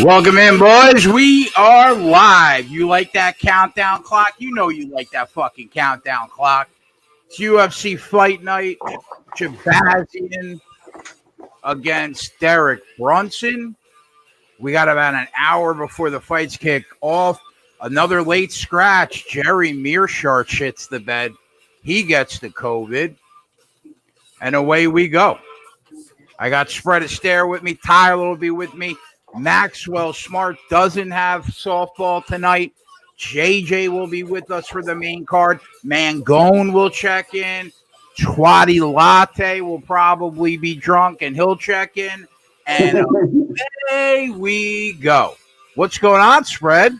Welcome in, boys. We are live. You like that countdown clock? You know you like that fucking countdown clock. It's UFC Fight Night. Shahbazyan against Brunson. We got about an hour before the fights kick off. Another late scratch. Meerschaert shits the bed. He gets the COVID. And away we go. I got Spread a Stare with me. Tyler will be with me. Maxwell Smart doesn't have softball tonight. JJ will be with us for the main card. Mangone will check in. Twatty Latte will probably be drunk and he'll check in. And away we go. What's going on, Spread?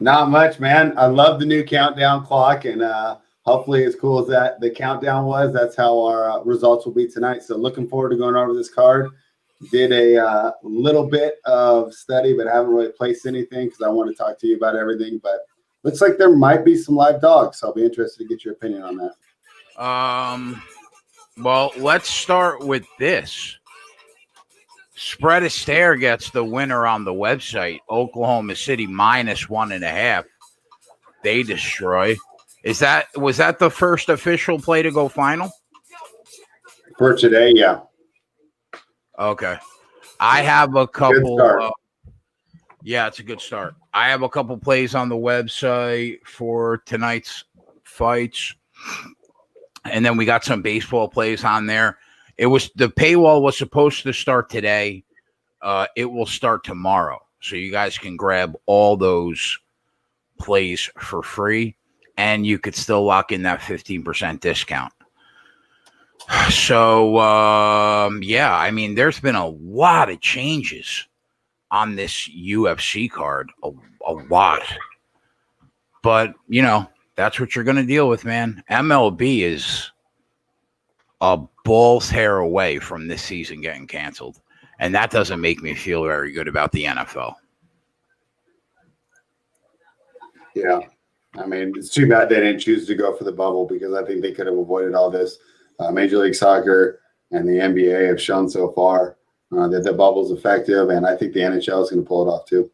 Not much, man. I love the new countdown clock, and hopefully as cool as that the countdown was, that's how our results will be tonight. So looking forward to going over this card. Did a little bit of study, but I haven't really placed anything because I want to talk to you about everything. But looks like there might be some live dogs, so I'll be interested to get your opinion on that. Well, let's start with this. Spread a Stare gets the winner on the website. Oklahoma City -1.5. They destroy. Was that the first official play to go final? For today, yeah. Okay. I have a couple. Yeah, it's a good start. I have a couple plays on the website for tonight's fights. And then we got some baseball plays on there. The paywall was supposed to start today. It will start tomorrow. So you guys can grab all those plays for free. And you could still lock in that 15% discount. So, yeah, I mean, there's been a lot of changes on this UFC card, a lot. But, you know, that's what you're going to deal with, man. MLB is a ball's hair away from this season getting canceled. And that doesn't make me feel very good about the NFL. Yeah. I mean, it's too bad they didn't choose to go for the bubble because I think they could have avoided all this. Major League Soccer and the NBA have shown so far that the bubble's effective, and I think the NHL is going to pull it off too.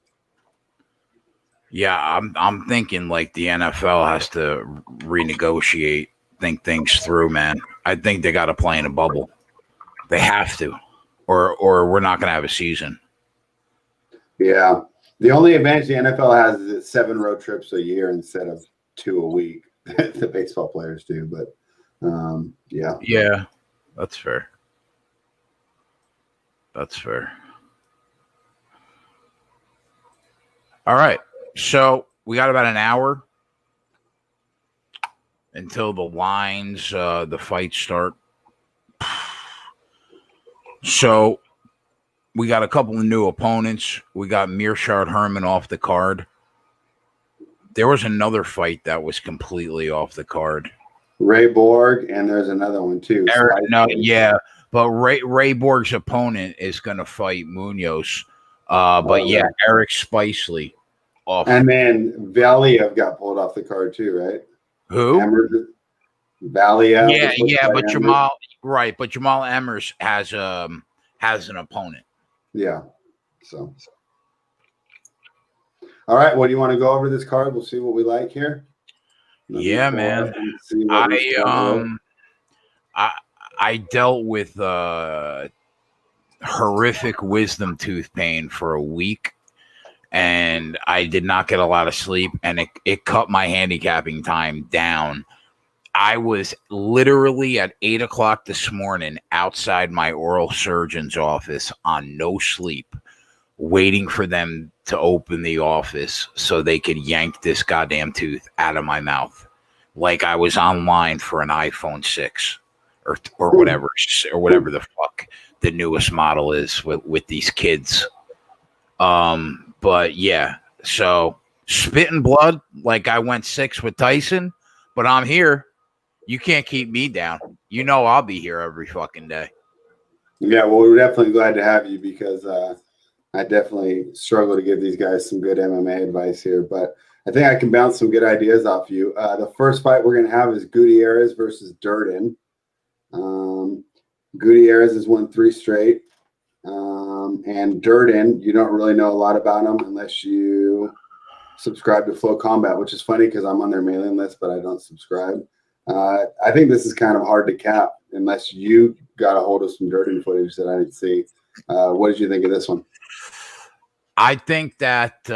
Yeah, I'm thinking like the NFL has to renegotiate, think things through, man. I think they got to play in a bubble. They have to, or we're not going to have a season. Yeah. The only advantage the NFL has is it's 7 road trips a year instead of 2 a week. The baseball players do, but yeah. Yeah, that's fair. That's fair. All right. So we got about an hour until the lines, the fights start. So we got a couple of new opponents. We got Meerschaert Herman off the card. There was another fight that was completely off the card. Ray Borg, and there's another one too. But Ray Borg's opponent is going to fight Munoz. Yeah, Eric Spicely off. And then Valiev got pulled off the card too, right? Who? Valiev. Yeah, but Jamal, right? But Jamal Emmers has an opponent. Yeah. So. All right. Well, do you want to go over this card? We'll see what we like here. Yeah, man. I dealt with horrific wisdom tooth pain for a week, and I did not get a lot of sleep, and it cut my handicapping time down. I was literally at 8 o'clock this morning outside my oral surgeon's office on no sleep, waiting for them to open the office so they could yank this goddamn tooth out of my mouth. Like I was online for an iPhone 6 or whatever the fuck the newest model is with these kids. But yeah, so spitting blood like I went 6 with Tyson, but I'm here. You can't keep me down. You know I'll be here every fucking day. Yeah, well, we're definitely glad to have you because I definitely struggle to give these guys some good MMA advice here, but I think I can bounce some good ideas off you. The first fight we're going to have is Gutierrez versus Durden. Gutierrez has won 3 straight. And Durden, you don't really know a lot about him unless you subscribe to Flow Combat, which is funny because I'm on their mailing list, but I don't subscribe. I think this is kind of hard to cap unless you got a hold of some Durden footage that I didn't see. What did you think of this one? I think that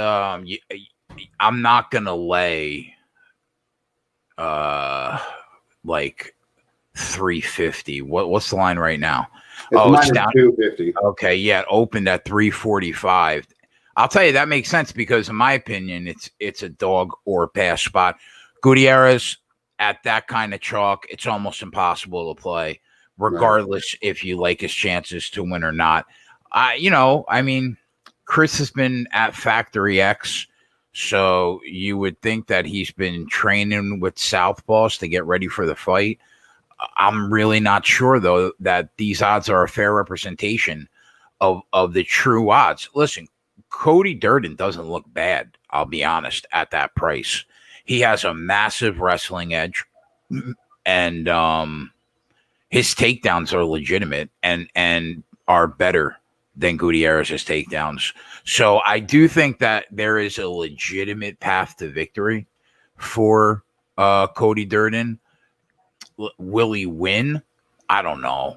I'm not gonna lay like 350. What's the line right now? It's down 250. Okay, yeah, it opened at 345. I'll tell you that makes sense because, in my opinion, it's a dog or pass spot. Gutierrez at that kind of chalk, it's almost impossible to play, regardless if you like his chances to win or not. I mean, Chris has been at Factory X, so you would think that he's been training with Southpaws to get ready for the fight. I'm really not sure, though, that these odds are a fair representation of the true odds. Listen, Cody Durden doesn't look bad, I'll be honest, at that price. He has a massive wrestling edge, and his takedowns are legitimate and are better than Gutierrez's takedowns. So I do think that there is a legitimate path to victory for Cody Durden. Will he win? I don't know.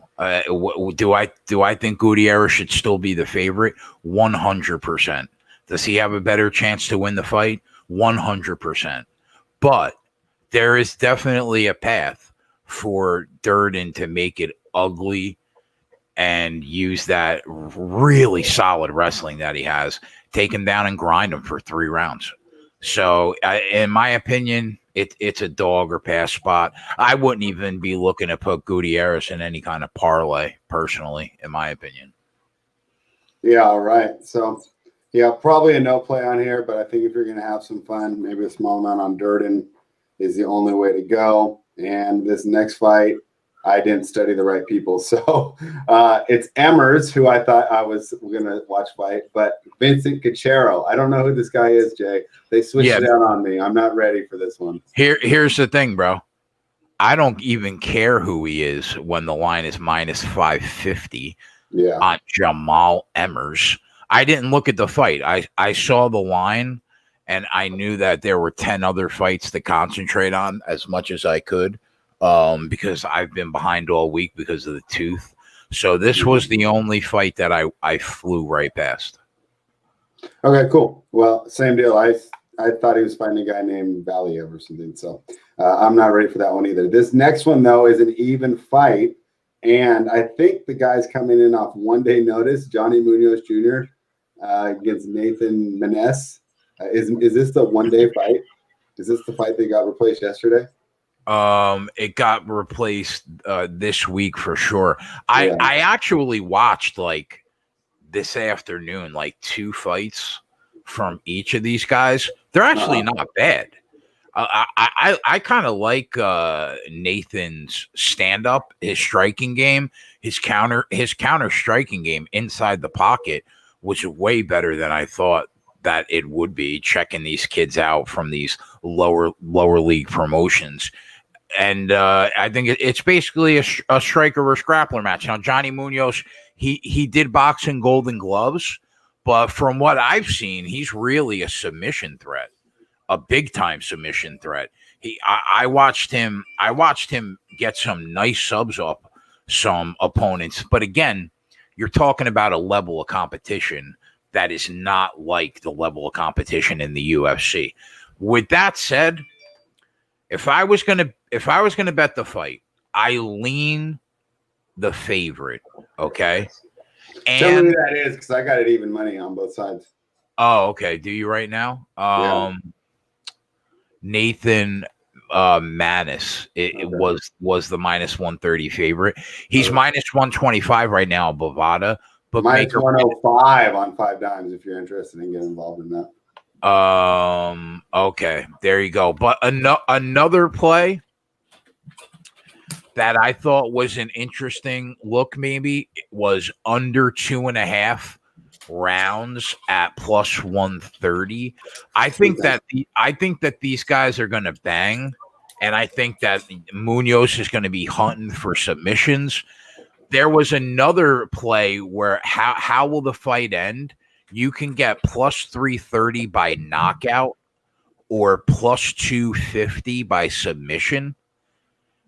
Do I think Gutierrez should still be the favorite? 100%. Does he have a better chance to win the fight? 100%. But there is definitely a path for Durden to make it ugly and use that really solid wrestling that he has, take him down and grind him for 3 rounds. So, in my opinion, it's a dog or pass spot. I wouldn't even be looking to put Gutierrez in any kind of parlay, personally, in my opinion. Yeah, all right. So, yeah, probably a no play on here, but I think if you're going to have some fun, maybe a small amount on Durden is the only way to go. And this next fight, I didn't study the right people. So it's Emmers, who I thought I was going to watch fight, but Vincent Cachero. I don't know who this guy is, Jay. They switched it out on me. I'm not ready for this one. Here's the thing, bro. I don't even care who he is when the line is minus 550 on Jamal Emmers. I didn't look at the fight. I saw the line, and I knew that there were 10 other fights to concentrate on as much as I could. Because I've been behind all week because of the tooth. So this was the only fight that I flew right past. Okay, cool. Well, same deal. I thought he was fighting a guy named Valiev or something. So I'm not ready for that one either. This next one, though, is an even fight. And I think the guy's coming in off 1 day notice, Johnny Munoz Jr. Against Nathan Menes. Is this the 1 day fight? Is this the fight that got replaced yesterday? It got replaced this week for sure. I actually watched like this afternoon, like 2 fights from each of these guys. They're actually not bad. I kind of like Nathan's stand-up, his striking game, his counter striking game inside the pocket was way better than I thought that it would be, checking these kids out from these lower league promotions. And I think it's basically a striker or grappler match. Now, Johnny Munoz, he did box in Golden Gloves, but from what I've seen, he's really a submission threat, a big time submission threat. I watched him get some nice subs up some opponents, but again, you're talking about a level of competition that is not like the level of competition in the UFC. With that said, if I was gonna bet the fight, I lean the favorite. Okay. And tell me who that is, because I got it even money on both sides. Oh, okay. Do you right now? Nathan Manis. It was the minus 130 favorite. He's minus 125 right now, Bovada. But minus 105 on 5 dimes if you're interested in getting involved in that. Okay, there you go. But another play that I thought was an interesting look, maybe, was under 2.5 rounds at plus 130. I think that these guys are going to bang, and I think that Munoz is going to be hunting for submissions. There was another play where how will the fight end? You can get plus 330 by knockout or plus 250 by submission.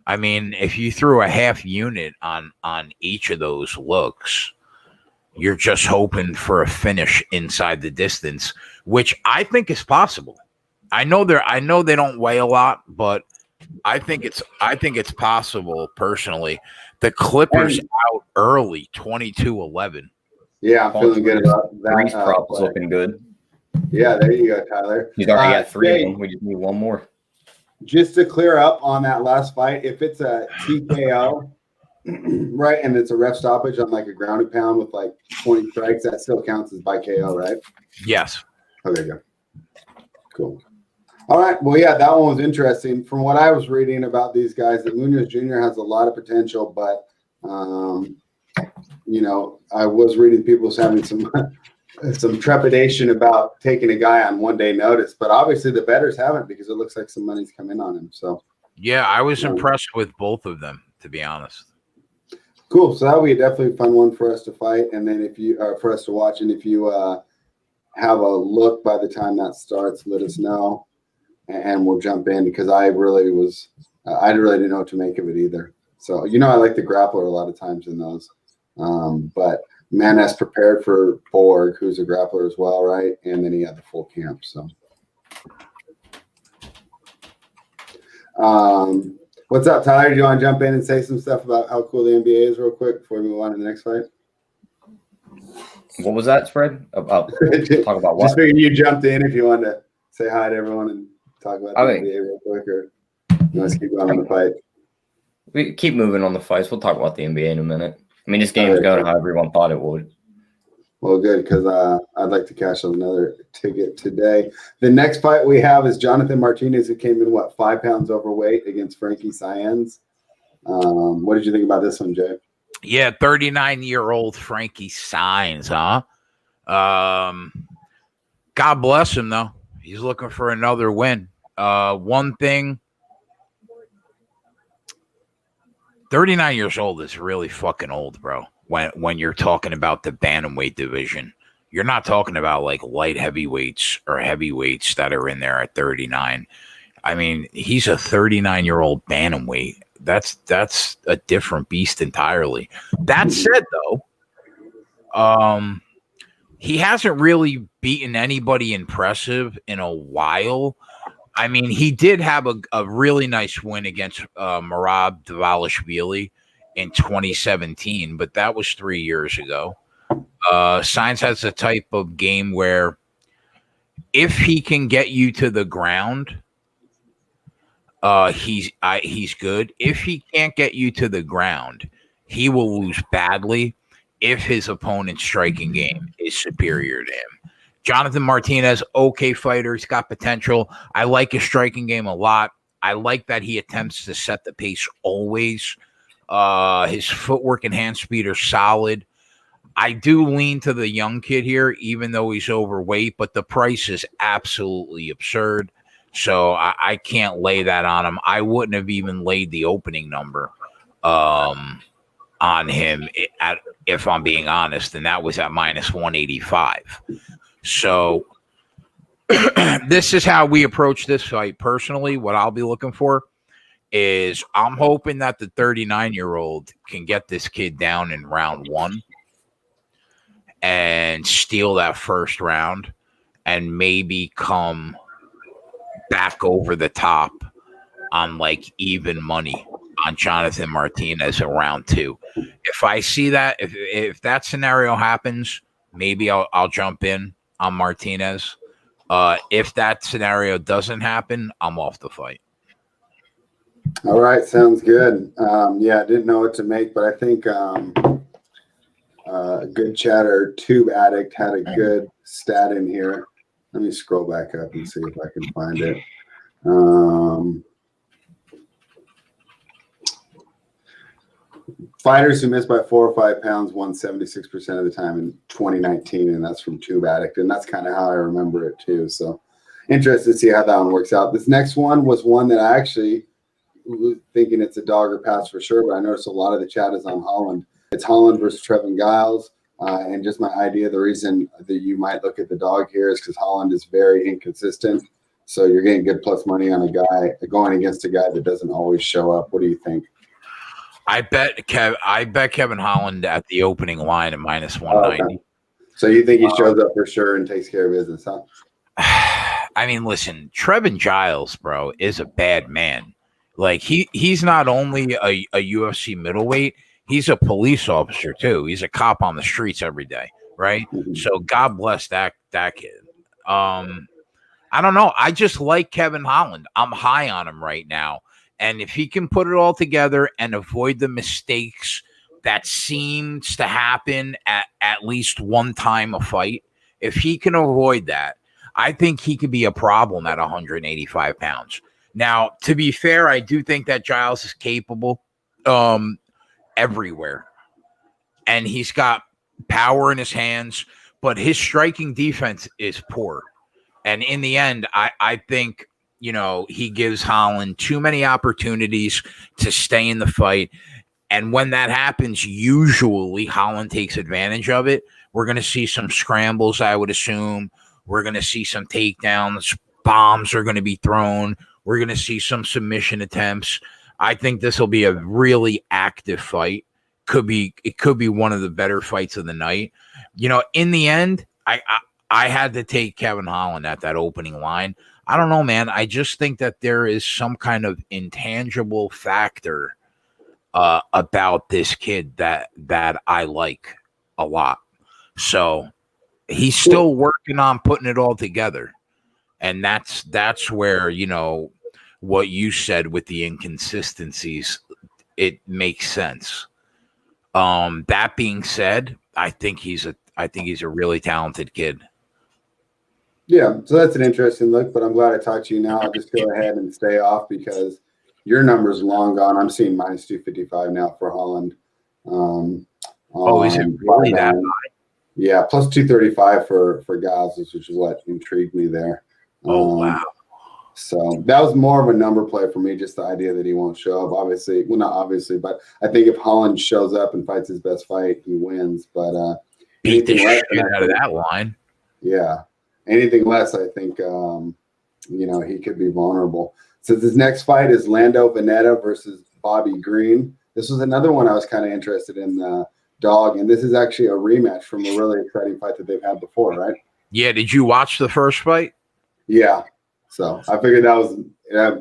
I mean, if you threw a half unit on each of those looks, you're just hoping for a finish inside the distance, which I think is possible. I know they don't weigh a lot, but I think it's possible personally. The Clippers out early, 22-11. Yeah, I'm feeling good about that. Breeze prop is looking good. Yeah, there you go, Tyler. He's already got 3 of them. We just need one more. Just to clear up on that last fight, if it's a TKO, right, and it's a ref stoppage on like a grounded pound with like 20 strikes, that still counts as by KO, right? Yes. Okay, good. Cool. All right. Well, yeah, that one was interesting. From what I was reading about these guys, that Munoz Jr. has a lot of potential, but I was reading people having some trepidation about taking a guy on 1 day notice, but obviously the bettors haven't because it looks like some money's come in on him. So yeah, I was impressed with both of them, to be honest. Cool. So that would be definitely a fun one for us to fight, and then for us to watch, and if you have a look by the time that starts, let us know, and we'll jump in because I really didn't know what to make of it either. So I like the grappler a lot of times in those, but. Manas prepared for Borg, who's a grappler as well, right? And then he had the full camp. So, what's up, Tyler? Do you want to jump in and say some stuff about how cool the NBA is real quick before we move on to the next fight? What was that spread? Talk about what? Just figured you jumped in if you wanted to say hi to everyone and talk about the NBA real quick, or you want to keep going on the fight? We keep moving on the fights. We'll talk about the NBA in a minute. I mean, this game's going how everyone thought it would. Well, good, because I'd like to cash another ticket today. The next fight we have is Jonathan Martinez, who came in, 5 pounds overweight against Frankie Saenz. What did you think about this one, Jay? Yeah, 39-year-old Frankie Saenz, huh? God bless him, though. He's looking for another win. One thing, 39 years old is really fucking old, bro. When you're talking about the bantamweight division, you're not talking about like light heavyweights or heavyweights that are in there at 39. I mean, he's a 39-year-old bantamweight. That's a different beast entirely. That said, though, he hasn't really beaten anybody impressive in a while. I mean, he did have a really nice win against Merab Dvalishvili in 2017, but that was 3 years ago. Saenz has a type of game where if he can get you to the ground, he's good. If he can't get you to the ground, he will lose badly if his opponent's striking game is superior to him. Jonathan Martinez, okay fighter. He's got potential. I like his striking game a lot. I like that he attempts to set the pace always. His footwork and hand speed are solid. I do lean to the young kid here, even though he's overweight, but the price is absolutely absurd. So I can't lay that on him. I wouldn't have even laid the opening number on him, if I'm being honest, and that was at minus 185. So this is how we approach this fight personally. What I'll be looking for is I'm hoping that the 39-year-old can get this kid down in round 1 and steal that first round and maybe come back over the top on like even money on Jonathan Martinez in round 2. If I see that, if that scenario happens, maybe I'll jump in on Martinez. If that scenario doesn't happen, I'm off the fight. All right, sounds good. Yeah, I didn't know what to make, but I think Good Chatter Tube Addict had a good stat in here. Let me scroll back up and see if I can find it. Fighters who missed by 4 or 5 pounds won 76% of the time in 2019, and that's from Tube Addict, and that's kind of how I remember it too. So interested to see how that one works out. This next one was one that I actually was thinking it's a dog or pass for sure, but I noticed a lot of the chat is on Holland. It's Holland versus Trevin Giles. And just my idea, the reason that you might look at the dog here is because Holland is very inconsistent. So you're getting good plus money on a guy going against a guy that doesn't always show up. What do you think? I bet Kevin Holland at the opening line at minus 190. Okay. So you think he shows up for sure and takes care of business, huh? I mean, listen, Trevin Giles, bro, is a bad man. Like he's not only a UFC middleweight, he's a police officer too. He's a cop on the streets every day, right? Mm-hmm. So God bless that kid. I don't know. I just like Kevin Holland. I'm high on him right now. And if he can put it all together and avoid the mistakes that seems to happen at least one time a fight, if he can avoid that, I think he could be a problem at 185 pounds. Now, to be fair, I do think that Giles is capable everywhere. And he's got power in his hands, but his striking defense is poor. And in the end, I think, he gives Holland too many opportunities to stay in the fight. And when that happens, usually Holland takes advantage of it. We're going to see some scrambles, I would assume. We're going to see some takedowns. Bombs are going to be thrown. We're going to see some submission attempts. I think this will be a really active fight. It could be one of the better fights of the night. In the end, I had to take Kevin Holland at that opening line. I don't know, man. I just think that there is some kind of intangible factor about this kid that I like a lot. So he's still working on putting it all together. And that's where, what you said with the inconsistencies, it makes sense. That being said, I think he's a really talented kid. Yeah, so that's an interesting look, but I'm glad I talked to you now. I'll just go ahead and stay off because your number's long gone. I'm seeing minus 255 now for Holland. Is it really that high? Yeah, plus 235 for Giles, which is what intrigued me there. Wow. So that was more of a number play for me, just the idea that he won't show up. Obviously, well, not obviously, but I think if Holland shows up and fights his best fight, he wins. But beat the shit out of that line. Yeah. Anything less, I think, he could be vulnerable. So this next fight is Lando Vannata versus Bobby Green. This was another one I was kind of interested in, the dog, and this is actually a rematch from a really exciting fight that they've had before, right? Yeah. Did you watch the first fight? Yeah. So I figured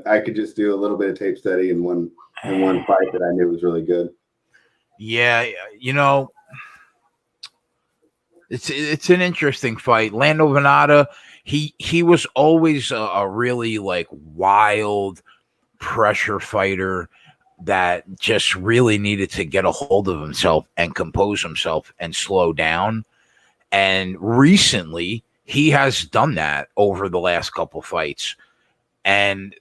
I could just do a little bit of tape study in one fight that I knew was really good. Yeah, it's an interesting fight. Lando Vannata, he was always a really like wild pressure fighter that just really needed to get a hold of himself and compose himself and slow down. And recently, he has done that over the last couple fights. And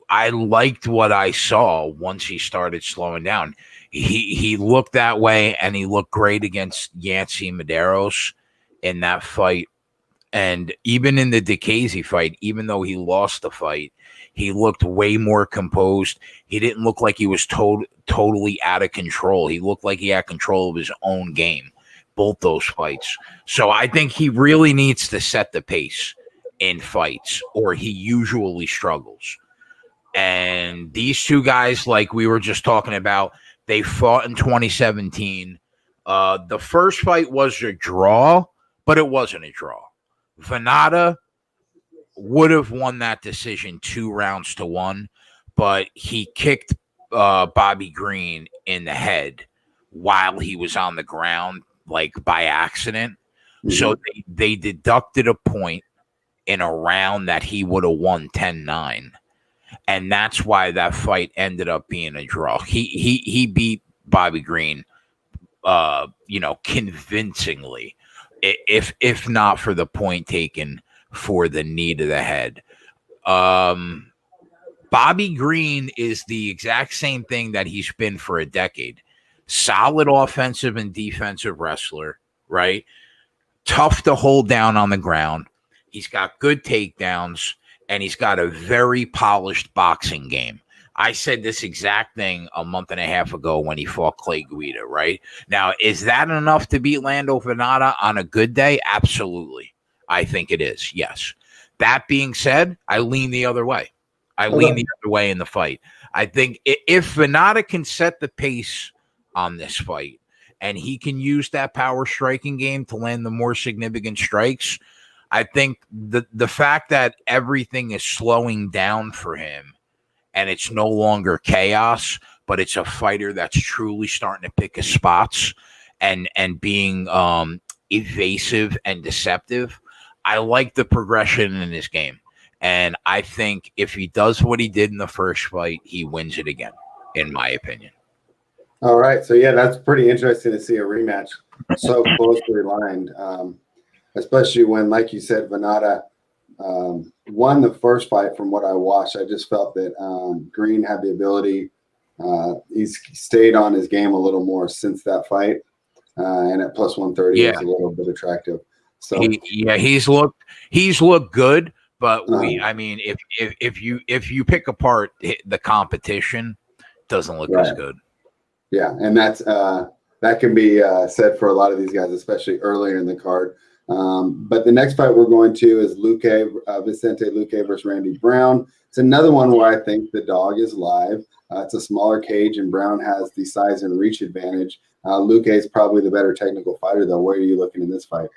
I liked what I saw once he started slowing down. He looked that way, and he looked great against Yancy Medeiros in that fight. And even in the DeCasey fight, even though he lost the fight, he looked way more composed. He didn't look like he was totally out of control. He looked like he had control of his own game, both those fights. So I think he really needs to set the pace in fights, or he usually struggles. And these two guys, like we were just talking about, they fought in 2017. The first fight was a draw, but it wasn't a draw. Vannata would have won that decision 2-1, but he kicked Bobby Green in the head while he was on the ground, like by accident. Mm-hmm. So they deducted a point in a round that he would have won 10-9. And that's why that fight ended up being a draw. He beat Bobby Green, convincingly, if not for the point taken for the knee to the head. Bobby Green is the exact same thing that he's been for a decade. Solid offensive and defensive wrestler, right? Tough to hold down on the ground. He's got good takedowns, and he's got a very polished boxing game. I said this exact thing a month and a half ago when he fought Clay Guida, right? Now, is that enough to beat Lando Vannata on a good day? Absolutely. I think it is, yes. That being said, I lean the other way. I lean the other way in the fight. I think if Vannata can set the pace on this fight and he can use that power striking game to land the more significant strikes, I think the fact that everything is slowing down for him and it's no longer chaos, but it's a fighter that's truly starting to pick his spots and being evasive and deceptive. I like the progression in his game. And I think if he does what he did in the first fight, he wins it again, in my opinion. All right. So, yeah, that's pretty interesting to see a rematch so closely aligned, especially when, like you said, Vannata won the first fight. From what I watched, I just felt that Green had the ability. He's stayed on his game a little more since that fight. And at plus 130, it's a little bit attractive. So he's looked good. But I mean, if you pick apart the competition, it doesn't look as good. Yeah, and that can be said for a lot of these guys, especially earlier in the card. But the next fight we're going to is Vicente Luque versus Randy Brown. It's another one where I think the dog is live. It's a smaller cage, and Brown has the size and reach advantage. Luque is probably the better technical fighter, though. Where are you looking in this fight?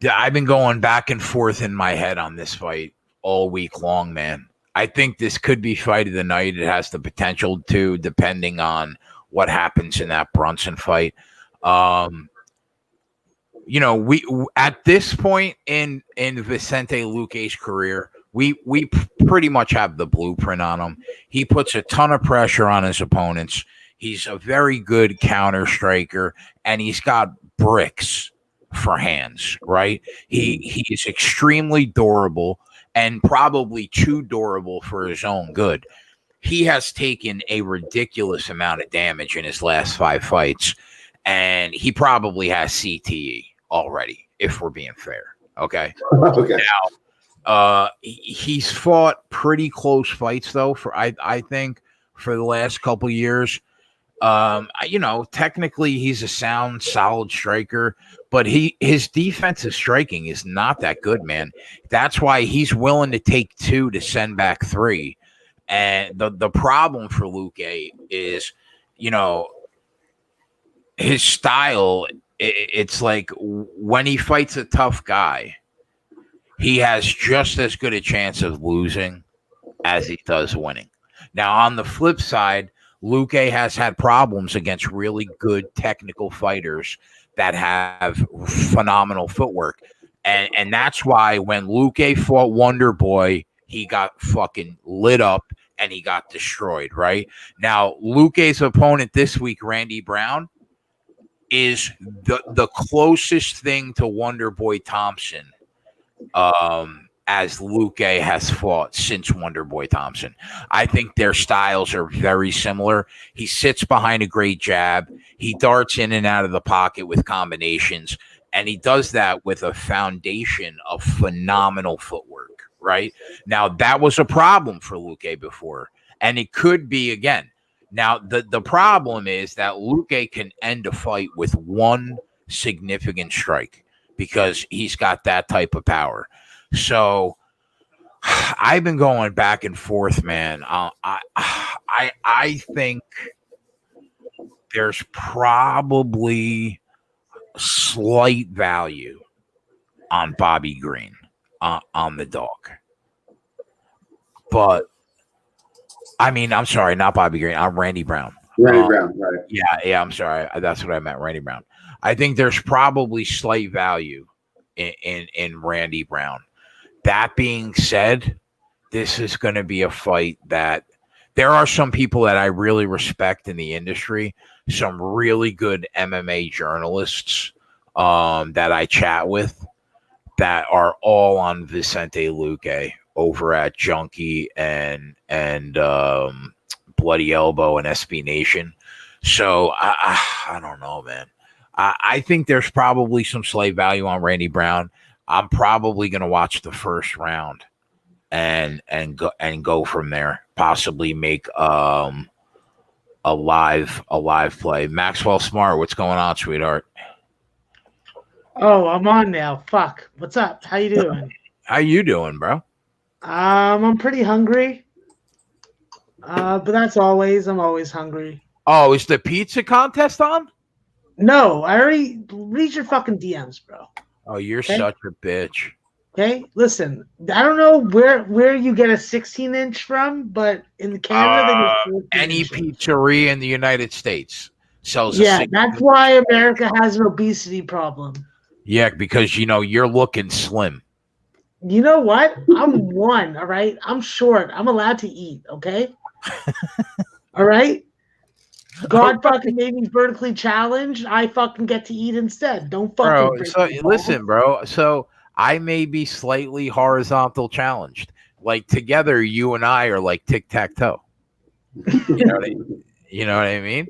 Yeah, I've been going back and forth in my head on this fight all week long, man. I think this could be fight of the night. It has the potential to, depending on what happens in that Brunson fight. We at this point in Vicente Luque's career, we pretty much have the blueprint on him. He puts a ton of pressure on his opponents. He's a very good counter striker, and he's got bricks for hands, right? He is extremely durable and probably too durable for his own good. He has taken a ridiculous amount of damage in his last 5 fights, and he probably has CTE already, if we're being fair. Okay. Okay. Now, he's fought pretty close fights though. I think for the last couple of years. Technically he's a sound, solid striker, but his defensive striking is not that good, man. That's why he's willing to take 2 to send back 3. And the problem for Luque is, his style. It's like when he fights a tough guy, he has just as good a chance of losing as he does winning. Now, on the flip side, Luque has had problems against really good technical fighters that have phenomenal footwork. And that's why when Luque fought Wonder Boy, he got fucking lit up and he got destroyed, right? Now, Luque's opponent this week, Randy Brown, is the closest thing to Wonder Boy Thompson as Luque has fought since Wonder Boy Thompson. I think their styles are very similar. He sits behind a great jab. He darts in and out of the pocket with combinations, and he does that with a foundation of phenomenal footwork, right? Now, that was a problem for Luque before, and it could be again. Now, the problem is that Luque can end a fight with one significant strike because he's got that type of power. So I've been going back and forth, man. I think there's probably slight value on Bobby Green on the dog, but I mean, I'm sorry, not Bobby Green. I'm Randy Brown. Randy Brown, right? Yeah. I'm sorry. That's what I meant, Randy Brown. I think there's probably slight value in Randy Brown. That being said, this is going to be a fight that there are some people that I really respect in the industry, some really good MMA journalists that I chat with that are all on Vicente Luque over at Junkie and Bloody Elbow and SB Nation. So I don't know, man. I think there's probably some slight value on Randy Brown. I'm probably going to watch the first round and go from there. Possibly make a live play. Maxwell Smart, what's going on, sweetheart? Oh, I'm on now. Fuck. What's up? How you doing? How you doing, bro? I'm pretty hungry. But that's always. I'm always hungry. Oh, is the pizza contest on? No, I already read your fucking DMs, bro. Oh, you're such a bitch. Okay, listen. I don't know where you get a 16-inch from, but in Canada, they get Any 14 pizzeria in the United States sells. Yeah, that's why America has an obesity problem. Yeah, because you're looking slim. You know what? I'm one. All right, I'm short. I'm allowed to eat. Okay. All right. God fucking made me vertically challenged. I fucking get to eat instead. Don't fucking. Bro, so listen, bro. So I may be slightly horizontal challenged. Like together, you and I are like tic-tac-toe. You know what I mean?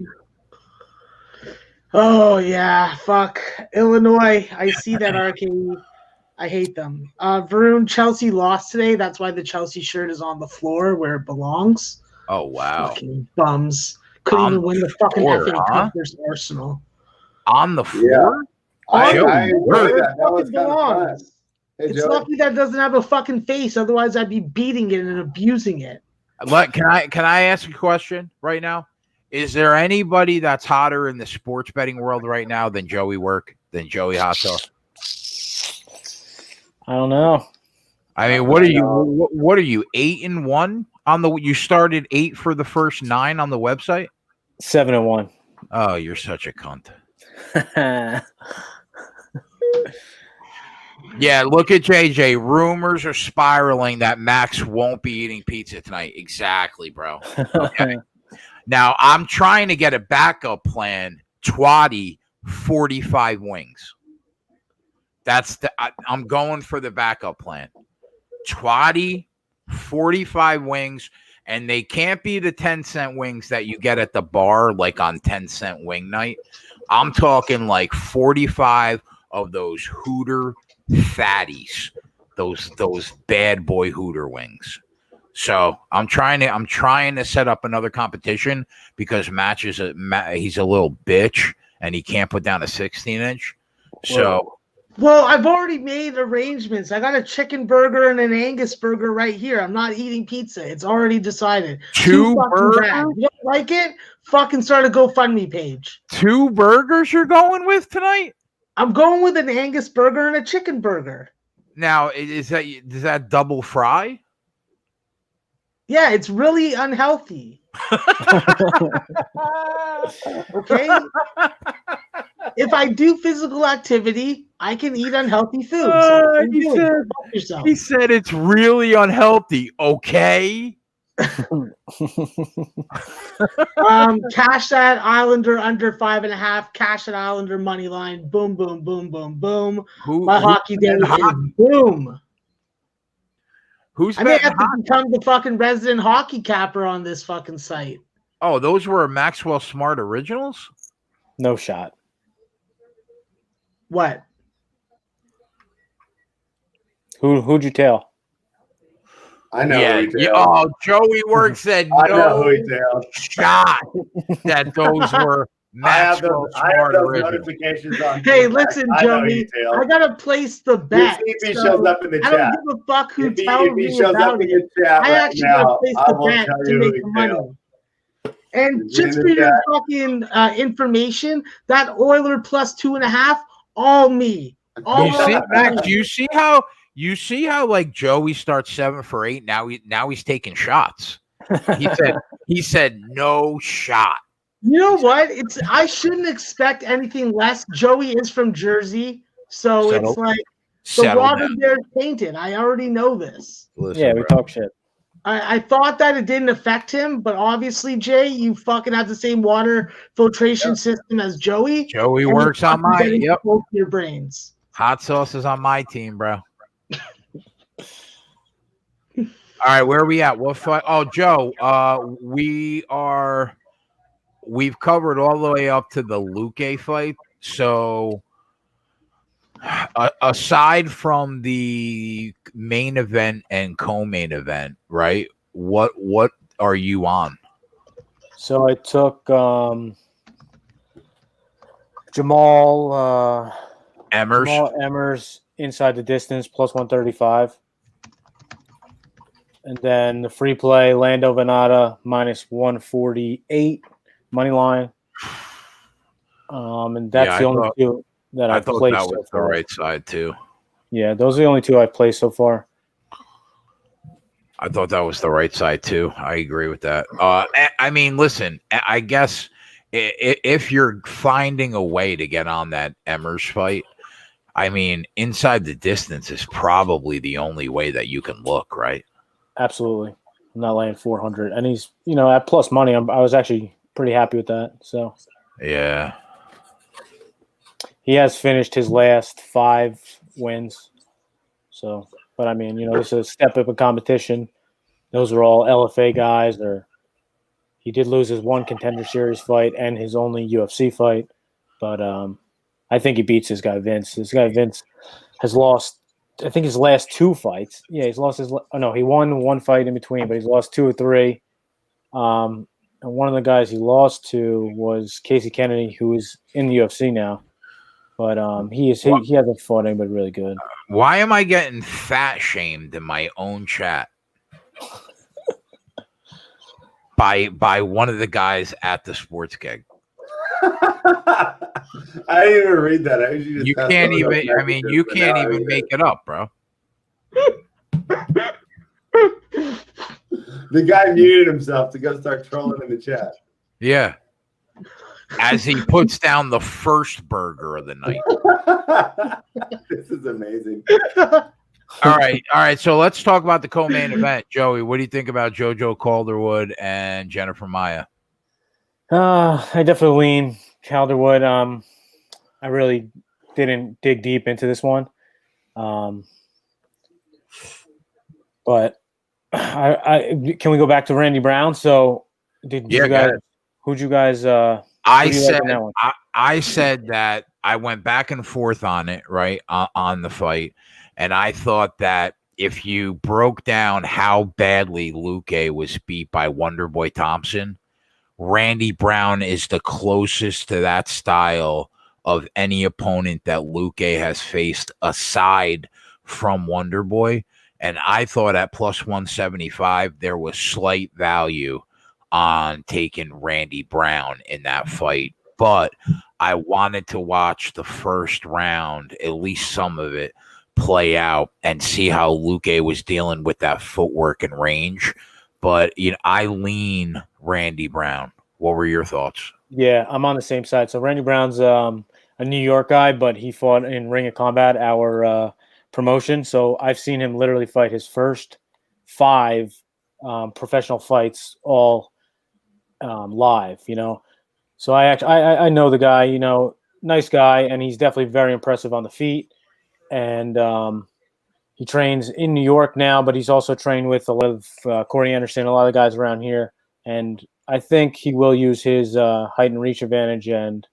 Oh yeah, fuck Illinois. I see that arcade. I hate them. Varun, Chelsea lost today. That's why the Chelsea shirt is on the floor where it belongs. Oh wow, fucking bums. Couldn't even win the fucking FA Cup versus Arsenal. On the floor? Yeah. I enjoyed that. That was kind of fun. Hey, it's lucky that doesn't have a fucking face. Otherwise, I'd be beating it and abusing it. Can I ask a question right now? Is there anybody that's hotter in the sports betting world right now than Joey Hot Sauce? I don't know. I mean, what are you 8-1 on the? You started 8 for the first 9 on the website. 7-1. Oh, you're such a cunt. Yeah, look at JJ. Rumors are spiraling that Max won't be eating pizza tonight. Exactly, bro. Okay. Now I'm trying to get a backup plan. Twatty, 45 wings. I'm going for the backup plan. Twatty, 45 wings, and they can't be the 10-cent wings that you get at the bar, like on 10-cent wing night. I'm talking like 45 of those Hooter fatties, those bad boy Hooter wings. So I'm trying to set up another competition because he's a little bitch and he can't put down a 16-inch. So. Well, I've already made arrangements. I got a chicken burger and an Angus burger right here. I'm not eating pizza. It's already decided. 2 burgers? You don't like it? Fucking start a GoFundMe page. 2 burgers you're going with tonight? I'm going with an Angus burger and a chicken burger. Now, is that double fry? Yeah, it's really unhealthy. Okay? If I do physical activity, I can eat unhealtly foods. He said it's really unhealthy. Okay. Cash that Islander under 5.5. Cash that Islander money line. Boom, boom, boom, boom, boom. My hockey day is boom. I may have to become the fucking resident hockey capper on this fucking site. Oh, those were Maxwell Smart originals? No shot. What? Who'd you tell? I know. Yeah. Oh, Joey Work said no shot that those were Maxwell Smart originals. Notifications on. Hey, listen, Joey. I gotta place the bet. If he shows up in the chat. I don't give a fuck who tells me if he shows about up in it. the chat I actually gotta place the bet to make the money. And just for your fucking information, that Oiler plus 2.5, all me. You see how like Joey starts 7 for 8. Now he's taking shots. He said no shot. You know what? I shouldn't expect anything less. Joey is from Jersey, so it's like the water there is tainted. I already know this. Listen, we talk shit. I thought that it didn't affect him, but obviously, Jay, you fucking have the same water filtration system as Joey. Joey works on mine. Yep. Your brains. Hot sauce is on my team, bro. All right, where are we at? What fight? Oh, Joe, we've covered all the way up to the Luque fight. So Aside from the main event and co-main event, right? What are you on? So I took Jamal Emmers inside the distance plus 135. And then the free play, Lando Vannata minus 148 money line. And that's the only two that I've thought placed that was so the far. right side too. Yeah, those are the only two I've placed so far. I thought that was the right side too. I agree with that. I mean, listen, I guess if you're finding a way to get on that Emmers fight, I mean, inside the distance is probably the only way that you can look, right? Absolutely. I'm not laying 400. And he's, at plus money, I was actually pretty happy with that. So, yeah. He has finished his last 5 wins. So, but I mean, this is a step up in competition. Those are all LFA guys. He did lose his one Contender Series fight and his only UFC fight. But I think he beats this guy, Vince. This guy, Vince, has lost, I think, his last 2 fights. Yeah, he's lost he won 1 fight in between, but he's lost 2 or 3. And one of the guys he lost to was Casey Kennedy, who is in the UFC now. But he hasn't fought anybody really good. Why am I getting fat shamed in my own chat by one of the guys at the sports gig? I didn't even read that. You can't even. I mean, you can't even make it up, bro. The guy muted himself to go start trolling in the chat. Yeah. As he puts down the first burger of the night. This is amazing. All right. So let's talk about the co-main event. Joey, what do you think about JoJo Calderwood and Jennifer Maia? I definitely lean Calderwood. I really didn't dig deep into this one. But I can we go back to Randy Brown? So who'd you guys I said that I went back and forth on it, right, on the fight, and I thought that if you broke down how badly Luque was beat by Wonderboy Thompson, Randy Brown is the closest to that style of any opponent that Luque has faced aside from Wonderboy. And I thought at plus 175, there was slight value on taking Randy Brown in that fight. But I wanted to watch the first round, at least some of it, play out and see how Luque was dealing with that footwork and range. But I lean Randy Brown. What were your thoughts? Yeah, I'm on the same side. So Randy Brown's a New York guy, but he fought in Ring of Combat, our promotion. So I've seen him literally fight his first 5 professional fights all live, So I know the guy, nice guy, and he's definitely very impressive on the feet. And he trains in New York now, but he's also trained with a lot of Corey Anderson, a lot of guys around here. And I think he will use his height and reach advantage and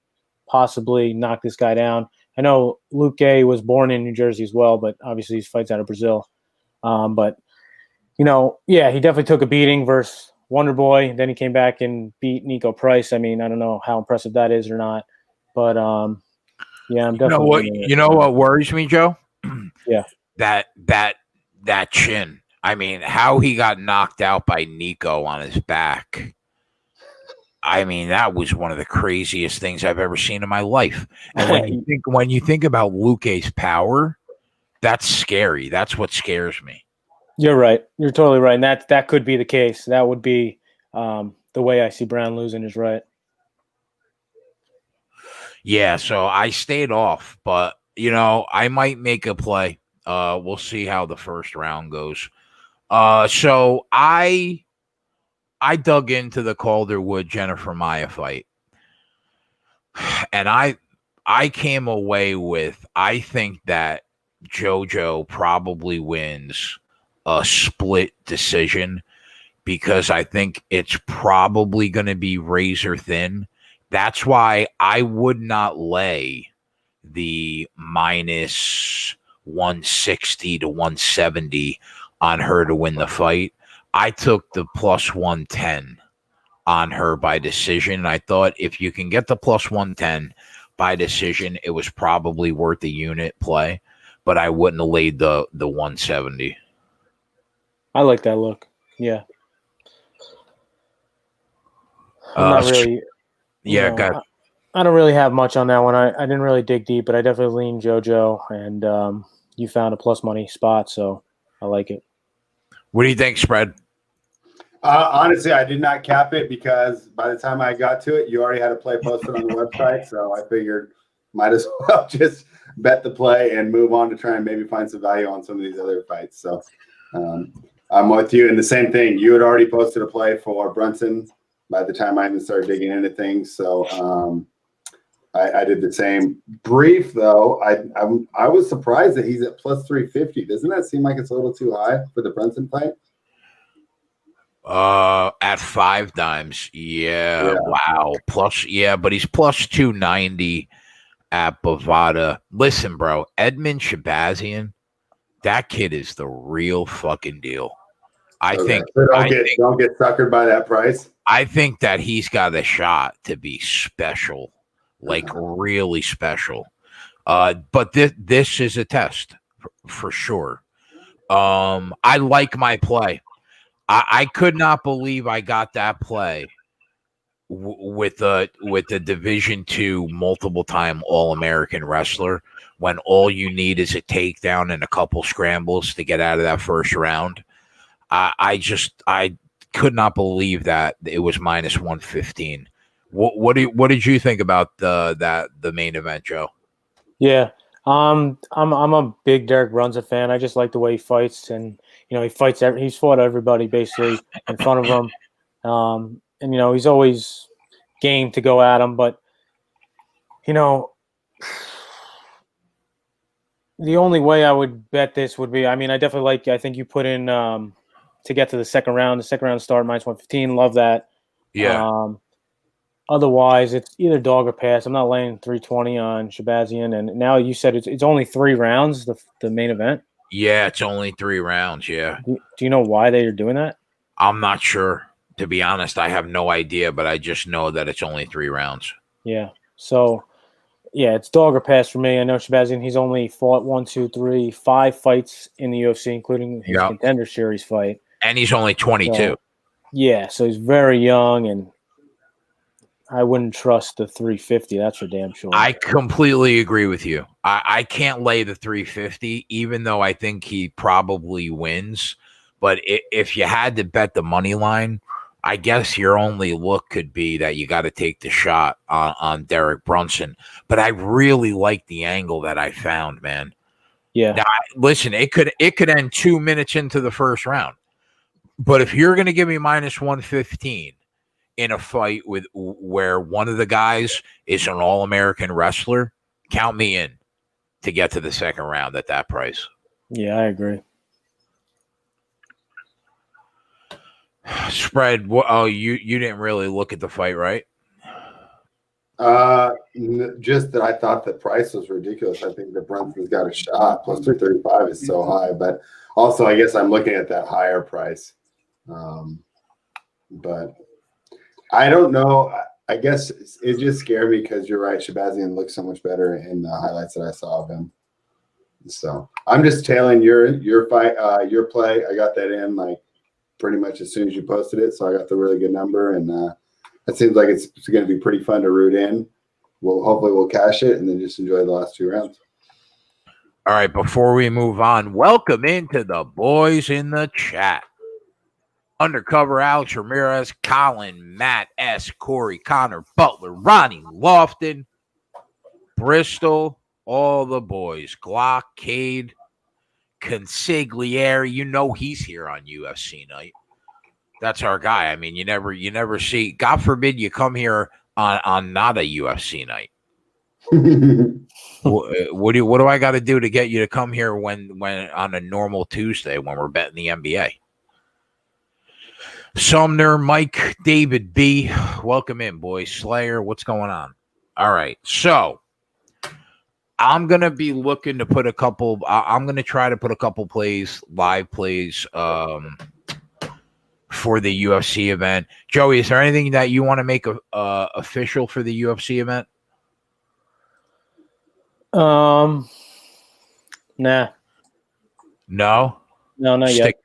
possibly knock this guy down. I know Luque was born in New Jersey as well, but obviously he fights out of Brazil. But he definitely took a beating versus Wonderboy. Then he came back and beat Nico Price. I mean, I don't know how impressive that is or not, but I'm definitely. You know what worries me, Joe? Yeah, that chin. I mean, how he got knocked out by Nico on his back. I mean, that was one of the craziest things I've ever seen in my life. And when you think about Luque's power, that's scary. That's what scares me. You're right. You're totally right. And that could be the case. That would be the way I see Brown losing is right. Yeah, so I stayed off, but I might make a play. We'll see how the first round goes. So I dug into the Calderwood Jennifer Maia fight, and I came away with, I think that JoJo probably wins a split decision because I think it's probably going to be razor thin. That's why I would not lay the minus 160 to 170 on her to win the fight. I took the plus 110 on her by decision. I thought if you can get the plus 110 by decision, it was probably worth the unit play, but I wouldn't have laid the 170. I like that look. Yeah. I'm not really. Yeah, got. I don't really have much on that one. I didn't really dig deep, but I definitely leaned JoJo, and you found a plus money spot, so I like it. What do you think, spread? Honestly, I did not cap it because by the time I got to it, you already had a play posted on the website. So I figured might as well just bet the play and move on to try and maybe find some value on some of these other fights. So I'm with you. And the same thing, you had already posted a play for Brunson by the time I even started digging into things. So I did the same. Brief, though, I was surprised that he's at plus 350. Doesn't that seem like it's a little too high for the Brunson fight? At 5 dimes, yeah. Wow. Plus, yeah, but he's plus 290 at Bovada. Listen, bro, Edmen Shahbazyan, that kid is the real fucking deal. I think don't get suckered by that price. I think that he's got a shot to be special, like really special. But this is a test for sure. I like my play. I could not believe I got that play with the Division II multiple time All-American wrestler when all you need is a takedown and a couple scrambles to get out of that first round. I could not believe that it was minus 115. What did you think about the main event, Joe? Yeah. I'm a big Derek Brunson fan. I just like the way he fights, and he fights. He's fought everybody basically in front of him, and he's always game to go at him. But the only way I would bet this would be. I mean, I definitely I think you put in to get to the second round. The second round start minus 115. Love that. Yeah. Otherwise, it's either dog or pass. I'm not laying 320 on Shahbazyan. And now you said it's only 3 rounds, the main event? Yeah, it's only 3 rounds, yeah. Do you know why they are doing that? I'm not sure. To be honest, I have no idea, but I just know that it's only 3 rounds. Yeah. So, yeah, it's dog or pass for me. I know Shahbazyan, he's only fought 5 fights in the UFC, including his Contender Series fight. And he's only 22. So he's very young, and I wouldn't trust the 350. That's for damn sure. I completely agree with you. I can't lay the 350, even though I think he probably wins. But if you had to bet the money line, I guess your only look could be that you got to take the shot on Derek Brunson. But I really like the angle that I found, man. Yeah. Now, listen, it could end 2 minutes into the first round. But if you're going to give me minus 115 in a fight where one of the guys is an All-American wrestler, count me in to get to the second round at that price. Yeah, I agree. Spread. Oh, you didn't really look at the fight, right? Just that I thought the price was ridiculous. I think that Brunson's got a shot. Plus 335 is so high, but also I guess I'm looking at that higher price. But I don't know. I guess it just scared me because you're right. Shahbazyan looks so much better in the highlights that I saw of him. So I'm just tailing your fight, your play. I got that in like pretty much as soon as you posted it. So I got the really good number, and it seems like it's going to be pretty fun to root in. Hopefully we'll cash it and then just enjoy the last 2 rounds. All right. Before we move on, welcome into the boys in the chat. Undercover Alex Ramirez, Colin, Matt S, Corey, Connor, Butler, Ronnie, Lofton, Bristol, all the boys, Glock, Cade, Consigliere. He's here on UFC night. That's our guy. I mean, you never see. God forbid you come here on not a UFC night. What do I got to do to get you to come here when on a normal Tuesday when we're betting the NBA? Sumner, Mike, David B, welcome in, boys. Slayer, what's going on? All right, so I'm gonna be looking to put a couple. I'm gonna try to put a couple live plays, for the UFC event. Joey, is there anything that you want to make official for the UFC event? Nah. No, Not yet.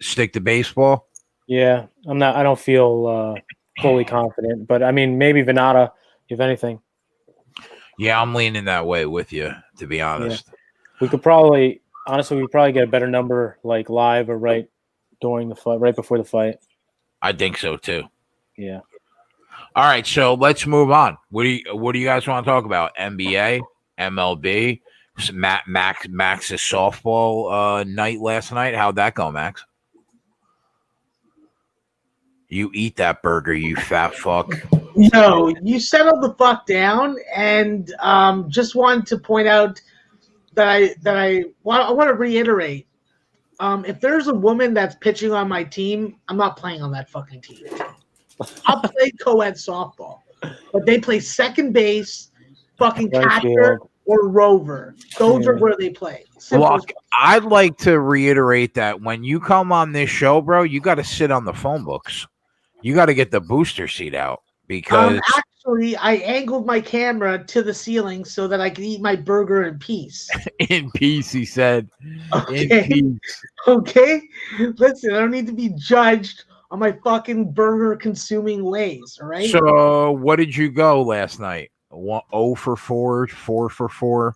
Stick to baseball. Yeah, I'm not. I don't feel fully confident, but I mean, maybe Vannata, if anything. Yeah, I'm leaning that way with you, to be honest. Yeah. We could probably get a better number like live or right during the fight, right before the fight. I think so too. Yeah. All right, so let's move on. What do you guys want to talk about? NBA, MLB, Max's softball night last night. How'd that go, Max? You eat that burger, you fat fuck. No, you settle the fuck down, and just wanted to point out that I want to reiterate. If there's a woman that's pitching on my team, I'm not playing on that fucking team. I'll play co-ed softball, but they play second base, fucking catcher, or rover. Those are where they play. Look, I'd like to reiterate that when you come on this show, bro, you got to sit on the phone books. You got to get the booster seat out because actually, I angled my camera to the ceiling so that I could eat my burger in peace. In peace, he said. Okay. In peace. Okay. Listen, I don't need to be judged on my fucking burger consuming ways. All right. So, what did you go last night? 0 for 4, 4 for 4.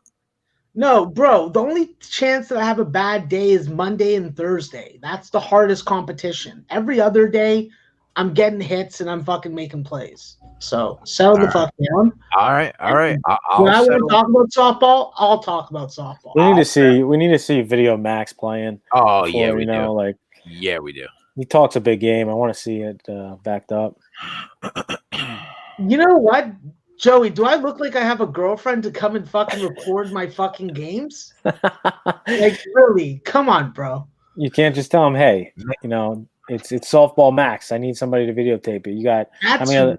No, bro. The only chance that I have a bad day is Monday and Thursday. That's the hardest competition. Every other day, I'm getting hits and I'm fucking making plays. So settle the fuck down. All right. When I want to talk about softball, I'll talk about softball. We need to see video Max playing. Oh yeah, we do. Like, yeah, we do. He talks a big game. I want to see it backed up. You know what, Joey? Do I look like I have a girlfriend to come and fucking record my fucking games? Like, really? Come on, bro. You can't just tell him, hey, it's softball Max. I need somebody to videotape it. You got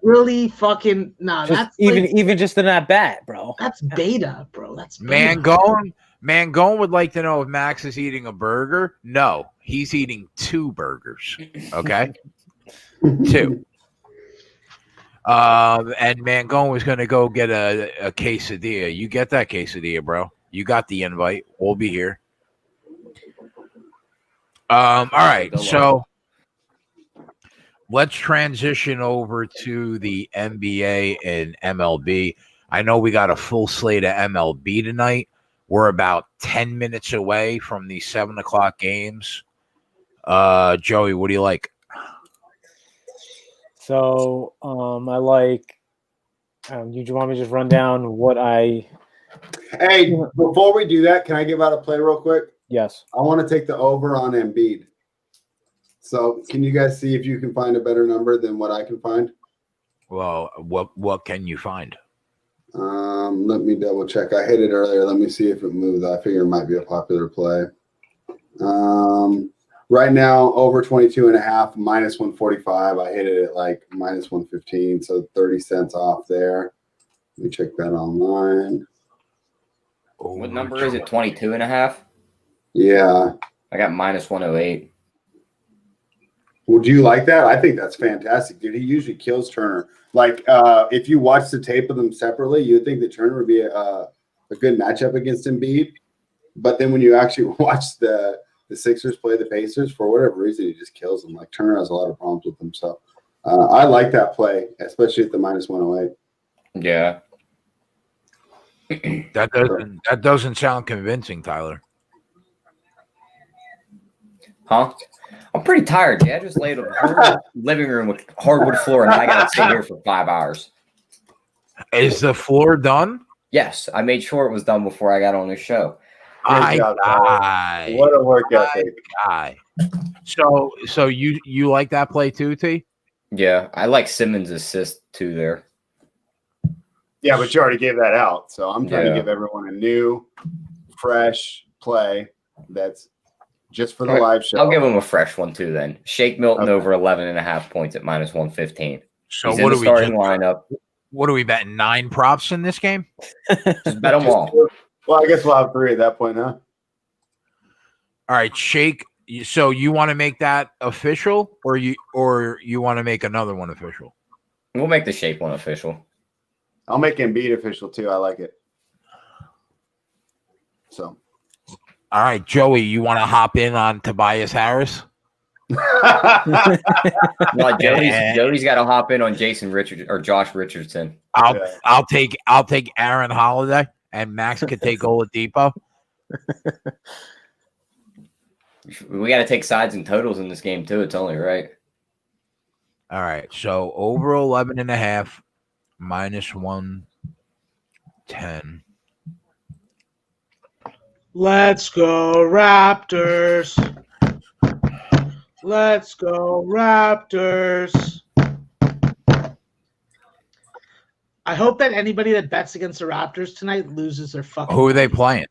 really fucking that's even just in that bat, bro. That's beta, bro. That's beta. Mangone would like to know if Max is eating a burger. No, he's eating 2 burgers. Okay, 2. And Mangone was gonna go get a quesadilla. You get that quesadilla, bro. You got the invite. We'll be here. All right, so let's transition over to the NBA and MLB. I know we got a full slate of MLB tonight. We're about 10 minutes away from the 7 o'clock games. Joey, what do you like? So I like you want me to just run down what I Hey, before we do that, can I give out a play real quick? Yes. I want to take the over on Embiid. So can you guys see if you can find a better number than what I can find? Well, what can you find? Let me double check. I hit it earlier. Let me see if it moves. I figure it might be a popular play. Right now, over 22.5, minus 145. I hit it at like minus 115, so 30 cents off there. Let me check that online. What number is it? 22.5? Yeah. I got minus 108. Would you like that? I think that's fantastic, dude. He usually kills Turner. Like, if you watch the tape of them separately, you'd think that Turner would be a good matchup against Embiid. But then when you actually watch the Sixers play the Pacers, for whatever reason, he just kills them. Like, Turner has a lot of problems with them. So I like that play, especially at the minus 108. Yeah. That doesn't sound convincing, Tyler. Huh? I'm pretty tired, yeah. I just laid on the living room with hardwood floor, and I got to sit here for 5 hours. Is the floor done? Yes, I made sure it was done before I got on the show. What a work ethic. Guy. So you like that play too, T? Yeah, I like Simmons' assist too there. Yeah, but you already gave that out. So I'm trying to give everyone a new, fresh play that's just for the live show. I'll give him a fresh one too then. Shake Milton over 11.5 points at minus 115. So He's what in the are we starting lineup? What are we betting? 9 props in this game? Just bet them all. Well, I guess we'll have 3 at that point, huh? All right, Shake. So you want to make that official, or you want to make another one official? We'll make the Shake one official. I'll make Embiid official too. I like it. So, all right, Joey, you want to hop in on Tobias Harris? No, Joey's got to hop in on Jason Richards or Josh Richardson. I'll take Aaron Holiday, and Max could take Oladipo. We got to take sides and totals in this game too. It's only right. All right, so over 11.5, -110. Let's go Raptors. Let's go Raptors. I hope that anybody that bets against the Raptors tonight loses their fucking. Who are they playing?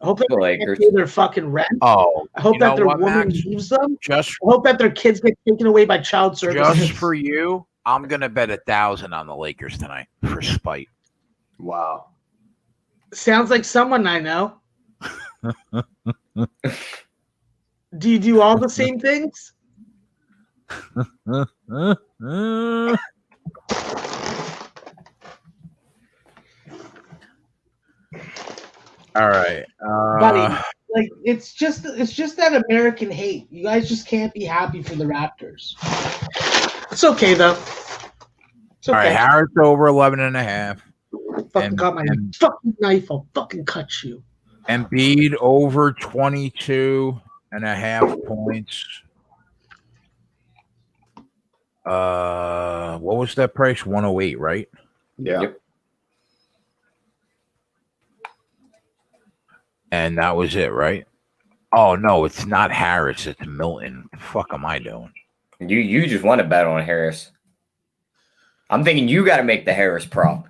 I hope that The they Lakers. pay their fucking rent. Oh, I hope you that know their what, woman Max? leaves them. I hope that their kids get taken away by child services. Just for you, I'm gonna bet 1,000 on the Lakers tonight for spite. wow. Sounds like someone I know. Do you do all the same things? All right, Buddy, like it's just that American hate. You guys just can't be happy for the Raptors. It's okay though. It's okay. all right. Harris over 11.5. Fucking got my fucking knife. I'll fucking cut you. Embiid over 22.5 points. What was that price? 108, right? Yeah. Yep. And that was it, right? Oh no, it's not Harris. It's Milton. What the fuck am I doing? You just want to bet on Harris. I'm thinking you got to make the Harris prop.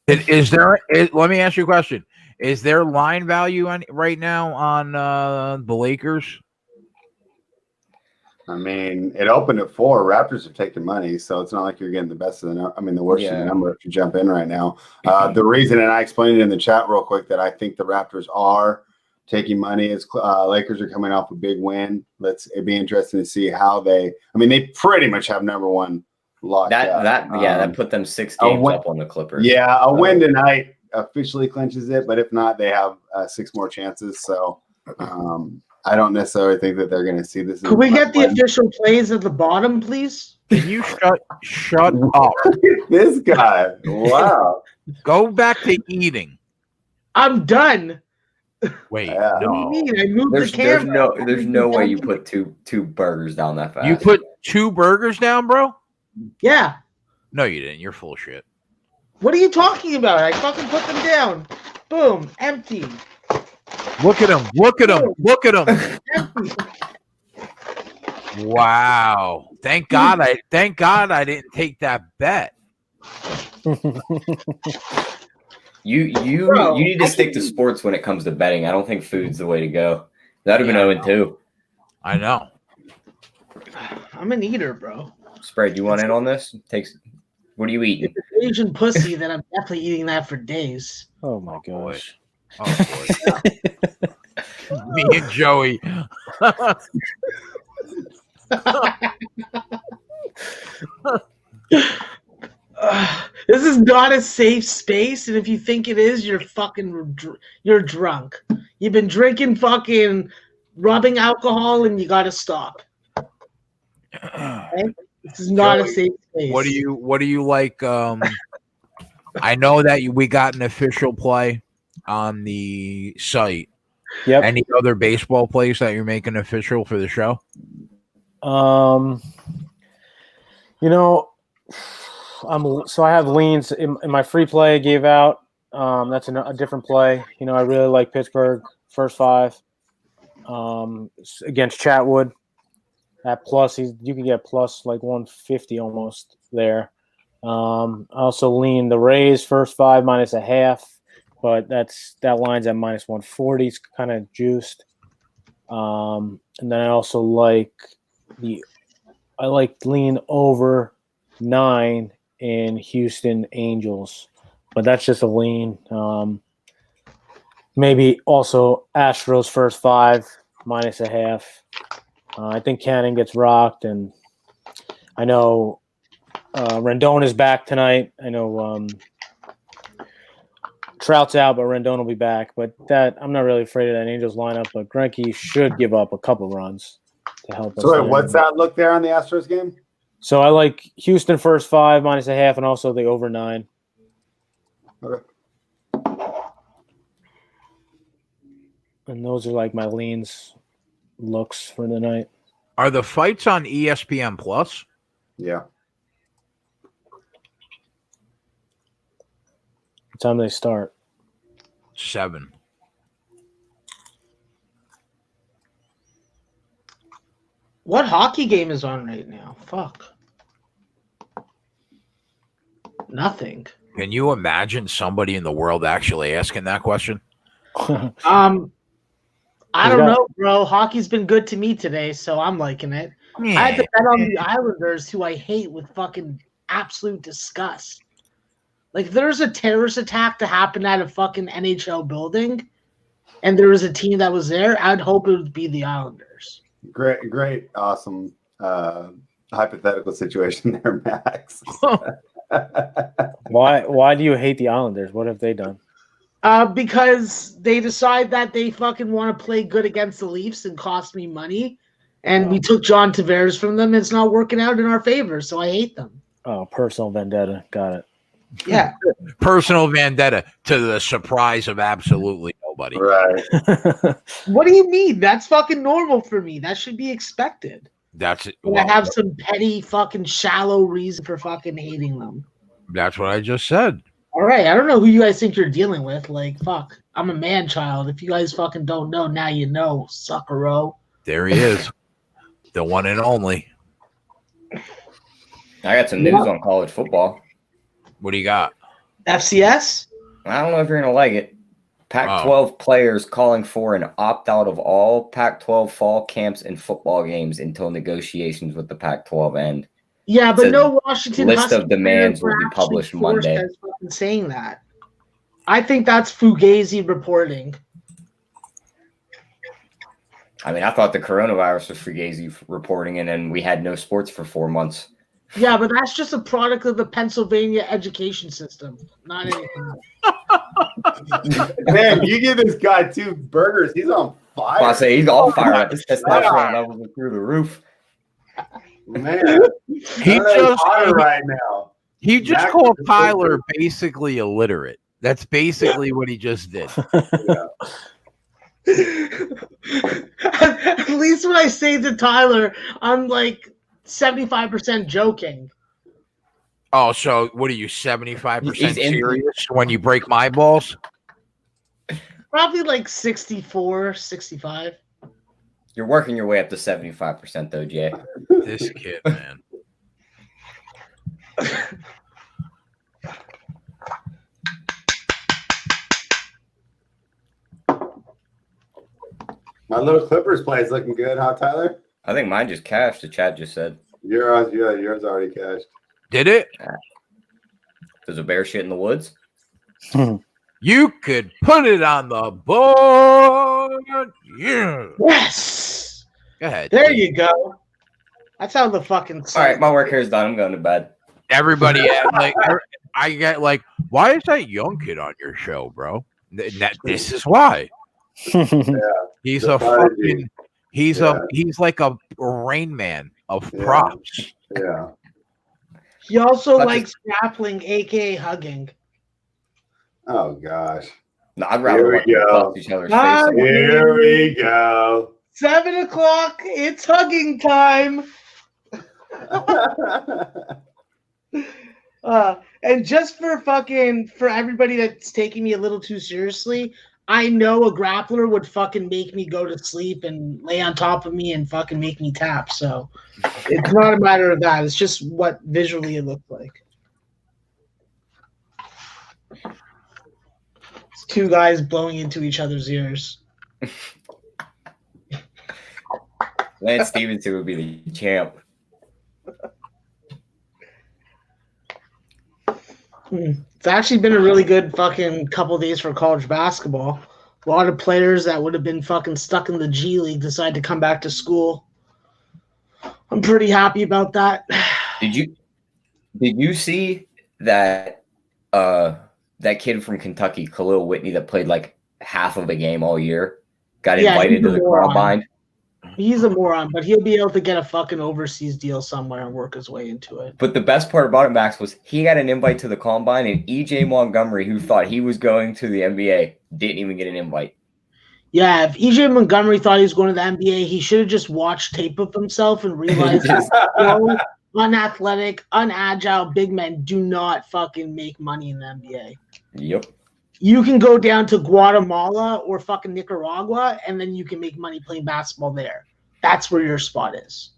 Let me ask you a question. Is there line value right now on the Lakers? I mean, it opened at 4. Raptors are taking money, so it's not like you're getting the best of the the worst of the number if you jump in right now. The reason, and I explained it in the chat real quick, that I think the Raptors are taking money is Lakers are coming off a big win. It'd be interesting to see how they pretty much have number 1 locked up. That put them 6 games up on the Clippers. Yeah, a win tonight officially clinches it, but if not, they have 6 more chances. So I don't necessarily think that they're going to see this. Could we get the official plays at the bottom, please? Can you shut up? This guy. Wow. Go back to eating. I'm done. Wait, Yeah. What do you mean? I moved There's the camera. there's no way you put two burgers down that fast. You put 2 burgers down, bro? Yeah. No, you didn't. You're full of shit. What are you talking about? I fucking put them down. Boom. Empty. Look at him. Look at him. Look at him. Empty. Wow. Thank God I didn't take that bet. You need to stick to sports when it comes to betting. I don't think food's the way to go. That'd have been 0-2. I know. I'm an eater, bro. Spread, you want in on this? What are you eating? If it's Asian pussy, then I'm definitely eating that for days. Oh my gosh. Oh boy. Me and Joey. This is not a safe space, and if you think it is, you're drunk. You've been drinking fucking rubbing alcohol, and you got to stop. Okay? This is not Joey, a safe space. What do you like? I know that we got an official play on the site. Yep. Any other baseball plays that you're making official for the show? So I have leans in my free play I gave out. That's a different play. I really like Pittsburgh first 5 against Chatwood. At plus, you can get plus like 150 almost there. I also lean the Rays first 5 -0.5, but that line's at -140. It's kind of juiced. And then I also like lean over 9 in Houston Angels, but that's just a lean. Maybe also Astros first 5 -1/2. I think Cannon gets rocked, and I know Rendon is back tonight. I know Trout's out, but Rendon will be back. But I'm not really afraid of that Angels lineup. But Greinke should give up a couple runs to help us. So wait, what's that look there on the Astros game? So I like Houston first 5 -1/2, and also the over 9. Okay. And those are like my leans looks for the night. Are the fights on ESPN Plus? Yeah. What time they start? 7. What hockey game is on right now? Fuck. Nothing. Can you imagine somebody in the world actually asking that question? I don't know, bro. Hockey's been good to me today, so I'm liking it. Yeah. I had to bet on the Islanders, who I hate with fucking absolute disgust. Like, if there's a terrorist attack to happen at a fucking NHL building, and there was a team that was there, I'd hope it would be the Islanders. Great, awesome hypothetical situation there, Max. Why do you hate the Islanders? What have they done? Because they decide that they fucking want to play good against the Leafs and cost me money, and we took John Tavares from them. It's not working out in our favor, so I hate them. Oh, personal vendetta. Got it. Yeah. Personal vendetta to the surprise of absolutely nobody. Right. What do you mean? That's fucking normal for me. That should be expected. That's it. I have some petty fucking shallow reason for fucking hating them. That's what I just said. All right, I don't know who you guys think you're dealing with. Like, fuck, I'm a man child. If you guys fucking don't know, now you know, suckero. There he is. The one and only. I got some news on college football. What do you got? FCS? I don't know if you're going to like it. Pac-12 players calling for an opt-out of all Pac-12 fall camps and football games until negotiations with the Pac-12 end. Yeah, but no Washington list Husky of demands player will be actually published forced Monday. as fucking saying that. I think that's Fugazi reporting. I mean, I thought the coronavirus was Fugazi reporting, and then we had no sports for 4 months. Yeah, but that's just a product of the Pennsylvania education system, not anything else. Man, you give this guy 2 burgers, he's on fire. I say he's all fired up. His testosterone levels are through the roof. Man, He just right now. He just called Tyler basically illiterate. That's basically what he just did. At least when I say to Tyler, I'm like 75% joking. Oh, so what are you, 75% He's in- serious when you break my balls? Probably like 64, 65. You're working your way up to 75%, though, Jay. This kid, man. My little Clippers play is looking good, huh, Tyler? I think mine just cashed, the chat just said. Yours already cashed. Did it? There's a bear shit in the woods. You could put it on the board. Yeah. Yes. Go ahead. There you go. That's how the fucking. All right, my work here is done. I'm going to bed. Everybody, I get like, why is that young kid on your show, bro? This is why. He's a fucking. He's like a Rain Man of props. Yeah. He also likes grappling, aka hugging. Oh gosh. No, I'd rather watch them cross each other's faces. Here we go. 7 o'clock. It's hugging time. And just for everybody that's taking me a little too seriously, I know a grappler would fucking make me go to sleep and lay on top of me and fucking make me tap. So it's not a matter of that. It's just what visually it looked like. It's 2 guys blowing into each other's ears. Lance Stevenson would be the champ. It's actually been a really good fucking couple days for college basketball. A lot of players that would have been fucking stuck in the G League decide to come back to school. I'm pretty happy about that. Did you see that that kid from Kentucky, Khalil Whitney, that played like half of a game all year, got invited to the combine? He's a moron, but he'll be able to get a fucking overseas deal somewhere and work his way into it. But the best part about it, Max, was he got an invite to the combine, and EJ Montgomery, who thought he was going to the NBA, didn't even get an invite. Yeah, if EJ Montgomery thought he was going to the NBA, he should have just watched tape of himself and realized unathletic, unagile big men do not fucking make money in the NBA. Yep. You can go down to Guatemala or fucking Nicaragua, and then you can make money playing basketball there. That's where your spot is.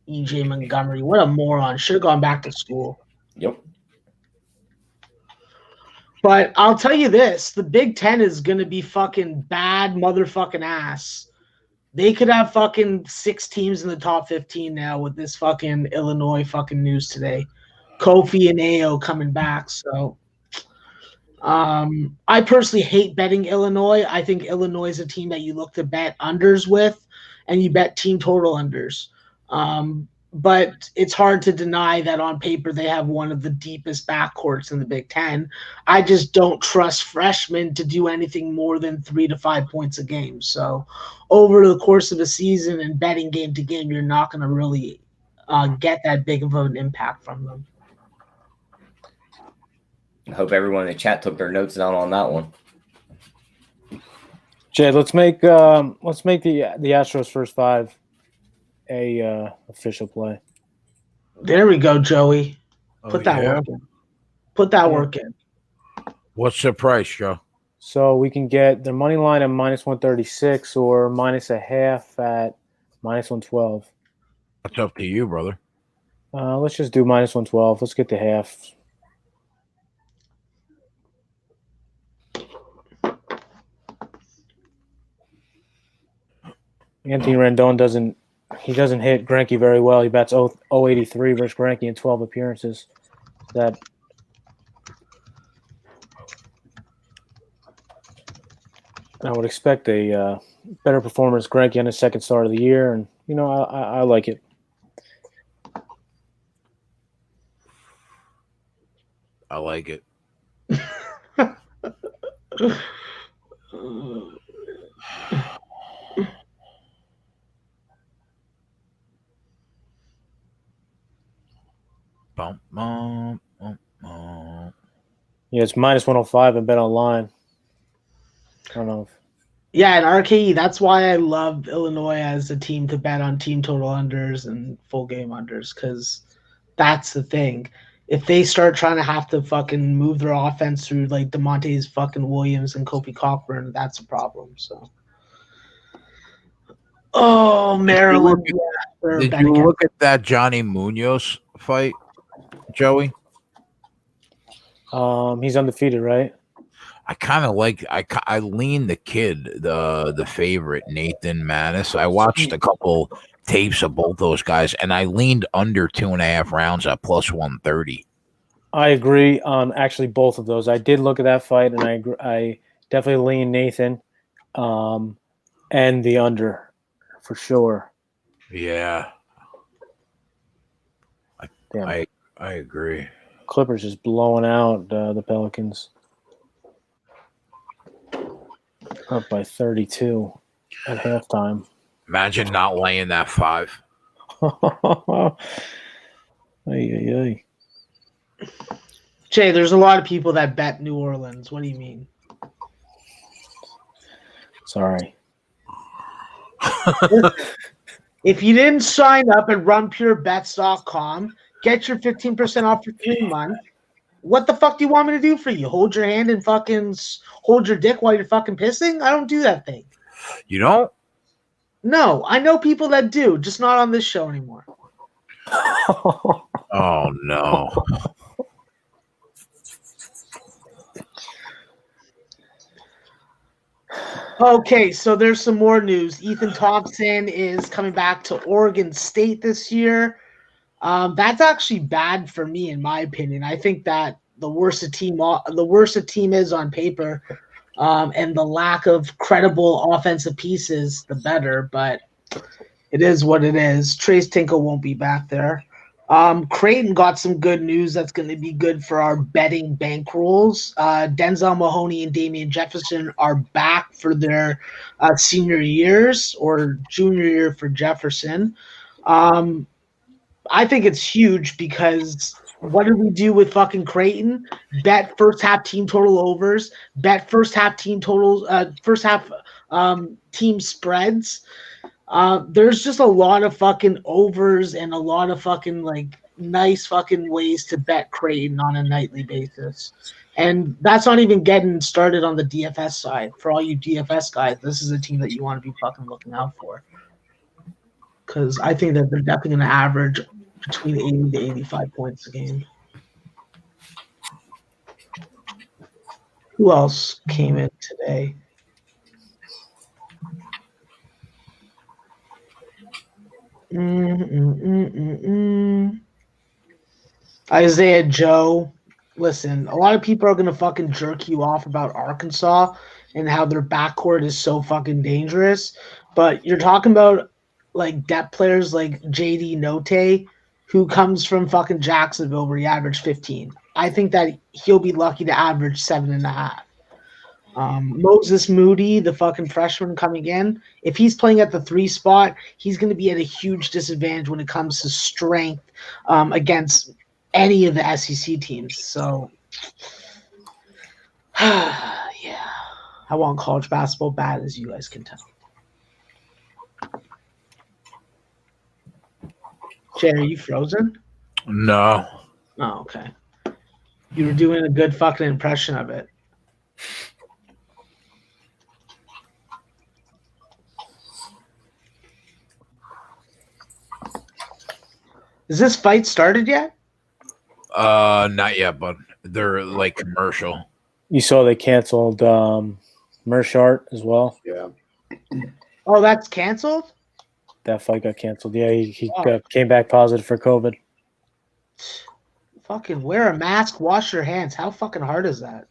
EJ Montgomery, what a moron. Should have gone back to school. Yep. But I'll tell you this, the Big Ten is going to be fucking bad motherfucking ass. They could have fucking 6 teams in the top 15 now with this fucking Illinois fucking news today. Kofi and Ayo coming back, so... I personally hate betting Illinois. I think Illinois is a team that you look to bet unders with, and you bet team total unders. But it's hard to deny that on paper they have one of the deepest backcourts in the Big Ten. I just don't trust freshmen to do anything more than 3 to 5 points a game. So over the course of a season and betting game to game, you're not going to really get that big of an impact from them. I hope everyone in the chat took their notes down on that one. Jay, let's make the Astros first 5 a official play. There we go, Joey. Put that yeah? work in. Put that work in. What's the price, Joe? So we can get their money line at -136 or -0.5 at -112. That's up to you, brother. Let's just do -112. Let's get the half. Anthony Rendon doesn't hit Greinke very well. He bats 0.83 versus Greinke in 12 appearances. That I would expect a better performance Greinke on his second start of the year, and I like it. I like it. Yeah, it's -105 and bet online. I don't know. Yeah, and RKE, that's why I love Illinois as a team to bet on team total unders and full game unders, because that's the thing. If they start trying to have to fucking move their offense through like DeMonte's fucking Williams and Kobe Cockburn, that's a problem. So, Maryland. Did you look at that Johnny Munoz fight, Joey? He's undefeated, right? I kind of like. I lean the kid, the favorite Nathan Manis. I watched a couple tapes of both those guys, and I leaned under 2.5 rounds at +130. I agree on actually both of those. I did look at that fight, and I definitely lean Nathan, and the under for sure. Yeah, Damn. I agree. Clippers just blowing out the Pelicans. Up by 32 at halftime. Imagine not laying that 5. Ay. Jay, there's a lot of people that bet New Orleans. What do you mean? Sorry. If you didn't sign up at runpurebets.com, get your 15% off for 3 months. What the fuck do you want me to do for you? Hold your hand and fucking hold your dick while you're fucking pissing? I don't do that thing. You don't? No, I know people that do, just not on this show anymore. Oh, no. Okay, so there's some more news. Ethan Thompson is coming back to Oregon State this year. That's actually bad for me, in my opinion. I think that the worse a team is on paper, and the lack of credible offensive pieces, the better. But it is what it is. Trace Tinkle won't be back there. Creighton got some good news that's going to be good for our betting bankrolls. Denzel Mahoney and Damian Jefferson are back for their senior years or junior year for Jefferson. I think it's huge because what did we do with fucking Creighton? Bet first half team total overs, bet first half team totals, first half team spreads. There's just a lot of fucking overs and a lot of fucking like nice fucking ways to bet Creighton on a nightly basis. And that's not even getting started on the DFS side. For all you DFS guys, this is a team that you want to be fucking looking out for. Because I think that they're definitely going to average between 80 to 85 points a game. Who else came in today? Isaiah Joe. Listen, a lot of people are going to fucking jerk you off about Arkansas and how their backcourt is so fucking dangerous. But you're talking about like depth players like JD Note, who comes from fucking Jacksonville where he averaged 15. I think that he'll be lucky to average 7.5. Moses Moody, the fucking freshman coming in, if he's playing at the 3 spot, he's going to be at a huge disadvantage when it comes to strength against any of the SEC teams. So, yeah, I want college basketball bad, as you guys can tell. Jay, are you frozen? No. Oh, okay. You were doing a good fucking impression of it. Is this fight started yet? Not yet, but they're like commercial. You saw they canceled Meerschaert as well. Yeah. Oh, that's canceled? That fight got canceled. Yeah, he came back positive for COVID. Fucking wear a mask, wash your hands. How fucking hard is that?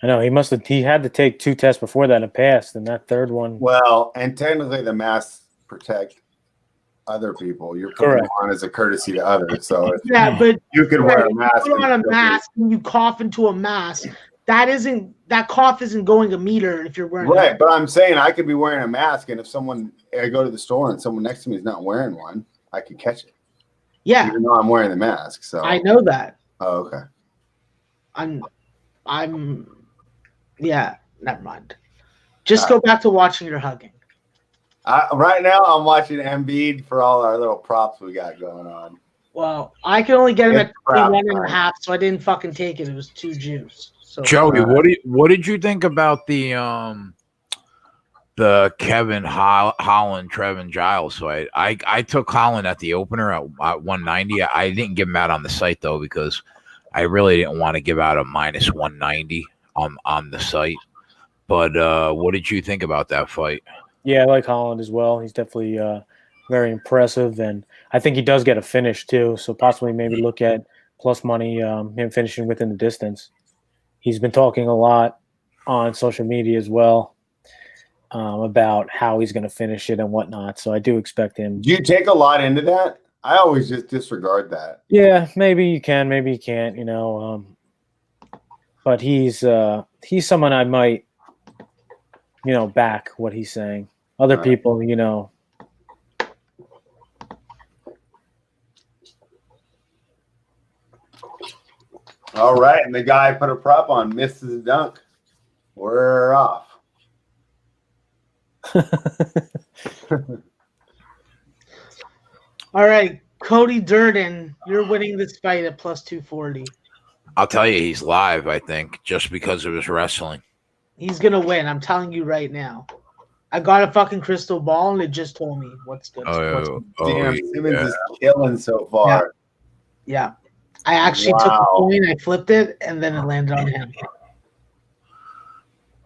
I know he had to take 2 tests before that and passed, and that third one. Well, and technically the masks protect other people. You're putting them on as a courtesy to others. So yeah, but you could wear a mask. Put on a mask and you cough into a mask. That cough isn't going a meter if you're wearing right. But I'm saying I could be wearing a mask, and if I go to the store and someone next to me is not wearing one, I could catch it. Yeah, even though I'm wearing the mask. So I know that. Oh, okay. Yeah. Never mind. Just go back to watching your hugging. Right now, I'm watching Embiid for all our little props we got going on. Well, I can only get him at 21.5, so I didn't fucking take it. It was 2 juice. So Joey, what did you think about the Kevin Holland Trevin Giles fight? I took Holland at the opener at 190. I didn't give him out on the site though because I really didn't want to give out a minus 190 on the site. But what did you think about that fight? Yeah, I like Holland as well. He's definitely very impressive, and I think he does get a finish too. So possibly maybe look at plus money him finishing within the distance. He's been talking a lot on social media as well about how he's going to finish it and whatnot. So I do expect him. Do you take a lot into that? I always just disregard that. Yeah, maybe you can, maybe you can't. But he's someone I might, back what he's saying. Other people, All right, and the guy put a prop on, misses a dunk. We're off. All right, Cody Durden, you're winning this fight at plus 240. I'll tell you, he's live, I think, just because of his wrestling. He's going to win. I'm telling you right now. I got a fucking crystal ball, and it just told me what's good. Damn, Simmons is killing so far. Yeah. I actually took the coin, I flipped it, and then it landed on him.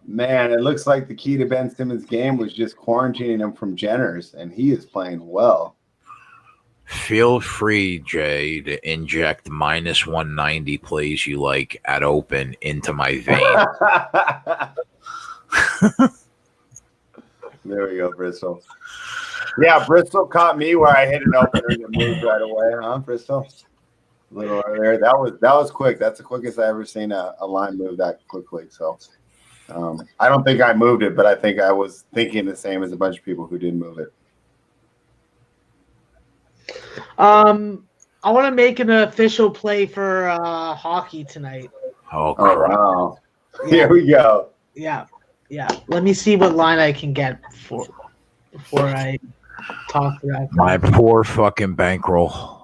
Man, it looks like the key to Ben Simmons' game was just quarantining him from Jenner's, and he is playing well. Feel free, Jay, to inject minus 190 plays you like at open into my vein. There we go, Bristol. Yeah, Bristol caught me where I hit an opener and moved right away, huh, Bristol? A little earlier. That was quick. That's the quickest I ever seen a line move that quickly. So I don't think I moved it, but I think I was thinking the same as a bunch of people who didn't move it. I want to make an official play for hockey tonight. Oh wow. Yeah. Here we go. Yeah. Let me see what line I can get before I talk to that. My poor fucking bankroll.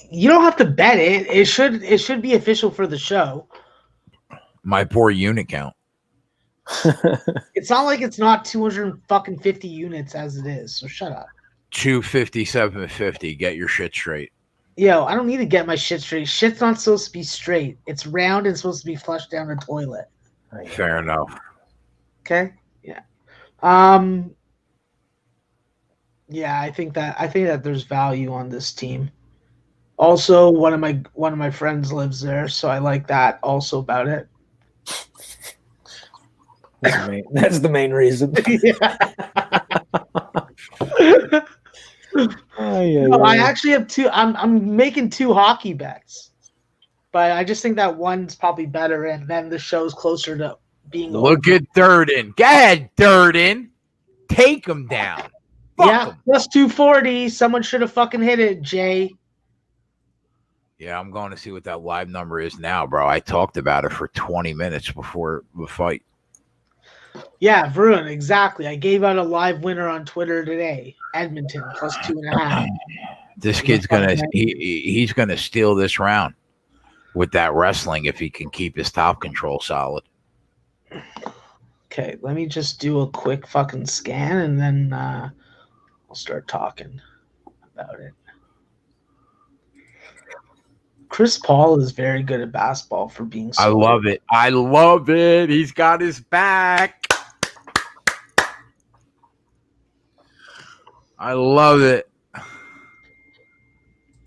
You don't have to bet it. It should be official for the show. My poor unit count. It's not like it's not 250 units as it is. So shut up. 257.50. Get your shit straight. Yo, I don't need to get my shit straight. Shit's not supposed to be straight. It's round and supposed to be flushed down the toilet. Fair enough. Okay. Yeah. Yeah, I think that there's value on this team. Also, one of my friends lives there, so I like that also about it. That's the main reason. I actually have two. I'm making 2 hockey bets, but I just think that one's probably better, and then the show's closer to being. Look at Durden. Go ahead, Durden. Take him down. Fuck him. Plus 240. Someone should have fucking hit it, Jay. Yeah, I'm going to see what that live number is now, bro. I talked about it for 20 minutes before the fight. Yeah, Bruin, exactly. I gave out a live winner on Twitter today. Edmonton plus 2.5. This kid's he's gonna steal this round with that wrestling if he can keep his top control solid. Okay, let me just do a quick fucking scan and then I'll start talking about it. Chris Paul is very good at basketball for being so. I love it. He's got his back. I love it.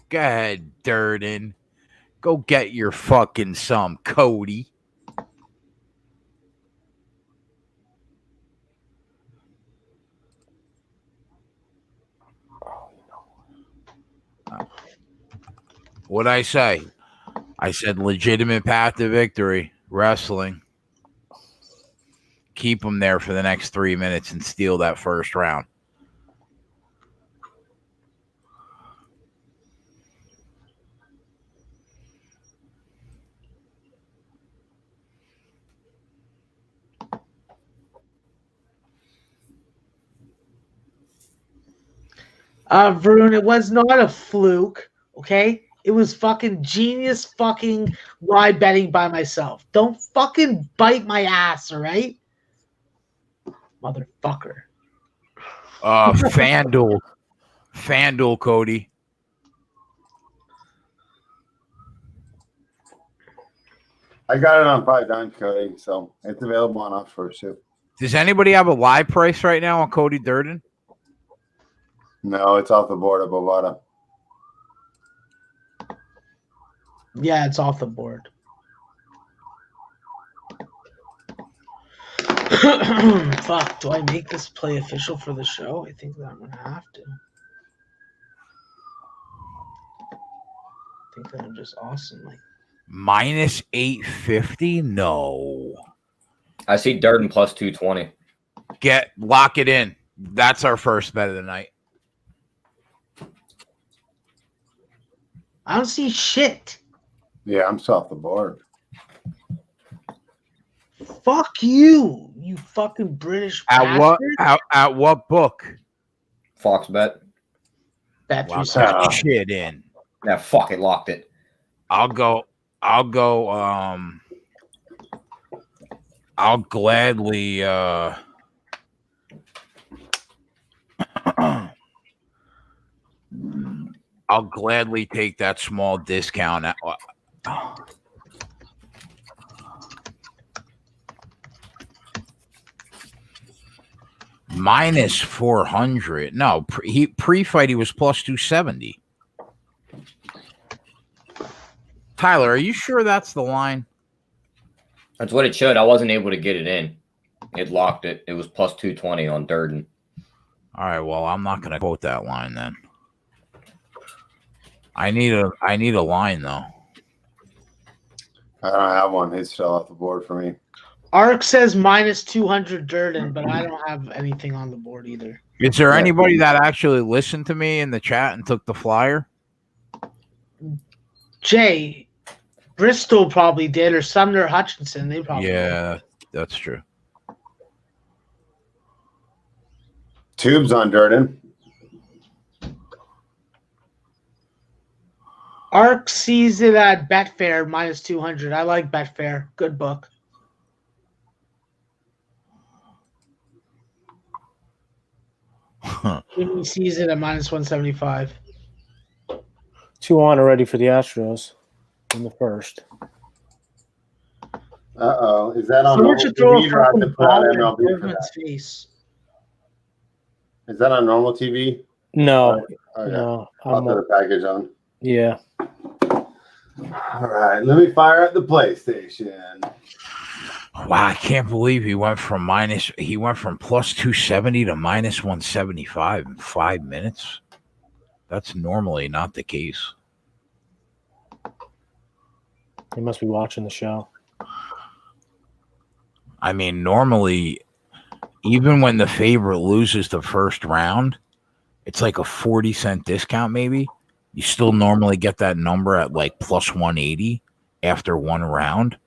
Go ahead, Durden. Go get your fucking some, Cody. What'd I say? I said legitimate path to victory. Wrestling. Keep them there for the next 3 minutes and steal that first round. Varun, it was not a fluke, okay? It was fucking genius fucking live betting by myself. Don't fucking bite my ass, all right? Motherfucker. FanDuel. FanDuel, Cody. I got it on 5 Cody, so it's available on Oxford too. Does anybody have a live price right now on Cody Durden? No, it's off the board of Bovada. Yeah, it's off the board. Fuck, do I make this play official for the show? I think that I'm going to have to. I think that I'm just awesome. Like minus 850? No. I see Durden plus 220. Lock it in. That's our first bet of the night. I don't see shit. Yeah, I'm still off the board. Fuck you, you fucking British bastard. At what book? Fox bet. Bet Lock that shit in. Yeah, fuck it, locked it. I'll gladly I'll gladly take that small discount. Minus 400. No, pre-fight he was plus 270. Tyler, are you sure that's the line? That's what it should. I wasn't able to get it in. It locked it. It was plus 220 on Durden. All right, well, I'm not going to quote that line then. I need a line though. I don't have one. It's still off the board for me. Ark says minus 200 Durden, but I don't have anything on the board either. Is there anybody that actually listened to me in the chat and took the flyer? Jay, Bristol probably did, or Sumner Hutchinson. They probably Yeah, that's true. Tubes on Durden. Ark sees it at Betfair minus 200. I like Betfair. Good book. Jimmy sees it at minus 175. 2 on already for the Astros in the first. Uh-oh. Is that on Someone normal should throw a TV or I have to fucking put on ball in MLB for Bergman's that? face. Is that on normal TV? No, Okay. no. I'll put the package on. Yeah. All right. Let me fire up the PlayStation. Wow, I can't believe he went from plus 270 to minus 175 in 5 minutes. That's normally not the case. He must be watching the show. I mean, normally, even when the favorite loses the first round, it's like a 40-cent discount maybe. You still normally get that number at like plus 180 after one round.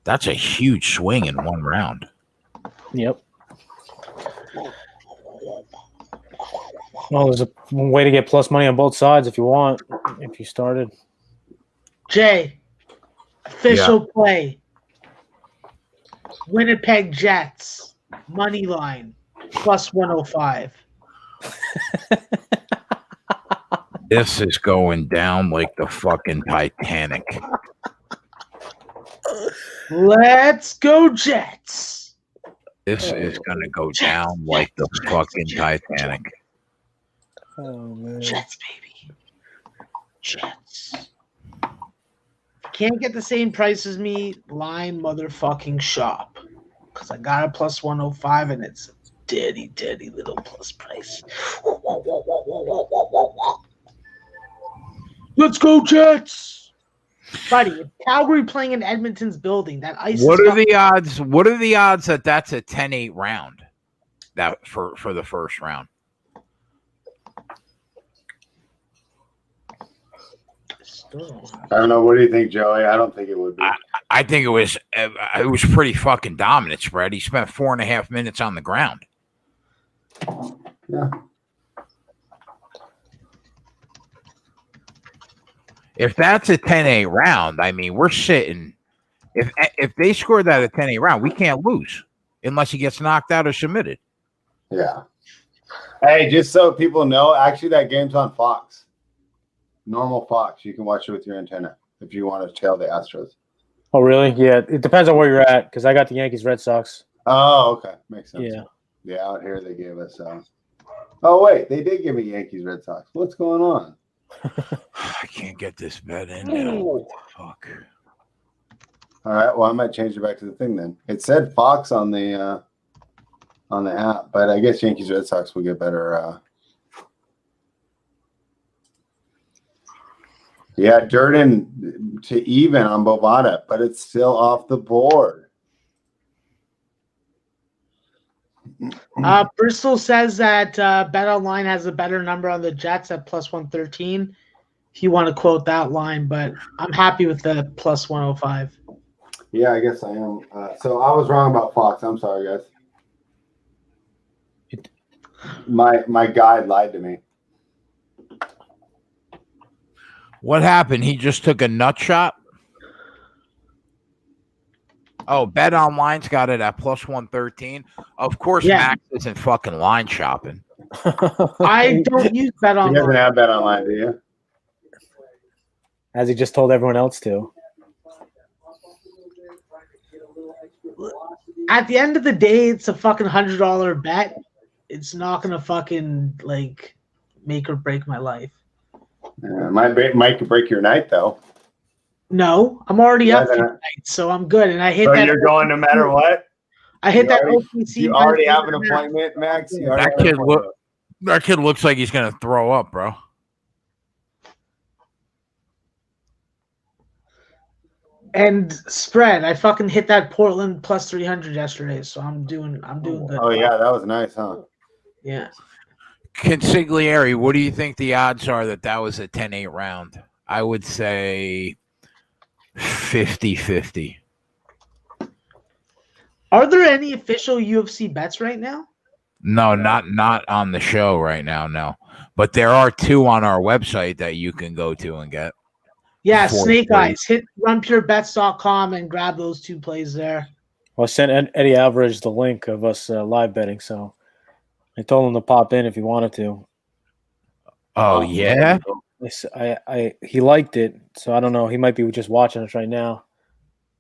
That's a huge swing in one round. Yep. Well, there's a way to get plus money on both sides if you want, if you started. Jay, official play. Winnipeg Jets, money line, plus 105. This is going down like the fucking Titanic. Let's go, Jets. This is going to go down like the fucking Titanic. Oh, man. Jets, baby. Jets. Can't get the same price as me, line motherfucking shop. Because I got a plus 105 and it's a dirty, dirty little plus price. Let's go, Jets. Buddy, if Calgary playing in Edmonton's building, that ice What is are the odds? What are the odds that that's a 10-8 round? That for the first round. I don't know. What do you think, Joey? I don't think it would be. I think it was pretty fucking dominant spread. He spent 4.5 minutes on the ground. Yeah. If that's a 10-8 round, I mean, we're sitting. If they score that at 10-8 round, we can't lose unless he gets knocked out or submitted. Yeah. Hey, just so people know, actually, that game's on Fox. Normal Fox. You can watch it with your antenna if you want to tail the Astros. Oh, really? Yeah. It depends on where you're at because I got the Yankees Red Sox. Oh, okay. Makes sense. Yeah. Yeah, out here they gave us. Oh, wait. They did give me Yankees Red Sox. What's going on? I can't get this bet in now. What the fuck? All right. Well, I might change it back to the thing then. It said Fox on the app, but I guess Yankees Red Sox will get better. Yeah, Durden to even on Bovada, but it's still off the board. Bristol says that Bet Online has a better number on the Jets at plus 113. If you want to quote that line, but I'm happy with the plus 105. Yeah, I guess I am. So I was wrong about Fox. I'm sorry, guys. My guide lied to me. What happened? He just took a nut shot? Oh, Bet Online's got it at plus 113. Of course, Yeah. Max isn't fucking line shopping. I don't use Bet You Online. doesn't have Bet Online, do you? As he just told everyone else to. At the end of the day, it's a fucking $100 bet. It's not gonna fucking like make or break my life. Might break your night though. No, I'm already Yeah, up for then- tonight, so I'm good. And I hit So that. you're going no matter what? I hit that Do OPC. you already have an appointment, Max? You already have an appointment. That kid looks like he's gonna throw up, bro. And spread. I fucking hit that Portland plus 300 yesterday, so I'm doing good. Oh yeah, that was nice, huh? Yeah. Consigliere, what do you think the odds are that was a 10-8 round? I would say 50-50. Are there any official UFC bets right now? No, not on the show right now, no. But there are 2 on our website that you can go to and get. Yeah, 4 Snake plays. Eyes. Hit runpurebets.com and grab those 2 plays there. Well, I sent Eddie Alvarez the link of us live betting, so I told him to pop in if he wanted to. Oh yeah? He liked it, so I don't know. He might be just watching us right now.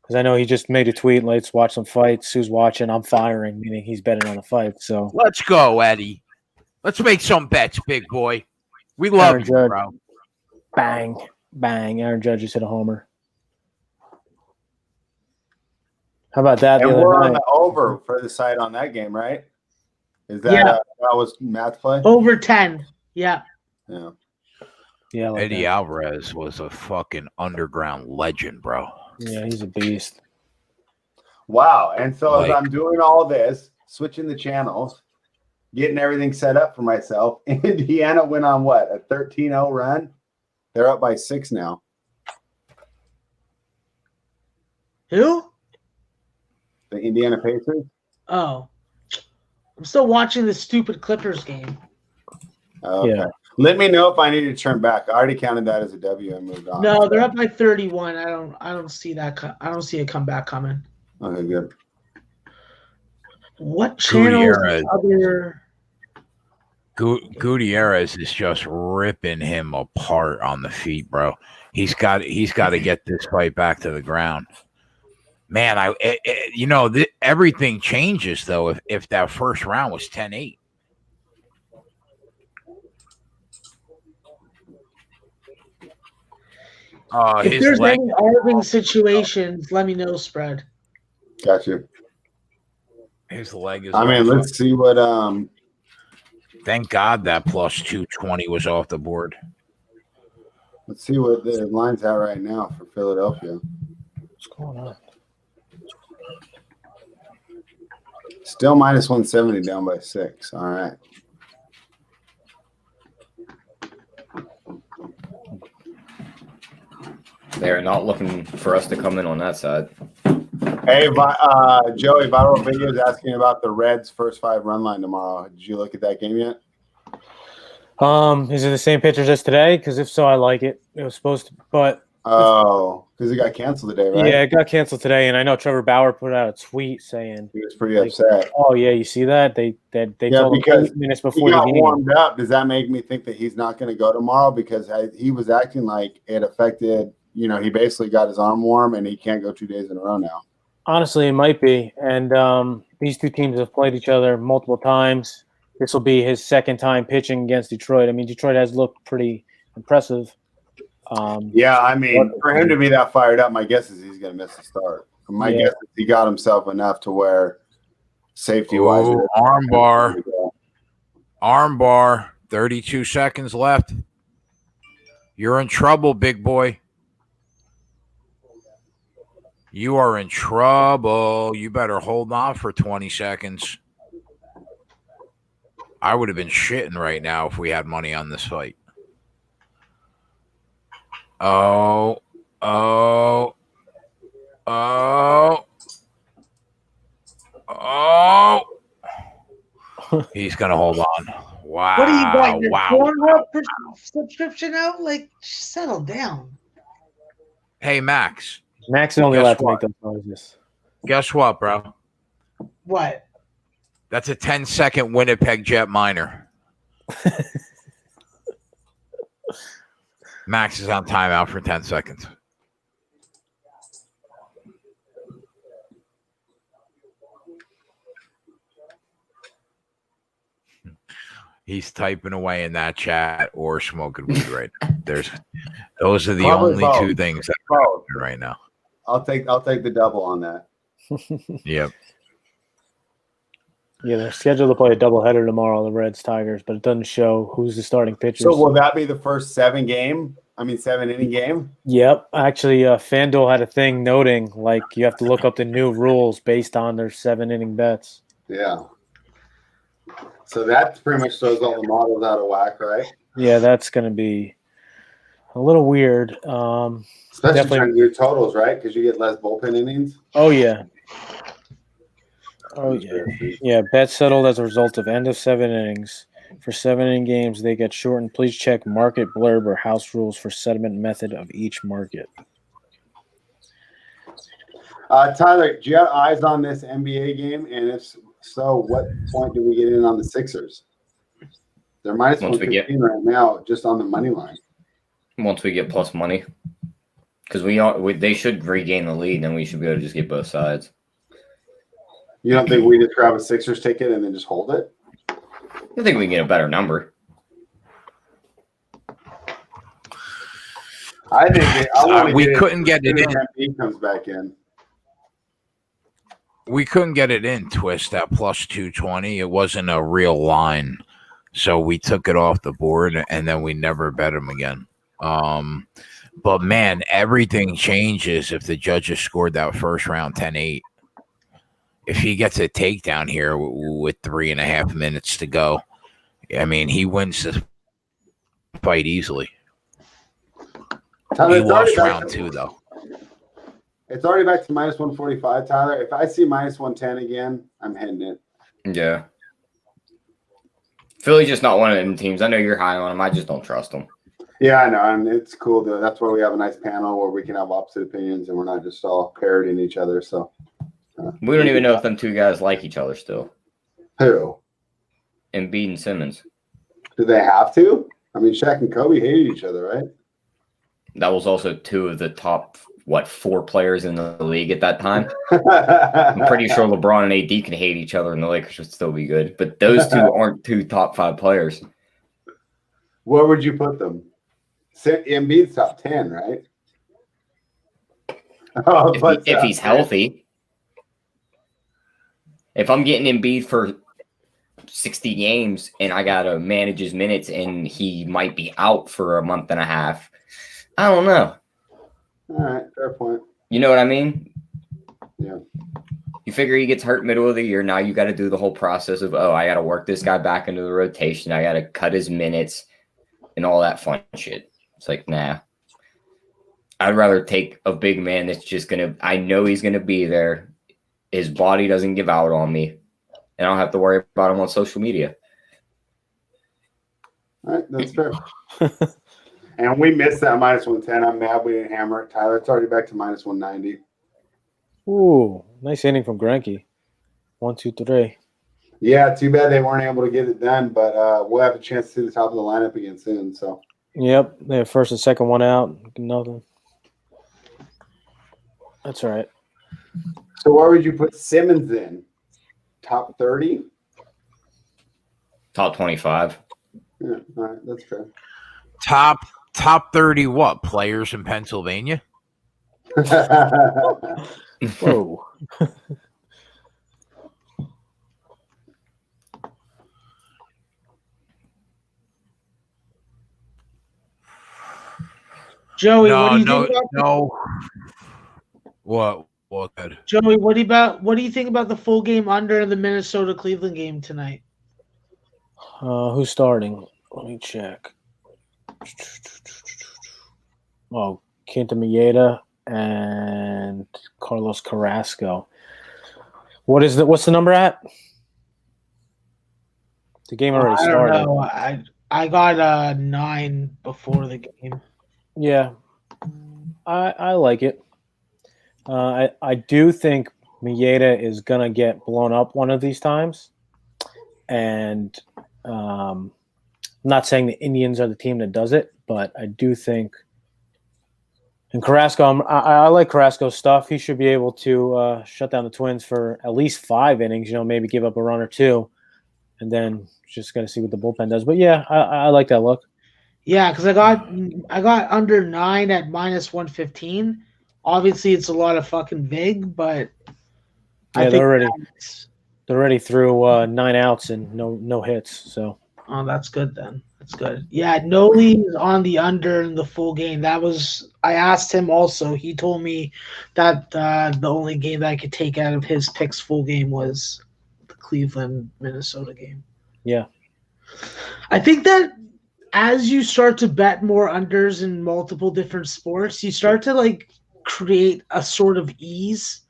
Because I know he just made a tweet, let's watch some fights. Sue's watching, I'm firing, meaning he's betting on the fight. So Let's go, Eddie. Let's make some bets, big boy. We love Aaron you, Judge. bro. Bang, bang. Aaron Judge just hit a homer. How about that? And the we're other on night? the over for the site on that game, right? Is that Yeah. that was Matt's play? Over 10. Yeah. Yeah. Yeah, like Eddie that. Alvarez was a fucking underground legend, bro. Yeah, he's a beast. Wow. And so as Like- I'm doing all this, switching the channels, getting everything set up for myself, Indiana went on what? A 13-0 run? They're up by 6 now. Who? The Indiana Pacers. Oh. I'm still watching the stupid Clippers game. Okay. Yeah. Let me know if I need to turn back. I already counted that as a W and moved on. No, they're up by 31. I don't see that. I don't see a comeback coming. Okay, good. What channels? Gutierrez. Other? Gutierrez is just ripping him apart on the feet, bro. He's got to get this fight back to the ground. Man, everything changes though if that first round was 10-8. If there's any arguing situations, let me know. Spread. Gotcha. His leg is. I mean, let's see what Thank God that plus 220 was off the board. let's see what the line's at right now for Philadelphia. What's going on? Still minus 170, down by 6. All right. They're not looking for us to come in on that side. Hey, Joey, Viral Video is asking about the Reds' first 5 run line tomorrow. Did you look at that game yet? Is it the same pictures as today? Because if so, I like it. It was supposed to, but Oh, because it got canceled today, right? yeah, it got canceled today, and I know Trevor Bauer put out a tweet saying, He was pretty upset. "Oh yeah, you see that? They told him because 8 minutes He before the got game." warmed up. Does that make me think that he's not going to go tomorrow? Because he was acting like it affected, he basically got his arm warm and he can't go 2 days in a row now. Honestly, it might be. And these two teams have played each other multiple times. This will be his second time pitching against Detroit. I mean, Detroit has looked pretty impressive. Yeah, I mean, for him to be that fired up, my guess is he's going to miss the start. My guess is he got himself enough to where safety-wise. Arm bar. 32 seconds left. You're in trouble, big boy. You are in trouble. You better hold on for 20 seconds. I would have been shitting right now if we had money on this fight. Oh. He's going to hold on. Wow. What do you got? Your Wow. Pornhub subscription out? Like, settle down. Hey, Max. Max is only Guess allowed to what? make those noises. Guess what, bro? What? That's a 10-second Winnipeg Jet minor. Max is on timeout for 10 seconds. He's typing away in that chat or smoking weed right now. Those are the Probably only both. 2 things that are happening right now. I'll take the double on that. Yep. Yeah, they're scheduled to play a doubleheader tomorrow, the Reds Tigers, but it doesn't show who's the starting pitchers. So will that be the first 7-inning game? Yep. Actually, FanDuel had a thing noting like you have to look up the new rules based on their 7-inning bets. Yeah. So that pretty much throws all the models out of whack, right? Yeah, that's going to be a little weird. Especially trying to do totals, right? Because you get less bullpen innings. Oh, yeah. Oh, yeah. Yeah, bets settled as a result of end of 7 innings. For 7-inning games, they get shortened. Please check market blurb or house rules for settlement method of each market. Tyler, do you have eyes on this NBA game? And if so, what point do we get in on the Sixers? They're minus 115 right now, just on the money line. Once we get plus money, because they should regain the lead, and we should be able to just get both sides. You don't think we just grab a Sixers ticket and then just hold it? I think we can get a better number. I think we couldn't get it in. He comes back in. We couldn't get it in, Twist, at plus 220. It wasn't a real line. So we took it off the board, and then we never bet him again. But, man, everything changes if the judges scored that first round 10-8. If he gets a takedown here with 3.5 minutes to go, I mean, he wins this fight easily. Tyler, he lost round 2, though. It's already back to minus 145, Tyler. If I see minus 110 again, I'm hitting it. Yeah. Philly's just not one of them teams. I know you're high on them. I just don't trust them. Yeah, I know. And it's cool, though. That's why we have a nice panel where we can have opposite opinions and we're not just all parroting each other. So we don't even know if them two guys like each other still. Who? Embiid and Simmons. Do they have to? I mean, Shaq and Kobe hated each other, right? That was also 2 of the top, 4 players in the league at that time. I'm pretty sure LeBron and AD can hate each other and the Lakers would still be good. But those 2 aren't 2 top 5 players. Where would you put them? Embiid's top 10, right? If he's healthy. If I'm getting Embiid for 60 games and I got to manage his minutes and he might be out for a month and a half, I don't know. All right, fair point. You know what I mean? Yeah. You figure he gets hurt middle of the year. Now you got to do the whole process of, I got to work this guy back into the rotation. I got to cut his minutes and all that fun shit. It's like, nah. I'd rather take a big man that's just I know he's going to be there. His body doesn't give out on me. And I don't have to worry about him on social media. All right, that's fair. And we missed that minus 110. I'm mad we didn't hammer it, Tyler. It's already back to minus 190. Ooh, nice inning from Greinke. 1, 2, 3. Yeah, too bad they weren't able to get it done, but we'll have a chance to see the top of the lineup again soon. So. Yep, they have first and second one out. Nothing. That's all right. So where would you put Simmons in? Top 30? Top 25. Yeah, all right, that's fair. Top 30 what? Players in Pennsylvania? Whoa. Joey, what do you think about What good? Joey, what do you think about the full game under in the Minnesota Cleveland game tonight? Who's starting? Let me check. Oh, Kenta Maeda and Carlos Carrasco. What's the number at? The game already started. I don't know. I got 9 before the game. Yeah, I like it. I do think Maeda is gonna get blown up one of these times, and I'm not saying the Indians are the team that does it, but I do think. And Carrasco, I like Carrasco's stuff. He should be able to shut down the Twins for at least 5 innings. Maybe give up a run or 2, and then just got to see what the bullpen does. But yeah, I like that look. Yeah, because I got under 9 at minus 115. Obviously, it's a lot of fucking vig, but yeah, they're ready. They're already through 9 outs and no hits. So Oh, that's good then. That's good. Yeah, Noli's on the under in the full game. I asked him also. He told me that the only game that I could take out of his picks full game was the Cleveland Minnesota game. yeah, I think that as you start to bet more unders in multiple different sports, you start to like create a sort of ease,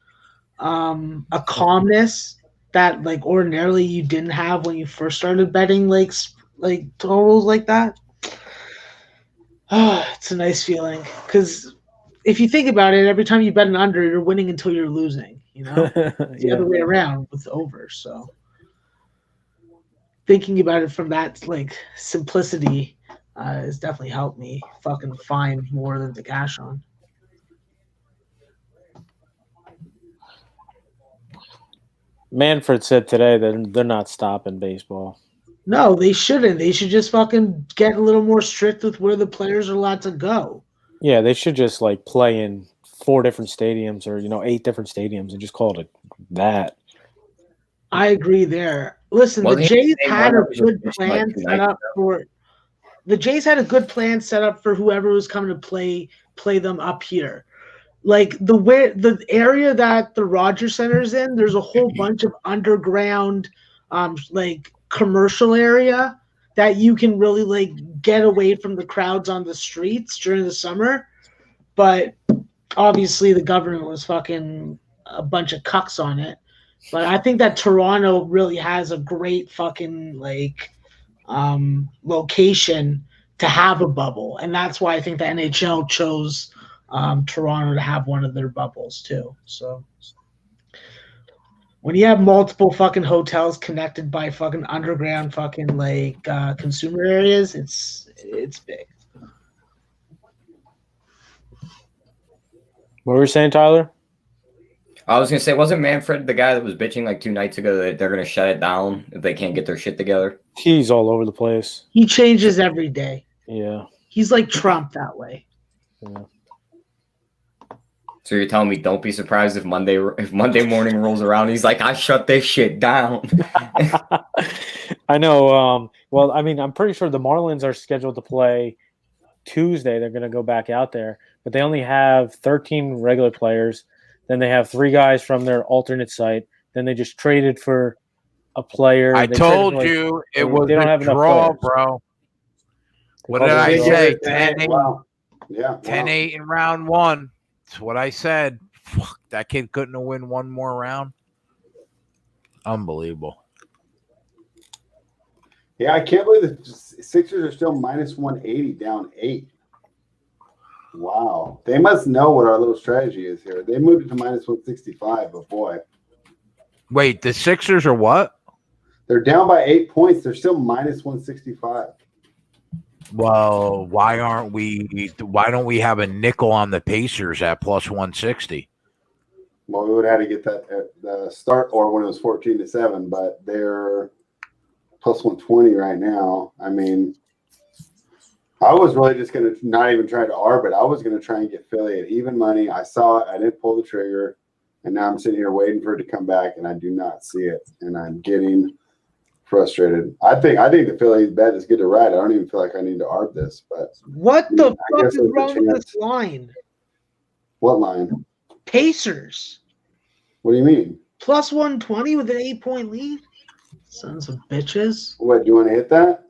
a calmness that like ordinarily you didn't have when you first started betting like totals like that. It's a nice feeling because if you think about it, every time you bet an under, you're winning until you're losing. You know, it's the yeah. other way around with over. So thinking about it from that like simplicity has definitely helped me fucking find more than to cash on. Manfred said today that they're not stopping baseball. No, they shouldn't. They should just fucking get a little more strict with where the players are allowed to go. Yeah, they should just like play in 4 different stadiums or 8 different stadiums and just call it that. I agree there. Listen, Wasn't the he Jays saying had one a that was good just, plan like, 2 set nights up for the Jays had a good plan set up for whoever was coming to play them up here. Like the area that the Rogers Center is in, there's a whole bunch of underground like commercial area that you can really like get away from the crowds on the streets during the summer. But obviously the government was fucking a bunch of cucks on it. But I think that Toronto really has a great fucking like location to have a bubble, and that's why I think the NHL chose Toronto to have one of their bubbles too. So when you have multiple fucking hotels connected by fucking underground fucking like consumer areas, it's big. What were you saying, Tyler? I was gonna say, wasn't Manfred the guy that was bitching like 2 nights ago that they're gonna shut it down if they can't get their shit together? He's all over the place. He changes every day. Yeah. He's like Trump that way. Yeah. So you're telling me don't be surprised if Monday morning rolls around, he's like, I shut this shit down. I know. Well, I mean, I'm pretty sure the Marlins are scheduled to play Tuesday. They're going to go back out there, but they only have 13 regular players. Then they have 3 guys from their alternate site. Then they just traded for a player. I They told traded for, you it was they don't a have enough draw, players. bro. They What called did it a I draw. say? 10-8. Wow. Yeah. 10-8 in round 1. That's what I said. Fuck, that kid couldn't have win one more round. Unbelievable. Yeah, I can't believe the Sixers are still minus 180, down 8. Wow. They must know what our little strategy is here. They moved it to minus 165, but boy. Wait, the Sixers are what? They're down by 8 points. They're still minus 165. Well, why don't we have a nickel on the Pacers at plus 160? Well, we would have had to get that at the start or when it was 14-7, but they're plus 120 right now. I mean, I was really just going to not even try to arb it. I was going to try and get Philly at even money. I saw it. I didn't pull the trigger. And now I'm sitting here waiting for it to come back, and I do not see it. And I'm getting frustrated. I think the Philly bet is good to ride. I don't even feel like I need to arb this. But What the I fuck guess is there's a wrong with chance. this line? What line? Pacers What do you mean? plus 120 with an 8-point lead. Sons of bitches. What, do you want to hit that?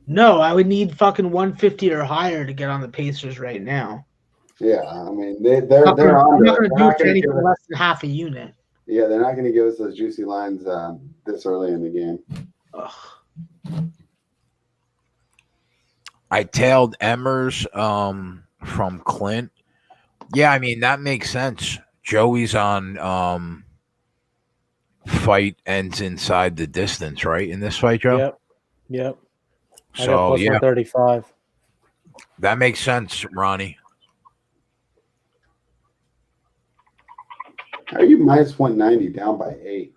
No, I would need fucking 150 or higher to get on the Pacers right now. Yeah, I mean, they're I'm on. not They're going to do not it for going to give anything us. less than half a unit. Yeah, they're not going to give us those juicy lines this early in the game. Ugh. I tailed Emmers from Clint. Yeah, I mean, that makes sense. Joey's on fight ends inside the distance, right? In this fight, Joe? Yep. I got So, plus yeah, 135. that makes sense, Ronnie. How are you minus 190 down by 8?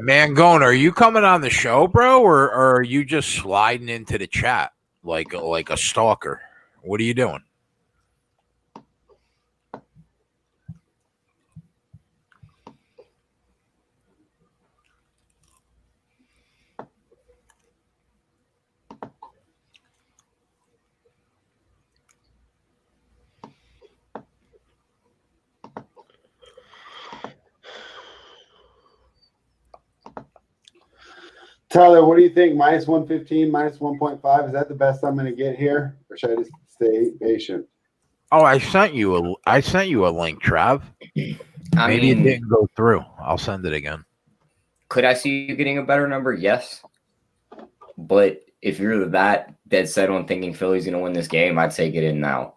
Mangone, are you coming on the show, bro, or are you just sliding into the chat like a stalker? What are you doing? Tyler, what do you think? Minus 115, minus 1.5. Is that the best I'm going to get here, or should I just stay patient? Oh, I sent you a link, Trav. Maybe it didn't go through. I'll send it again. Could I see you getting a better number? Yes. But if you're that dead set on thinking Philly's going to win this game, I'd say get in now.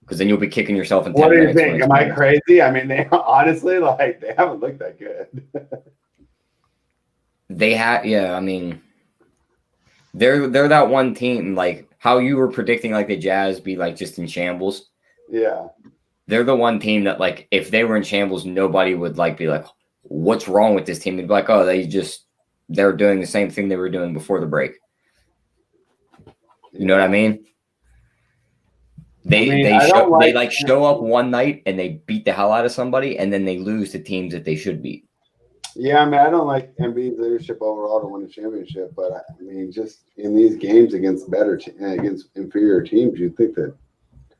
Because then you'll be kicking yourself in 10 minutes. What do you think? Am I crazy? I mean, they honestly, they haven't looked that good. They have, yeah, I mean, they're that one team, like how you were predicting like the Jazz be like just in shambles. Yeah. They're the one team that like if they were in shambles, nobody would like be like, what's wrong with this team? They'd be like, oh, they're doing the same thing they were doing before the break. You know what I mean? They show up one night and they beat the hell out of somebody, and then they lose to teams that they should beat. Yeah, I mean, I don't like Embiid's leadership overall to win a championship, but I mean, just in these games against against inferior teams, you'd think that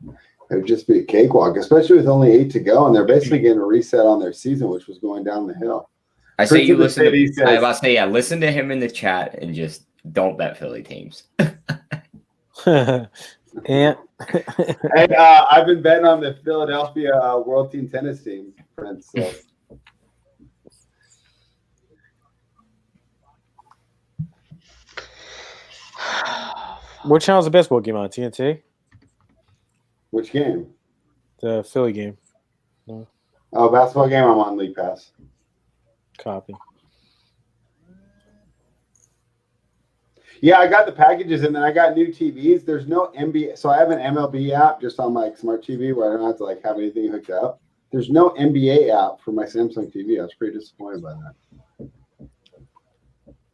it would just be a cakewalk, especially with only 8 to go, and they're basically getting a reset on their season, which was going down the hill. I say you listen to. I was about to say, yeah, listen to him in the chat and just don't bet Philly teams. And Hey, I've been betting on the Philadelphia World Team Tennis team, Prince. So. what channel's the basketball game on? TNT? Which game? The Philly game. No. Oh, basketball game. I'm on League Pass. Copy. Yeah, I got the packages, and then I got new TVs. There's no NBA, so I have an MLB app just on my smart TV where I don't have to like have anything hooked up. There's no NBA app for my Samsung TV. I was pretty disappointed by that.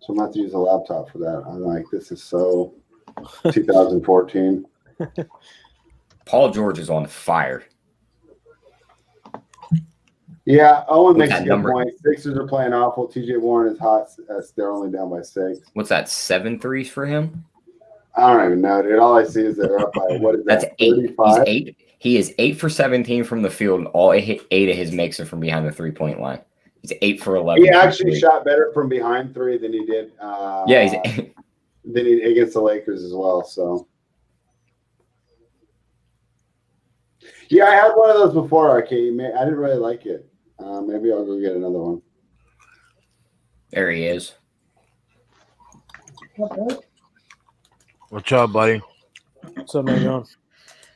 So I'm going to have to use a laptop for that. I'm like, this is so 2014. Paul George is on fire. Yeah, Owen What's makes a that good number? point. Sixers are playing awful. TJ Warren is hot. They're only down by 6. What's that? 7 threes for him? I don't even know, dude. All I see is they're up by, what is That's that, 8. 35? He's 8. He is 8 for 17 from the field, and all 8 of his makes are from behind the 3-point line. He's 8 for 11. He actually shot better from behind 3 than he did. Than he against the Lakers as well. So, yeah, I had one of those before, Arcade. I didn't really like it. Maybe I'll go get another one. There he is. What's up, buddy? What's up, man? John?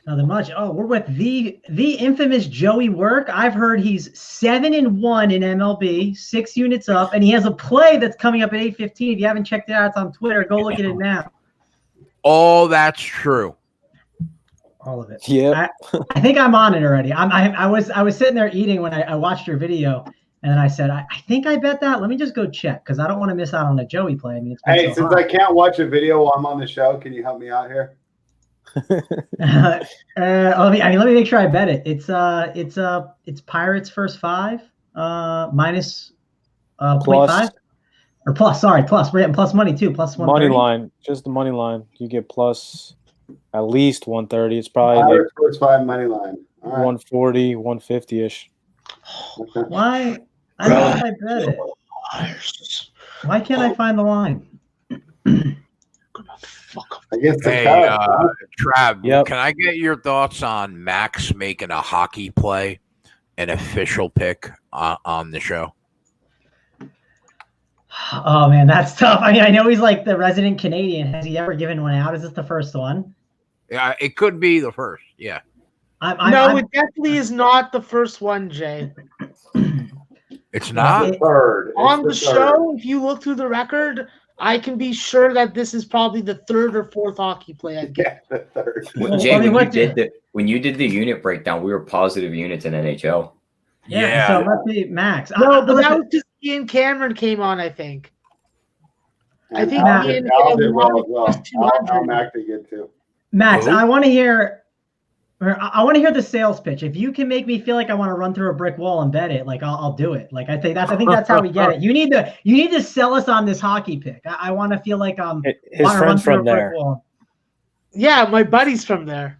Nothing much. Oh, we're with the infamous Joey Work. I've heard he's 7-1 in MLB, 6 units up, and he has a play that's coming up at 8:15. If you haven't checked it out, it's on Twitter. Go look at it now. All that's true. All of it. Yeah. I think I'm on it already. I was sitting there eating when I watched your video, and then I said, I think I bet that. Let me just go check because I don't want to miss out on a Joey play. I mean, it's been Hey, so since hot. I can't watch a video while I'm on the show, can you help me out here? Let me make sure I bet it. It's Pirates first 5 minus 0.5 or plus. Sorry, plus. We're getting plus money too. Plus money line, just the money line. You get plus at least 130. It's probably Pirates first 5 money line. All right. 140, 150 ish. Okay. Why? I thought I bet it. Why can't I find the line? I guess the Hey, Trav, Yep. Can I get your thoughts on Max making a hockey play, an official pick on the show? Oh man, that's tough. I mean, I know he's like the resident Canadian. Has he ever given one out? Is this the first one? Yeah, it could be the first. Yeah. No, it definitely is not the first one, Jay. It's not. Third. On the show, if you look through the record, I can be sure that this is probably the 3rd or 4th hockey play I'd get. Yeah, the third. Jay, when you did the unit breakdown, we were positive units in NHL. Yeah. So let's see, Max. No, but that was just Ian Cameron came on, I think. I think Al Ian did well as well. plus 200. Al Mac did good too. Max, Who? I want to hear the sales pitch. If you can make me feel like I want to run through a brick wall and bet it, like I'll do it. Like I think that's how we get it. You need to sell us on this hocky pick. I want to feel like his want to run friend's through from a brick there. wall. Yeah, my buddy's from there.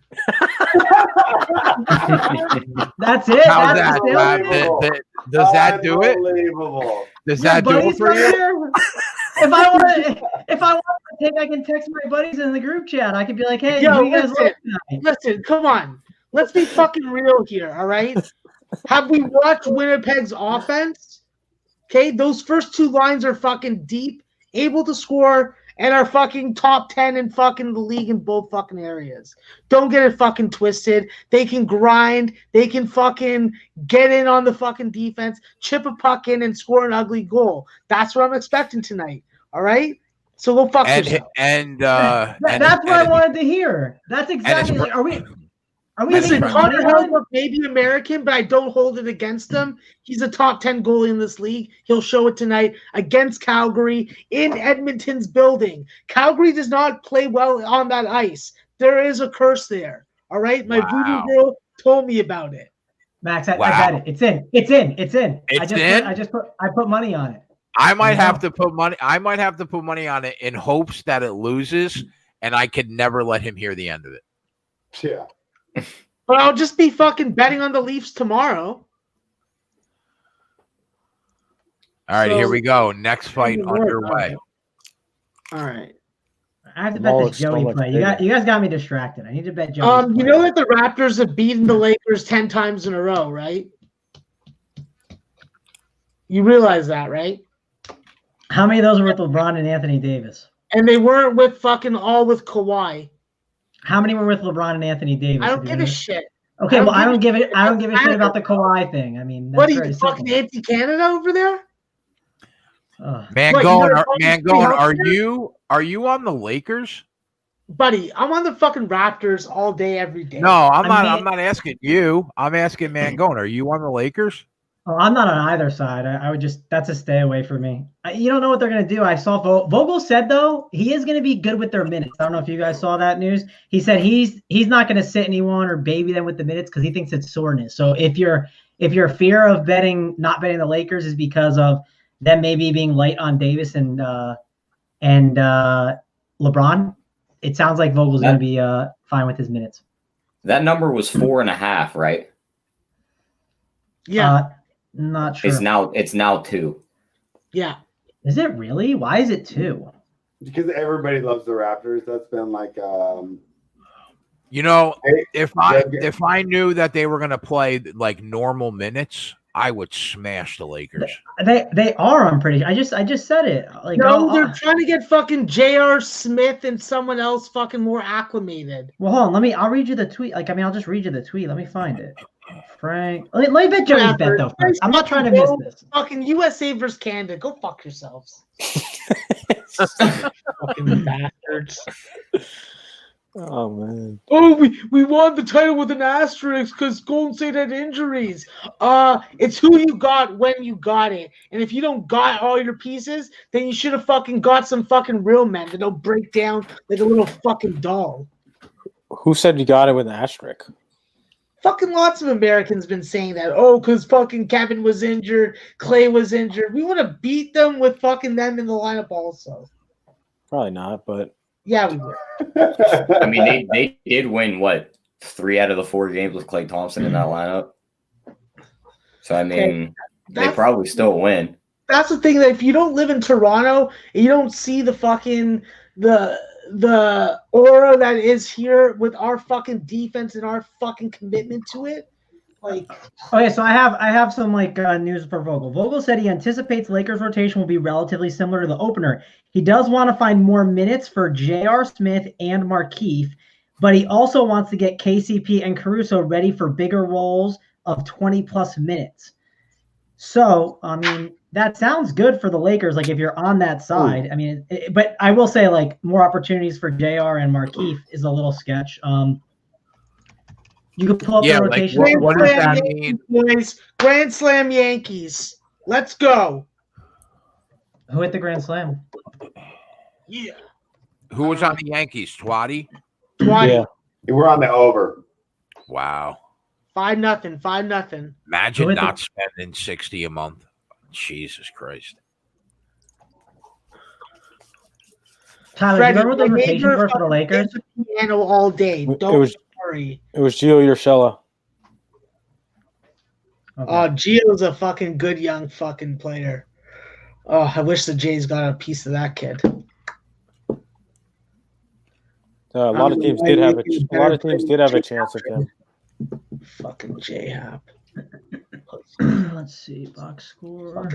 That's it. How's That's that? the sales pitch. Does that do it? Unbelievable. Does Your that do it buddy's for from you? there? if I want to take, I can text my buddies in the group chat. I could be like, "Hey, Yo, who you guys listen. like tonight?" Listen, come on. Let's be fucking real here, all right? Have we watched Winnipeg's offense? Okay, those first two lines are fucking deep, able to score, and are fucking top 10 in fucking the league in both fucking areas. Don't get it fucking twisted. They can grind. They can fucking get in on the fucking defense, chip a puck in, and score an ugly goal. That's what I'm expecting tonight. All right? So go fuck yourself. That's what I wanted to hear. That's exactly like, are we Listen, making Connor money on? Hellebuck may be American, but I don't hold it against him. He's a top 10 goalie in this league. He'll show it tonight against Calgary in Edmonton's building. Calgary does not play well on that ice. There is a curse there. All right? My voodoo girl told me about it. Max, I bet it. It's in. I put money on it. I might have to put money. I might have to put money on it in hopes that it loses, and I could never let him hear the end of it. Yeah. But I'll just be fucking betting on the Leafs tomorrow. All right, here we go. Next fight underway. All right. I have to bet this Joey play. You guys got me distracted. I need to bet Joey. You know that the Raptors have beaten the Lakers 10 times in a row, right? You realize that, right? How many of those are with LeBron and Anthony Davis? And they weren't with fucking all with Kawhi. How many were with LeBron and Anthony Davis? I don't give a shit. Okay, well, I don't give a shit about the Kawhi thing. I mean, that's what are you fucking anti-Canada over there? Are you on the Lakers? Buddy, I'm on the fucking Raptors all day, every day. No, I'm not asking you. I'm asking Mangone. Are you on the Lakers? Oh, I'm not on either side. I would just, that's a stay away for me. You don't know what they're going to do. I saw Vogel said, though, he is going to be good with their minutes. I don't know if you guys saw that news. He said he's not going to sit anyone or baby them with the minutes because he thinks it's soreness. So if your fear of not betting the Lakers is because of them maybe being light on Davis and LeBron, it sounds like Vogel's going to be fine with his minutes. That number was 4.5, right? Yeah. Not sure. It's now 2. Yeah. Is it really? Why is it 2? Because everybody loves the Raptors. That's been like if I knew that they were gonna play like normal minutes, I would smash the Lakers. They are, I'm pretty sure. I just said it. Like, no, they're trying to get fucking J.R. Smith and someone else fucking more acclimated. Well, hold on, I'll read you the tweet. I'll just read you the tweet. Let me find it. Frank. Let me bet Joey's bet though. First. I'm not trying to miss this. Fucking USA versus Canada. Go fuck yourselves. Fucking bastards. Oh man. Oh, we won the title with an asterisk because Golden State had injuries. It's who you got when you got it. And if you don't got all your pieces, then you should have fucking got some fucking real men that don't break down like a little fucking doll. Who said you got it with an asterisk? Fucking lots of Americans been saying that. Oh, because fucking Kevin was injured, Clay was injured. We want to beat them with fucking them in the lineup also. Probably not, but yeah, we would. I mean, they did win what 3 out of the 4 games with Klay Thompson in that lineup. So I mean, they probably still win. That's the thing, that if you don't live in Toronto and you don't see the fucking the aura that is here with our fucking defense and our fucking commitment to it, like. Okay, so I have some news for Vogel. Vogel said he anticipates Lakers rotation will be relatively similar to the opener. He does want to find more minutes for J.R. Smith and Markieff, but he also wants to get KCP and Caruso ready for bigger roles of 20-plus minutes. So, I mean, that sounds good for the Lakers, like if you're on that side. Ooh. I mean, but I will say, more opportunities for JR and Markieff is a little sketch. You could pull up the rotation. What does that mean? Boys, Grand Slam Yankees. Let's go. Who hit the Grand Slam? Yeah. Who was on the Yankees? Twatty? Yeah. We're on the over. Wow. 5-0. 5-0. Imagine not spending $60 a month. Jesus Christ. Tyler, Fred, do you remember what the rotation were for the Lakers? Piano all day. Don't worry. It was Gio Urshela. Okay. Gio's a fucking good young fucking player. Oh, I wish the Jays got a piece of that kid. A lot of teams did have a chance at him. Fucking J-Hap. Let's see, box score.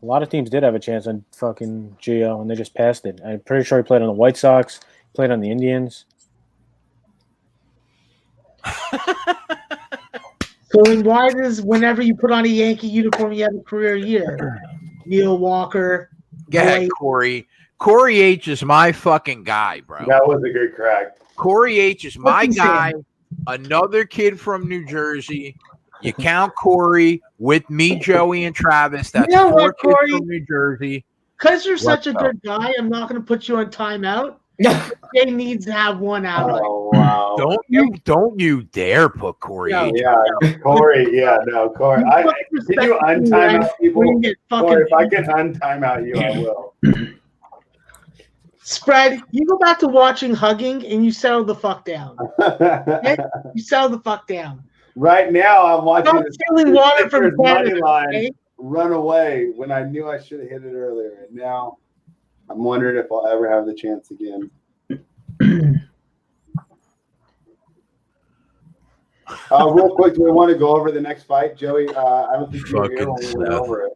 A lot of teams did have a chance on fucking Gio, and they just passed it. I'm pretty sure he played on the White Sox, played on the Indians. So then why does whenever you put on a Yankee uniform, you have a career year? Neil Walker. Go ahead, Corey. Corey H is my fucking guy, bro. That was a good crack. Corey H is my What's he guy. saying? Another kid from New Jersey. You count Corey with me, Joey, and Travis. That's You know 4 what, kids Corey? from New Jersey. Because you're such a What's good guy, I'm not going to put you on timeout. Jay needs to have one out. Oh wow! Don't you dare put Corey No. H. Yeah, Corey. Yeah, no, Corey. Can you untime out people? Corey, if I can untime out you, I will. Spread, you go back to watching Hugging and you settle the fuck down. Okay? You settle the fuck down. Right now, I'm watching Don't stealing water from Sixers money Canada. line Okay? run away when I knew I should have hit it earlier, and now I'm wondering if I'll ever have the chance again. Real quick, do we want to go over the next fight, Joey? I don't think you were here when we went over it.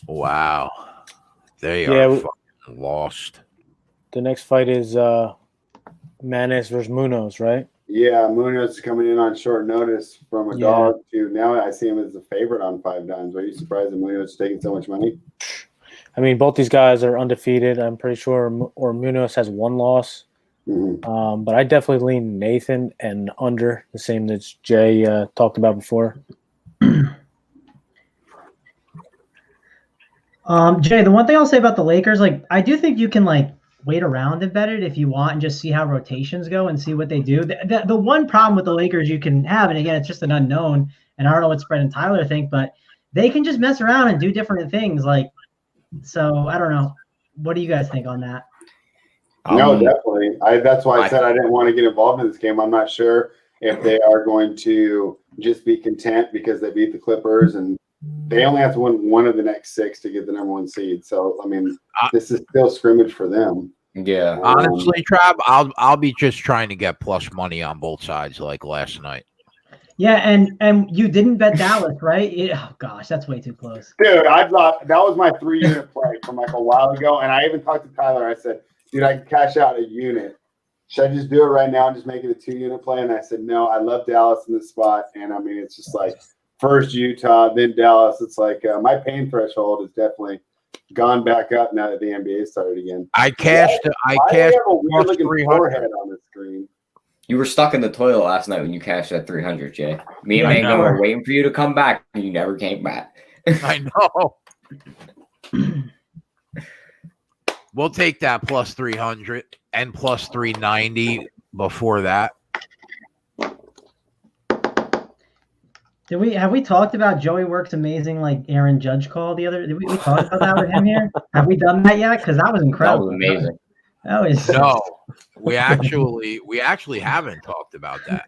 Wow. They are fucking lost. The next fight is Manes versus Munoz, right? Yeah, Munoz is coming in on short notice from a dog to now I see him as a favorite on 5 dimes. Are you surprised that Munoz is taking so much money? I mean, both these guys are undefeated. I'm pretty sure, or Munoz has 1 loss. Mm-hmm. But I definitely lean Nathan and under, the same that Jay talked about before. Jay, the one thing I'll say about the Lakers, like I do think you can like wait around and bet it if you want and just see how rotations go and see what they do. The one problem with the Lakers you can have, and again, it's just an unknown, and I don't know what Spread and Tyler think, but they can just mess around and do different things. Like, so I don't know. What do you guys think on that? No, definitely. That's why I said I didn't want to get involved in this game. I'm not sure if they are going to just be content because they beat the Clippers and they only have to win 1 of the next 6 to get the number 1 seed. So, I mean, this is still scrimmage for them. Yeah. Honestly, Trav, I'll be just trying to get plus money on both sides like last night. Yeah, and you didn't bet Dallas, right? Oh gosh, that's way too close. Dude, I thought that was my 3-unit play from like a while ago, and I even talked to Tyler. I said, dude, I can cash out a unit. Should I just do it right now and just make it a 2-unit play? And I said, no, I love Dallas in this spot. And I mean, it's just like first Utah, then Dallas. It's like my pain threshold has definitely gone back up now that the NBA started again. I cashed I have a weird looking 300. forehead on the screen. You were stuck in the toilet last night when you cashed that 300, Jay. Me and Mango were waiting for you to come back, and you never came back. I know. We'll take that plus 300 and plus 390 before that. Have we talked about Joey Work's amazing like Aaron Judge call the other? Did we talk about that with him here? Have we done that yet? Because that was incredible. That was amazing. That was No, we actually haven't talked about that.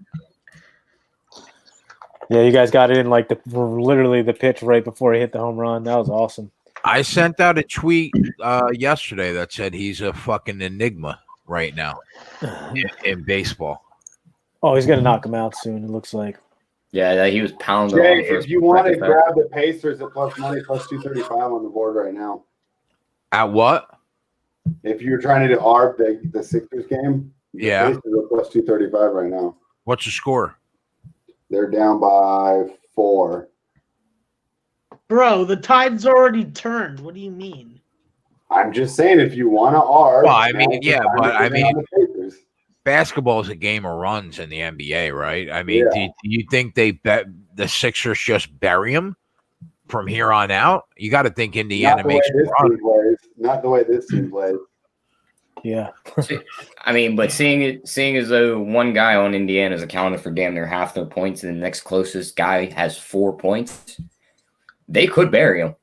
Yeah, you guys got it in like literally the pitch right before he hit the home run. That was awesome. I sent out a tweet yesterday that said he's a fucking enigma right now in baseball. Oh, he's gonna knock him out soon. It looks like. Yeah, he was pounding. Jay, if you want to grab the Pacers at plus money, plus 235 on the board right now. At what? If you're trying to do ARB, the Sixers game, Yeah. the Pacers are plus 235 right now. What's the score? They're down by 4. Bro, the tide's already turned. What do you mean? I'm just saying, if you want to ARB. Well, I mean, yeah, but I mean, the basketball is a game of runs in the NBA, right? I mean, do you think they bet the Sixers just bury them from here on out? You got to think Indiana makes a run. Not the way this team plays. Yeah. I mean, but seeing as though one guy on Indiana is accounted for damn near half the points, and the next closest guy has 4 points, they could bury him.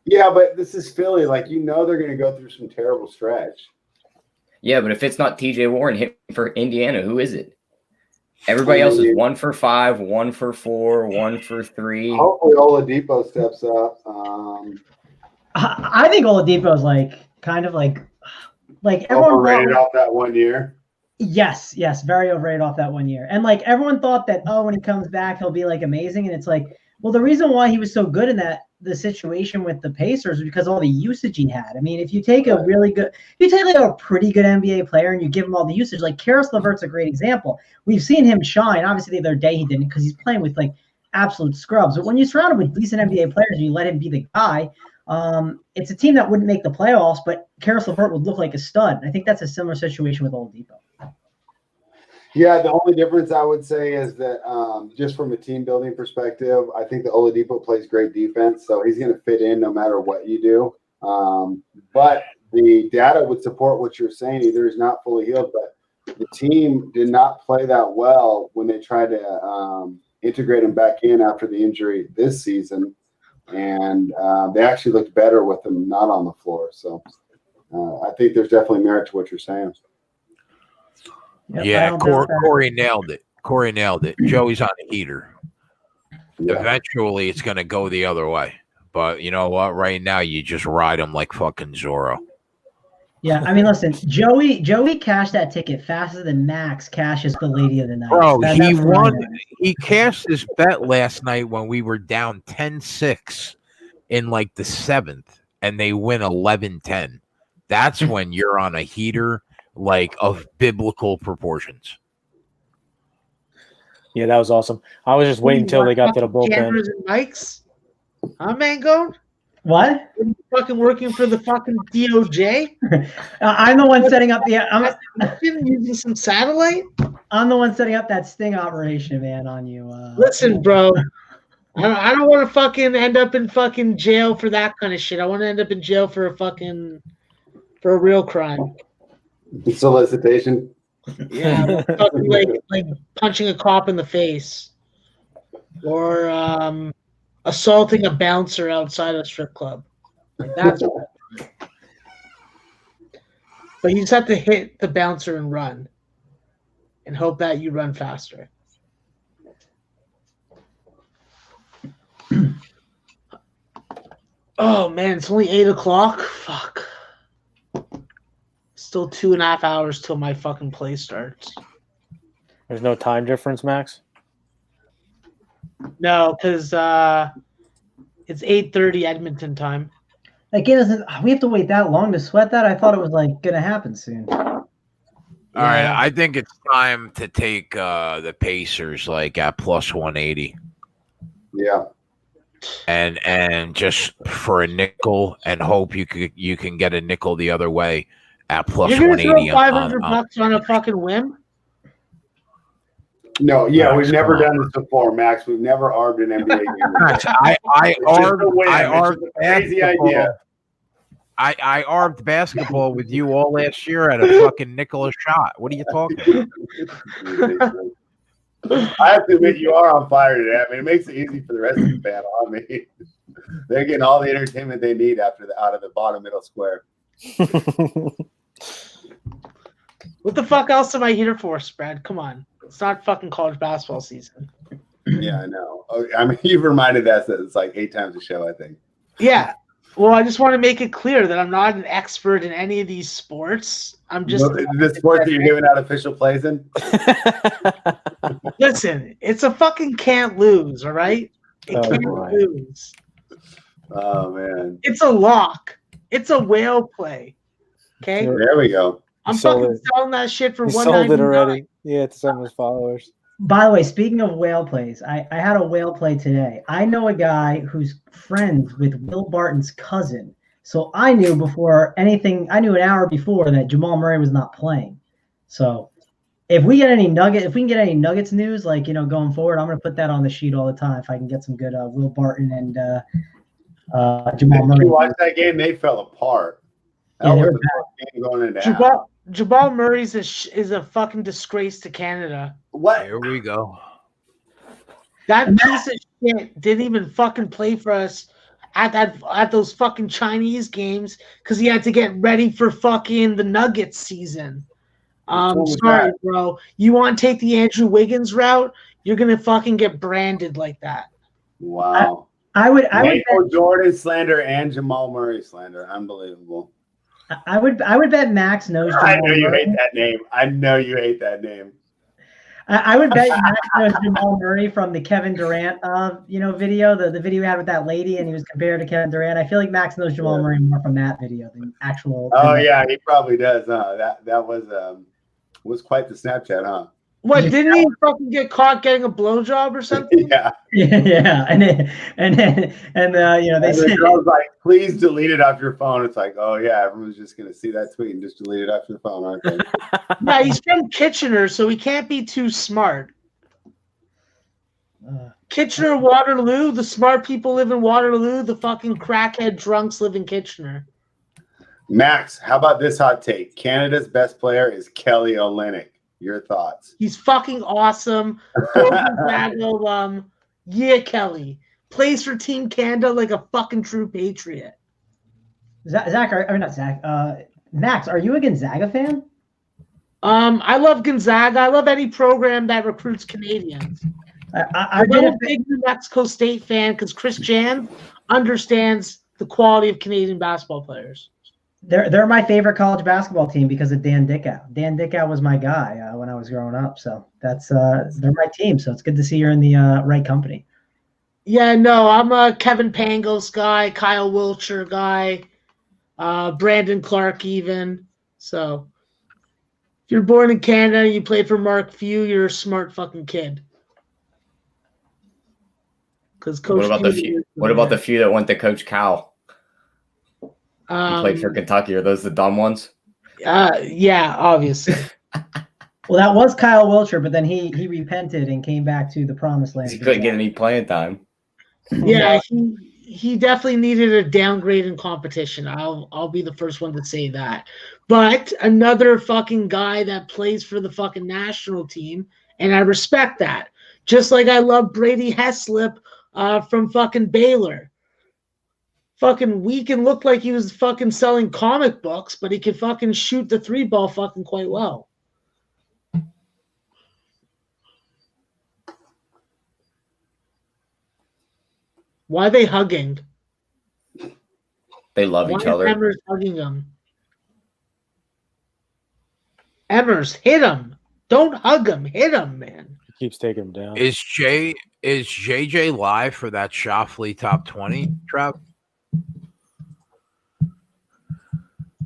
Yeah, but this is Philly. Like, you know they're going to go through some terrible stretch. Yeah, but if it's not TJ Warren hitting for Indiana, who is it? Everybody else is 1 for 5, 1 for 4, 1 for 3. Hopefully Oladipo steps up. I think Oladipo is like everyone Overrated thought. off that 1 year. Yes, very overrated off that 1 year. And like everyone thought that, when he comes back, he'll be like amazing. And it's like, well, the reason why he was so good in the situation with the Pacers was because of all the usage he had. I mean, if you take like a pretty good NBA player and you give him all the usage, like Karis LeVert's a great example. We've seen him shine. Obviously, the other day he didn't because he's playing with like absolute scrubs. But when you're surrounded with decent NBA players and you let him be the guy, it's a team that wouldn't make the playoffs, but Karis LeVert would look like a stud. I think that's a similar situation with Oladipo. Yeah, the only difference I would say is that just from a team building perspective, I think that Oladipo plays great defense, so he's going to fit in no matter what you do. But the data would support what you're saying. Either he's not fully healed, but the team did not play that well when they tried to integrate him back in after the injury this season. And they actually looked better with him not on the floor. So I think there's definitely merit to what you're saying. Yep, Yeah, Corey nailed it. Joey's on the heater. Yeah. Eventually, it's going to go the other way. But you know what? Right now, you just ride him like fucking Zorro. Yeah, I mean, listen, Joey cashed that ticket faster than Max cashes the Lady of the Night. Bro, he won. He cashed his bet last night when we were down 10-6 in like the 7th, and they win 11-10. That's when you're on a heater like of biblical proportions. Yeah, that was awesome. I was just waiting until they got to the bullpen. Cameras and mics? Huh, Mango? What? Are you fucking working for the fucking DOJ? I'm the one setting up the. I'm using some satellite. I'm the one setting up that sting operation, man, on you. Listen, bro. I don't want to fucking end up in fucking jail for that kind of shit. I want to end up in jail for a real crime. Solicitation. Yeah, fucking like punching a cop in the face, or assaulting a bouncer outside a strip club. Like that's what. But you just have to hit the bouncer and run, and hope that you run faster. Oh man, it's only 8 o'clock. Fuck. Still 2.5 hours till my fucking play starts. There's no time difference, Max? No, because it's 8:30 Edmonton time. That game doesn't. We have to wait that long to sweat that. I thought it was like gonna happen soon. All right, I think it's time to take the Pacers like at plus 180. Yeah. And just for a nickel, and hope you can get a nickel the other way at plus You're gonna 180. throw $500 on a fucking whim? No, yeah, we've never done this before, Max. We've never arbed an NBA game. I arbed crazy idea. I arbed basketball with you all last year at a fucking nickel a shot. What are you talking about? I have to admit, you are on fire today. I mean, it makes it easy for the rest of the panel. I mean, they're getting all the entertainment they need out of the bottom middle square. What the fuck else am I here for, Spread? Come on. It's not fucking college basketball season. Yeah, I know. I mean, you've reminded us that it's like 8 times a show, I think. Yeah. Well, I just want to make it clear that I'm not an expert in any of these sports. I'm just the sport that you're giving out official plays in. Listen, it's a fucking can't lose, all right? It can't lose. Oh man. It's a lock. It's a whale play. Okay? There we go. I'm fucking selling that shit for $199. Sold it already. Yeah, to some of his followers. By the way, speaking of whale plays, I had a whale play today. I know a guy who's friends with Will Barton's cousin. So I knew an hour before that Jamal Murray was not playing. So if we can get any Nuggets news, like, going forward, I'm going to put that on the sheet all the time if I can get some good Will Barton and Jamal Murray. You watched that game, they fell apart. That was the first game going into Jamal Murray's is a fucking disgrace to Canada. What? Here we go. That piece of shit didn't even fucking play for us at those fucking Chinese games because he had to get ready for fucking the Nuggets season. Sorry, bro. You want to take the Andrew Wiggins route? You're gonna fucking get branded like that. Wow. I would Michael Jordan slander and Jamal Murray slander. Unbelievable. I would bet Max knows Jamal I know you Murray. hate that name. I know you hate that name. I would bet Max knows Jamal Murray from the Kevin Durant video, the video we had with that lady, and he was compared to Kevin Durant. I feel like Max knows Jamal Murray more from that video than actual. Oh yeah, he probably does, huh? That was quite the Snapchat, huh? What, didn't he fucking get caught getting a blowjob or something? Yeah. Yeah, and they The said, girl's like, please delete it off your phone. It's like, oh yeah, everyone's just gonna see that tweet and just delete it off your phone, aren't they? Yeah, he's from Kitchener, so he can't be too smart. Kitchener, Waterloo, the smart people live in Waterloo, the fucking crackhead drunks live in Kitchener. Max, how about this hot take? Canada's best player is Kelly Olynyk. Your thoughts? He's fucking awesome. Yeah, Kelly. Plays for Team Canada like a fucking true patriot. Max, are you a Gonzaga fan? I love Gonzaga. I love any program that recruits Canadians. I'm a big New Mexico State fan because Chris Jan understands the quality of Canadian basketball players. They're my favorite college basketball team because of Dan Dickau. Dan Dickau was my guy when I was growing up, so that's they're my team. So it's good to see you're in the right company. Yeah, no, I'm a Kevin Pangos guy, Kyle Wiltshire guy, Brandon Clark even. So if you're born in Canada and you played for Mark Few, you're a smart fucking kid. Because What about the few that went to Coach Cal? He played for Kentucky. Are those the dumb ones? Yeah, obviously. Well, that was Kyle Wiltshire, but then he repented and came back to the promised land. He couldn't get any playing time. Yeah, he definitely needed a downgrade in competition. I'll be the first one to say that. But another fucking guy that plays for the fucking national team, and I respect that. Just like I love Brady Heslip from fucking Baylor. Fucking weak and looked like he was fucking selling comic books, but he could fucking shoot the 3-ball fucking quite well. Why are they hugging? They love each other. Emmers hugging him. Emmers, hit him. Don't hug him. Hit him, man. He keeps taking him down. Is JJ live for that Shoffley top 20, Trev?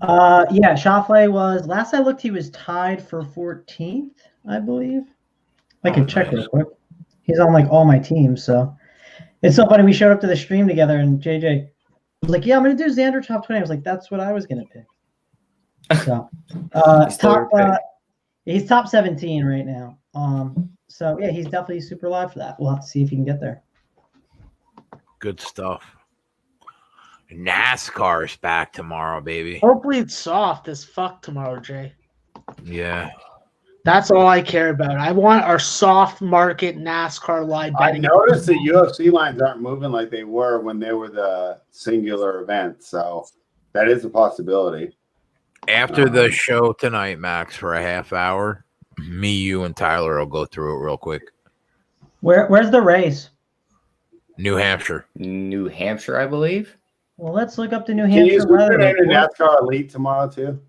Yeah, Shoffley was, last I looked, he was tied for 14th, I believe. I can check real quick. He's on like all my teams, so it's so funny. We showed up to the stream together, and JJ was like, "Yeah, I'm gonna do Xander top 20." I was like, "That's what I was gonna pick." So, he's top 17 right now. So yeah, he's definitely super live for that. We'll have to see if he can get there. Good stuff. NASCAR is back tomorrow, baby. Hopefully it's soft as fuck tomorrow, Jay. Yeah. That's all I care about. I want our soft market NASCAR live I betting. noticed the UFC lines aren't moving like they were when they were the singular event, so that is a possibility. After the show tonight, Max, for a half hour, me, you, and Tyler will go through it real quick. Where's the race? New Hampshire. New Hampshire, I believe. Well, let's look up the New Can Hampshire you weather. put in NASCAR Elite tomorrow too?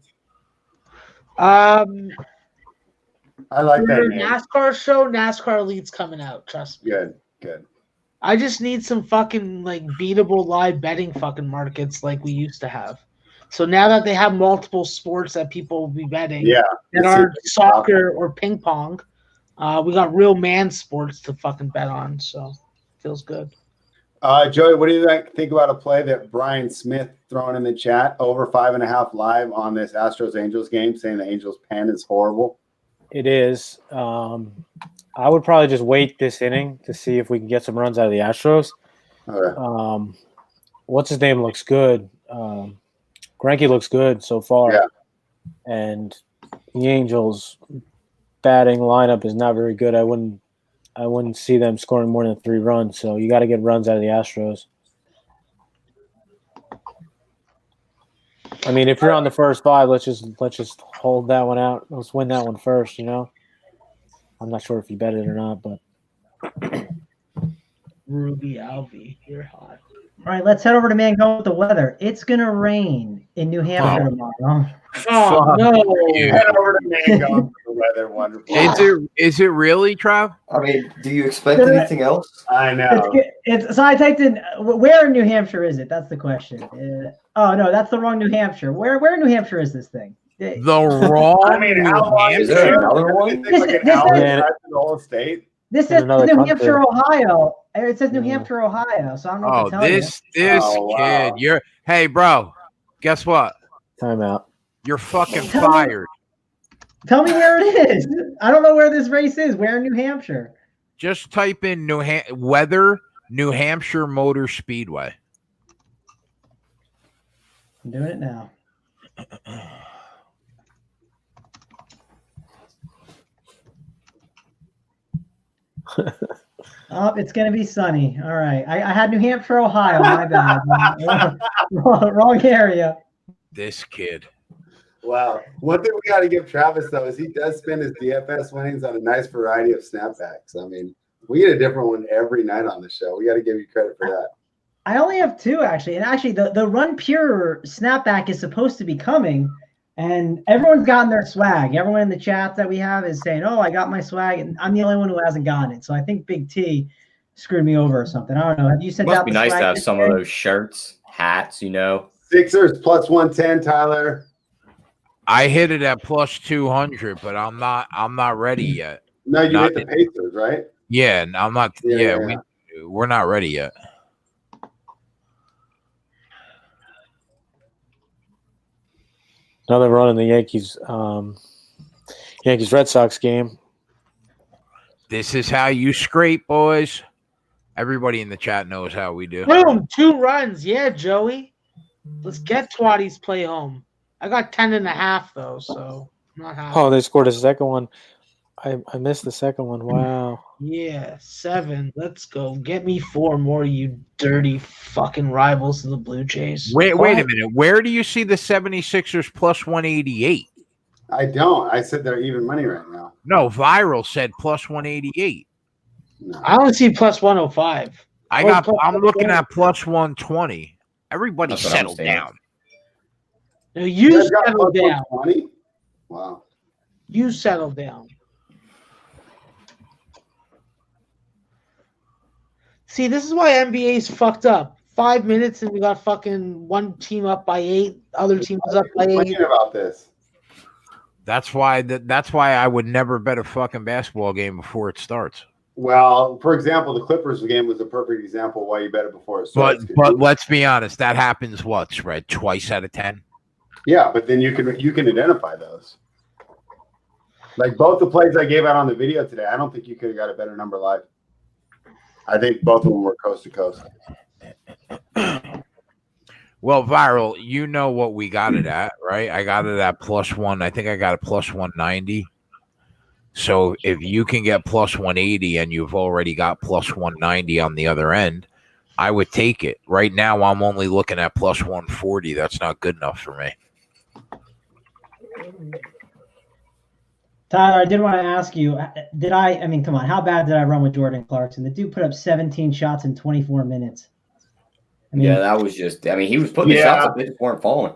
For I like that your name. NASCAR show, NASCAR Elite's coming out. Trust me. Good. I just need some fucking like beatable live betting fucking markets like we used to have. So now that they have multiple sports that people will be betting, Yeah. that aren't soccer or ping pong, we got real man sports to fucking bet on. So feels good. Joey, what do you think about a play that Brian Smith throwing in the chat over 5.5 live on this Astros Angels game, saying the Angels pen is horrible? It is. I would probably just wait this inning to see if we can get some runs out of the Astros. Okay. What's his name looks good. Greinke looks good so far. Yeah. And the Angels batting lineup is not very good. I wouldn't see them scoring more than 3 runs. So you got to get runs out of the Astros. I mean, if you're on the first 5, let's just hold that one out. Let's win that one first. I'm not sure if you bet it or not, but Ruby Alvey, you're hot. All right, let's head over to Mango with the weather. It's gonna rain in New Hampshire tomorrow. Oh no! Head over to Mango for the weather. Wonderful. Is it really, Trav? I mean, do you expect anything else? I know. So I typed in where in New Hampshire is it? That's the question. Oh no, that's the wrong New Hampshire. Where in New Hampshire is this thing? The wrong. I mean, how long Is there another one? Like an hour drive to the whole state. This says another New country. Hampshire, Ohio. It says New Hampshire, Ohio. So I don't know what to tell this Oh, wow. kid. Hey, bro. Guess what? timeout. You're fucking Tell me- fired. Tell me where it is. I don't know where this race is. Where in New Hampshire? Just type in weather New Hampshire Motor Speedway. I'm doing it now. Oh, it's going to be sunny. All right. I had New Hampshire, Ohio. My bad. Wrong area. This kid. Wow. One thing we got to give Travis, though, is he does spend his DFS winnings on a nice variety of snapbacks. I mean, we get a different one every night on the show. We got to give you credit for that. I only have 2, actually. And actually, the Run Pure snapback is supposed to be coming. And everyone's gotten their swag. Everyone in the chat that we have is saying, oh, I got my swag. And I'm the only one who hasn't gotten it. So I think Big T screwed me over or something. I don't know. Have you sent Must out be the nice swag to have this some year? of those shirts, hats, Sixers plus 110, Tyler. I hit it at plus 200, but I'm not ready yet. No, you Not hit the Pacers, right? Yeah, and I'm not. Yeah. We're not ready yet. Another run in the Yankees Red Sox game. This is how you scrape, boys. Everybody in the chat knows how we do. Boom, 2 runs. Yeah, Joey. Let's get Twatty's play home. I got 10.5 though, so I'm not happy. Oh, they scored a second one. I missed the second one. Wow. Yeah, 7. Let's go. Get me 4 more, you dirty fucking rivals of the Blue Jays. Wait a minute. Where do you see the 76ers plus 188? I don't. I said they're even money right now. No, Viral said plus 188. No. I only see plus 105. I'm looking at plus 120. Everybody That's what I'm settle saying. down. No, you guys got settle plus down. 120? Wow. You settle down. See, this is why NBA's fucked up. 5 minutes and we got fucking one team up by 8, other team was up by 8. Thinking about this. That's why I would never bet a fucking basketball game before it starts. Well, for example, the Clippers game was a perfect example why you bet it before it starts. But let's be honest, that happens spread twice out of 10. Yeah, but then you can identify those. Like both the plays I gave out on the video today, I don't think you could have got a better number live. I think both of them were coast to coast. Well, Viral, you know what we got it at, right? I got it at plus 1. I think I got it plus 190. So if you can get plus 180 and you've already got plus 190 on the other end, I would take it. Right now, I'm only looking at plus 140. That's not good enough for me. Tyler, I did want to ask you, come on, how bad did I run with Jordan Clarkson? The dude put up 17 shots in 24 minutes. Yeah, that was just. I mean, he was putting the shots up; they just weren't falling.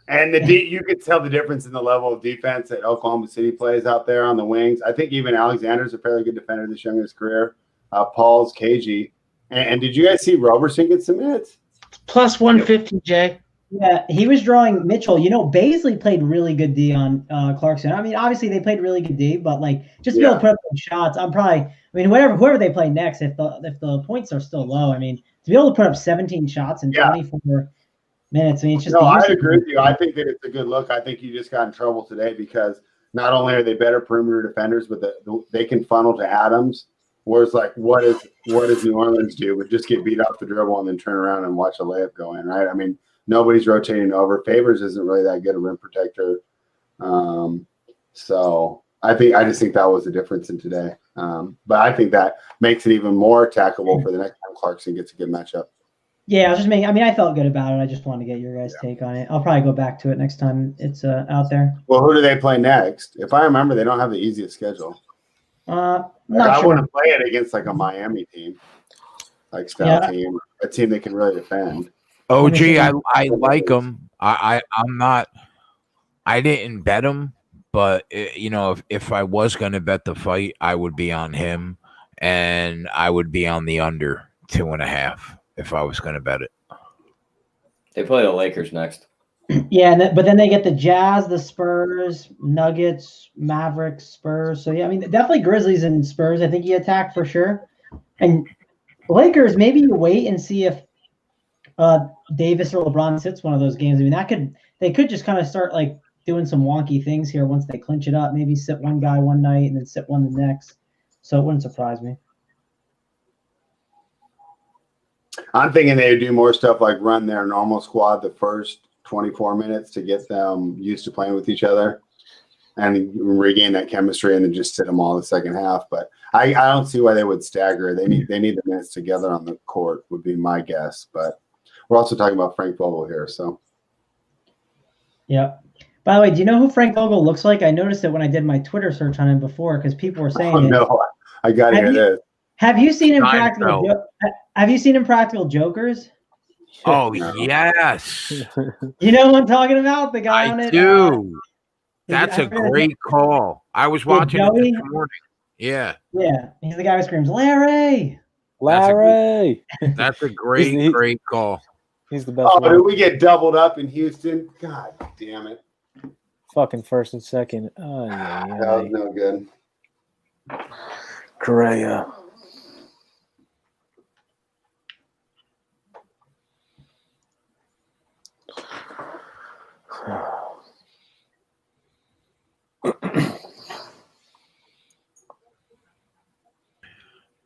And you could tell the difference in the level of defense that Oklahoma City plays out there on the wings. I think even Alexander's a fairly good defender this young in his career. Paul's cagey. And did you guys see Roberson get some minutes? Plus 150, Jay. Yeah, he was drawing Mitchell. Baisley played really good D on Clarkson. I mean, obviously they played really good D, but just to be able to put up those shots, whoever they play next, if the points are still low, to be able to put up 17 shots in 24 minutes. It's just. No, I agree with you. I think that it's a good look. I think you just got in trouble today because not only are they better perimeter defenders, but they can funnel to Adams. Whereas, what does New Orleans do? But just get beat off the dribble and then turn around and watch a layup go in, right? Nobody's rotating over. Favors isn't really that good a rim protector. So I just think that was the difference in today. But I think that makes it even more attackable for the next time Clarkson gets a good matchup. Yeah, I was just making. I mean, I felt good about it. I just wanted to get your guys' take on it. I'll probably go back to it next time it's out there. Well, who do they play next? If I remember, they don't have the easiest schedule. Not I sure. want to play it against like a Miami team, like style team, a team they can really defend. OG, I like him. I'm not. I didn't bet him, but if I was going to bet the fight, I would be on him, and I would be on the under 2.5 if I was going to bet it. They play the Lakers next. Yeah, but then they get the Jazz, the Spurs, Nuggets, Mavericks, Spurs. So yeah, I mean, definitely Grizzlies and Spurs. I think he attacked for sure. And Lakers, maybe you wait and see if Davis or LeBron sits one of those games. I mean, they could just kind of start like doing some wonky things here once they clinch it up. Maybe sit one guy one night and then sit one the next. So it wouldn't surprise me. I'm thinking they would do more stuff like run their normal squad the first 24 minutes to get them used to playing with each other and regain that chemistry, and then just sit them all in the second half. But I don't see why they would stagger. They need the minutes together on the court would be my guess. But we're also talking about Frank Vogel here, so. Yeah. By the way, do you know who Frank Vogel looks like? I noticed it when I did my Twitter search on him before because people were saying it. No, I got to hear this. Have you seen him Have you seen him Practical Jokers? Oh, No. yes. You know who I'm talking about? The guy on it? I do. That's a great call. I was watching it this morning. Yeah. Yeah. He's the guy who screams, Larry. That's a great call. He's the best. Oh, did we get doubled up in Houston? God damn it. Fucking first and second. Oh, yeah. That was no good. Correa.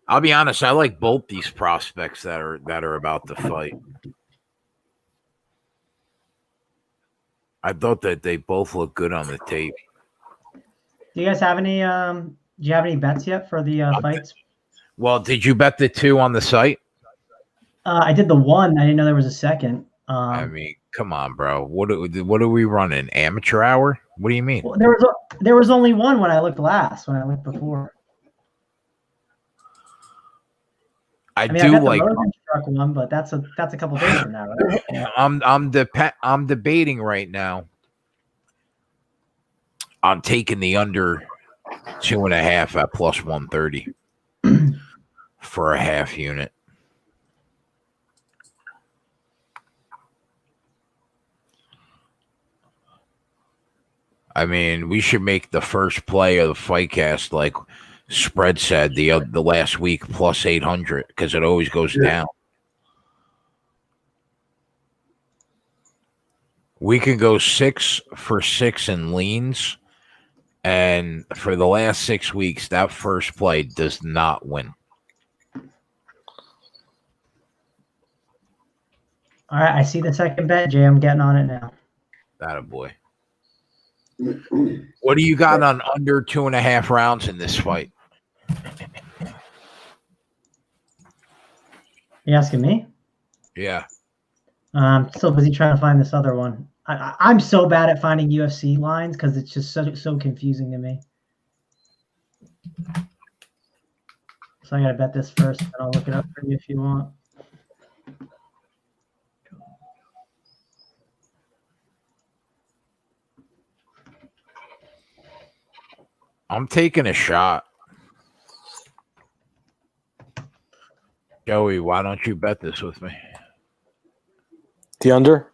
I'll be honest, I like both these prospects that are about to fight. I thought that they both look good on the tape. Do you guys have any do you have any bets yet for the fights? Well, did you bet the 2 on the site? I did the 1. I didn't know there was a second. I mean, come on, bro. What are we running? Amateur hour? What do you mean? Well, there was only 1 when I looked before. I mean, do I got like the Rosenstruck one, but that's a couple days from now, right? I'm debating right now. I'm taking the under 2.5 at plus 130 for a half unit. I mean, we should make the first play of the Fightcast like Spread said the last week plus 800 because it always goes down. We can go 6 for 6 in leans, and for the last 6 weeks, that first play does not win. All right, I see the second bet, Jay. I'm getting on it now. That a boy. What do you got on under 2.5 rounds in this fight? You asking me? Yeah. Still busy trying to find this other one. I'm so bad at finding UFC lines because it's just so confusing to me. So I gotta bet this first, and I'll look it up for you if you want. I'm taking a shot. Joey, why don't you bet this with me? The under?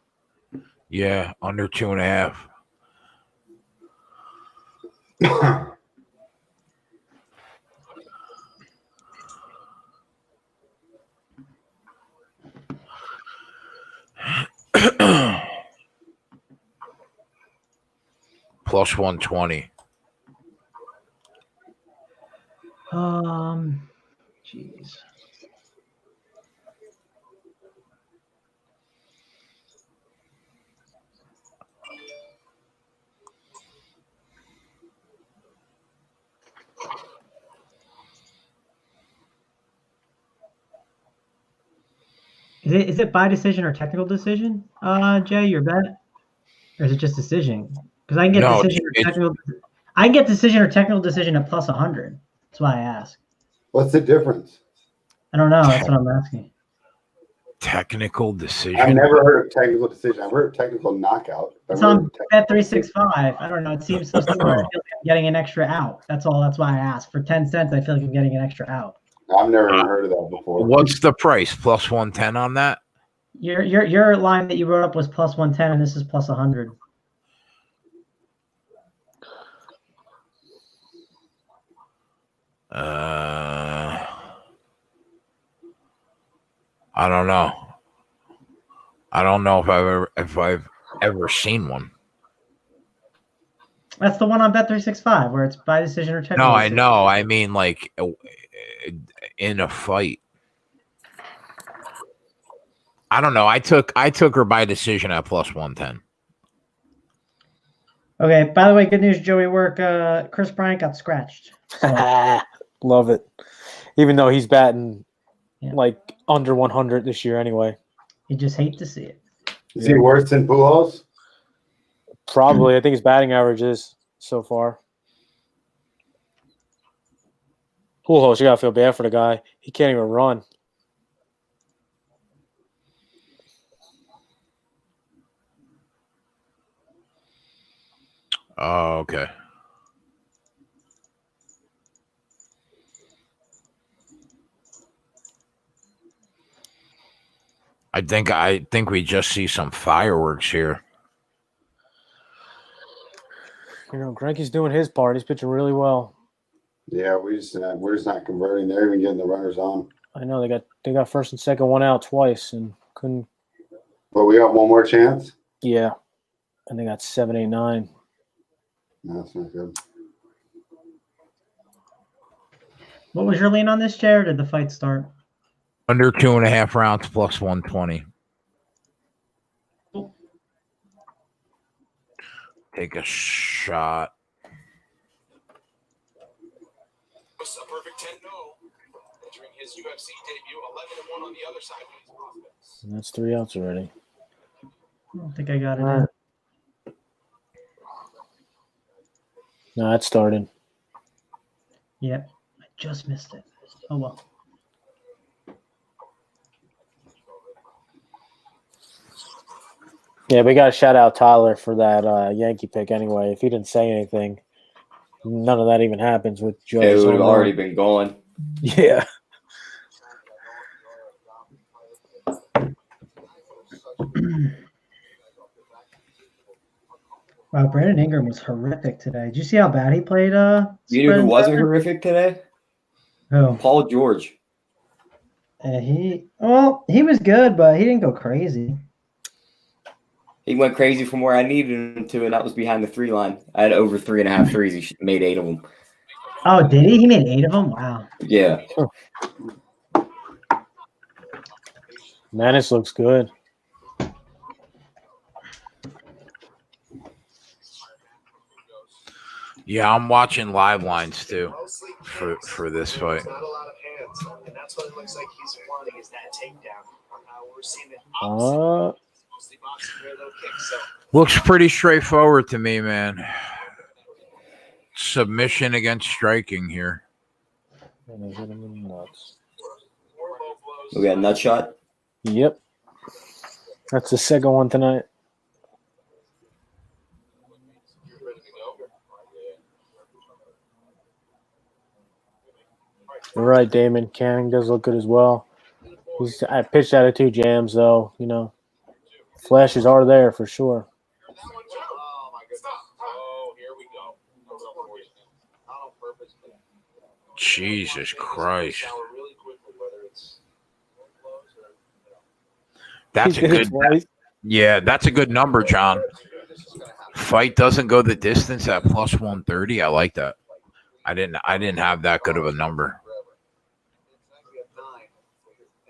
Yeah, under 2.5. Plus 120. Jeez. Is it by decision or technical decision, Jay, your bet? Or is it just decision? Because I can get No, decision or it's- technical. I can get decision or technical decision at plus 100. That's why I ask. What's the difference? I don't know. That's what I'm asking. Technical I've decision. never heard of technical decision. I've heard of technical knockout. It's on Bet365. I don't know. It seems so similar. I feel like I'm getting an extra out. That's all. That's why I asked. For 10 cents, I feel like I'm getting an extra out. I've never even heard of that before. What's the price? Plus 110 on that? Your line that you wrote up was plus 110, and this is plus 100. I don't know. I don't know if I've ever seen one. That's the one on Bet365 where it's by decision or technical. No, I decision. know. I mean, like in a fight. I don't know. I took her by decision at plus 110. Okay. By the way, good news, Joey Work. Chris Bryant got scratched. So, Love it. Even though he's batting Yeah. like under 100 this year anyway. you just hate to see it. Is he worse than Pujols? Probably. I think his batting average is so far. Pujols, you got to feel bad for the guy. He can't even run. Oh, okay. I think we just see some fireworks here. You know, Greinke's doing his part. He's pitching really well. Yeah, we're just not converting. They're even getting the runners on. I know they got first and second one out twice and couldn't. But we got one more chance. Yeah, and they got 7, 8, 9. No, that's not good. What was your lean on this, Jay, or did the fight start? Under 2.5 rounds plus 120. Take a shot. What's up, Perfect 10-0. Entering his UFC debut, 11-1 on the other side of his prospects. And that's 3 outs already. I don't think I got it. All right. No, it started. Yep. I just missed it. Oh, well. Yeah, we got to shout out Tyler for that Yankee pick anyway. If he didn't say anything, none of that even happens with Joe. It would have already been gone. Yeah. Wow, Brandon Ingram was horrific today. Did you see how bad he played? You know who Spread wasn't Center? horrific today? Who? Paul George. He was good, but he didn't go crazy. He went crazy from where I needed him to, and that was behind the 3 line. I had over 3.5 threes. He made 8 of them. Oh, did he? He made 8 of them? Wow. Yeah. Manis looks good. Yeah, I'm watching live lines too for this fight. Not a lot of hands, and that's what it looks like he's wanting is that takedown. We're seeing it mostly boxing, very low kicks. So Looks pretty straightforward to me, man. Submission against striking here. We got a nut shot. Yep. That's the second one tonight. You're right, Damon. Canning does look good as well. I pitched out of 2 jams, though. You know, flashes are there for sure. oh my goodness. Oh, here we go. Not on purpose, but Jesus Christ. shower really quickly, whether it's That's a He did it good twice. Yeah, that's a good number, John. Fight doesn't go the distance at plus 130. I like that. I didn't have that good of a number. we have 9.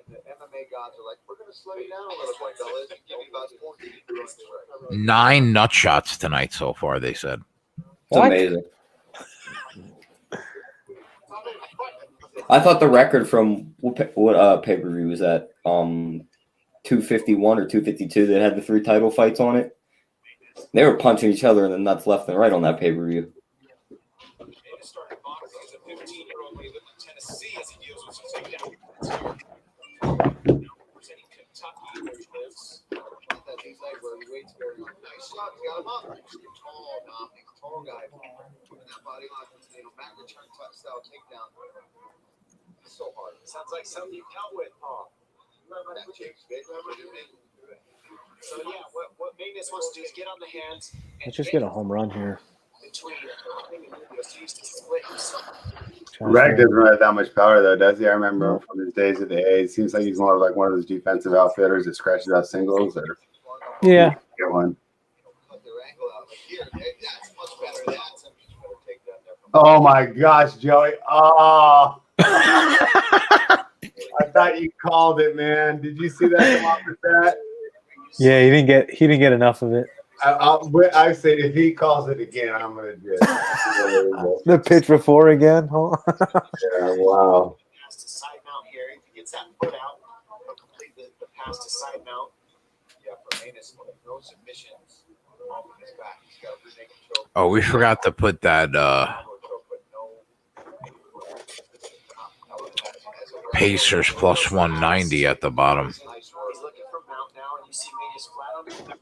And the MMA gods are like, we're going to slow you down a little bit, fellas. Give you about 14. 9 nut shots tonight so far, they said. It's amazing. I thought the record from what pay-per-view was that? 251 or 252 that had the 3 title fights on it. They were punching each other in the nuts left and right on that pay-per-view. Maia started boxing as a 15-year-old when he lived in Tennessee as he deals with some takedown. Representing Kentucky, where he lives. That thing's like where he waits very long. Nice shot. He got him up. Tall, Dom. He's a tall guy. Putting that body lock, back return style takedown. It's so hard. Sounds like something you dealt with, Paul. That James Vick, remember him? So yeah, what Magnus wants to do is get on the hands and Let's just get a home run here. between him and Luque. He used to split himself. Rag doesn't really have that much power, though, does he? I remember him from his days at the A. It seems like he's more of like one of those defensive outfitters that scratches out singles or Yeah. get one. Cut their angle out. Like here, that's much better. That's a much better takedown there. Oh my gosh, Joey! Oh, I thought you called it, man. Did you see that come off with that? Yeah, he didn't get enough of it. I say if he calls it again, I'm gonna do it. The pitch before again. Huh? Yeah, wow. Pass to side mount here. If he gets that foot out, he'll complete the pass to side mount. Yeah, for Manus, no submissions off of his back. He's got a rear naked choke. Oh, we forgot to put that Pacers plus 190 at the bottom. He's looking for mount now, and you see Magnus flat on the ground,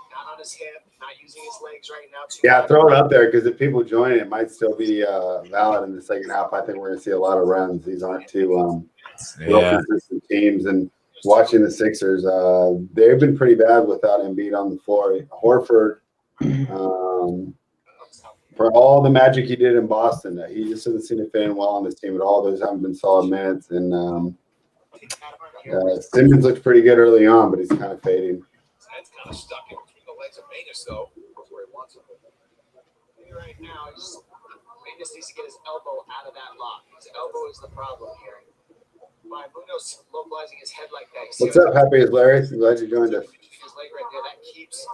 not on his hip, not using his legs right now. Yeah, throw it up there because if people join, it might still be valid in the second half. I think we're going to see a lot of runs. These aren't two real consistent teams. And watching the Sixers, they've been pretty bad without Embiid on the floor. Horford, for all the magic he did in Boston, he just doesn't seem to fit in well on this team at all. Those haven't been solid minutes. And Simmons looked pretty good early on, but he's kind of fading. His head's kind of stuck in between the legs of Magnus, though. That's where he wants it. Right now, Magnus needs to get his elbow out of that lock. His elbow is the problem here. By Munoz localizing his head like that. What's up? Happy as Larry. Glad you joined us. His leg right there, that keeps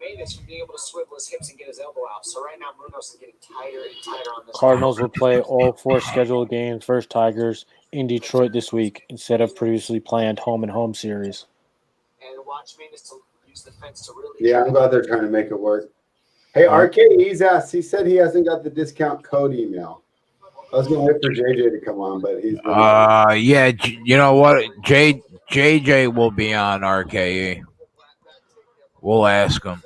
Magnus from being able to swivel his hips and get his elbow out. So right now, Munoz is getting tighter and tighter on this. Cardinals will play all 4 scheduled games versus Tigers in Detroit this week instead of previously planned home and home series. And watch Magnus to use the fence to really. Yeah, I'm glad they're trying to make it work. Hey, RKE's asked. He said he hasn't got the discount code email. I was going to wait for JJ to come on, but he's. Yeah, you know what? JJ will be on RKE. We'll ask him.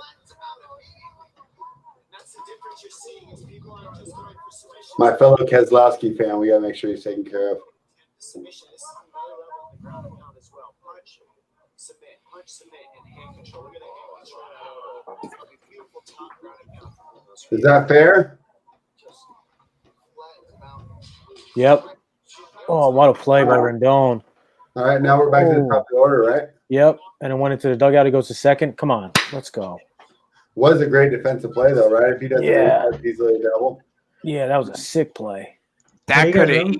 My fellow Keselowski fan, we got to make sure he's taken care of. Submission is on the ground and pound as well. Punch, submit, and hand control. Look at that hand control. Beautiful top ground and pound. Is that fair? Yep. Oh, what a play by Rendon. All right, now we're back to the top of the order, right? Yep. And it went into the dugout. He goes to second. Come on. Let's go. Was a great defensive play, though, right? If he doesn't make easily a double. Yeah, that was a sick play. That could have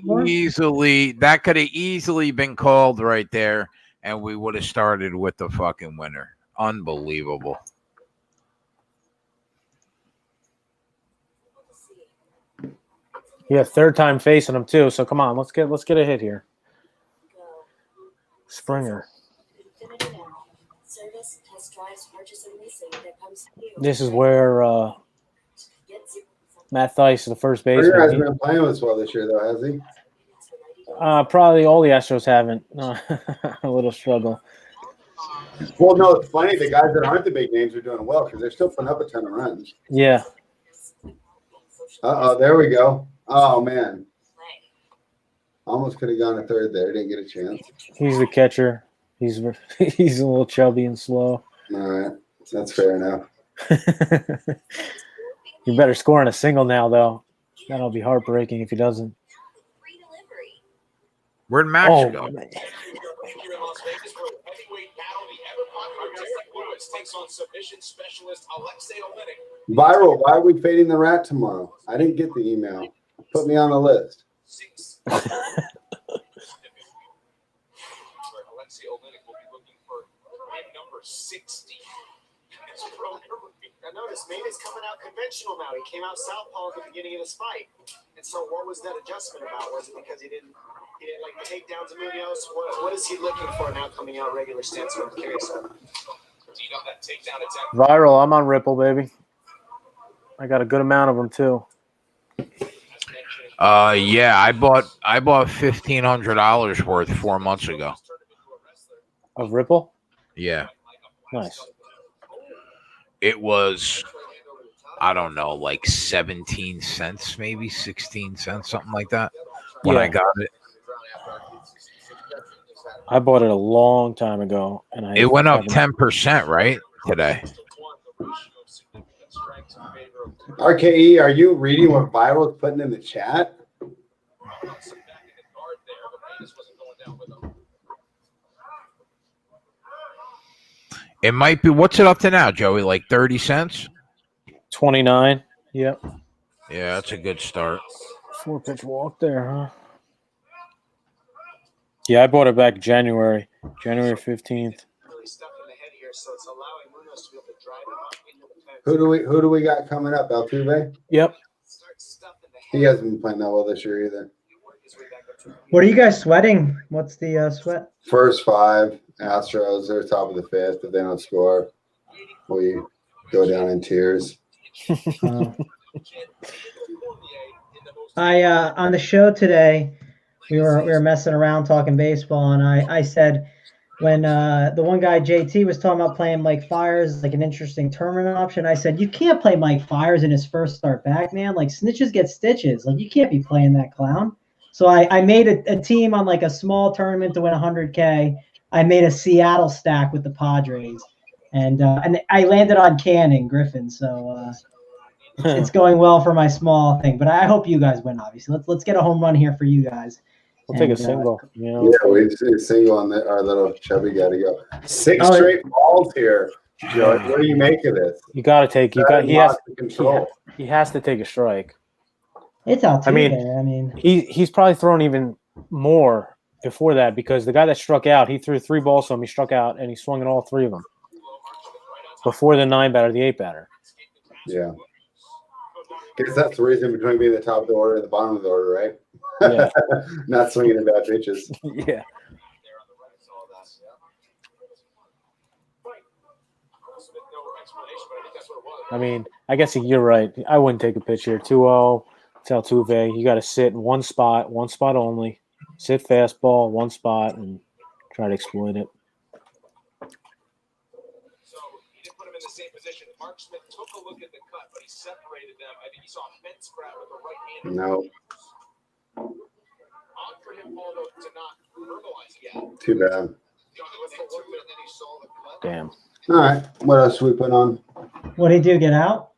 easily been called right there, and we would have started with the fucking winner. Unbelievable. Yeah, third time facing him too. So come on, let's get a hit here. Springer. This is where Matt Theis is the first baseman. Springer hasn't been playing as well this year, though, has he? Probably all the Astros haven't. A little struggle. Well, no, it's funny. The guys that aren't the big names are doing well because they're still putting up a ton of runs. Yeah. There we go. Oh, man. Almost could have gone a third there. Didn't get a chance. He's the catcher. He's a little chubby and slow. All right. That's fair enough. You better score on a single now, though. That'll be heartbreaking if he doesn't. Where'd Max go? Heavyweight battle, the ever-popular Lewis takes on submission specialist Alexei Olenek. Viral, why are we fading the rat tomorrow? I didn't get the email. Put me on the list. Alexei Olenek will be looking for win number 60. Now notice, Maida's coming out conventional now. He came out southpaw at the beginning of this fight. And so what was that adjustment about? Was it because he didn't He didn't like takedowns of Munoz. What is he looking for now coming out regular stance? I'm curious. Teed up that takedown attempt. Viral. I'm on Ripple, baby. I got a good amount of them too. Yeah, I bought $1,500 worth 4 months ago. Of Ripple? Yeah, Nice. it was, I don't know, like 17 cents, maybe 16 cents, something like that. When I Yeah. got it, I bought it a long time ago, and it went up haven't- 10%, right? Today. RKE, are you reading what Viral's putting in the chat? It might be. What's it up to now, Joey? Like 30 cents? 29. Yep. Yeah, that's a good start. 4-pitch walk there, huh? Yeah, I bought it back January 15th. Really stuck in the head here, so it's allowing Munoz to be able to drive him up into the fence. Who do we got coming up? Altuve? Yep. Start stuffing the He head. hasn't been playing that well this year either. Work his way back up to What are you guys sweating? What's the sweat? First 5, Astros, they're top of the 5th. If they don't score, we go down in tears. I on the show today, we were messing around talking baseball, and I said when the one guy JT was talking about playing Mike Fiers like an interesting tournament option, I said you can't play Mike Fiers in his first start back, man. Like snitches get stitches. Like you can't be playing that clown. So I made a team on like a small tournament to win 100K. I made a Seattle stack with the Padres, and I landed on Canning Griffin. So it's going well for my small thing. But I hope you guys win. Obviously, let's get a home run here for you guys. We'll take a And, single. You know? Yeah, we see a single on our little chubby guy to go. 6 Oh, straight balls here. Joey, what do you make of this? You got to take. You got. He Lost has. the control. He has to take a strike. It's Altuve. I mean, he's probably thrown even more before that because the guy that struck out, he threw 3 balls to him. He struck out and he swung at all 3 of them before the 9 batter, the 8 batter. Yeah. Guess that's the reason between being the top of the order and the bottom of the order, right? Yeah. Not swinging at bad pitches. Yeah. I mean, I guess you're right. I wouldn't take a pitch here. 2-0. It's Altuve. You got to sit in one spot only. Sit fastball, one spot, and try to exploit it. So he didn't put him in the same position. Mark Smith took a look at the cut, but he separated them. I think he saw a fence grab with the right hand. No. Odd for him, although, to not verbalize it yet. Too bad. Damn. All right. What else should we put on? what did he do? Get out?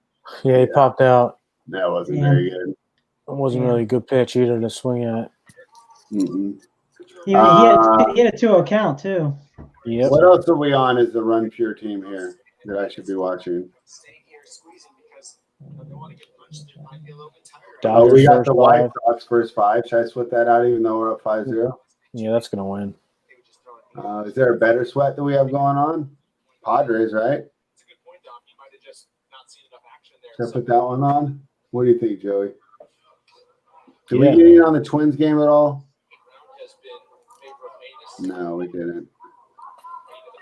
Yeah, he popped out. That wasn't Yeah. very good. It wasn't really a good pitch either to swing at. Mm-hmm. He had a 2-0 count too. Yep. What else are we on as the Run Pure team here that I should be watching? Staying here, squeezing because they want to get punched. They might be a little bit tired. Oh, we got Dodgers the first White 5. Sox first 5. Should I split that out even though we're up 5-0? Yeah, that's gonna win. They would just throw it. Is there a better sweat that we have going on? Padres, right? It's a good point, Dom. He might have just not seen enough action there. Should I put that one on? What do you think, Joey? Did Yeah. we get in on the Twins game at all? Round has been favor of Manus. No, we didn't. Into the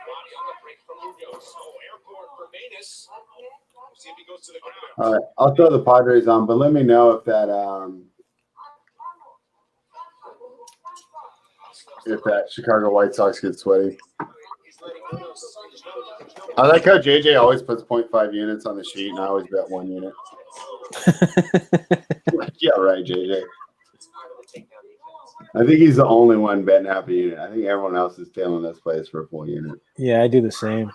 body on the break from Munoz. Oh, airborne for Manus. We'll see if he goes to the ground. All right, I'll throw the Padres on, but let me know if that Chicago White Sox gets sweaty. He's letting Munoz. I like how JJ always puts 0.5 units on the sheet, and I always bet 1 unit. Yeah, right, JJ. It's part of the takedown defense. I think he's the only one betting half a unit. I think everyone else is tailing us plays for a full unit. Yeah, I do the same.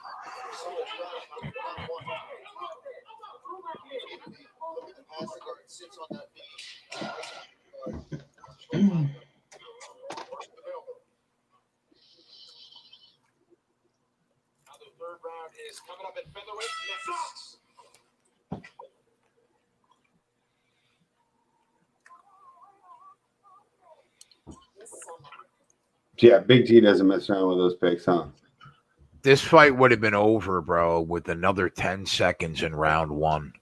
Now the third round is coming up at featherweight next. Yeah, Big T doesn't mess around with those picks, huh? This fight would have been over, bro, with another 10 seconds in round 1.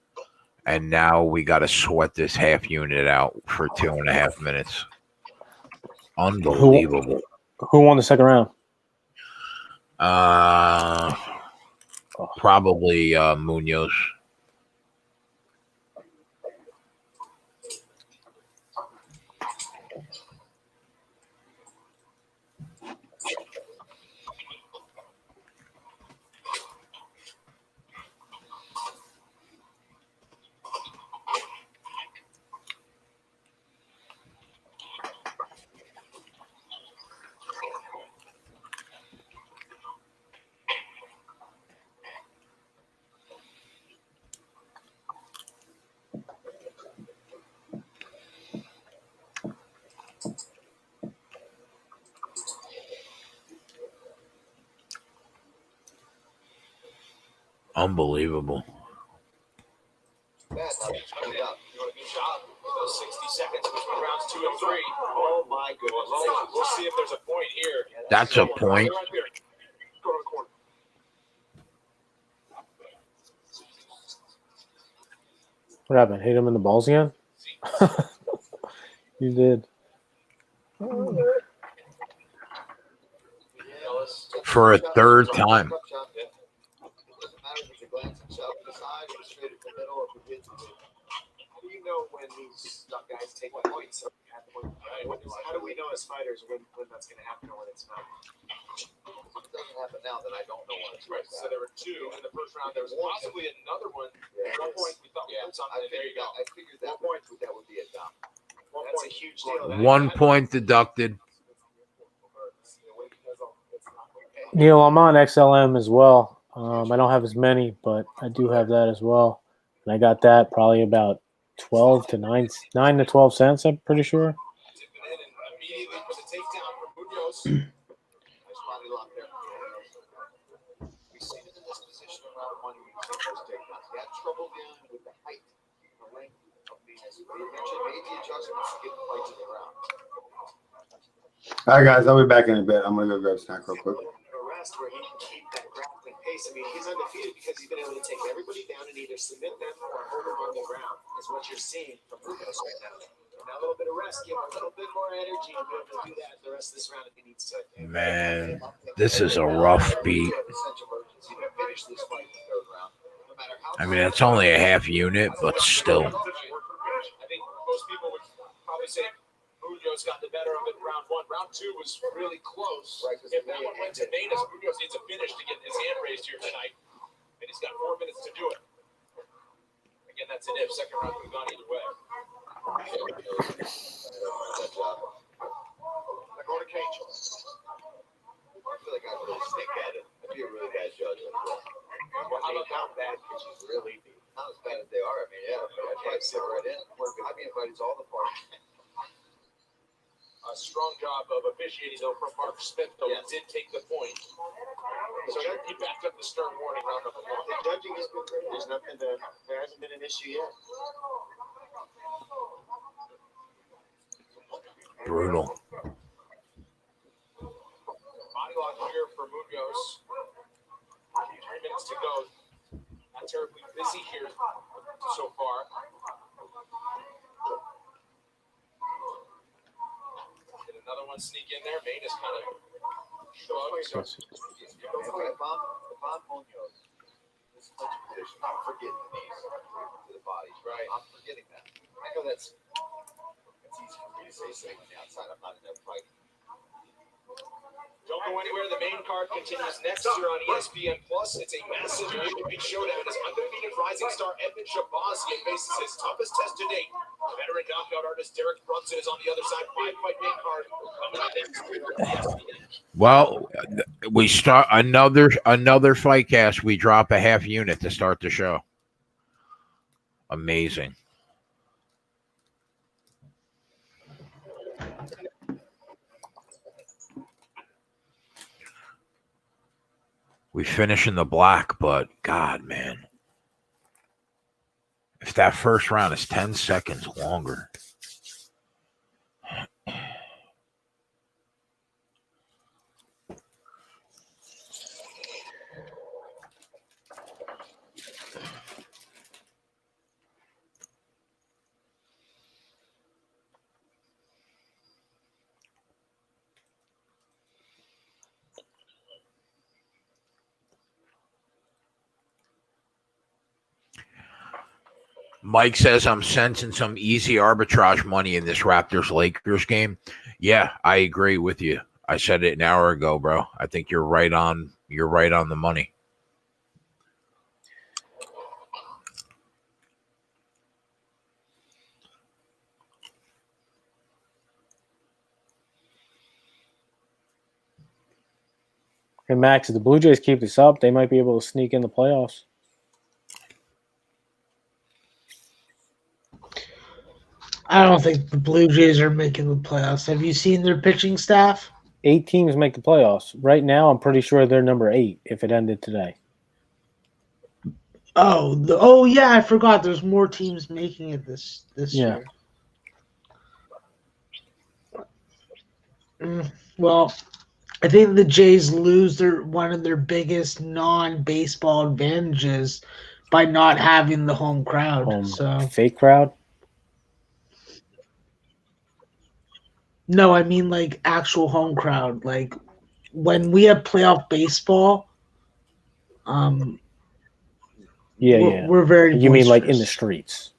And now we got to sweat this half unit out for 2.5 minutes. Unbelievable. Who won the second round? Probably Munoz. Unbelievable. Good job. Those 60 seconds between rounds 2 and 3. Oh my goodness. We'll see if there's a point here. That's a point. Go to the corner. What happened? Hit him in the balls again? You did. For a third time. How do you know when these guys take points at the point? How do we know as fighters when that's going to happen or when it's not? It doesn't happen now that I don't know when it's Right. So there were 2 in the first round. There was possibly another one. At one point, we thought we had something. There you go. I figured that would be a dump. That's a huge deal. 1 point deducted. Neil, I'm on XLM as well. I don't have as many, but I do have that as well. And I got that probably about 12 to 9 to 12 cents, I'm pretty sure. Immediately for the takedown from Munoz. Nice body lock there. We've seen him in this position around 1 week. Those takedowns. He had trouble dealing with the height, the length of Venus. But he eventually made the adjustments to get the fight to the ground. All right, guys, I'll be back in a bit. I'm going to go grab a snack real quick. Arrest where he can keep that grappling pace. I mean, he's undefeated because he's been able to take everybody down and either submit them or hold them on the ground. Is what you're seeing from Munoz right now. Now a little bit of rest, give him a little bit more energy, and be able to do that the rest of this round if he needs to. Man, this is a rough beat. I mean, it's only a half unit, but still. I think most people would probably say Munoz got the better of it in round 1. Round 2 was really close. Right, if that one went to Venus, Munoz needs a finish to get his hand raised here tonight. And he's got 4 minutes to do it. Again, that's an if. Second round could have gone either way. Go to cage. I feel like I really stink at it. I'd be a really bad judge. Well, how bad could you really be? Not as bad as they are. I mean, yeah. I'd probably sit right in. I'd be invited to all the parties. A strong job of officiating, though, from Mark Smith, though, Yes. did take the point. So he backed up the stern warning round number 1. The judging has been good. There hasn't been an issue yet. Brutal. Body lock here for Munoz. 3 minutes to go. Not terribly busy here so far. Did another one sneak in there? Maine is kind of shrugged. If I'm Munoz, this clinch position, I'm forgetting the knees to the body. Right. I'm forgetting that. I know that's easy for me to say sitting on the outside. I'm not in that fight. Don't go anywhere. The main card continues next year on ESPN Plus. It's a massive heavyweight showdown as undefeated rising star Edmen Shahbazyan faces his toughest test to date. Veteran knockout artist Brunson is on the other side. 5-fight main card coming up next week on ESPN. Well, we start another fight cast. We drop a half unit to start the show. Amazing. We finish in the black, but God, man. If that first round is 10 seconds longer. Mike says I'm sensing some easy arbitrage money in this Raptors Lakers game. Yeah, I agree with you. I said it an hour ago, bro. I think you're right on the money. Hey, Max, if the Blue Jays keep this up, they might be able to sneak in the playoffs. I don't think the Blue Jays are making the playoffs. Have you seen their pitching staff? 8 teams make the playoffs. Right now, I'm pretty sure they're number 8 if it ended today. Oh, yeah, I forgot. There's more teams making it this year. Well, I think the Jays lose one of their biggest non-baseball advantages by not having the home crowd. Fake crowd? No, I mean like actual home crowd. Like when we have playoff baseball, We're very. You mean like in the streets?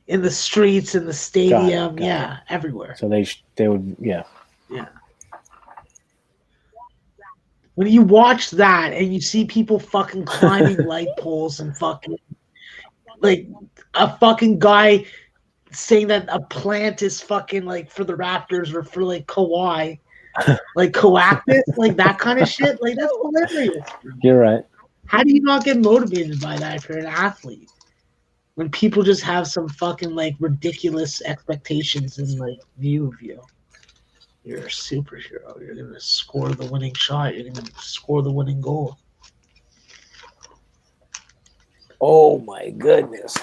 In the streets, in the stadium, got it. Everywhere. So they would, yeah. When you watch that and you see people fucking climbing light poles and fucking like a fucking guy saying that a plant is fucking like for the Raptors or for like Kawhi, like coactus, like that kind of shit, like that's hilarious. You're right. How do you not get motivated by that if you're an athlete? When people just have some fucking like ridiculous expectations and like view of you. You're a superhero. You're gonna score the winning shot. You're gonna score the winning goal. Oh my goodness.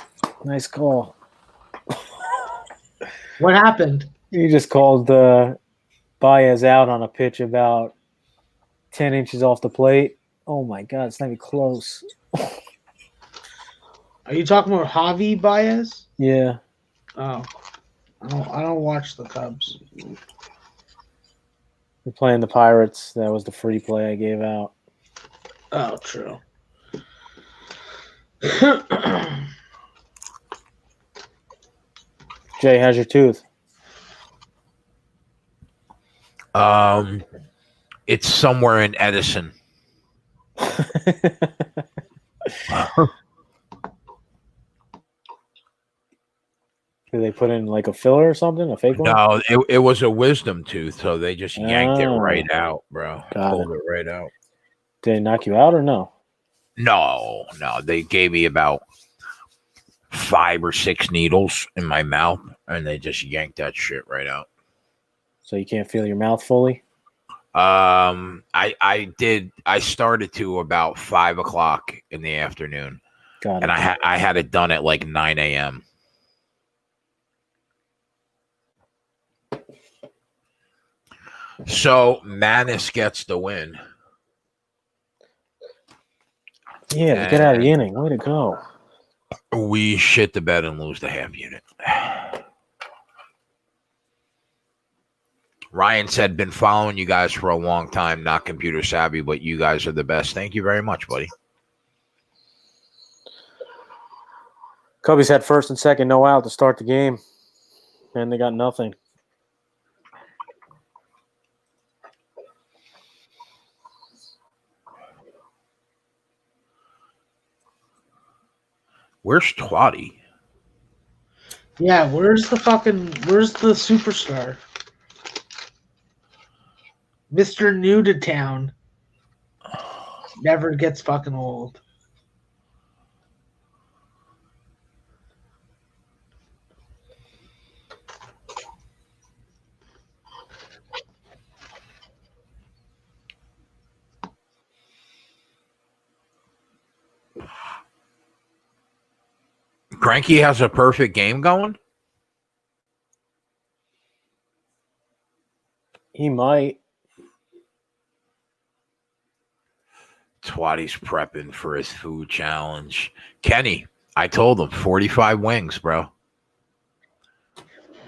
Nice call. What happened? You just called Baez out on a pitch about 10 inches off the plate. Oh my God, it's not even close. Are you talking about Javi Baez? Yeah. Oh, I don't watch the Cubs. We're playing the Pirates. That was the free play I gave out. Oh, true. Jay, how's your tooth? It's somewhere in Edison. Did they put in like a filler or something? A fake one? No, it was a wisdom tooth, so they just yanked it right out, bro. Pulled it right out. Did they knock you out or no? No. They gave me about 5 or 6 needles in my mouth, and they just yanked that shit right out. So you can't feel your mouth fully? I did. I started to about 5 o'clock in the afternoon. Got it. And I had it done at like 9 a.m. So Manis gets the win. Yeah, get out of the inning. Way to go. We shit the bed and lose the half unit. Ryan said, been following you guys for a long time, not computer savvy, but you guys are the best. Thank you very much, buddy. Cubbies had first and second, no out to start the game, and they got nothing. Where's Twatty? Yeah, where's the superstar? Mr. New to Town. Never gets fucking old. Cranky has a perfect game going? He might. Twatty's prepping for his food challenge. Kenny, I told him 45 wings, bro.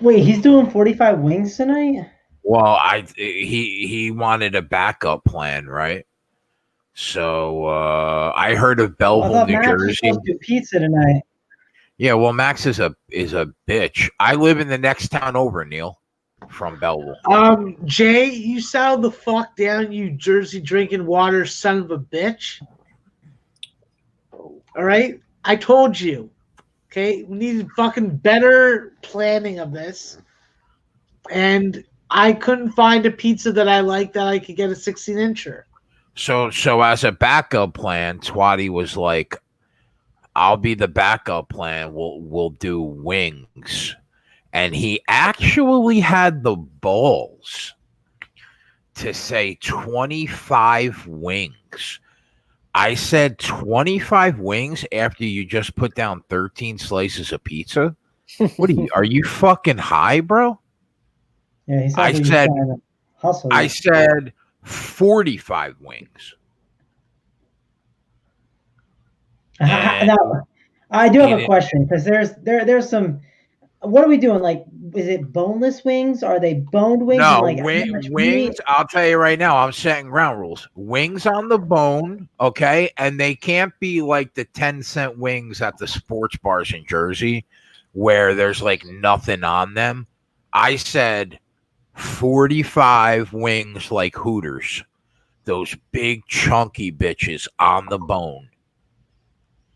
Wait, he's doing 45 wings tonight? Well, he wanted a backup plan, right? So I heard of I Belleville, thought New Max was Jersey. supposed to do pizza tonight. Yeah, well, Max is a bitch. I live in the next town over, Neil, from Belleville. Jay, you settle the fuck down, you Jersey drinking water son of a bitch. All right, I told you. Okay, we needed fucking better planning of this, and I couldn't find a pizza that I liked that I could get a 16-incher. So as a backup plan, Twatty was like, "I'll be the backup plan. We'll do wings," and he actually had the balls to say 25 wings. I said 25 wings after you just put down 13 slices of pizza. What are you fucking high, bro? Yeah, he sounds I like he's said trying to hustle. I said 45 wings. Now, I do have a And- question because there's some. What are we doing? Like, is it boneless wings? Are they boned wings? No, And, like, how much meat? wings. I'll tell you right now, I'm setting ground rules. Wings on the bone, okay? And they can't be like the 10-cent wings at the sports bars in Jersey where there's like nothing on them. I said 45 wings like Hooters. Those big chunky bitches on the bone.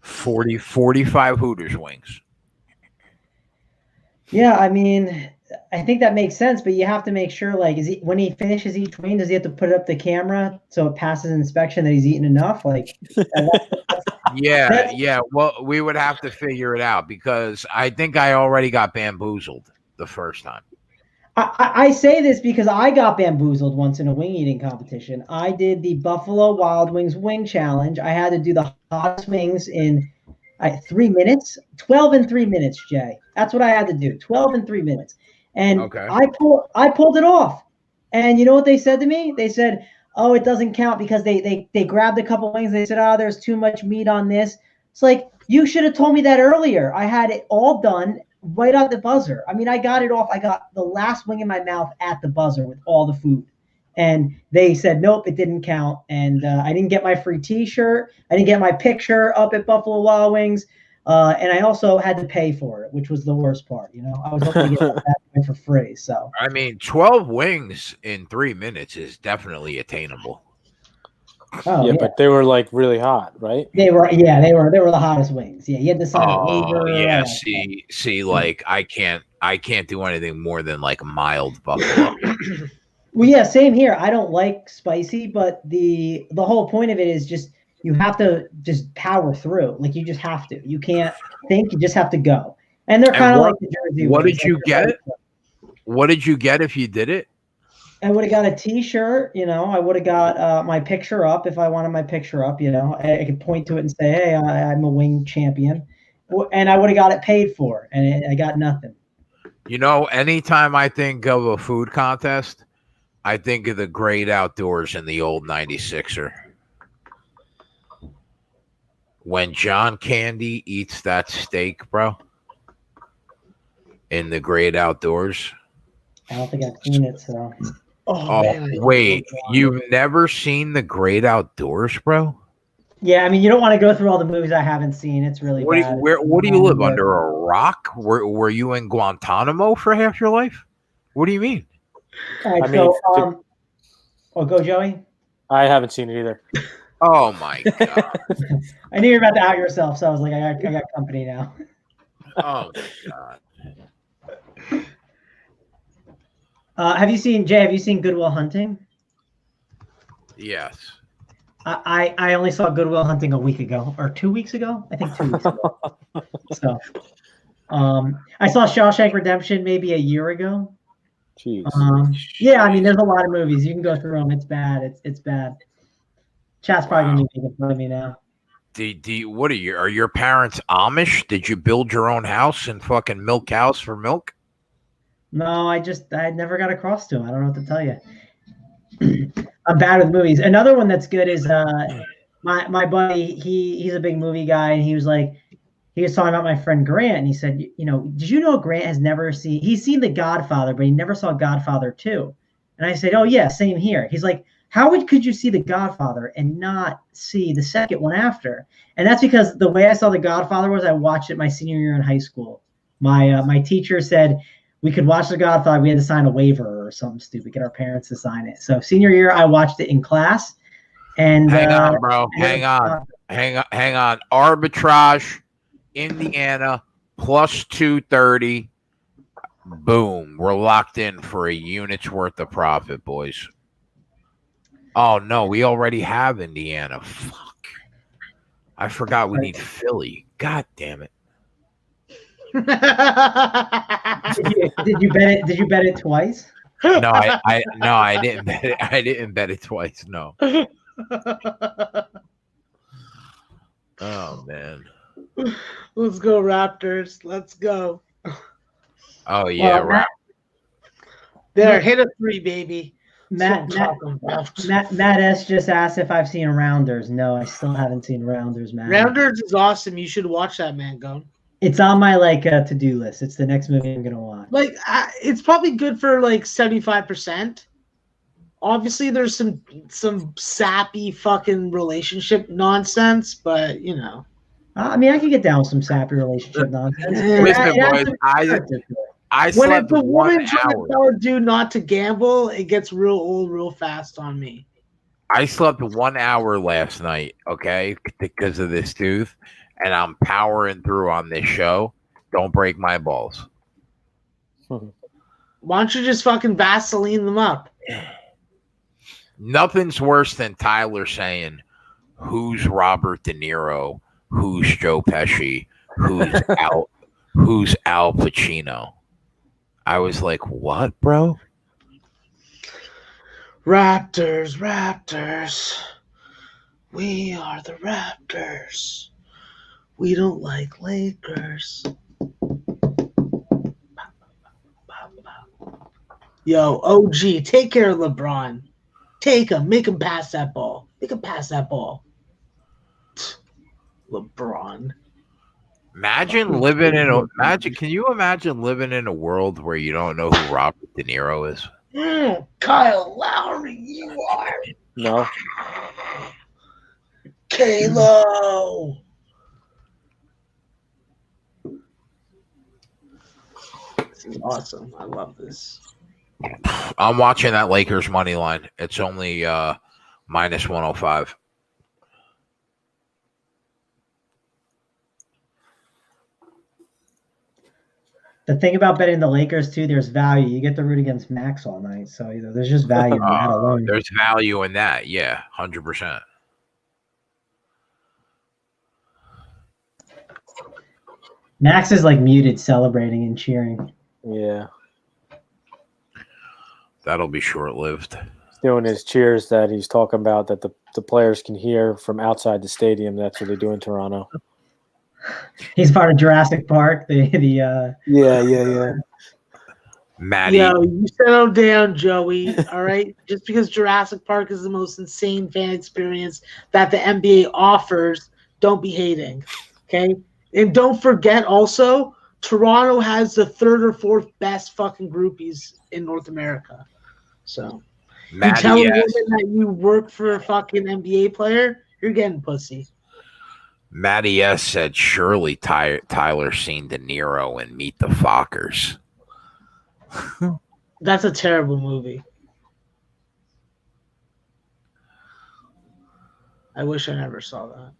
45 Hooters wings. Yeah, I mean, I think that makes sense, but you have to make sure, like, when he finishes each wing, does he have to put it up the camera so it passes inspection that he's eaten enough? Like, Yeah. Well, we would have to figure it out because I think I already got bamboozled the first time. I say this because I got bamboozled once in a wing eating competition. I did the Buffalo Wild Wings wing challenge. I had to do the hottest wings in 3 minutes, 12 in 3 minutes, Jay. That's what I had to do, 12 in 3 minutes. And Okay. I pulled it off. And you know what they said to me? They said, oh, it doesn't count because they grabbed a couple wings. They said, oh, there's too much meat on this. It's like, you should have told me that earlier. I had it all done right at the buzzer. I mean, I got it off. I got the last wing in my mouth at the buzzer with all the food. And they said, nope, it didn't count. And I didn't get my free T-shirt. I didn't get my picture up at Buffalo Wild Wings. And I also had to pay for it, which was the worst part. You know, I was hoping to get that for free. So I mean, 12 wings in 3 minutes is definitely attainable. Yeah, but they were like really hot, right? They were the hottest wings. Yeah, you had to sign a waiver. Yeah. See, like I can't do anything more than like mild buffalo. Well, yeah, same here. I don't like spicy, but the whole point of it is just you have to just power through. Like you just have to. You can't think. You just have to go. And they're kind of like the Jersey. What wings. did you get? What did you get if you did it? I would have got a T-shirt. You know, I would have got my picture up if I wanted my picture up. You know, I could point to it and say, "Hey, I'm a wing champion," and I would have got it paid for, and I got nothing. You know, anytime I think of a food contest, I think of the Great Outdoors in the old 96er. When John Candy eats that steak, bro, in the Great Outdoors. I don't think I've seen it, so. Oh, wait, you've never seen the Great Outdoors, bro? Yeah, I mean, you don't want to go through all the movies I haven't seen. It's really bad. What do you live under a rock? Were you in Guantanamo for half your life? What do you mean? All right, go Joey. I haven't seen it either. Oh my god! I knew you were about to out yourself, so I was like, I got company now. Oh my god! Have you seen Good Will Hunting? Yes. I only saw Good Will Hunting a week ago or 2 weeks ago. I think 2 weeks ago. So, I saw Shawshank Redemption maybe a year ago. Jeez. Yeah, I mean, there's a lot of movies. You can go through them. It's bad. It's bad. Chat's probably gonna be making fun of me now. What are your parents Amish? Did you build your own house and fucking milk cows for milk? No, I never got across to him. I don't know what to tell you. I'm bad with movies. Another one that's good is my buddy. He's a big movie guy, and he was talking about my friend Grant, and he said, you know, did you know Grant has never seen? He's seen The Godfather, but he never saw Godfather 2. And I said, oh yeah, same here. He's like, could you see The Godfather and not see the second one after? And that's because the way I saw The Godfather was I watched it my senior year in high school. My teacher said we could watch The Godfather. We had to sign a waiver or something stupid, get our parents to sign it. So senior year, I watched it in class. And hang on, bro. Hang on. Arbitrage, Indiana, plus 230. Boom. We're locked in for a unit's worth of profit, boys. Oh, no. We already have Indiana. Fuck. I forgot we need Philly. God damn it. Did you bet it twice? No, I didn't bet it. I didn't bet it twice. No. Oh man. Let's go Raptors. Let's go. Oh yeah, Well, There, hit a 3, baby. Matt S just asked if I've seen Rounders. No, I still haven't seen Rounders, Matt. Rounders is awesome. You should watch that, man. Go. It's on my to-do list. It's the next movie I'm gonna watch. Like, it's probably good for like 75%. Obviously, there's some sappy fucking relationship nonsense, but you know. I mean, I can get down with some sappy relationship nonsense. Listen, boys, I When slept it's a 1 woman trying hour. to tell a dude not to gamble, it gets real old real fast on me. I slept 1 hour last night, okay, because of this tooth, and I'm powering through on this show. Don't break my balls. Why don't you just fucking Vaseline them up? Nothing's worse than Tyler saying, "Who's Robert De Niro? Who's Joe Pesci? Who's Al Pacino?" I was like, "What, bro?" Raptors. We are the Raptors. We don't like Lakers. Yo, OG, take care of LeBron. Take him. Make him pass that ball. LeBron. Can you imagine living in a world where you don't know who Robert De Niro is? Kyle Lowry, you are. No. Kalo. This is awesome. I love this. I'm watching that Lakers money line. It's only minus 105. The thing about betting the Lakers too, there's value. You get to root against Max all night, so there's just value in that alone. There's value in that, yeah, 100%. Max is like muted, celebrating and cheering. Yeah. That'll be short-lived. He's doing his cheers that he's talking about that the players can hear from outside the stadium. That's what they do in Toronto. He's part of Jurassic Park. Yeah. Maddie. Yo, you settle down, Joey. All right? Just because Jurassic Park is the most insane fan experience that the NBA offers, don't be hating. Okay? And don't forget also, Toronto has the 3rd or 4th best fucking groupies in North America. So, you tell a woman that you work for a fucking NBA player, you're getting pussy. Maddie S. said, surely Tyler seen De Niro in Meet the Fockers. That's a terrible movie. I wish I never saw that.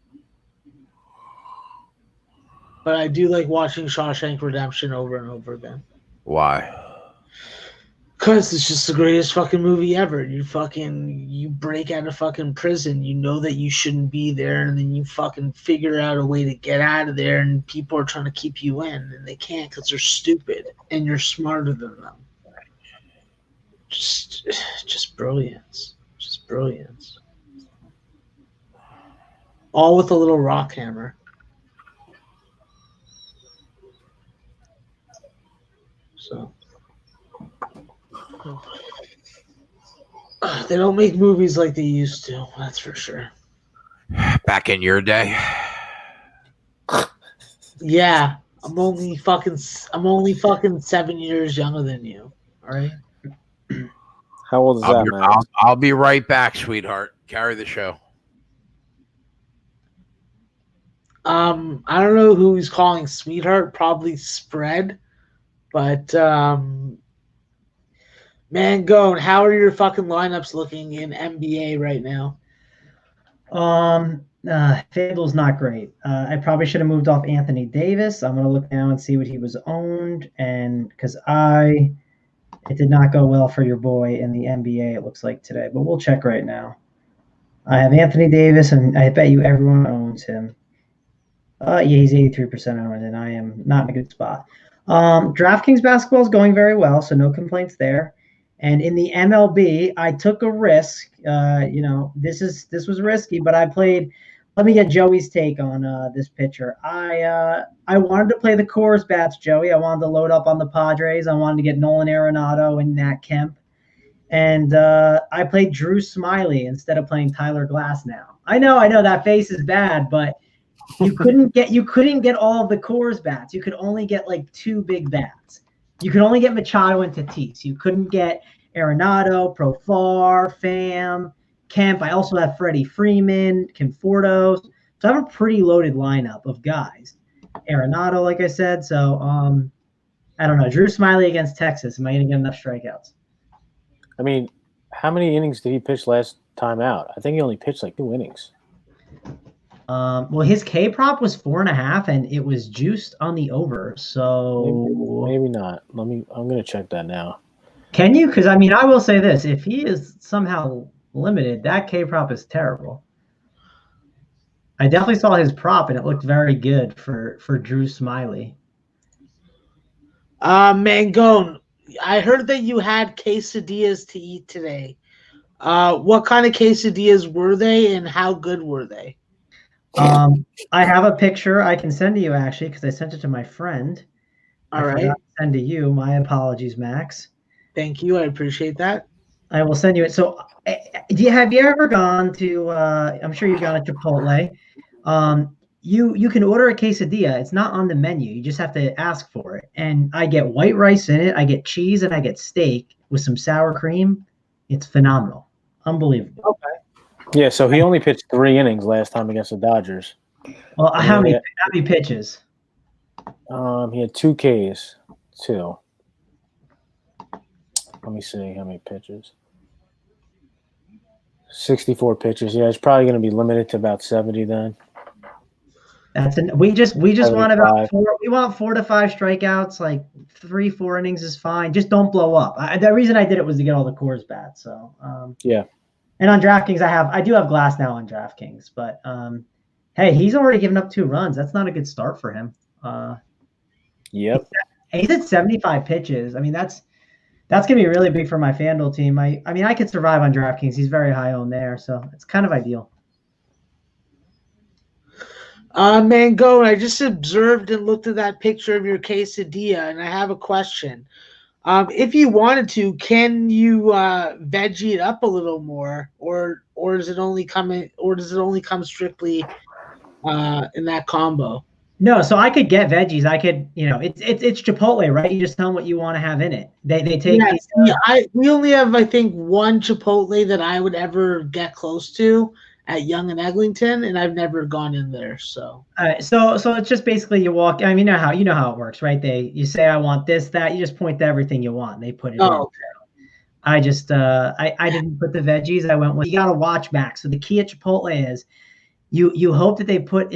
But I do like watching Shawshank Redemption over and over again. Why? Because it's just the greatest fucking movie ever. You break out of fucking prison. You know that you shouldn't be there, and then you fucking figure out a way to get out of there, and people are trying to keep you in, and they can't because they're stupid, and you're smarter than them. Just brilliance. Just brilliance. All with a little rock hammer. So they don't make movies like they used to, that's for sure. Back in your day? Yeah, I'm only fucking 7 years younger than you. All right. How old is that, man? I'll be right back, sweetheart. Carry the show. I don't know who he's calling sweetheart. Probably Spread, but man, Gone, how are your fucking lineups looking in NBA right now? FanDuel's not great. I probably should have moved off Anthony Davis. I'm gonna look now and see what he was owned, and because it did not go well for your boy in the NBA. It looks like today, but we'll check right now. I have Anthony Davis, and I bet you everyone owns him. Yeah, he's 83% owned, and I am not in a good spot. DraftKings basketball is going very well, so no complaints there. And in the MLB, I took a risk. This was risky, but I played. Let me get Joey's take on this pitcher. I wanted to play the Coors bats, Joey. I wanted to load up on the Padres. I wanted to get Nolan Arenado and Nat Kemp. And I played Drew Smiley instead of playing Tyler Glasnow. I know that face is bad, but you couldn't get all of the Coors bats. You could only get like 2 big bats. You could only get Machado and Tatis. You couldn't get Arenado, Profar, Pham, Kemp. I also have Freddie Freeman, Conforto. So I have a pretty loaded lineup of guys. Arenado, like I said. So I don't know. Drew Smiley against Texas. Am I going to get enough strikeouts? I mean, how many innings did he pitch last time out? I think he only pitched like 2 innings. Well, his K prop was 4.5, and it was juiced on the over. So maybe not. I'm gonna check that now. Can you? Because I mean, I will say this: if he is somehow limited, that K prop is terrible. I definitely saw his prop, and it looked very good for Drew Smiley. Mangone, I heard that you had quesadillas to eat today. What kind of quesadillas were they, and how good were they? I have a picture I can send to you actually because I sent it to my friend. All right. I forgot to send to you. My apologies, Max. Thank you. I appreciate that. I will send you it. So, have you ever gone to? I'm sure you've gone to Chipotle. You can order a quesadilla. It's not on the menu. You just have to ask for it. And I get white rice in it. I get cheese and I get steak with some sour cream. It's phenomenal. Unbelievable. Okay. Yeah, so he only pitched 3 innings last time against the Dodgers. Well, how many pitches? He had 2 Ks, 2. Let me see how many pitches. 64 pitches. Yeah, it's probably going to be limited to about 70 then. We just 75. Want about 4. We want 4 to 5 strikeouts. Like 3-4 innings is fine. Just don't blow up. The reason I did it was to get all the Coors bats. So yeah. And on DraftKings, I do have Glasnow on DraftKings, but hey, he's already given up 2 runs. That's not a good start for him. Yep. He's at 75 pitches. I mean, that's gonna be really big for my FanDuel team. I mean, I could survive on DraftKings. He's very high owned there, so it's kind of ideal. Mangone, I just observed and looked at that picture of your quesadilla, and I have a question. If you wanted to, can you veggie it up a little more, or does it only come strictly in that combo? No, so I could get veggies. I could, it's Chipotle, right? You just tell them what you want to have in it. They take. Yeah, we only have, I think, 1 Chipotle that I would ever get close to at Young and Eglinton, and I've never gone in there. So, so it's just basically you walk. I mean, you know how it works, right? You say I want this, that. You just point to everything you want. They put it in. Okay. I just I didn't put the veggies. I went with you got to watch back. So the key at Chipotle is you hope that they put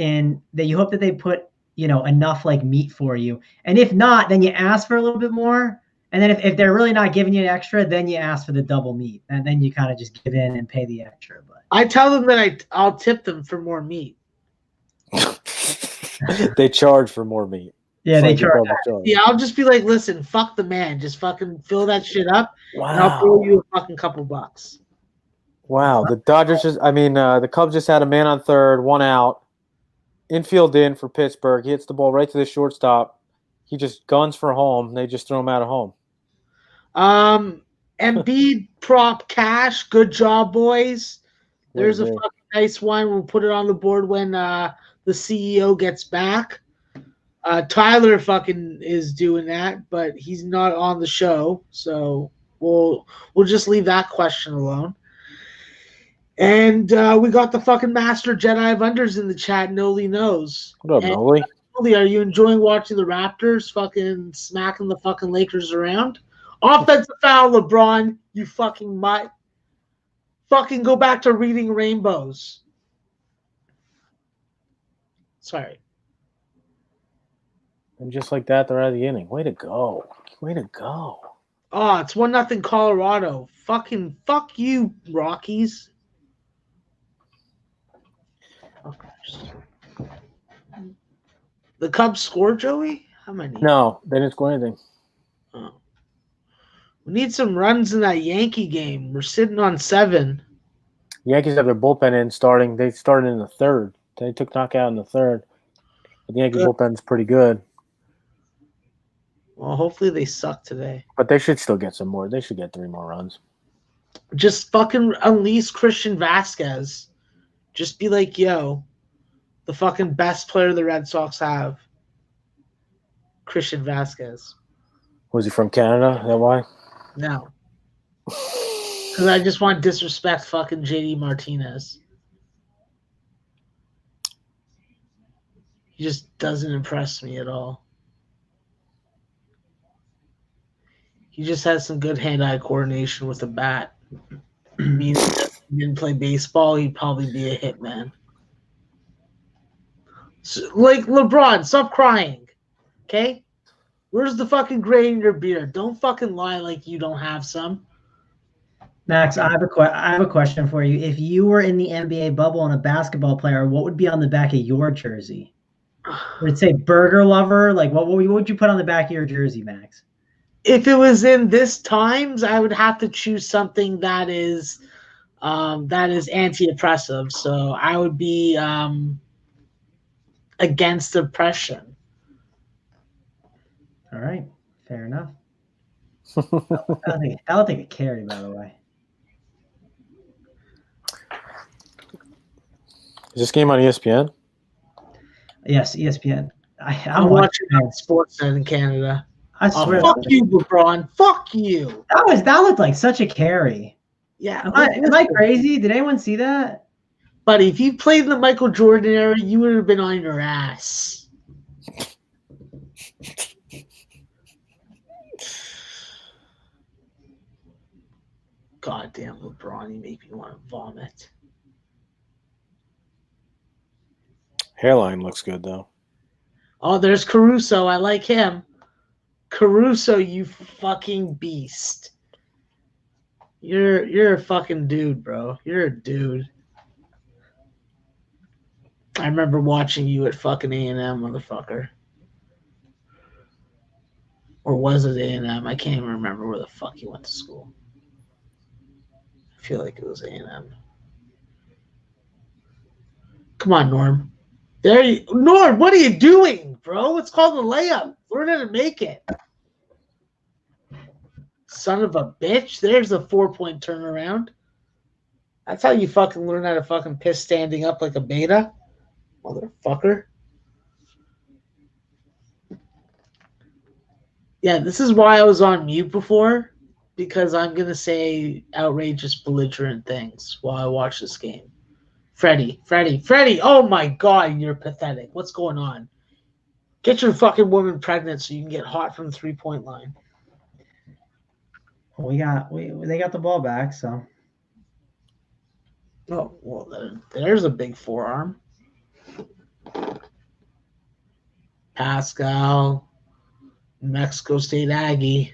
enough like meat for you, and if not, then you ask for a little bit more. And then if they're really not giving you an extra, then you ask for the double meat, and then you kind of just give in and pay the extra. But I tell them that I'll tip them for more meat. They charge for more meat. Yeah, they charge. Yeah, I'll just be like, listen, fuck the man, just fucking fill that shit up, wow. And I'll throw you a fucking couple bucks. Wow, the Cubs just had a man on third, 1 out, infield in for Pittsburgh. He hits the ball right to the shortstop. He just guns for home. They just throw him out of home. Embiid prop cash. Good job, boys. There's a fucking nice one. We'll put it on the board when the CEO gets back. Tyler fucking is doing that, but he's not on the show. So we'll just leave that question alone. And we got the fucking Master Jedi of Unders in the chat. Noli knows. What up, And, Noli? Noli, are you enjoying watching the Raptors fucking smacking the fucking Lakers around? Offensive foul, LeBron. You fucking mutt. Fucking go back to reading rainbows. Sorry. And just like that, they're out of the inning. Way to go. Way to go. Oh, it's 1-0 Colorado. Fucking fuck you, Rockies. Okay. The Cubs scored, Joey? How many? No, they didn't score anything. Oh. We need some runs in that Yankee game. We're sitting on 7. The Yankees have their bullpen in starting. They started in the third. They took knockout in the third. But the Yankee bullpen's pretty good. Well, hopefully they suck today. But they should still get some more. They should get 3 more runs. Just fucking unleash Christian Vasquez. Just be like, yo, the fucking best player the Red Sox have. Christian Vasquez. Was he from Canada? Is that why? No. Because I just want to disrespect fucking JD Martinez. He just doesn't impress me at all. He just has some good hand-eye coordination with a bat. Meaning if he didn't play baseball, he'd probably be a hitman. So, like LeBron, stop crying. Okay? Where's the fucking gray in your beard? Don't fucking lie like you don't have some. Max, I have a question for you. If you were in the NBA bubble and a basketball player, what would be on the back of your jersey? Would it say burger lover? Like what would you put on the back of your jersey, Max? If it was in this times, I would have to choose something that is anti-oppressive. So I would be against oppression. All right, fair enough. I don't think it carried, by the way. Is this game on ESPN? Yes, ESPN. I'm watching on Sportsnet in Canada. I swear. Fuck you, LeBron. Fuck you. That looked like such a carry. Yeah. Am I crazy? Did anyone see that? Buddy, if you played in the Michael Jordan era, you would have been on your ass. Goddamn LeBron, you make me want to vomit. Hairline looks good, though. Oh, there's Caruso. I like him. Caruso, you fucking beast. You're a fucking dude, bro. You're a dude. I remember watching you at fucking A&M, motherfucker. Or was it A&M? I can't even remember where the fuck you went to school. I feel like it was A&M. Come on, Norm. Norm, what are you doing, bro? It's called a layup. Learn how to make it. Son of a bitch. There's a 4-point turnaround. That's how you fucking learn how to fucking piss standing up like a beta. Motherfucker. Yeah, this is why I was on mute before. Because I'm going to say outrageous, belligerent things while I watch this game. Freddie. Oh my God, you're pathetic. What's going on? Get your fucking woman pregnant so you can get hot from the 3-point line. They got the ball back, so. Oh, well, there's a big forearm. Pascal, Mexico State Aggie.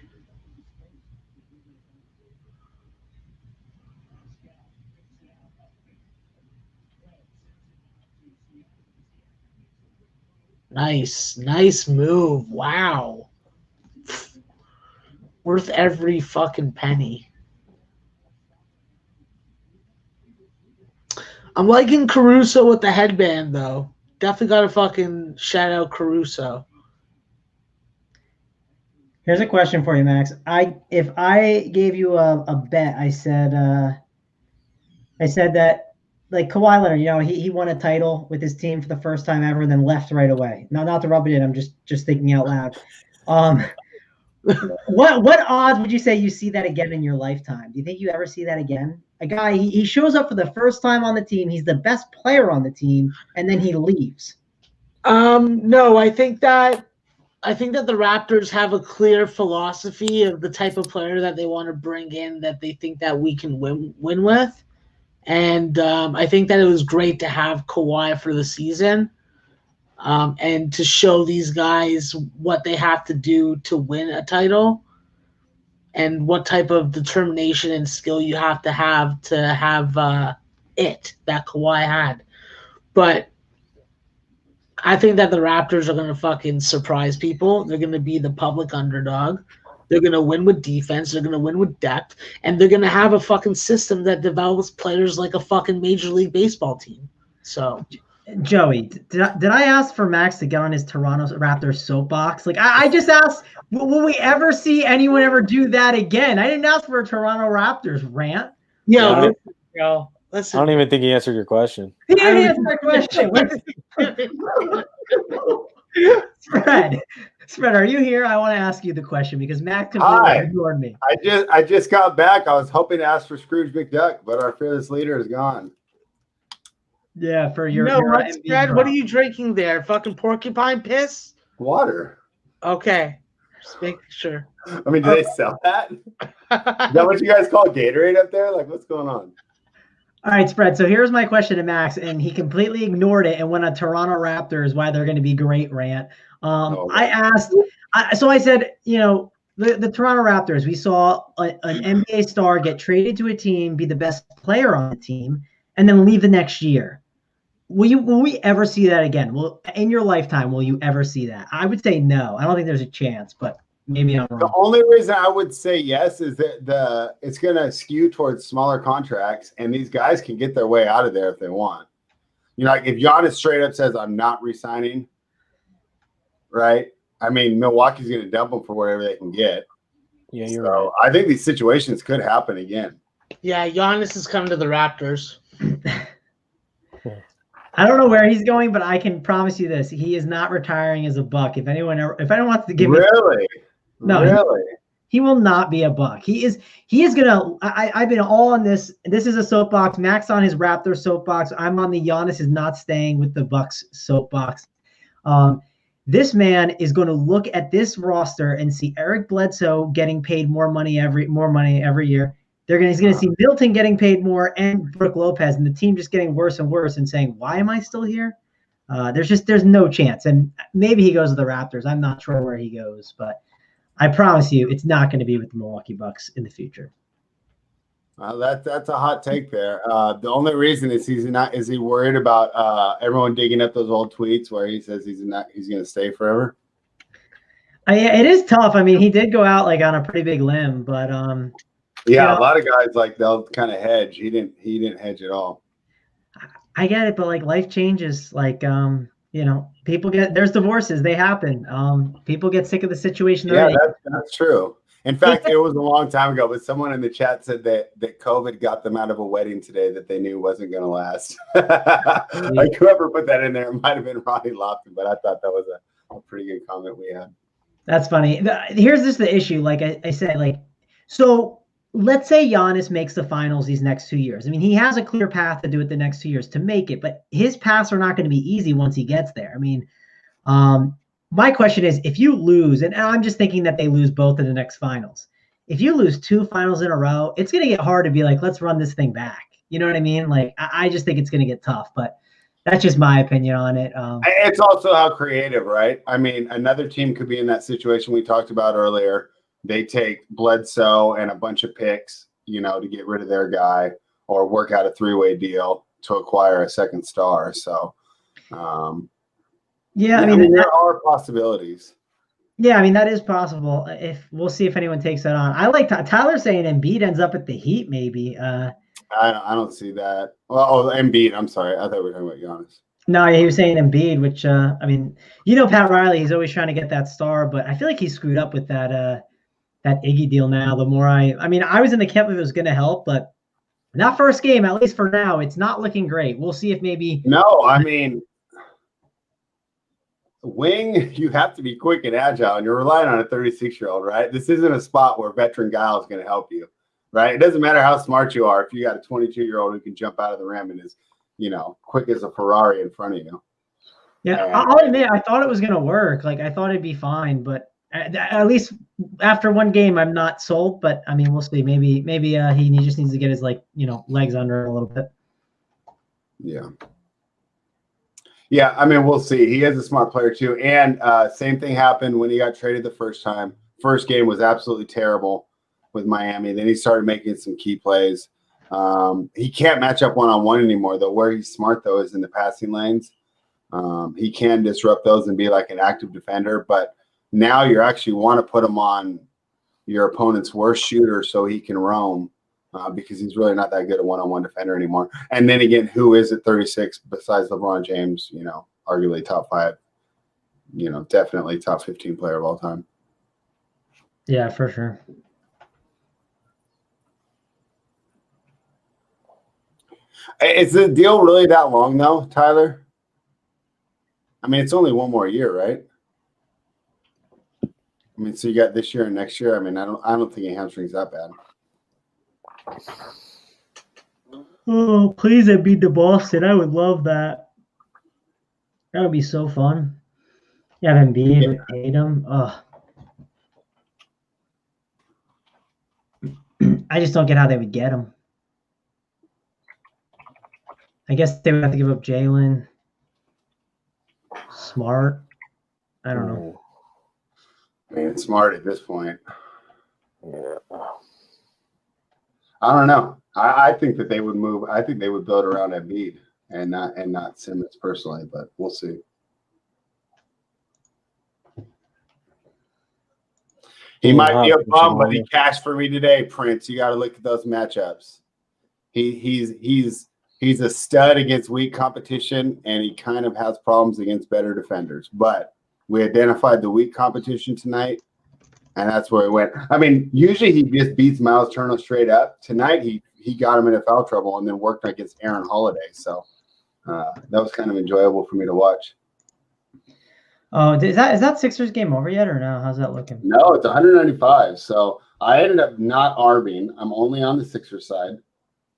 Nice move. Wow. Worth every fucking penny. I'm liking Caruso with the headband, though. Definitely got to fucking shout out Caruso. Here's a question for you, Max. If I gave you a bet, I said that like Kawhi Leonard, he won a title with his team for the first time ever, and then left right away. Not to rub it in. I'm just thinking out loud. What odds would you say you see that again in your lifetime? Do you think you ever see that again? A guy, he shows up for the first time on the team. He's the best player on the team, and then he leaves. No, I think that the Raptors have a clear philosophy of the type of player that they want to bring in that they think that we can win with. And I think that it was great to have Kawhi for the season and to show these guys what they have to do to win a title and what type of determination and skill you have to have it that Kawhi had. But I think that the Raptors are going to fucking surprise people. They're going to be the public underdog. They're going to win with defense. They're going to win with depth. And they're going to have a fucking system that develops players like a fucking Major League Baseball team. So, Joey, did I ask for Max to get on his Toronto Raptors soapbox? Like, I just asked, will we ever see anyone ever do that again? I didn't ask for a Toronto Raptors rant. Listen. I don't even think he answered your question. He didn't answer my question. Fred, are you here? I want to ask you the question because Max completely ignored me. I just got back. I was hoping to ask for Scrooge McDuck, but our fearless leader is gone. Yeah, for your Fred, what are you drinking there? Fucking porcupine piss? Water. Okay. Just making sure. I mean, do they sell that? Is that what you guys call Gatorade up there? Like, what's going on? All right, Spread. So here's my question to Max, and he completely ignored it and went on Toronto Raptors, why they're going to be great rant. I asked, I said, the Toronto Raptors, we saw an NBA star get traded to a team, be the best player on the team, and then leave the next year. Will we ever see that again? In your lifetime, will you ever see that? I would say no. I don't think there's a chance, but maybe I'm wrong. The only reason I would say yes is that it's going to skew towards smaller contracts, and these guys can get their way out of there if they want. Like if Giannis straight up says, I'm not re-signing, right? I mean, Milwaukee's going to dump them for whatever they can get. Yeah, you're right. I think these situations could happen again. Yeah, Giannis is coming to the Raptors. I don't know where he's going, but I can promise you this: he is not retiring as a Buck. If anyone wants to give me, he will not be a Buck. He is gonna. I've been all on this. This is a soapbox. Max on his Raptors soapbox. I'm on the Giannis is not staying with the Bucks soapbox. This man is going to look at this roster and see Eric Bledsoe getting paid more money every year. He's going to see Milton getting paid more and Brook Lopez, and the team just getting worse and worse and saying, why am I still here? There's no chance. And maybe he goes to the Raptors. I'm not sure where he goes, but I promise you it's not going to be with the Milwaukee Bucks in the future. That's a hot take there. The only reason is is he worried about everyone digging up those old tweets where he says he's going to stay forever? It is tough. I mean, he did go out like on a pretty big limb, but yeah, a lot of guys like they'll kind of hedge. He didn't hedge at all. I get it, but like life changes. Like people there's divorces. They happen. People get sick of the situation. Yeah, that's true. In fact, it was a long time ago, but someone in the chat said that COVID got them out of a wedding today that they knew wasn't going to last. Like whoever put that in there, it might have been Ronnie Lofton, but I thought that was a pretty good comment we had. That's funny. Here's just the issue. Like I said, so let's say Giannis makes the finals these next 2 years. I mean, he has a clear path to do it the next 2 years to make it, but his paths are not going to be easy once he gets there. I mean, my question is, if you lose, and I'm just thinking that they lose both in the next finals. If you lose 2 finals in a row, it's going to get hard to be like, let's run this thing back. You know what I mean? Like, I just think it's going to get tough, but that's just my opinion on it. It's also how creative, right? I mean, another team could be in that situation we talked about earlier. They take Bledsoe and a bunch of picks, to get rid of their guy or work out a 3-way deal to acquire a second star. So, yeah, I mean, there are possibilities. Yeah, I mean, that is possible. We'll see if anyone takes that on. I like Tyler saying Embiid ends up at the Heat, maybe. I don't see that. Well, Embiid. I'm sorry. I thought we were talking about Giannis. No, he was saying Embiid, which I mean, Pat Riley. He's always trying to get that star, but I feel like he screwed up with that Iggy deal. Now, the more I was in the camp if it was going to help, but that first game, at least for now, it's not looking great. We'll see if maybe. No, I mean. wing, you have to be quick and agile, and you're relying on a 36-year-old, right? This isn't a spot where veteran Giles is going to help you, right? It doesn't matter how smart you are if you got a 22-year-old who can jump out of the rim and is, quick as a Ferrari in front of you. Yeah, I'll admit, I thought it was going to work. Like, I thought it'd be fine, but at least after one game, I'm not sold. But I mean, we'll see. Maybe he just needs to get his legs under him a little bit. Yeah. Yeah, I mean, we'll see. He is a smart player too. And same thing happened when he got traded the first time. First game was absolutely terrible with Miami. Then he started making some key plays. He can't match up one-on-one anymore, though. Where he's smart, though, is in the passing lanes. He can disrupt those and be like an active defender. But now you actually want to put him on your opponent's worst shooter so he can roam. Because he's really not that good a one-on-one defender anymore. And then again, who is at 36 besides LeBron James, arguably top 5, definitely top 15 player of all time. Yeah, for sure. Is the deal really that long though, Tyler? I mean, it's only one more year, right? I mean, so you got this year and next year. I mean, I don't think a hamstring's that bad. Oh, please I beat the Boston. I would love that. That would be so fun. Yeah, Embiid with Tatum. I just don't get how they would get him. I guess they would have to give up Jalen. Smart. I don't know. I mean, it's smart at this point. Yeah. I don't know. I think that they would move. I think they would build around Embiid and not Simmons personally, but we'll see. He might be a bum, but he cashed for me today, Prince. You got to look at those matchups. He's a stud against weak competition, and he kind of has problems against better defenders. But we identified the weak competition tonight, and that's where he went. I mean, usually he just beats Miles Turner straight up. Tonight he got him into foul trouble and then worked against Aaron Holiday. So that was kind of enjoyable for me to watch. Oh, is that Sixers game over yet or no? How's that looking? No, it's 195. So I ended up not arbing. I'm only on the Sixers side.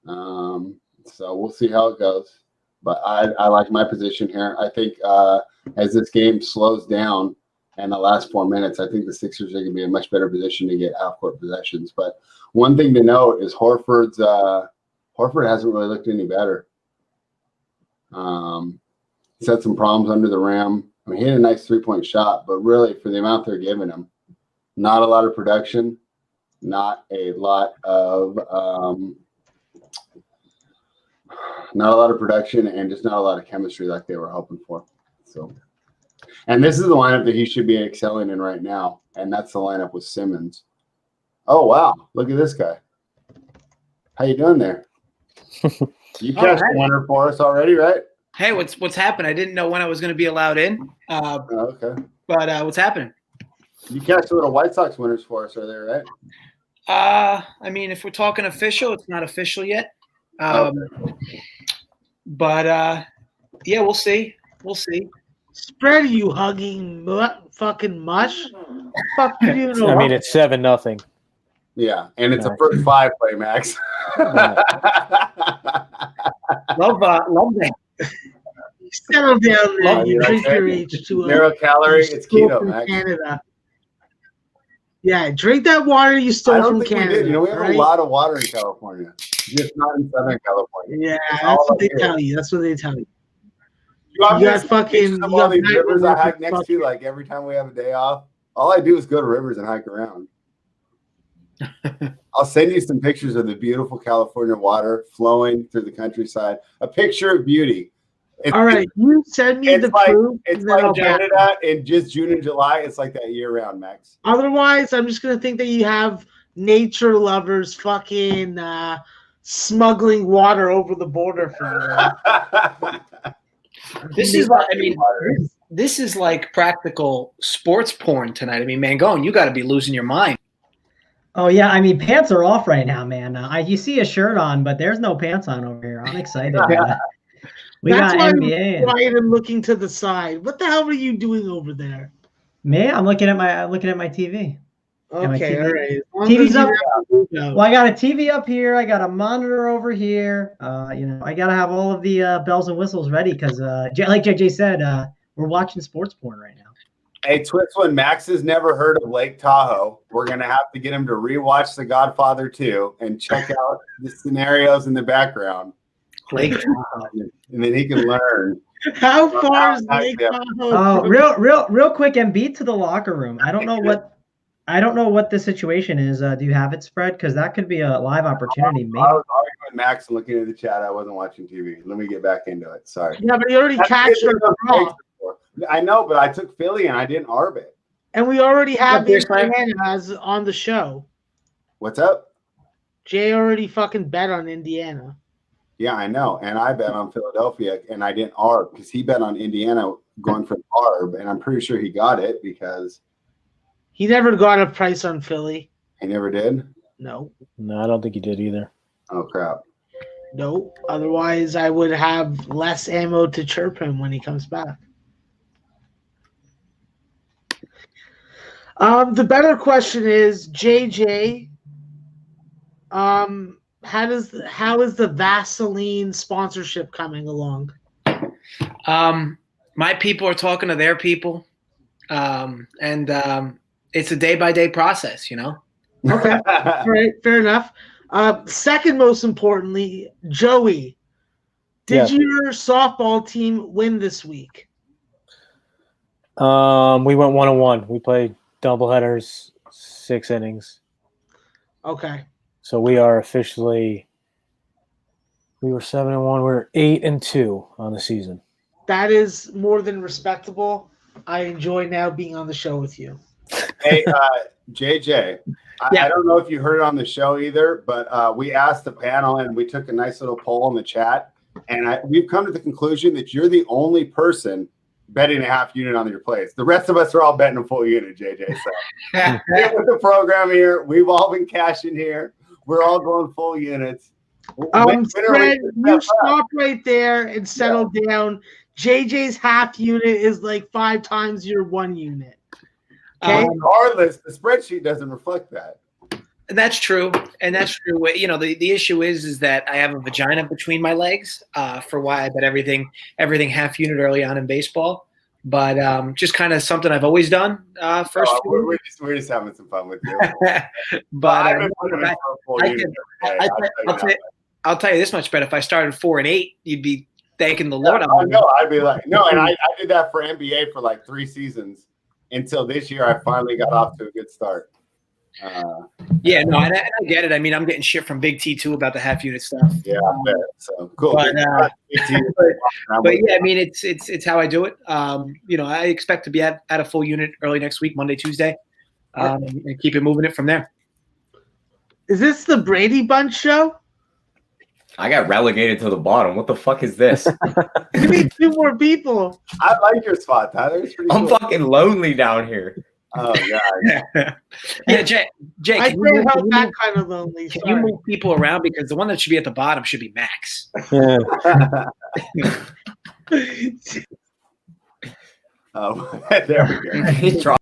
So we'll see how it goes. But I like my position here. I think as this game slows down in the last 4 minutes, I think the Sixers are going to be in a much better position to get half-court possessions. But one thing to note is Horford hasn't really looked any better. He's had some problems under the rim. I mean, he had a nice three-point shot, but really for the amount they're giving him, not a lot of production, not a lot of production, and just not a lot of chemistry like they were hoping for. So, and this is the lineup that he should be excelling in right now, and that's the lineup with Simmons. Oh wow, look at this guy. How you doing there? You cashed the winner for us already, right? Hey, what's happened? I didn't know when I was going to be allowed in. Okay. But what's happening? You cashed a little White Sox winners for us, are there, right? I mean, if we're talking official, it's not official yet. But yeah, we'll see. We'll see. Spread you hugging fucking mush. Fuck you doing? I mean, it's 7-0. Yeah, and it's a first 5 play, Max. Love that. Settle down there. You drink your H2O. 0 calorie. It's keto, Max. Canada. Yeah, drink that water you stole from Canada. We did. We have a lot of water in California, just not in Southern California. Yeah, that's what they tell you. That's what they tell you. You got fucking all these rivers I hike next to. Like every time we have a day off, all I do is go to rivers and hike around. I'll send you some pictures of the beautiful California water flowing through the countryside. A picture of beauty. All right, you send me the proof. It's like Canada in just June and July. It's like that year round, Max. Otherwise, I'm just gonna think that you have nature lovers fucking smuggling water over the border from This is like, I mean, this is like practical sports porn tonight. I mean, Mangone, you got to be losing your mind. Oh yeah, I mean, pants are off right now, man. You see a shirt on, but there's no pants on over here. I'm excited. We That's got why NBA. I'm quiet and looking to the side. What the hell are you doing over there? Me? I'm looking at my TV. Yeah, my Okay, TV. all right. As long TV's as you up. have the window. Well, I got a TV up here. I got a monitor over here. I gotta have all of the bells and whistles ready because, like JJ said, we're watching sports porn right now. Hey, Twix, when Max has never heard of Lake Tahoe, we're going to have to get him to rewatch The Godfather 2 and check out the scenarios in the background. Lake Tahoe. And then he can learn. How far is how Lake nice Tahoe? Oh, real quick, Embiid to the locker room. I don't know what the situation is. Do you have it spread? Because that could be a live opportunity. Maybe. I was arguing with Max and looking at the chat. I wasn't watching TV. Let me get back into it. Sorry. Yeah, but he already captured the draw. I know, but I took Philly and I didn't arb it. And we already have Here's time. Indiana as on the show. What's up? Jay already fucking bet on Indiana. Yeah, I know. And I bet on Philadelphia and I didn't arb because he bet on Indiana going for arb. And I'm pretty sure he got it because He never got a price on Philly. he never did. No. No, I don't think he did either. Oh, crap. No. Otherwise, I would have less ammo to chirp him when he comes back. The better question is, JJ, how is the Vaseline sponsorship coming along? My people are talking to their people, and it's a day-by-day process, you know? Okay. All right, fair enough. Second most importantly, Joey, did your softball team win this week? We went 1-1. We played doubleheaders, 6 innings. Okay. So we are officially. We were 7-1. We're 8-2 on the season. That is more than respectable. I enjoy now being on the show with you. Hey, JJ, I don't know if you heard it on the show either, but we asked the panel and we took a nice little poll in the chat. And we've come to the conclusion that you're the only person betting a half unit on your plays. The rest of us are all betting a full unit, JJ. So get with the program here. We've all been cashing here. We're all going full units. Fred, you stop right there and settle down. JJ's half unit is like 5 times your 1 unit. Okay? Regardless, the spreadsheet doesn't reflect that. That's true, and that's true. You know, the issue is that I have a vagina between my legs for why I bet everything half unit early on in baseball. But just kind of something I've always done. We're just having some fun with you. But I'll tell you this much, Brett. If I started 4-8, you'd be thanking the Lord. I know. I'd be like, no, and I did that for NBA for like 3 seasons until this year. I finally got off to a good start. Yeah, no, and I get it. I mean, I'm getting shit from Big T too about the half unit stuff. Yeah, I bet. So cool. But yeah, I mean, it's how I do it. You know, I expect to be at a full unit early next week, Monday, Tuesday, and keep it moving it from there. Is this the Brady Bunch show? I got relegated to the bottom. What the fuck is this? You need 2 more people. I like your spot, Tyler. It's pretty I'm cool. fucking lonely down here. Oh god. Yeah, Jay, I can't help that kind of lonely. Can you move people around because the one that should be at the bottom should be Max. Yeah. Oh, there we go. He's trying.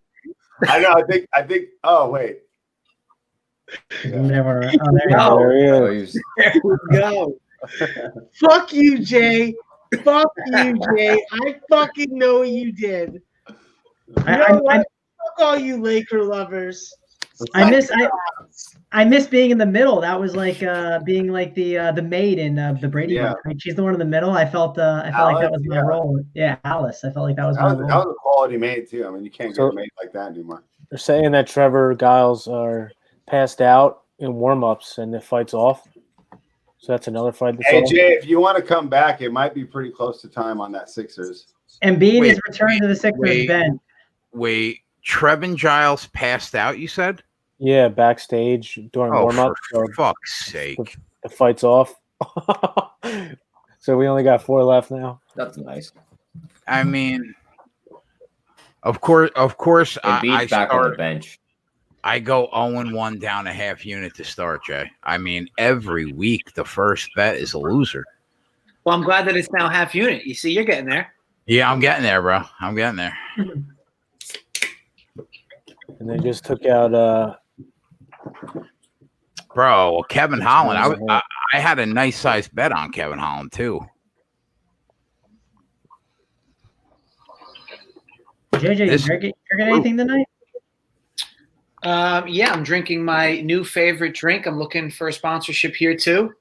I know. I think. Oh wait. Never. Oh, there you go. There he is. There we go. Fuck you, Jay. Fuck you, Jay. I fucking know you did. You know what? Fuck all you Laker lovers. I miss being in the middle. That was like being like the maid in the Brady Bunch. Right? She's the one in the middle. I felt like that was my role. Yeah, Alice. I felt like that was my role. That was a quality maid too. I mean, you can't get a maid like that anymore. They're saying that Trevor Giles are passed out in warm-ups and the fight's off. So that's another fight. Hey, Jay, if you want to come back, it might be pretty close to time on that Sixers. Embiid is returned to the Sixers bench. Wait, Trevin Giles passed out, you said? Yeah, backstage during warm-up. For fuck's sake. The fight's off. So we only got 4 left now. That's nice. I mean, of course, Embiid's back on the bench. I go 0-1 down a half unit to start, Jay. I mean, every week the first bet is a loser. Well, I'm glad that it's now half unit. You see, you're getting there. Yeah, I'm getting there, bro. I'm getting there. And they just took out Bro, Kevin Holland. I had a nice size bet on Kevin Holland too. JJ, you drinking anything tonight? Yeah, I'm drinking my new favorite drink. I'm looking for a sponsorship here too.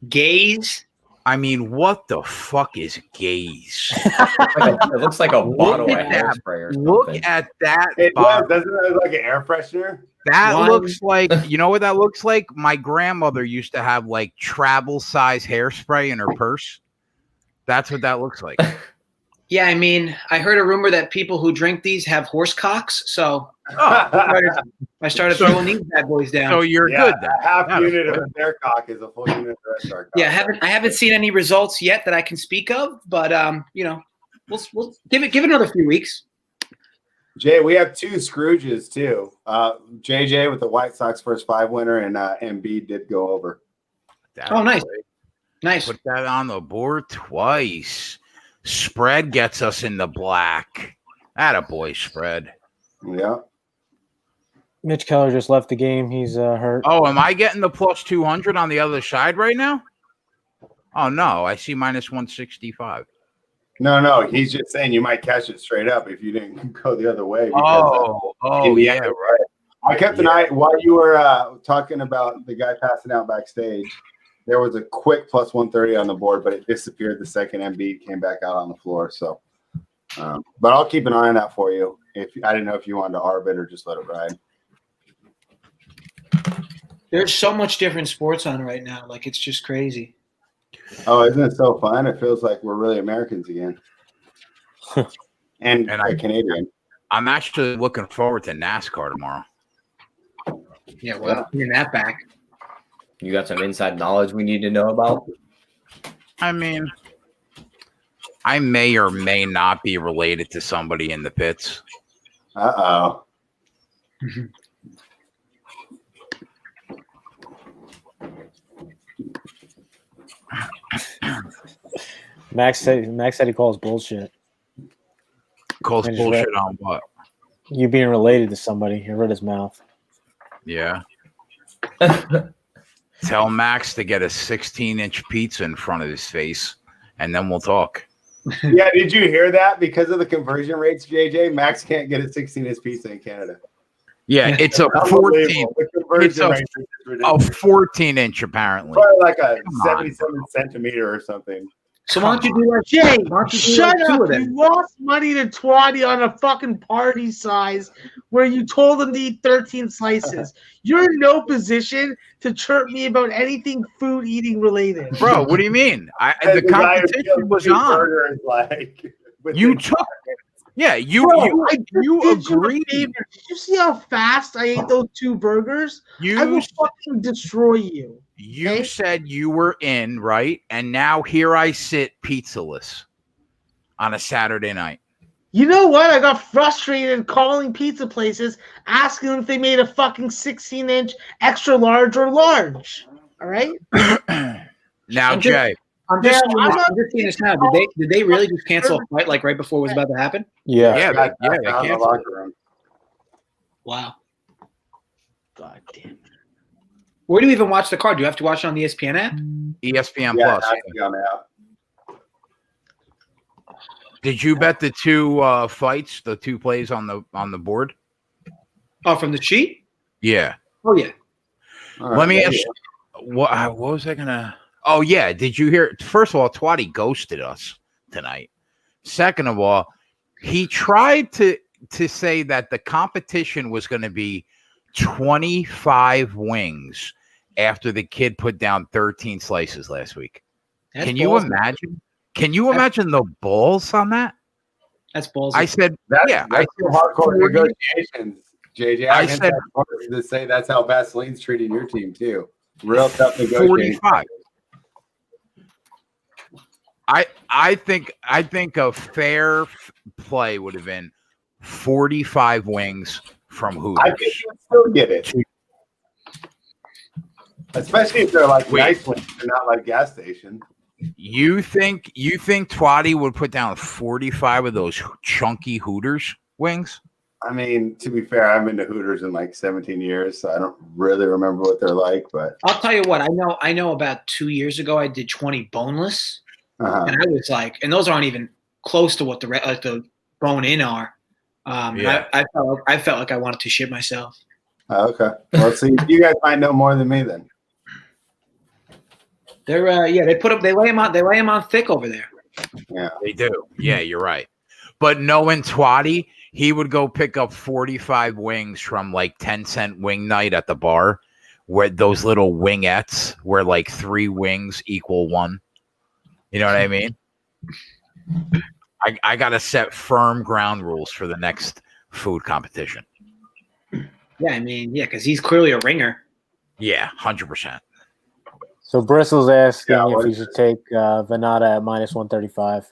Gaze. I mean, what the fuck is gaze? It looks like a bottle of hairspray or something. Look at that. It does. Doesn't it look like an air freshener? That looks like, you know what that looks like? My grandmother used to have like travel size hairspray in her purse. That's what that looks like. Yeah, I mean, I heard a rumor that people who drink these have horse cocks, so I started throwing these bad boys down. So you're good then. Half unit of their cock is a full unit of the rest of our cock. Yeah, I haven't seen any results yet that I can speak of, but you know, we'll give it another few weeks. Jay, we have 2 Scrooges too. JJ with the White Sox first 5 winner, and Embiid did go over. Oh, nice. Nice. Put that on the board twice. Spread gets us in the black. Attaboy, spread. Yeah. Mitch Keller just left the game. He's hurt. Oh, am I getting the plus 200 on the other side right now? Oh, no. I see minus 165. No. He's just saying you might catch it straight up if you didn't go the other way. Yeah, right. I kept an eye while you were talking about the guy passing out backstage. There was a quick plus 130 on the board, but it disappeared the second Embiid came back out on the floor. So, but I'll keep an eye on that for you. I didn't know if you wanted to arbit or just let it ride. There's so much different sports on right now. Like, it's just crazy. Oh, isn't it so fun? It feels like we're really Americans again. and I'm Canadian. I'm actually looking forward to NASCAR tomorrow. Yeah, well, bringing that back. You got some inside knowledge we need to know about? I mean, I may or may not be related to somebody in the pits. Uh-oh. Max said he calls bullshit. Calls bullshit on what? You being related to somebody. He read his mouth. Yeah. Tell Max to get a 16-inch pizza in front of his face, and then we'll talk. Yeah, did you hear that? Because of the conversion rates, JJ, Max can't get a 16-inch pizza in Canada. Yeah, it's a 14. It's a 14-inch apparently. Probably like a 77 centimeter or something. So why don't you do that? Jay, shut up. You lost money to Twatty on a fucking party size where you told him to eat 13 slices. You're in no position to chirp me about anything food eating related. Bro, what do you mean? The competition was on. You took Yeah, you agreed. Did you see how fast I ate those 2 burgers? I will fucking destroy you. You said you were in, right? And now here I sit pizzaless on a Saturday night. You know what? I got frustrated calling pizza places, asking them if they made a fucking 16-inch extra large or large. All right? Now, Jay. I'm just seeing this now. Did they really just cancel a fight like right before it was about to happen? Yeah. They canceled. Wow. God damn it. Where do you even watch the card? Do you have to watch it on the ESPN app? ESPN Plus. Did you bet the 2 fights, the 2 plays on the board? Oh, from the cheat? Yeah. Oh yeah. Let me ask you, what was I gonna? Oh yeah. Did you hear? First of all, Twatty ghosted us tonight. Second of all, he tried to say that the competition was going to be 25 wings after the kid put down 13 slices last week. Can you imagine? Can you imagine the balls on that? That's balls. I said, hardcore negotiations, JJ. I said to say that's how Vaseline's treating your team too. Real tough negotiations. 45. I think a fair play would have been 45 wings from Hooters. I think you still get it. Especially if they're like nice wings and not like gas stations. You think Twatty would put down 45 of those chunky Hooters wings? I mean, to be fair, I've been to Hooters in like 17 years, so I don't really remember what they're like. But I'll tell you what, I know about 2 years ago I did 20 boneless, and I was like, and those aren't even close to what the bone in are. Yeah. I felt like I wanted to shit myself. Okay. Well, see, you guys might know more than me then. They're they lay them on thick over there. Yeah, They do. Yeah, you're right. But knowing Twatty, he would go pick up 45 wings from like 10-cent wing night at the bar, where those little wingettes where like 3 wings equal 1. You know what I mean? I got to set firm ground rules for the next food competition. Yeah, I mean, yeah, because he's clearly a ringer. Yeah, 100%. So Bristol's asking Yeah, if he should take Vannata at -135.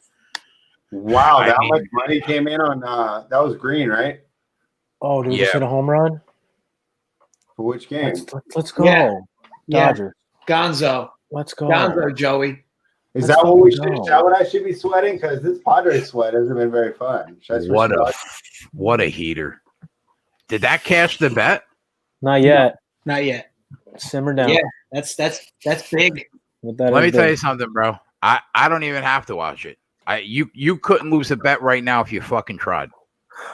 wow, I that mean- much money came in on that was green, right? Oh, did we just Yeah. hit a home run? For which game? Let's go. Yeah. Dodgers. Gonzo, Let's go. Joey. Is Let's that what we should? fucking Is go. that what I should be sweating? Because this Padres sweat hasn't been very fun. Should I switch What to a Dodgers? what a heater. Did that cash the bet? Not yet. Not yet. Simmer down. Yeah, that's big. What that Let is me tell big. you something, bro. I don't even have to watch it. You couldn't lose a bet right now if you fucking tried.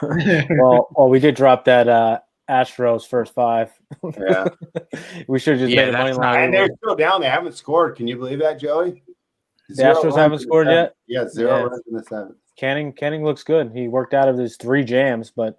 Well, we did drop that Astros first 5. Yeah, We should have just Yeah, made a money that's line. and they're still down. They haven't scored. Can you believe that, Joey? The 0 Astros runs haven't in the scored 7th. yet? Yeah, 0 Yeah. runs in the 7th. Canning looks good. He worked out of his 3 jams, but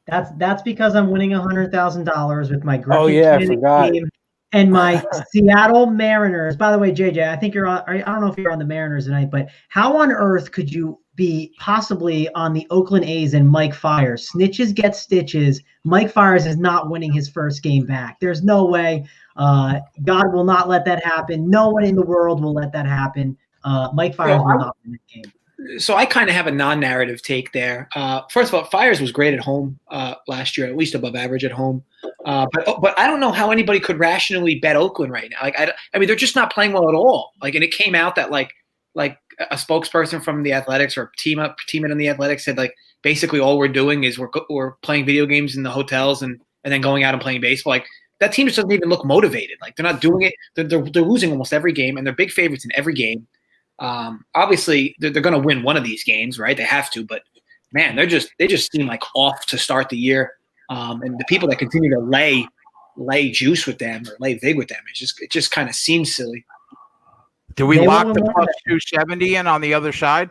That's because I'm winning $100,000 with my Oh, Griffin yeah, I Canning forgot. team and my Seattle Mariners. By the way, JJ, I think you're on. I don't know if you're on the Mariners tonight, but how on earth could you be possibly on the Oakland A's and Mike Fiers? Snitches get stitches. Mike Fiers is not winning his first game back. There's no way. God will not let that happen. No one in the world will let that happen. Mike Fiers will not win this game. So I kind of have a non-narrative take there. First of all, Fiers was great at home last year, at least above average at home. But I don't know how anybody could rationally bet Oakland right now. Like I mean, they're just not playing well at all. Like, and it came out that like a spokesperson from the Athletics or teammate in the Athletics said like basically all we're doing is we're playing video games in the hotels and then going out and playing baseball. Like that team just doesn't even look motivated. Like they're not doing it. They're losing almost every game, and they're big favorites in every game. Obviously they're going to win one of these games, right? They have to, but man, they just seem like off to start the year. And the people that continue to lay juice with them or lay vig with them, it just kind of seems silly. Do we They lock won't the win plus that. 270 in on the other side?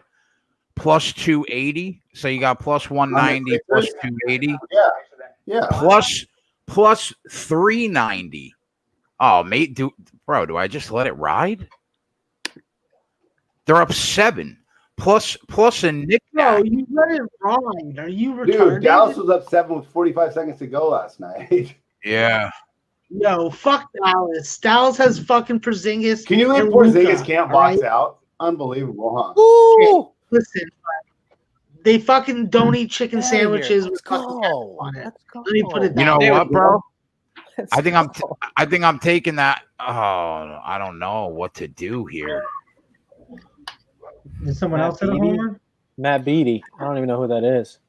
Plus 280. So you got plus 190, plus 280, Yeah. plus 390. Oh, mate, do I just let it ride? They're up 7. Plus a nick. No, you let it ride. Are you Dude, retarded? Dallas was up 7 with 45 seconds to go last night. Yeah. No, fuck Dallas. Dallas has fucking Porzingis. Can you believe and Porzingis Luka, can't all box right? out? Unbelievable, huh? Ooh. Listen, they fucking don't eat chicken Get outta here. sandwiches with Let's fucking go. ketchup on it. Let's go. Let me put it You know down. what, bro? I think I'm go. I think I'm taking that. Oh, I don't know what to do here. Is someone else at a Beatty? homer? Matt Beatty. I don't even know who that is.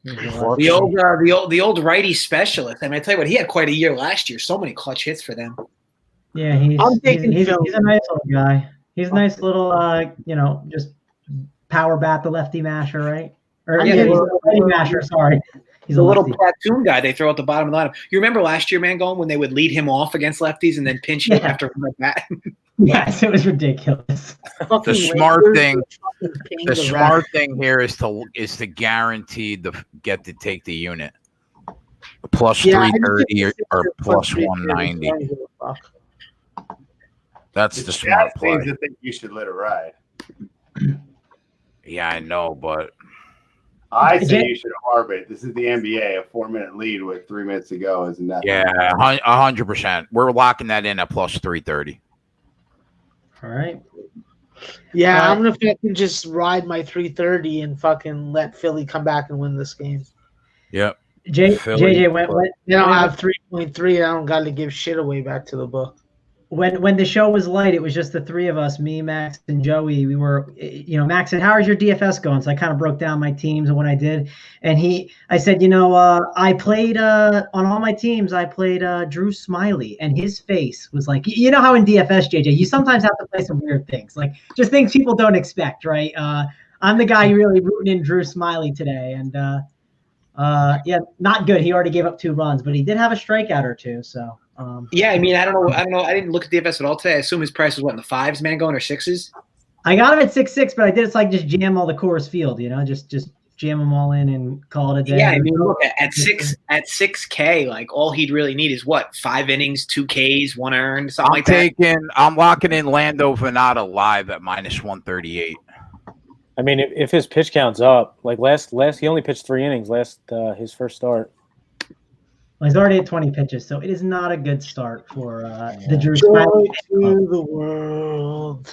The old righty specialist. I mean, I tell you what, he had quite a year last year. So many clutch hits for them. Yeah, he's I'm taking he's Phil. a nice little guy. He's a nice little just power bat the lefty masher, right? Or Yeah, yeah, he's well, a righty masher, sorry. He's He's a little lefty. platoon guy they throw at the bottom of the lineup. You remember last year, man, when they would lead him off against lefties and then pinch him Yeah. after like that? Yes, it was ridiculous. Fucking The smart Lakers thing- are fucking paying The the smart thing here is to guarantee get to take the unit. Plus Yeah, I just 330 think or it's plus 330, 190. I don't give a fuck. That's the That smart seems play. to think you should let it ride. Yeah, I know, but I say Jay- you should harp it. This is the NBA. A 4-minute lead with 3 minutes to go is nothing. yeah, 100%. We're locking that in at plus 330. All right. Yeah, I'm gonna fucking just ride my 330 and fucking let Philly come back and win this game. Yep. Philly. JJ, when They don't have 3.3. I don't got to give shit away back to the book. when the show was light, it was just the three of us, me, Max, and Joey. We were, Max said, "How is your DFS going?" So I kind of broke down my teams and what I did. And I said, I played on all my teams. I played Drew Smiley, and his face was like, you know how in DFS, JJ, you sometimes have to play some weird things, like just things people don't expect, right? I'm the guy really rooting in Drew Smiley today, and yeah, not good. He already gave up 2 runs, but he did have a strikeout or 2. So. Yeah, I mean, I don't know. I didn't look at DFS at all today. I assume his price was what, in the 5s, man, going, or 6s? I got him at 6.6, but I did like just jam all the Coors Field, just jam them all in and call it a day. Yeah, I mean, look at 6K, like all he'd really need is what, 5 innings, 2 Ks, 1 earned, something like that. I'm locking in Lando Vannata live at -138. I mean, if his pitch count's up, like last he only pitched 3 innings his first start. Well, he's already at 20 pitches, so it is not a good start for the Drew Joy Smiley. to the world.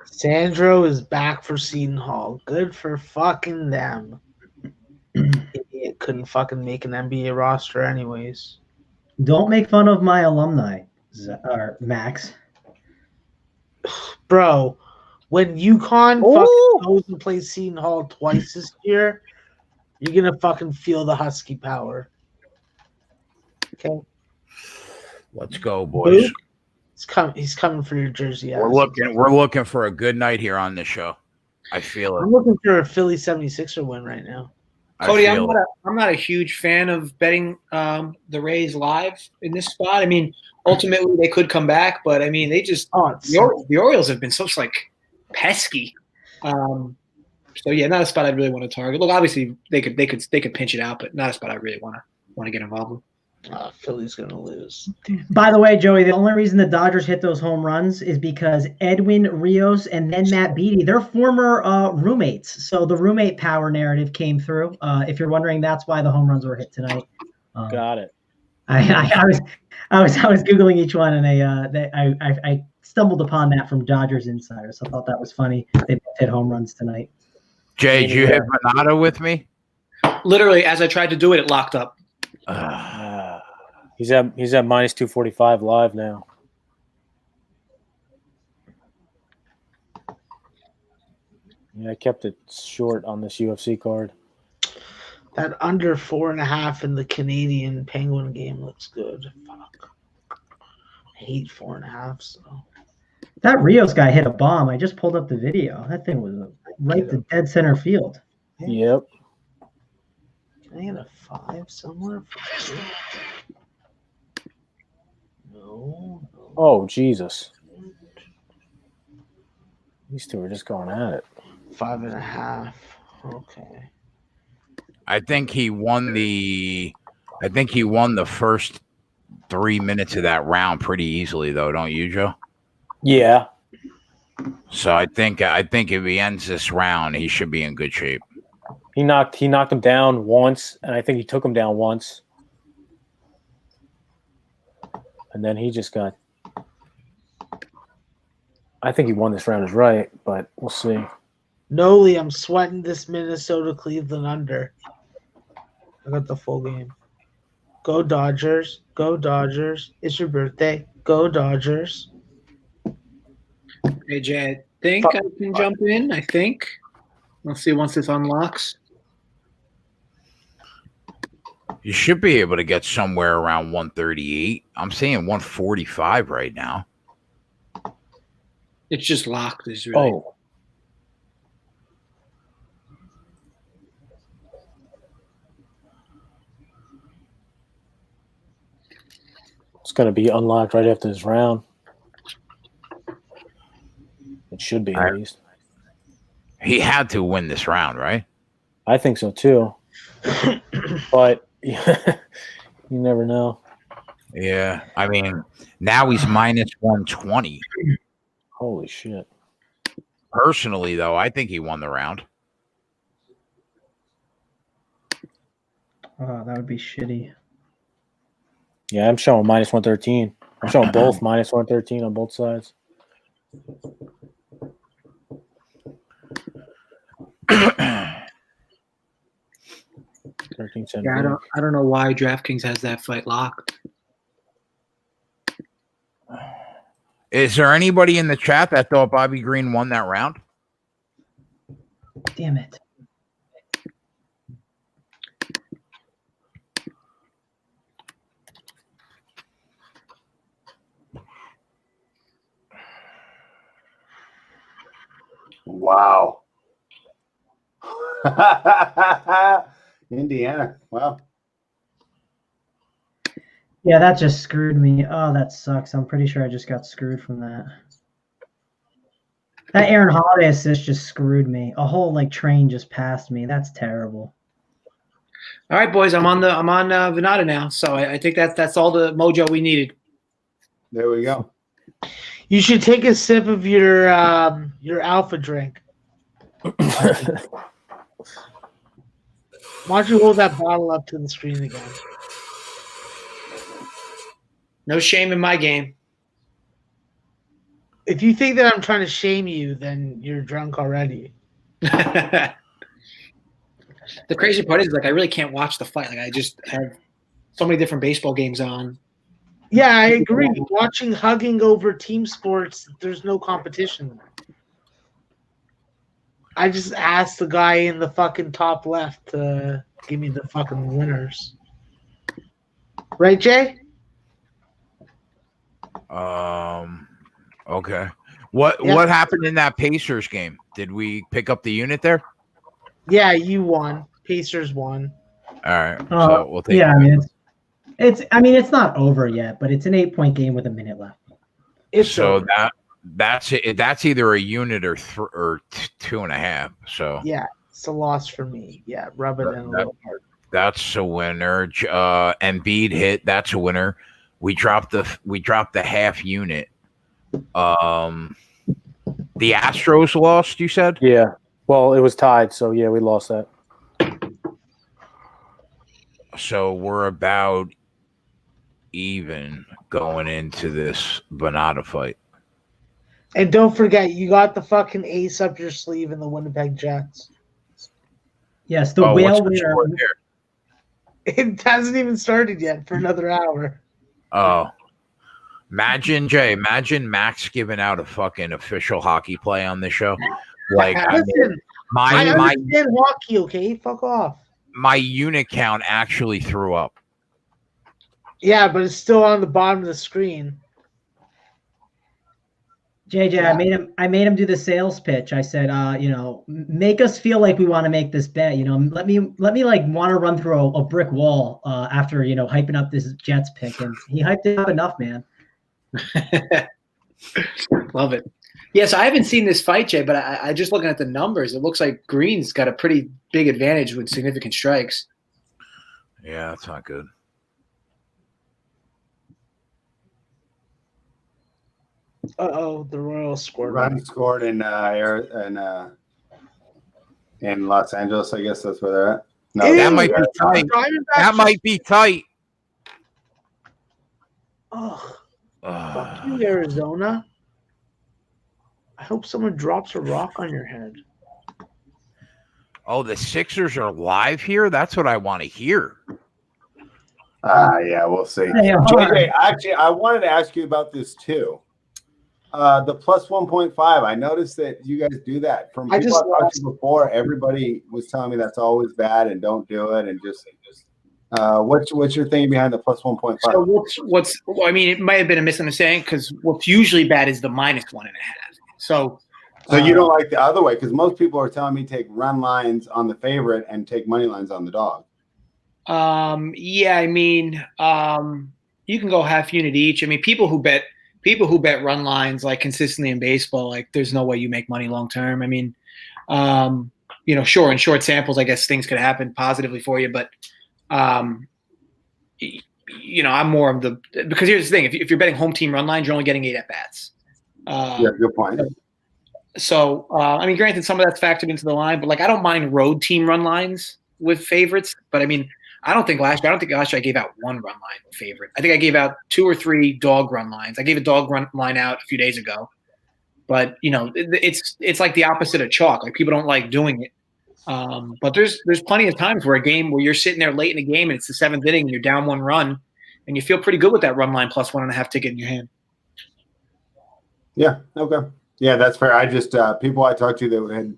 Sandro is back for Seton Hall. Good for fucking them. Idiot couldn't fucking make an NBA roster anyways. Don't make fun of my alumni, Max. Bro, when UConn fucking goes and plays Seton Hall twice this year, you're gonna fucking feel the Husky power. Okay. Let's go, boys. Luke, he's coming for your jersey. We're looking for a good night here on this show. I feel it. I'm looking for a Philly 76er win right now. Cody, I'm not a huge fan of betting the Rays live in this spot. I mean, ultimately they could come back, but I mean they just the Orioles have been so like pesky. So yeah, not a spot I'd really want to target. Look, obviously they could pinch it out, but not a spot I really want to get involved with. Philly's gonna lose. By the way, Joey, the only reason the Dodgers hit those home runs is because Edwin Rios and then Matt Beattie, they're former roommates. So the roommate power narrative came through. If you're wondering, that's why the home runs were hit tonight. Got it. I was googling each one, and I stumbled upon that from Dodgers Insider. So I thought that was funny. They both hit home runs tonight. Jay, did you hit Vannata with me? Literally, as I tried to do it, it locked up. He's at -245 live now. Yeah, I kept it short on this UFC card. That under 4.5 in the Canadian Penguin game looks good. Fuck. I hate 4.5. So that Rios guy hit a bomb. I just pulled up the video. That thing was right to dead center field. Yep. Can I get a 5 somewhere? No. Oh, Jesus. These two are just going at it. 5.5. Okay. I think he won the first 3 minutes of that round pretty easily, though, don't you, Joe? Yeah. So I think if he ends this round, he should be in good shape. He knocked him down once, and I think he took him down once. And then he just got – I think he won this round is right, but we'll see. Noli, I'm sweating this Minnesota-Cleveland under. I got the full game. Go Dodgers. Go Dodgers. It's your birthday. Go Dodgers. Hey, Jay, I think I can jump in. I think. Let's see once this unlocks. You should be able to get somewhere around 138. I'm saying 145 right now. It's just locked. Is really. Oh. It's going to be unlocked right after this round. It should be, at least. He had to win this round, right? I think so, too. But you never know. Yeah. I mean, now he's -120. Holy shit. Personally, though, I think he won the round. Oh, that would be shitty. Yeah, I'm showing -113. I'm showing both -113 on both sides. 13-cent. Yeah, I don't know why DraftKings has that fight locked. Is there anybody in the chat that thought Bobby Green won that round? Damn it. Wow. Indiana. Wow. Yeah, that just screwed me. Oh, that sucks. I'm pretty sure I just got screwed from that. That Aaron Holiday assist just screwed me. A whole train just passed me. That's terrible. All right, boys, I'm on Vannata now, so I think that's all the mojo we needed. There we go. You should take a sip of your alpha drink. Why don't you hold that bottle up to the screen again? No shame in my game. If you think that I'm trying to shame you, then you're drunk already. The crazy part is I really can't watch the fight. I just have so many different baseball games on. Yeah, I agree. Watching hugging over team sports, there's no competition. I just asked the guy in the fucking top left to give me the fucking winners. Right, Jay? Okay. What happened in that Pacers game? Did we pick up the unit there? Yeah, you won. Pacers won. All right. So we'll take Yeah, it. it's not over yet, but it's an 8-point game with a minute left. So that's it. That's either a unit or 2.5. So yeah, it's a loss for me. Yeah, rub it in a little hard. That's a winner. Embiid hit. That's a winner. We dropped the half unit. The Astros lost, you said? Yeah. Well, it was tied, so yeah, we lost that. So we're about even going into this Vannata fight. And don't forget, you got the fucking ace up your sleeve in the Winnipeg Jets. Yes, the whale what's the winner. score there? It hasn't even started yet for another hour. Oh. Imagine Max giving out a fucking official hockey play on this show. Like, Listen, I understand hockey, okay? Fuck off. My unit count actually threw up. Yeah, but it's still on the bottom of the screen. JJ, yeah. I made him do the sales pitch. I said, make us feel like we want to make this bet. Let me want to run through a brick wall after hyping up this Jets pick, and he hyped it up enough, man. Love it. Yes, I haven't seen this fight, Jay, but I just looking at the numbers, it looks like Green's got a pretty big advantage with significant strikes. Yeah, that's not good. The Royals scored. Run scored in Los Angeles. I guess that's where they're at. No, that might be tight. That might be tight. Oh, fuck you, Arizona. I hope someone drops a rock on your head. Oh, the Sixers are live here? That's what I want to hear. Yeah, we'll see. Hey, JJ, actually, I wanted to ask you about this too. The plus 1.5. I noticed that you guys do that. From people I've talked to before, everybody was telling me that's always bad and don't do it. And just what's your thinking behind the plus 1.5? So it might have been a misunderstanding because what's usually bad is the minus 1.5. So you don't like the other way, because most people are telling me take run lines on the favorite and take money lines on the dog. Yeah, you can go half unit each. People who bet run lines like consistently in baseball, like there's no way you make money long term. Sure, in short samples, I guess things could happen positively for you, but I'm more of the, because here's the thing: if you're betting home team run lines, you're only getting 8 at bats. Yeah, good point. So, granted, some of that's factored into the line, but I don't mind road team run lines with favorites. But I don't think last year I gave out one run line favorite. I think I gave out 2 or 3 dog run lines. I gave a dog run line out a few days ago, but it's like the opposite of chalk. Like people don't like doing it. But there's plenty of times where you're sitting there late in the game and it's the 7th inning and you're down 1 run and you feel pretty good with that run line plus 1.5 ticket in your hand. Yeah. Okay. Yeah, that's fair. I just people I talked to that had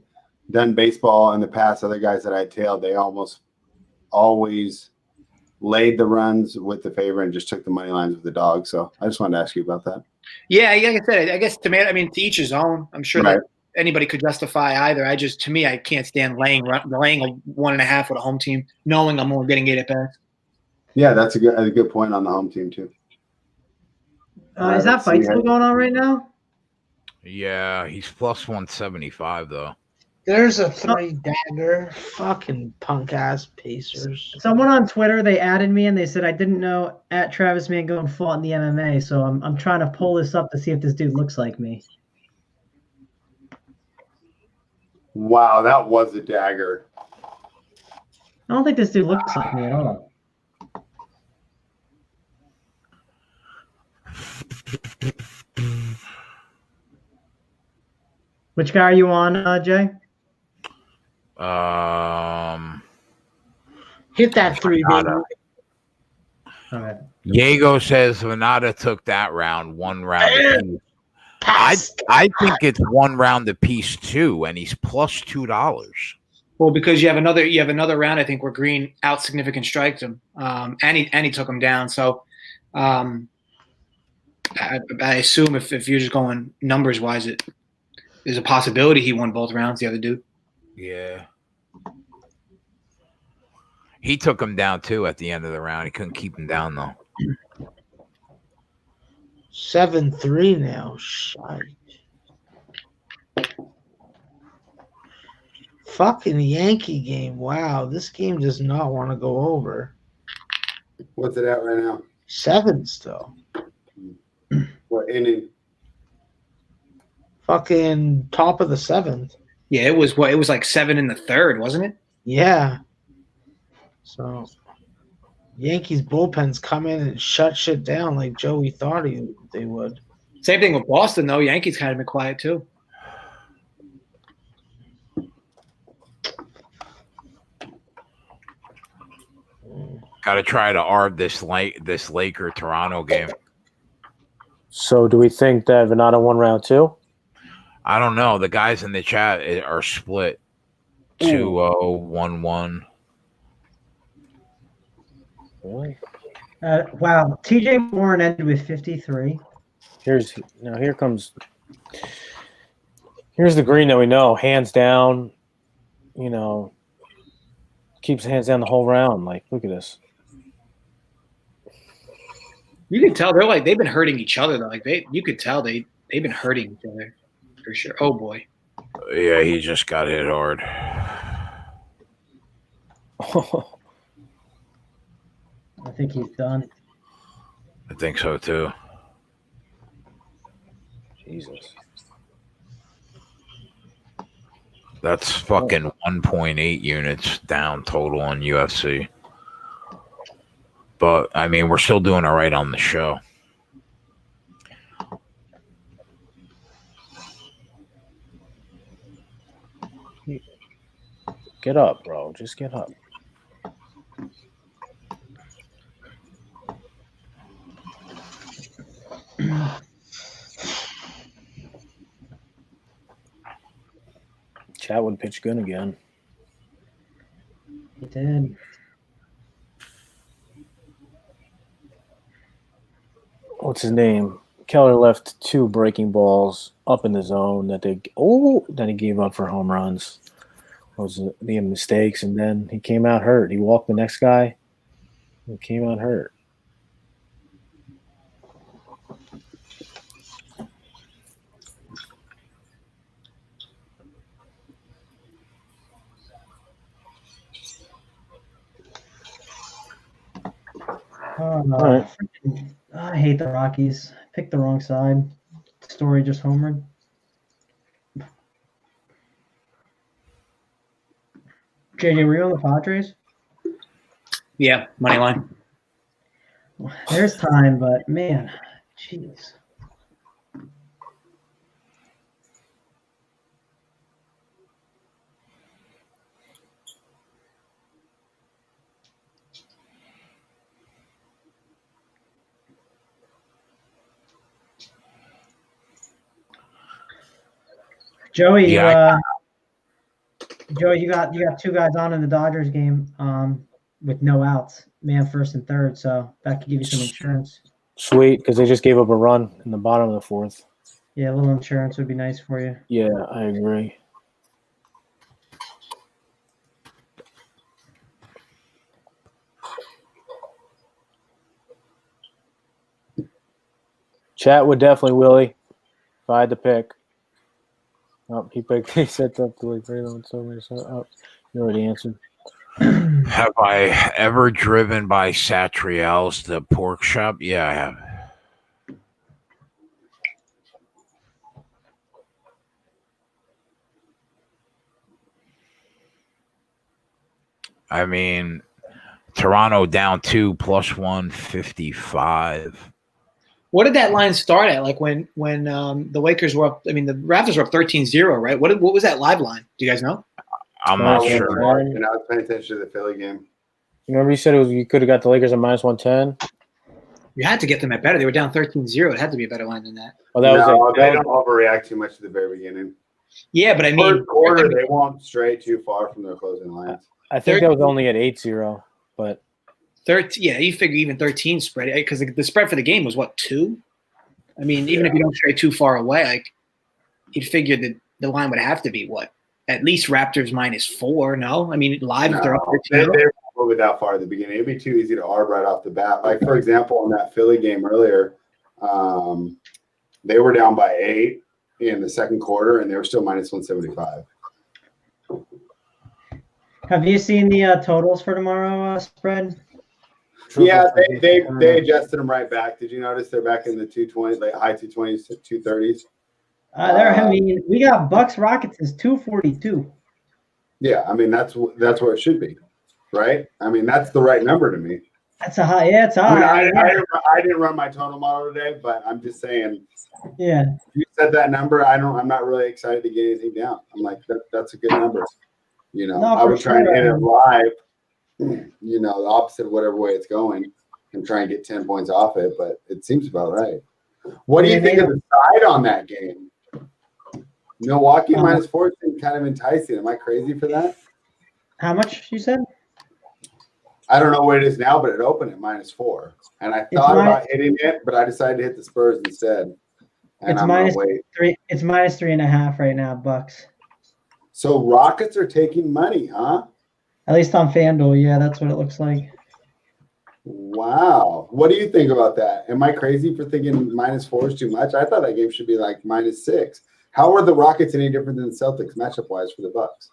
done baseball in the past, other guys that I tailed, they almost always laid the runs with the favor and just took the money lines with the dog. So I just wanted to ask you about that. Yeah, like I said, I guess to each his own. I'm sure Right. that anybody could justify either. To me, I can't stand laying a 1.5 with a home team, knowing I'm only getting 8 at bats. Yeah, that's a good point on the home team too. Is that fight still going on right now? Yeah, he's plus 175 though. There's a 3 dagger. Fucking punk ass Pacers. Someone on Twitter, they added me and they said I didn't know at Travis Mangone fought in the MMA, so I'm trying to pull this up to see if this dude looks like me. Wow, that was a dagger. I don't think this dude looks like me at all. Which guy are you on, Jay? Hit that 3, baby. All right. Diego says Vannata took that round 1 round apiece. I think it's 1 round apiece too, and he's plus $2. Well, because you have another round, I think, where Green out significant striked him, and he took him down. So, I assume if you're just going numbers wise, there's a possibility he won both rounds. The other dude. Yeah. He took him down too at the end of the round. He couldn't keep him down though. 7-3 now. Shite. Fucking Yankee game. Wow, this game does not want to go over. What's it at right now? 7 still. What inning? Fucking top of the 7th. Yeah, it was like 7 in the 3rd, wasn't it? Yeah. So Yankees bullpens come in and shut shit down like Joey thought they would. Same thing with Boston, though. Yankees kind of been quiet too. Got to try to arb this Laker Toronto game. So do we think that Vannata won round 2? I don't know. The guys in the chat are split 2-0, 1-1. Really? Wow, TJ Warren ended with 53. Here's the Green that we know, hands down. Keeps hands down the whole round. Like, look at this. You can tell they've been hurting each other though. You could tell they've been hurting each other for sure. Oh boy. Yeah, he just got hit hard. I think he's done. I think so too. Jesus. That's fucking 1.8 units down total on UFC. But, I mean, we're still doing all right on the show. Get up, bro. Just get up. Chatwood pitched good again. He did. What's his name? Keller left 2 breaking balls up in the zone that then he gave up for home runs. Those were the mistakes, and then he came out hurt. He walked the next guy. He came out hurt. Oh, no. All right. I hate the Rockies. Picked the wrong side. Story just homered. JJ, were you on the Padres? Yeah, money line. There's time, but man, jeez. Joey, Yeah, Joey, you got two guys on in the Dodgers game with no outs, man first and third, so that could give you some insurance. Sweet, because they just gave up a run in the bottom of the fourth. Yeah, a little insurance would be nice for you. Yeah, I agree. Chat would definitely Willie if I had to pick. Oh, he picked. He said up to like very low. So you already answered. have I ever driven by Satriel's, the pork shop? Yeah, I have. I mean, Toronto down 2 plus 155. What did that line start at? Like when the Lakers were up? I mean, the Raptors were up 13-0, right? What was that live line? Do you guys know? I'm not sure. And I was paying attention to the Philly game. Remember you said you could have got the Lakers at minus 110. You had to get them at better. They were down 13-0. It had to be a better line than that. Oh, that was they don't overreact too much at the very beginning. Yeah, but I mean, First quarter, they won't stray too far from their closing lines. I think that was only at 8-0, but 13. Yeah, you figure even 13 spread because the spread for the game was what 2. I mean, even if you don't stray too far away, like you'd figure that the line would have to be what at least Raptors -4. No, I mean live if they're up 13. They won't move that far at the beginning. It'd be too easy to arb right off the bat. Like for example, in that Philly game earlier, they were down by 8 in the second quarter, and they were still minus 175. Have you seen the totals for tomorrow spread? Yeah, they adjusted them right back. Did you notice they're back in the 220, like high 220s, 230s? I mean, we got Bucks Rockets is 242. Yeah, I mean that's where it should be, right? I mean that's the right number to me. That's a high. Yeah, it's I, high. mean, I didn't run my total model today, but I'm just saying. Yeah. You said that number. I'm not really excited to get anything down. I'm like that's a good number. You know, I would try and hit it live. You know, the opposite of whatever way it's going, and try and get 10 points off it. But it seems about right. What do you think of the side on that game? Milwaukee -4 seems kind of enticing. Am I crazy for that? How much you said? I don't know what it is now, but it opened at -4, and I thought about hitting it, but I decided to hit the Spurs instead. And it's -3. It's -3.5 right now, Bucks. So Rockets are taking money, huh? At least on FanDuel, yeah, that's what it looks like. Wow. What do you think about that? Am I crazy for thinking -4 is too much? I thought that game should be like -6. How are the Rockets any different than the Celtics matchup-wise for the Bucks?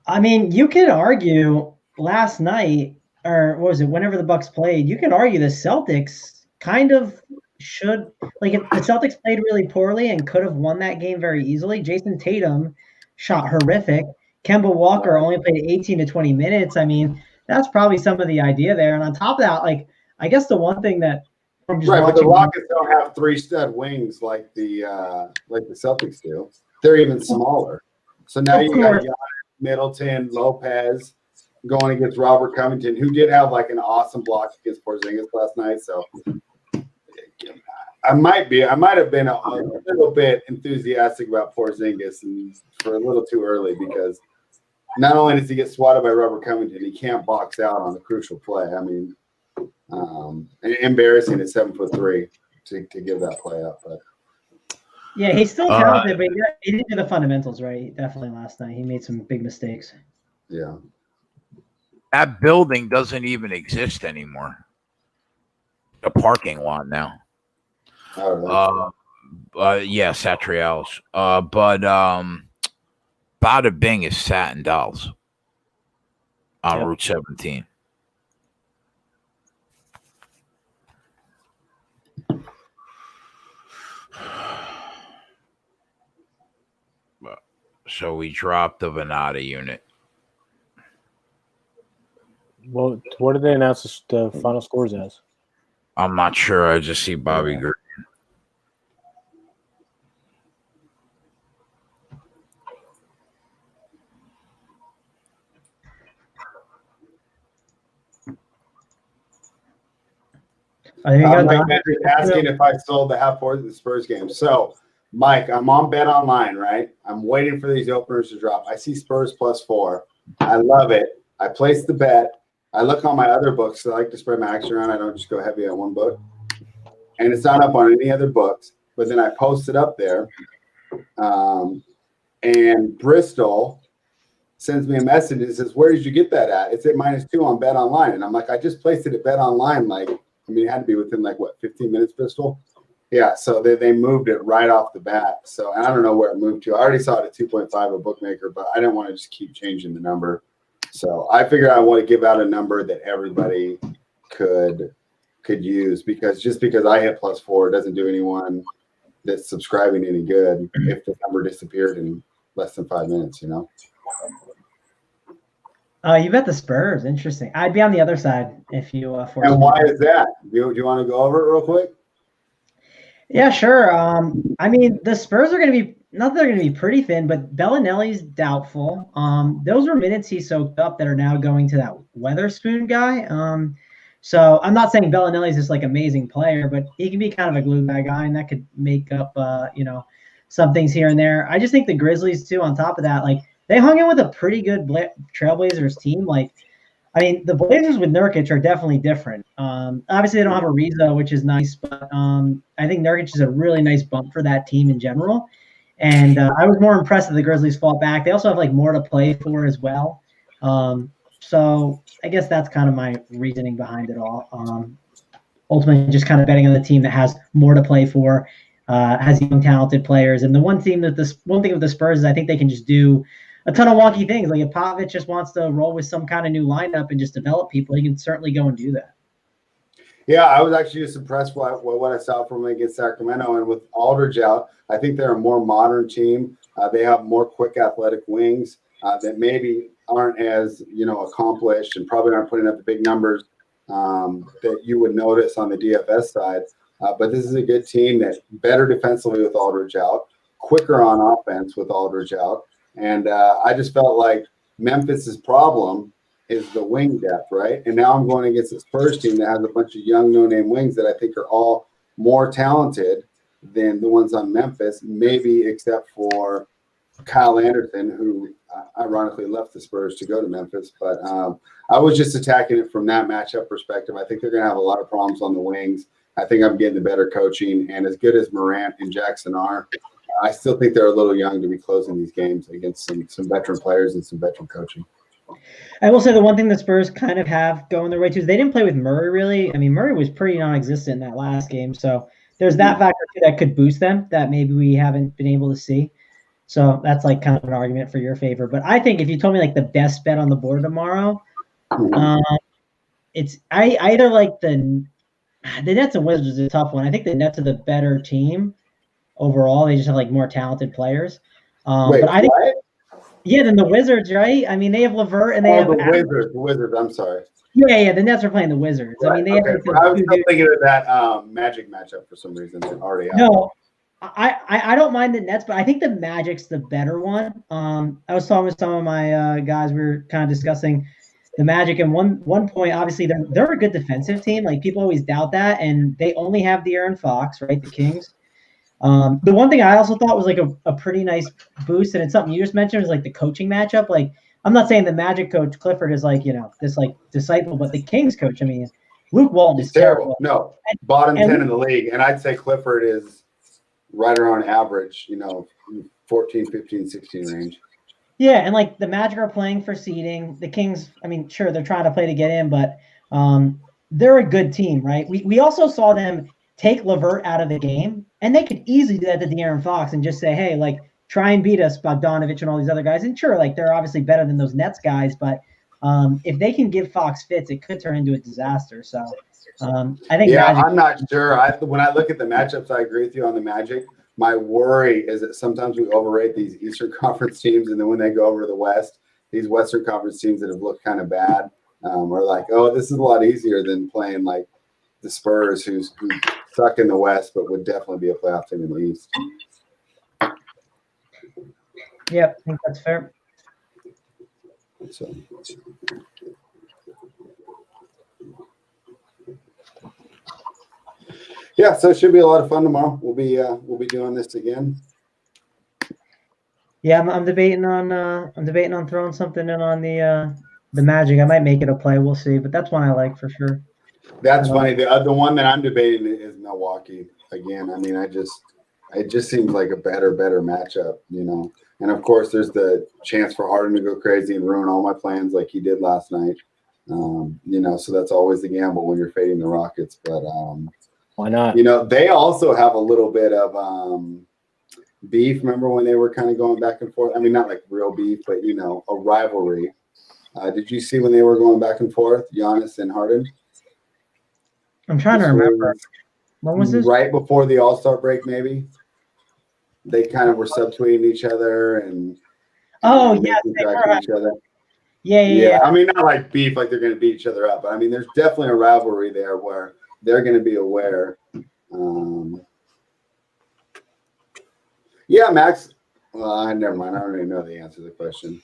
I mean, you could argue last night, or what was it, whenever the Bucks played, you can argue the Celtics kind of should, like if the Celtics played really poorly and could have won that game very easily. Jason Tatum shot horrific. Kemba Walker only played 18 to 20 minutes. I mean, that's probably some of the idea there. And on top of that, like, I guess the one thing that I'm just but the Rockets don't have 3 stud wings like the Celtics do. They're even smaller. So now you got Giannis, Middleton, Lopez going against Robert Covington, who did have like an awesome block against Porzingis last night. So I might have been a little bit enthusiastic about Porzingis and for a little too early, because not only does he get swatted by Robert Covington, he can't box out on the crucial play. I mean, embarrassing at 7'3" to give that play up. But yeah, he's still talented, but he didn't do the fundamentals right. Definitely last night, he made some big mistakes. Yeah, that building doesn't even exist anymore. The parking lot now. Yeah, Satriel's. But Bada Bing is Satin Dolls on Route 17. So we dropped the Vannata unit. Well, what did they announce the final scores as? I'm not sure. I just see Bobby Green. Asking if I sold the half board of the Spurs game. So Mike, I'm on Bet Online, right? I'm waiting for these openers to drop. I see Spurs +4. I love it. I place the bet. I look on my other books. So I like to spread my action around. I don't just go heavy on one book. And it's not up on any other books. But then I post it up there. And Bristol sends me a message and says, where did you get that at? It's at -2 on Bet Online. And I'm like, I just placed it at Bet Online. Like, I mean, it had to be within 15 minutes, Bristol? Yeah, so they moved it right off the bat. So I don't know where it moved to. I already saw it at 2.5 a bookmaker, but I didn't want to just keep changing the number. So I figured I want to give out a number that everybody could use, because just because I hit +4 doesn't do anyone that's subscribing any good if the number disappeared in less than 5 minutes, You bet the Spurs. Interesting. I'd be on the other side if you forced And me. why is that? Do you want to go over it real quick? Yeah, sure. I mean, the Spurs are going to be not that they're going to be pretty thin, but Bellinelli's doubtful. Those were minutes he soaked up that are now going to that Weatherspoon guy. So I'm not saying Bellinelli's this amazing player, but he can be kind of a glue guy, and that could make up some things here and there. I just think the Grizzlies too. On top of that, they hung in with a pretty good Trailblazers team. I mean, the Blazers with Nurkic are definitely different. Obviously, they don't have Ariza, which is nice, but I think Nurkic is a really nice bump for that team in general. And I was more impressed that the Grizzlies fought back. They also have more to play for as well. So I guess that's kind of my reasoning behind it all. Ultimately, just kind of betting on the team that has more to play for, has young, talented players. And the one thing with the Spurs is I think they can just do a ton of wonky things. If Popovich just wants to roll with some kind of new lineup and just develop people, he can certainly go and do that. Yeah, I was actually just impressed with what I saw from them against Sacramento. And with Aldridge out, I think they're a more modern team. They have more quick athletic wings that maybe aren't as, accomplished and probably aren't putting up the big numbers that you would notice on the DFS side. But this is a good team that's better defensively with Aldridge out, quicker on offense with Aldridge out. And I just felt like Memphis's problem is the wing depth, right? And now I'm going against the Spurs team that has a bunch of young, no-name wings that I think are all more talented than the ones on Memphis, maybe except for Kyle Anderson, who ironically left the Spurs to go to Memphis. But I was just attacking it from that matchup perspective. I think they're going to have a lot of problems on the wings. I think I'm getting the better coaching. And as good as Morant and Jackson are, I still think they're a little young to be closing these games against some veteran players and some veteran coaching. I will say the one thing the Spurs kind of have going their way too is they didn't play with Murray really. I mean, Murray was pretty non-existent in that last game. So there's that factor too that could boost them that maybe we haven't been able to see. So that's kind of an argument for your favor. But I think if you told me the best bet on the board tomorrow, it's I either the Nets and Wizards is a tough one. I think the Nets are the better team overall. They just have more talented players. Wait, but I think what? Yeah, then the Wizards, right? I mean, they have LeVert and they have the Wizards. I'm sorry. Yeah. The Nets are playing the Wizards. Right. I mean, they have. I was still thinking of that Magic matchup for some reason. They're already out. No, I don't mind the Nets, but I think the Magic's the better one. I was talking with some of my guys. We were kind of discussing the Magic, and one point, obviously, they're a good defensive team. People always doubt that, and they only have De'Aaron Fox, right? The Kings. The one thing I also thought was a pretty nice boost, and it's something you just mentioned, was the coaching matchup. I'm not saying the Magic coach Clifford is this disciple, but the Kings coach, I mean, Luke Walton is terrible. No, bottom 10 in the league, and I'd say Clifford is right around average, 14, 15, 16 range. Yeah, and the Magic are playing for seeding. The Kings, I mean, sure, they're trying to play to get in, but they're a good team, right? We also saw them take LeVert out of the game, and they could easily do that to De'Aaron Fox and just say, hey, try and beat us, Bogdanovich and all these other guys. And sure, they're obviously better than those Nets guys, but if they can give Fox fits, it could turn into a disaster. So I think Magic, I'm not sure. When I look at the matchups, I agree with you on the Magic. My worry is that sometimes we overrate these Eastern Conference teams, and then when they go over to the West, these Western Conference teams that have looked kind of bad are oh, this is a lot easier than playing the Spurs, who suck in the West, but would definitely be a playoff team in the East. Yeah, I think that's fair. So. Yeah, so it should be a lot of fun tomorrow. We'll be doing this again. Yeah, I'm debating on throwing something in on the Magic. I might make it a play. We'll see, but that's one I like for sure. That's funny. The one that I'm debating is Milwaukee again. I mean, it just seems like a better matchup, you know. And of course, there's the chance for Harden to go crazy and ruin all my plans like he did last night. You know, so that's always the gamble when you're fading the Rockets. But why not? you know, they also have a little bit of beef. Remember when they were kind of going back and forth? I mean, not like real beef, but you know, a rivalry. Did you see when they were going back and forth, Giannis and Harden? I'm trying to remember. When was this? Right before the All-Star break, maybe. They kind of were subtweeting each other and Yes, each other. Yeah. I mean, not like beef, like they're going to beat each other up, but I mean, there's definitely a rivalry there where they're going to be aware. Yeah, Max. Well, never mind. I don't even know the answer to the question.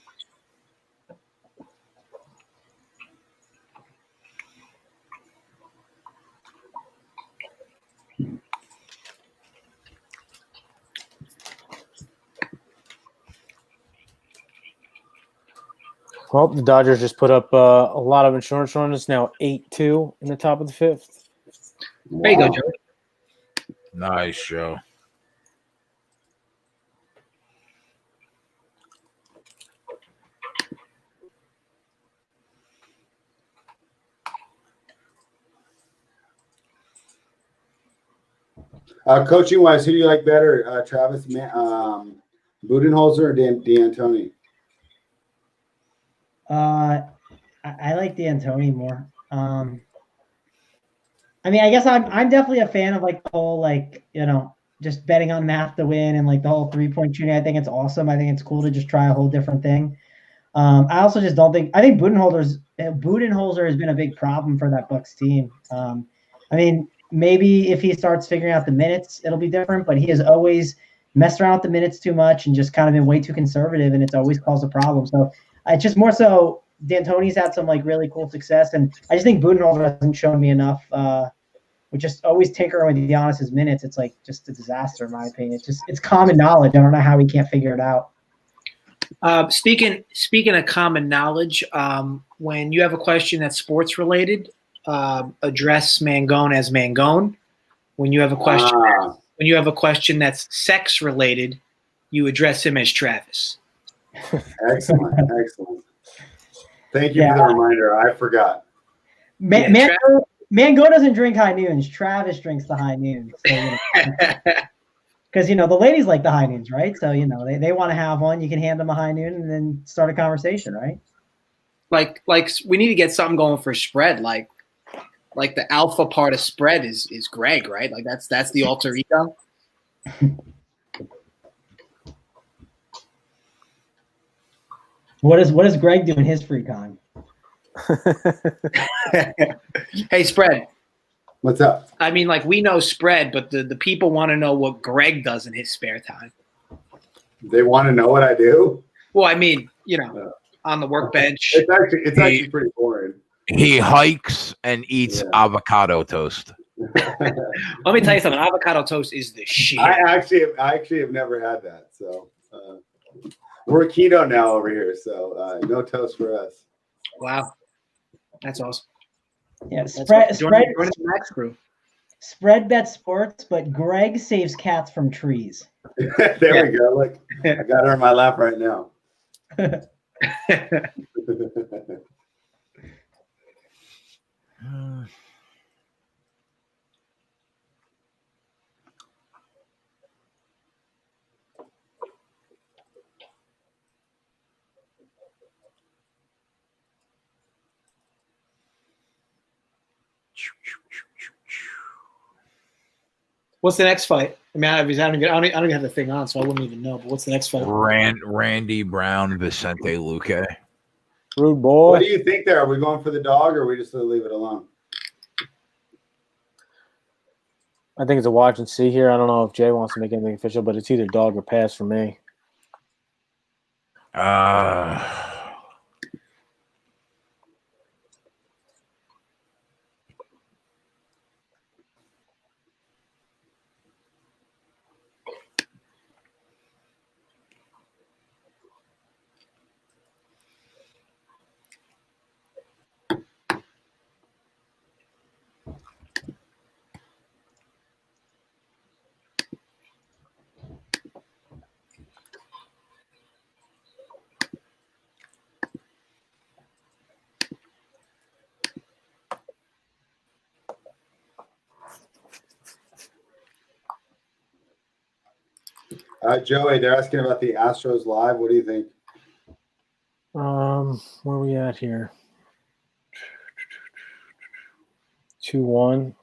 Well, the Dodgers just put up a lot of insurance runs. Now 8-2 in the top of the fifth. There you go, Joe. Nice, Joe. Coaching wise, who do you like better, Travis Budenholzer or D'Antoni? I like D'Antoni more. I mean, I guess I'm definitely a fan of like the whole like, you know, just betting on math to win and like the whole 3-point shooting. I think it's awesome. I think it's cool to just try a whole different thing. I also just don't think. I think Budenholzer has been a big problem for that Bucks team. I mean, maybe if he starts figuring out the minutes, it'll be different. But he has always messed around with the minutes too much and just kind of been way too conservative, and it's always caused a problem. So it's just more so D'Antoni's had some like really cool success, and I just think Budenholzer hasn't shown me enough. With just always tinkering with Giannis's minutes, it's like just a disaster in my opinion. It's common knowledge. I don't know how he can't figure it out. Speaking of common knowledge, when you have a question that's sports related, address Mangone as Mangone. When you have a question that's sex related, you address him as Travis. Excellent. Thank you for the reminder. I forgot. Mango doesn't drink high noons. Travis drinks the high noons. So, because, you know, the ladies like the high noons, right? So, you know, they want to have one. You can hand them a high noon and then start a conversation, right? Like we need to get something going for spread. Like the alpha part of spread is Greg, right? Like that's the alter ego. What does Greg do in his free time? Hey, Spread. What's up? I mean, like, we know Spread, but the people want to know what Greg does in his spare time. They want to know what I do? Well, I mean, you know, on the workbench. It's actually pretty boring. He hikes and eats avocado toast. Let me tell you something. Avocado toast is the shit. I actually have never had that. So we're keto now over here. So no toast for us. Wow. That's awesome. Yeah, spread the Max crew. Spread bet sports, but Greg saves cats from trees. There we go. Look, I got her in my lap right now. What's the next fight? I mean, I don't even have the thing on, so I wouldn't even know. But what's the next fight? Randy Brown, Vicente Luque. Rude boy. What do you think there? Are we going for the dog or are we just going to leave it alone? I think it's a watch and see here. I don't know if Jay wants to make anything official, but it's either dog or pass for me. Joey, they're asking about the Astros live. What do you think? Where are we at here? 2-1.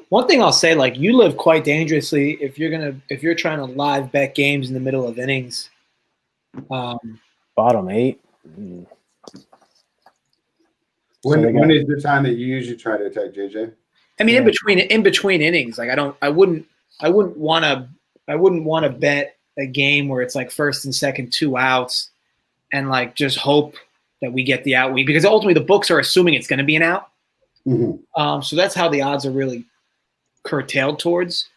One thing I'll say, like, you live quite dangerously if you're trying to live bet games in the middle of innings. Bottom 8. When is the time that you usually try to attack, JJ? I mean, in between innings, like I wouldn't want to bet a game where it's like first and second 2 outs, and like just hope that we get the out week, because ultimately the books are assuming it's going to be an out. Mm-hmm. So that's how the odds are really curtailed towards.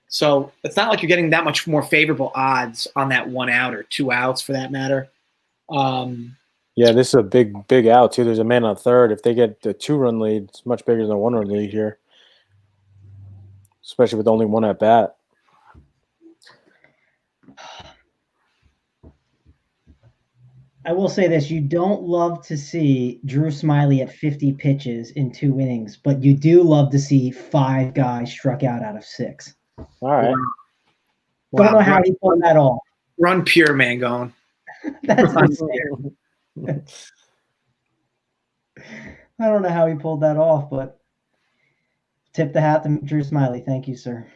So it's not like you're getting that much more favorable odds on that 1 out or 2 outs for that matter. Yeah, this is a big out too. There's a man on third. If they get the 2-run lead, it's much bigger than a 1-run lead here, especially with only 1 at bat. I will say this: you don't love to see Drew Smiley at 50 pitches in 2 innings, but you do love to see 5 guys struck out of 6. All right. Don't know how he pulled that off. Run pure, man, going. That's insane. I don't know how he pulled that off, but tip the hat to Drew Smiley. Thank you, sir.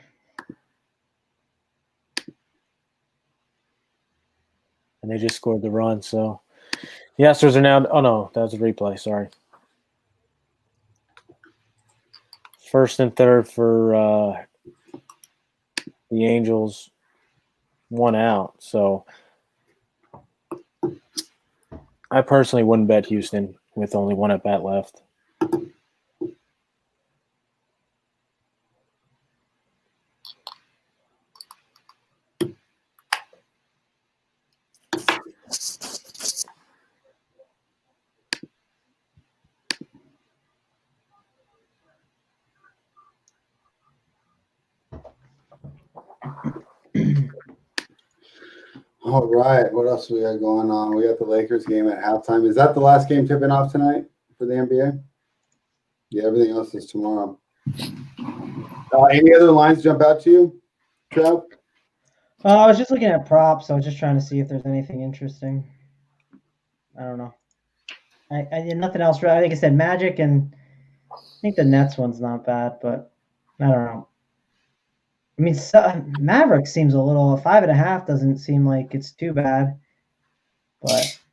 And they just scored the run, so the Astros are now – oh, no, that was a replay. Sorry. First and third for the Angels, 1 out. So I personally wouldn't bet Houston with only 1 at bat left. All right. What else we got going on? We got the Lakers game at halftime. Is that the last game tipping off tonight for the NBA? Yeah, everything else is tomorrow. Any other lines jump out to you, Trev? I was just looking at props. I was just trying to see if there's anything interesting. I don't know. I did nothing else. I think I said Magic, and I think the Nets one's not bad, but I don't know. I mean, Maverick seems a little – 5.5 doesn't seem like it's too bad, but –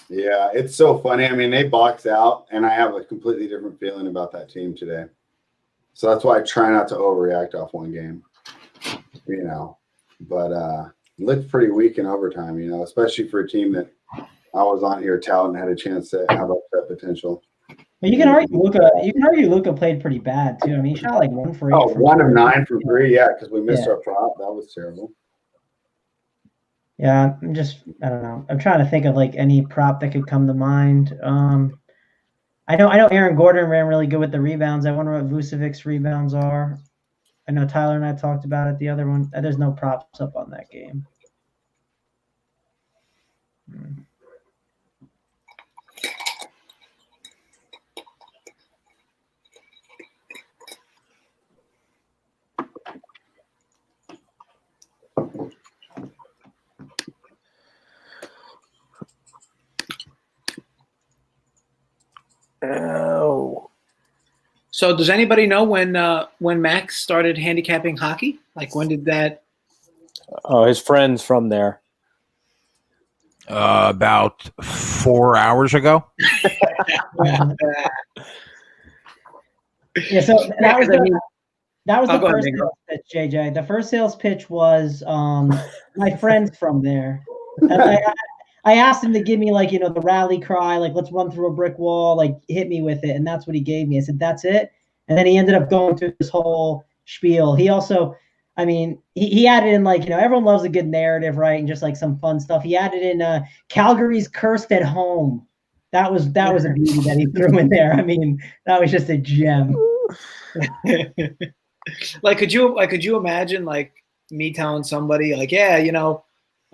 Yeah, it's so funny. I mean, they box out, and I have a completely different feeling about that team today. So that's why I try not to overreact off one game, you know. But it looked pretty weak in overtime, you know, especially for a team that I was on here touting had a chance to have upset potential. But you can argue Luque played pretty bad too. I mean, he shot like 1 for 8. Oh, 1 of 9 from 3, yeah, because we missed our prop. That was terrible. Yeah, I don't know. I'm trying to think of like any prop that could come to mind. I know Aaron Gordon ran really good with the rebounds. I wonder what Vucevic's rebounds are. I know Tyler and I talked about it. The other one, there's no props up on that game. Oh. So does anybody know when Max started handicapping hockey? Like, when did that? Oh, his friend's from there. About 4 hours ago. Yeah, so that was the Go first ahead, sales pitch, JJ. The first sales pitch was my friend's from there. I asked him to give me, like, you know, the rally cry, like, let's run through a brick wall, like, hit me with it. And that's what he gave me. I said, that's it. And then he ended up going through this whole spiel. He also, I mean, he added in, like, you know, everyone loves a good narrative, right? And just like some fun stuff. He added in Calgary's cursed at home. That was a beauty that he threw in there. I mean, that was just a gem. Could you imagine, like, me telling somebody, like, yeah, you know,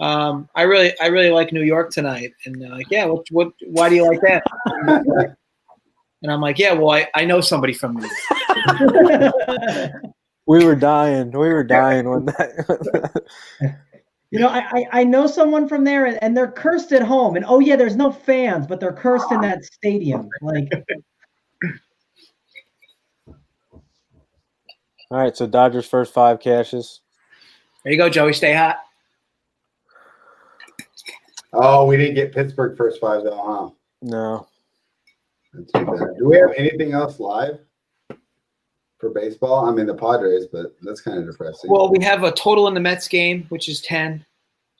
I really like New York tonight, and like, yeah, why do you like that? And I'm like, yeah, well, I know somebody from New York. We were dying. We were dying when that. I know someone from there, and they're cursed at home. And oh yeah, there's no fans, but they're cursed in that stadium. Like, All right, so Dodgers first 5 cashes. There you go, Joey. Stay hot. Oh, we didn't get Pittsburgh first 5 though, huh? No. That's too bad. Do we have anything else live for baseball? I mean, the Padres, but that's kind of depressing. Well, we have a total in the Mets game, which is 10.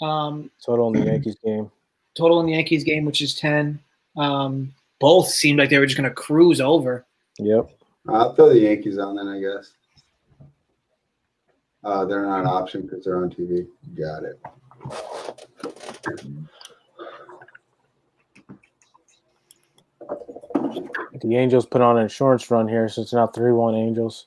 Total in the Yankees game. Total in the Yankees game, which is 10. Both seemed like they were just going to cruise over. Yep. I'll throw the Yankees on then, I guess. They're not an option because they're on TV. Got it. The Angels put on an insurance run here, so it's now 3-1 Angels.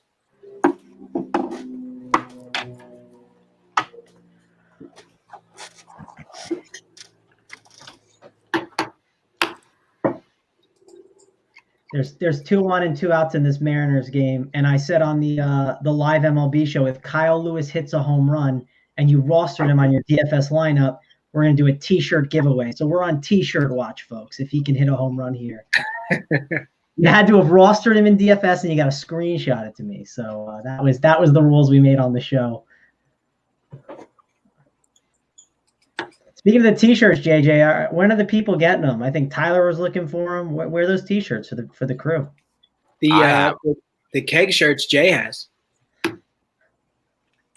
there's 2 on and 2 outs in this Mariners game, and I said on the live MLB show, if Kyle Lewis hits a home run and you rostered him on your DFS lineup, we're going to do a T-shirt giveaway. So we're on T-shirt watch, folks, if he can hit a home run here. You had to have rostered him in DFS, and you got to screenshot it to me. So that was the rules we made on the show. Speaking of the T-shirts, JJ, when are the people getting them? I think Tyler was looking for them. Where are those T-shirts for the crew? The keg shirts Jay has.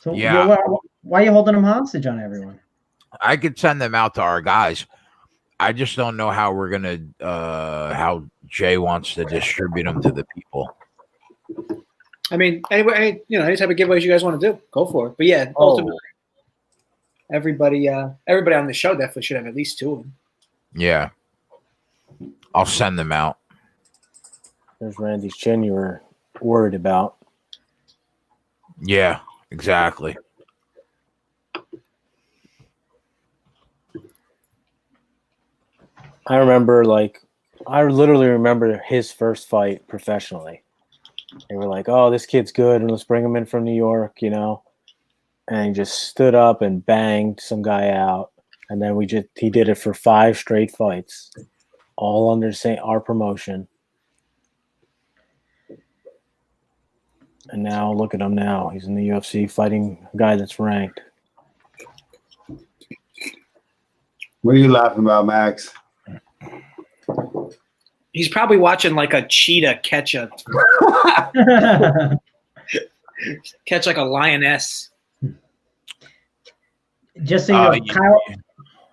So Yeah. why are you holding them hostage on everyone? I could send them out to our guys. I just don't know how we're gonna how Jay wants to distribute them to the people. I mean, anyway, any type of giveaways you guys want to do, go for it. But yeah, ultimately, everybody on the show definitely should have at least 2 of them. Yeah, I'll send them out. There's Randy's chin you were worried about. Yeah, exactly. I literally remember his first fight professionally. They were like, "Oh, this kid's good, and let's bring him in from New York," And he just stood up and banged some guy out, and then he did it for 5 straight fights, all under our promotion. And now look at him now. He's in the UFC fighting a guy that's ranked. What are you laughing about, Max? He's probably watching like a cheetah catch like a lioness. Just so you know,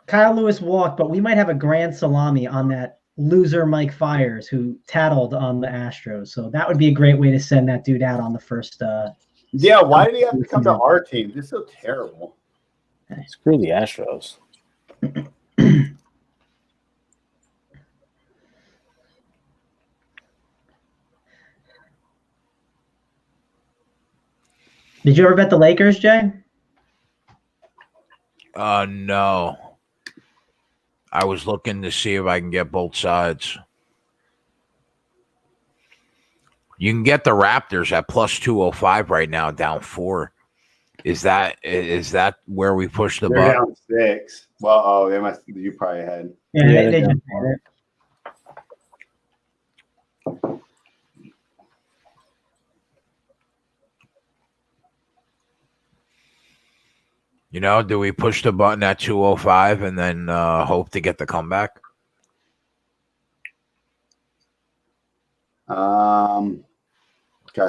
Kyle Lewis walked, but we might have a grand salami on that loser Mike Fiers who tattled on the Astros. So that would be a great way to send that dude out on the first. Yeah, why did he have to come to our team? This is so terrible. Screw the Astros. Did you ever bet the Lakers, Jay? No. I was looking to see if I can get both sides. You can get the Raptors at plus 205 right now, down 4. Is that where we push the They're button? down 6. Well, they must. You probably had. Yeah, they just had it. Do we push the button at 205 and then hope to get the comeback? Gosh,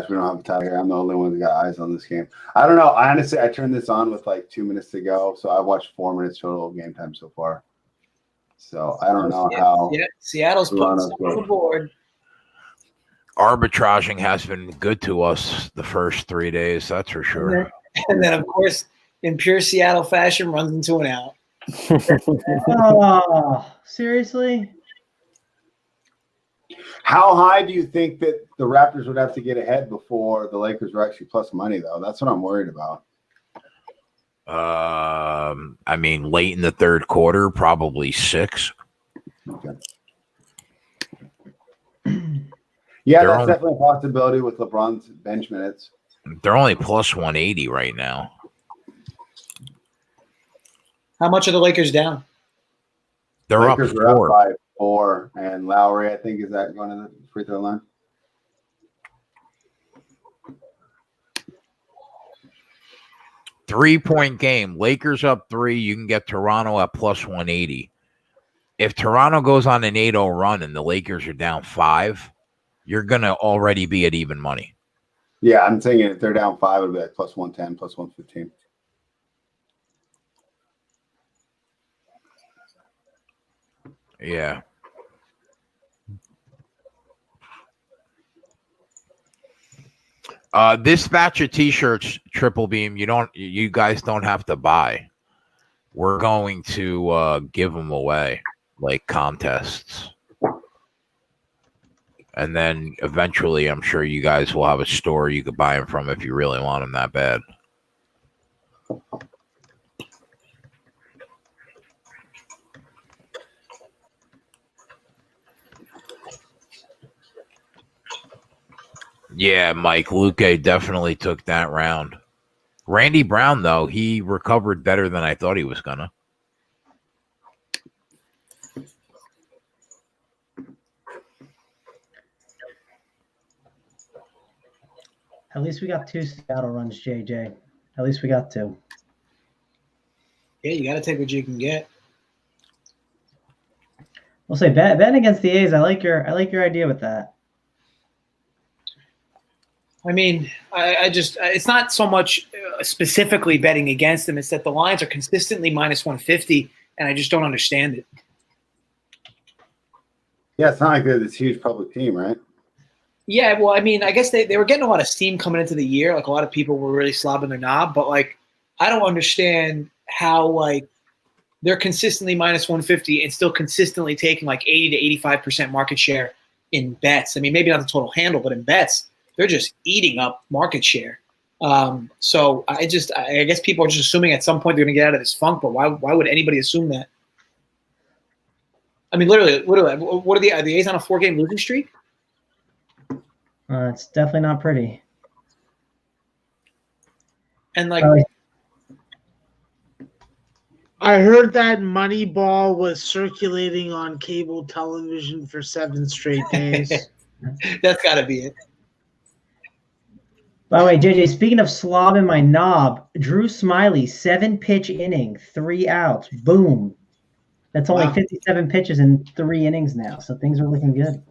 we don't have a tie here. I'm the only one that got eyes on this game. I don't know. Honestly, I turned this on with like 2 minutes to go, so I watched 4 minutes total game time so far. So I don't know how. Yeah, Seattle's putting something on the board. Arbitraging has been good to us the first 3 days, that's for sure. And then, of course, in pure Seattle fashion, runs into an out. Oh, seriously? How high do you think that the Raptors would have to get ahead before the Lakers were actually plus money, though? That's what I'm worried about. I mean, late in the third quarter, probably 6. Okay. Yeah, They're that's on- definitely a possibility with LeBron's bench minutes. They're only plus 180 right now. How much are the Lakers down? They're Lakers up are 4. up by 4, and Lowry, I think, is that going to the free throw line? Three-point game. Lakers up 3. You can get Toronto at plus 180. If Toronto goes on an 8-0 run and the Lakers are down 5, you're going to already be at even money. Yeah, I'm thinking if they're down 5, it'll be like plus 110, plus 115. Yeah. This batch of t-shirts, Triple Beam, you guys don't have to buy. We're going to give them away like contests. And then eventually I'm sure you guys will have a store you could buy them from if you really want them that bad. Yeah, Mike, Luque definitely took that round. Randy Brown, though, he recovered better than I thought he was going to. At least we got 2 Seattle runs, JJ. At least we got 2. Yeah, you got to take what you can get. We'll say bet against the A's. I like your idea with that. I mean, I just it's not so much specifically betting against them. It's that the lines are consistently minus 150, and I just don't understand it. Yeah, it's not like they're this huge public team, right? Yeah, well, I mean, I guess they were getting a lot of steam coming into the year. Like, a lot of people were really slobbing their knob. But, like, I don't understand how, like, they're consistently minus 150 and still consistently taking, like, 80 to 85% market share in bets. I mean, maybe not the total handle, but in bets, they're just eating up market share. So I guess people are just assuming at some point they're going to get out of this funk. But why would anybody assume that? I mean, literally, what are the A's on a 4-game losing streak? It's definitely not pretty. And like, I heard that Moneyball was circulating on cable television for 7 straight days. That's got to be it. By the way, JJ, speaking of slob in my knob, Drew Smiley, 7-pitch inning, 3 outs. Boom. That's only 57 pitches in 3 innings now, so things are looking good.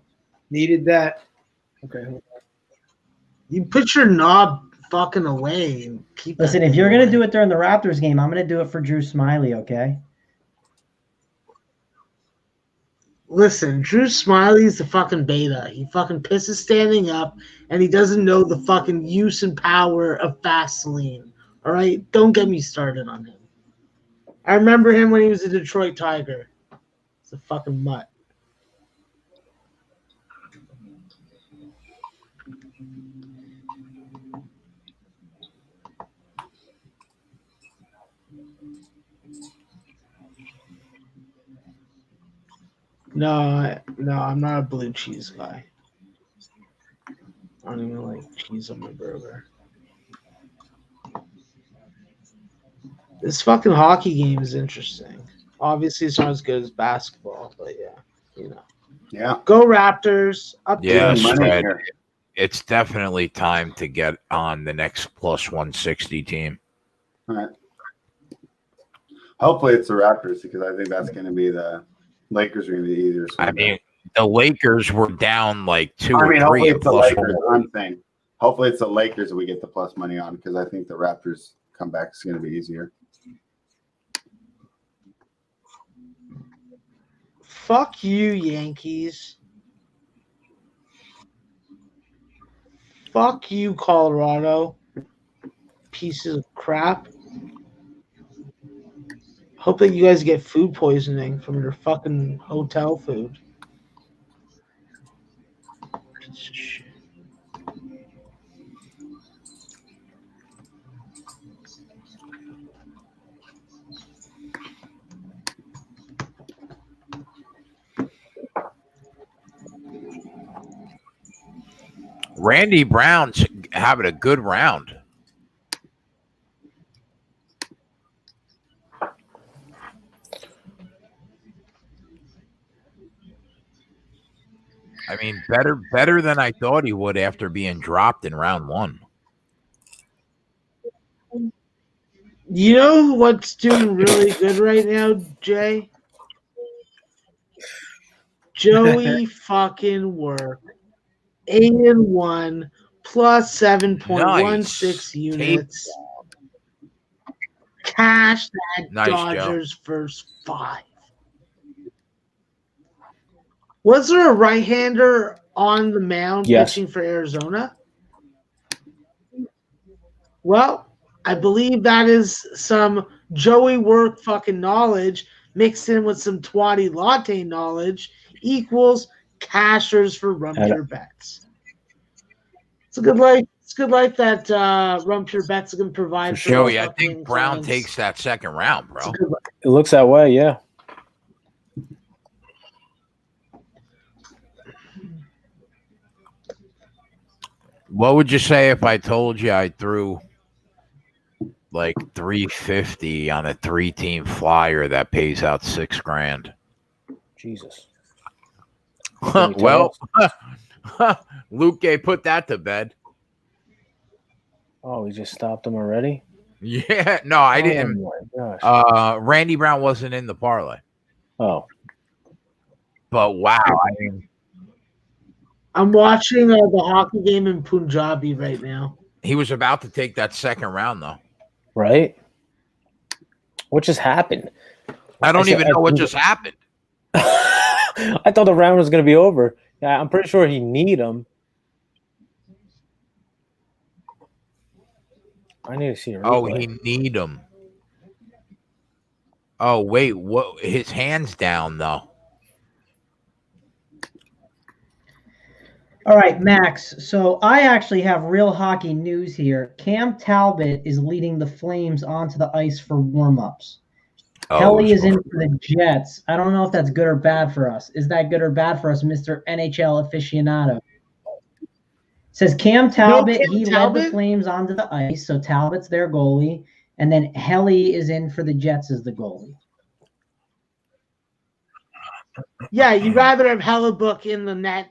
Needed that. Okay. You put your knob fucking away and keep. Listen, if you're going to do it during the Raptors game, I'm going to do it for Drew Smiley, okay? Listen, Drew Smiley's the fucking beta. He fucking pisses standing up, and he doesn't know the fucking use and power of Vaseline. All right? Don't get me started on him. I remember him when he was a Detroit Tiger. It's a fucking mutt. No, I'm not a blue cheese guy. I don't even like cheese on my burger. This fucking hockey game is interesting. Obviously, it's not as good as basketball, but yeah, you know. Yeah. Go Raptors. Up Yeah, money Fred, here. it's definitely time to get on the next plus 160 team. All right. Hopefully it's the Raptors because I think that's going to be the Lakers are going to be easier. I mean, the Lakers were down like 2 or 3 hopefully at it's the plus Lakers. 1. I'm saying hopefully it's the Lakers that we get the plus money on because I think the Raptors comeback is going to be easier. Fuck you, Yankees. Fuck you, Colorado. Pieces of crap. Hope that you guys get food poisoning from your fucking hotel food. Piece of shit. Randy Brown having a good round. I mean, better than I thought he would after being dropped in round 1. You know what's doing really good right now, Jay? Joey fucking Work. 8-1 plus 7.16 units. Cash that Nice, Dodgers first 5. Was there a right-hander on the mound pitching for Arizona? Well, I believe that is some Joey Work fucking knowledge mixed in with some twatty latte knowledge equals cashers for Rump Your Bets. It's a good life. It's a good life that Rump Your Bets can provide for Joey, I think Brown takes that second round, bro. It looks that way, yeah. What would you say if I told you I threw like 350 on a 3-team flyer that pays out $6,000? Jesus. Well, Luque put that to bed. Oh, we just stopped him already? Yeah, no, I didn't. My gosh. Randy Brown wasn't in the parlay. Oh. But wow, I mean, I'm watching the hockey game in Punjabi right now. he was about to take that second round, though. Right? What just happened? I don't even know what just happened. I thought the round was going to be over. Yeah, I'm pretty sure he need him. I need to see a replay. Oh, he need him. Oh, wait, what? His hand's down, though. All right, Max. So I actually have real hockey news here. Cam Talbot is leading the Flames onto the ice for warm-ups. Kelly is in for the Jets. I don't know if that's good or bad for us. Is that good or bad for us, Mr. NHL aficionado? It says Cam Talbot, led the Flames onto the ice, so Talbot's their goalie. And then Helly is in for the Jets as the goalie. Yeah, you'd rather have Hellebuck in the net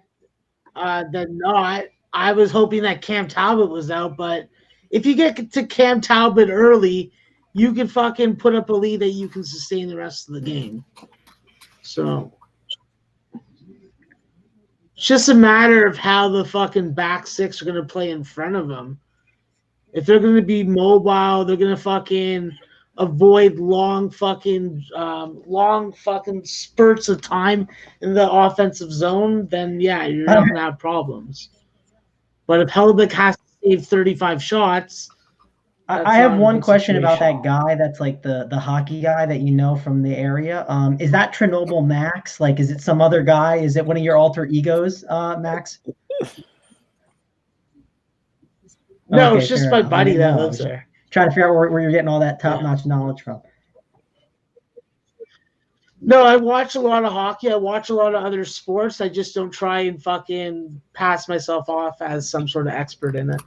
than not. I was hoping that Cam Talbot was out, but if you get to Cam Talbot early, you can fucking put up a lead that you can sustain the rest of the game. So it's just a matter of how the fucking back six are going to play in front of them. If they're going to be mobile, they're going to fucking avoid long fucking spurts of time in the offensive zone, then yeah, you're not going to have problems. But if Hellebuck has to save 35 shots, I have one question about that guy that's like the hockey guy that you know from the area. Is that Chernobyl Max? Like, is it some other guy? Is it one of your alter egos, Max? No, Okay, it's just my buddy that lives there. Trying to figure out where you're getting all that top-notch knowledge from. No, I watch a lot of hockey. I watch a lot of other sports. I just don't try and fucking pass myself off as some sort of expert in it.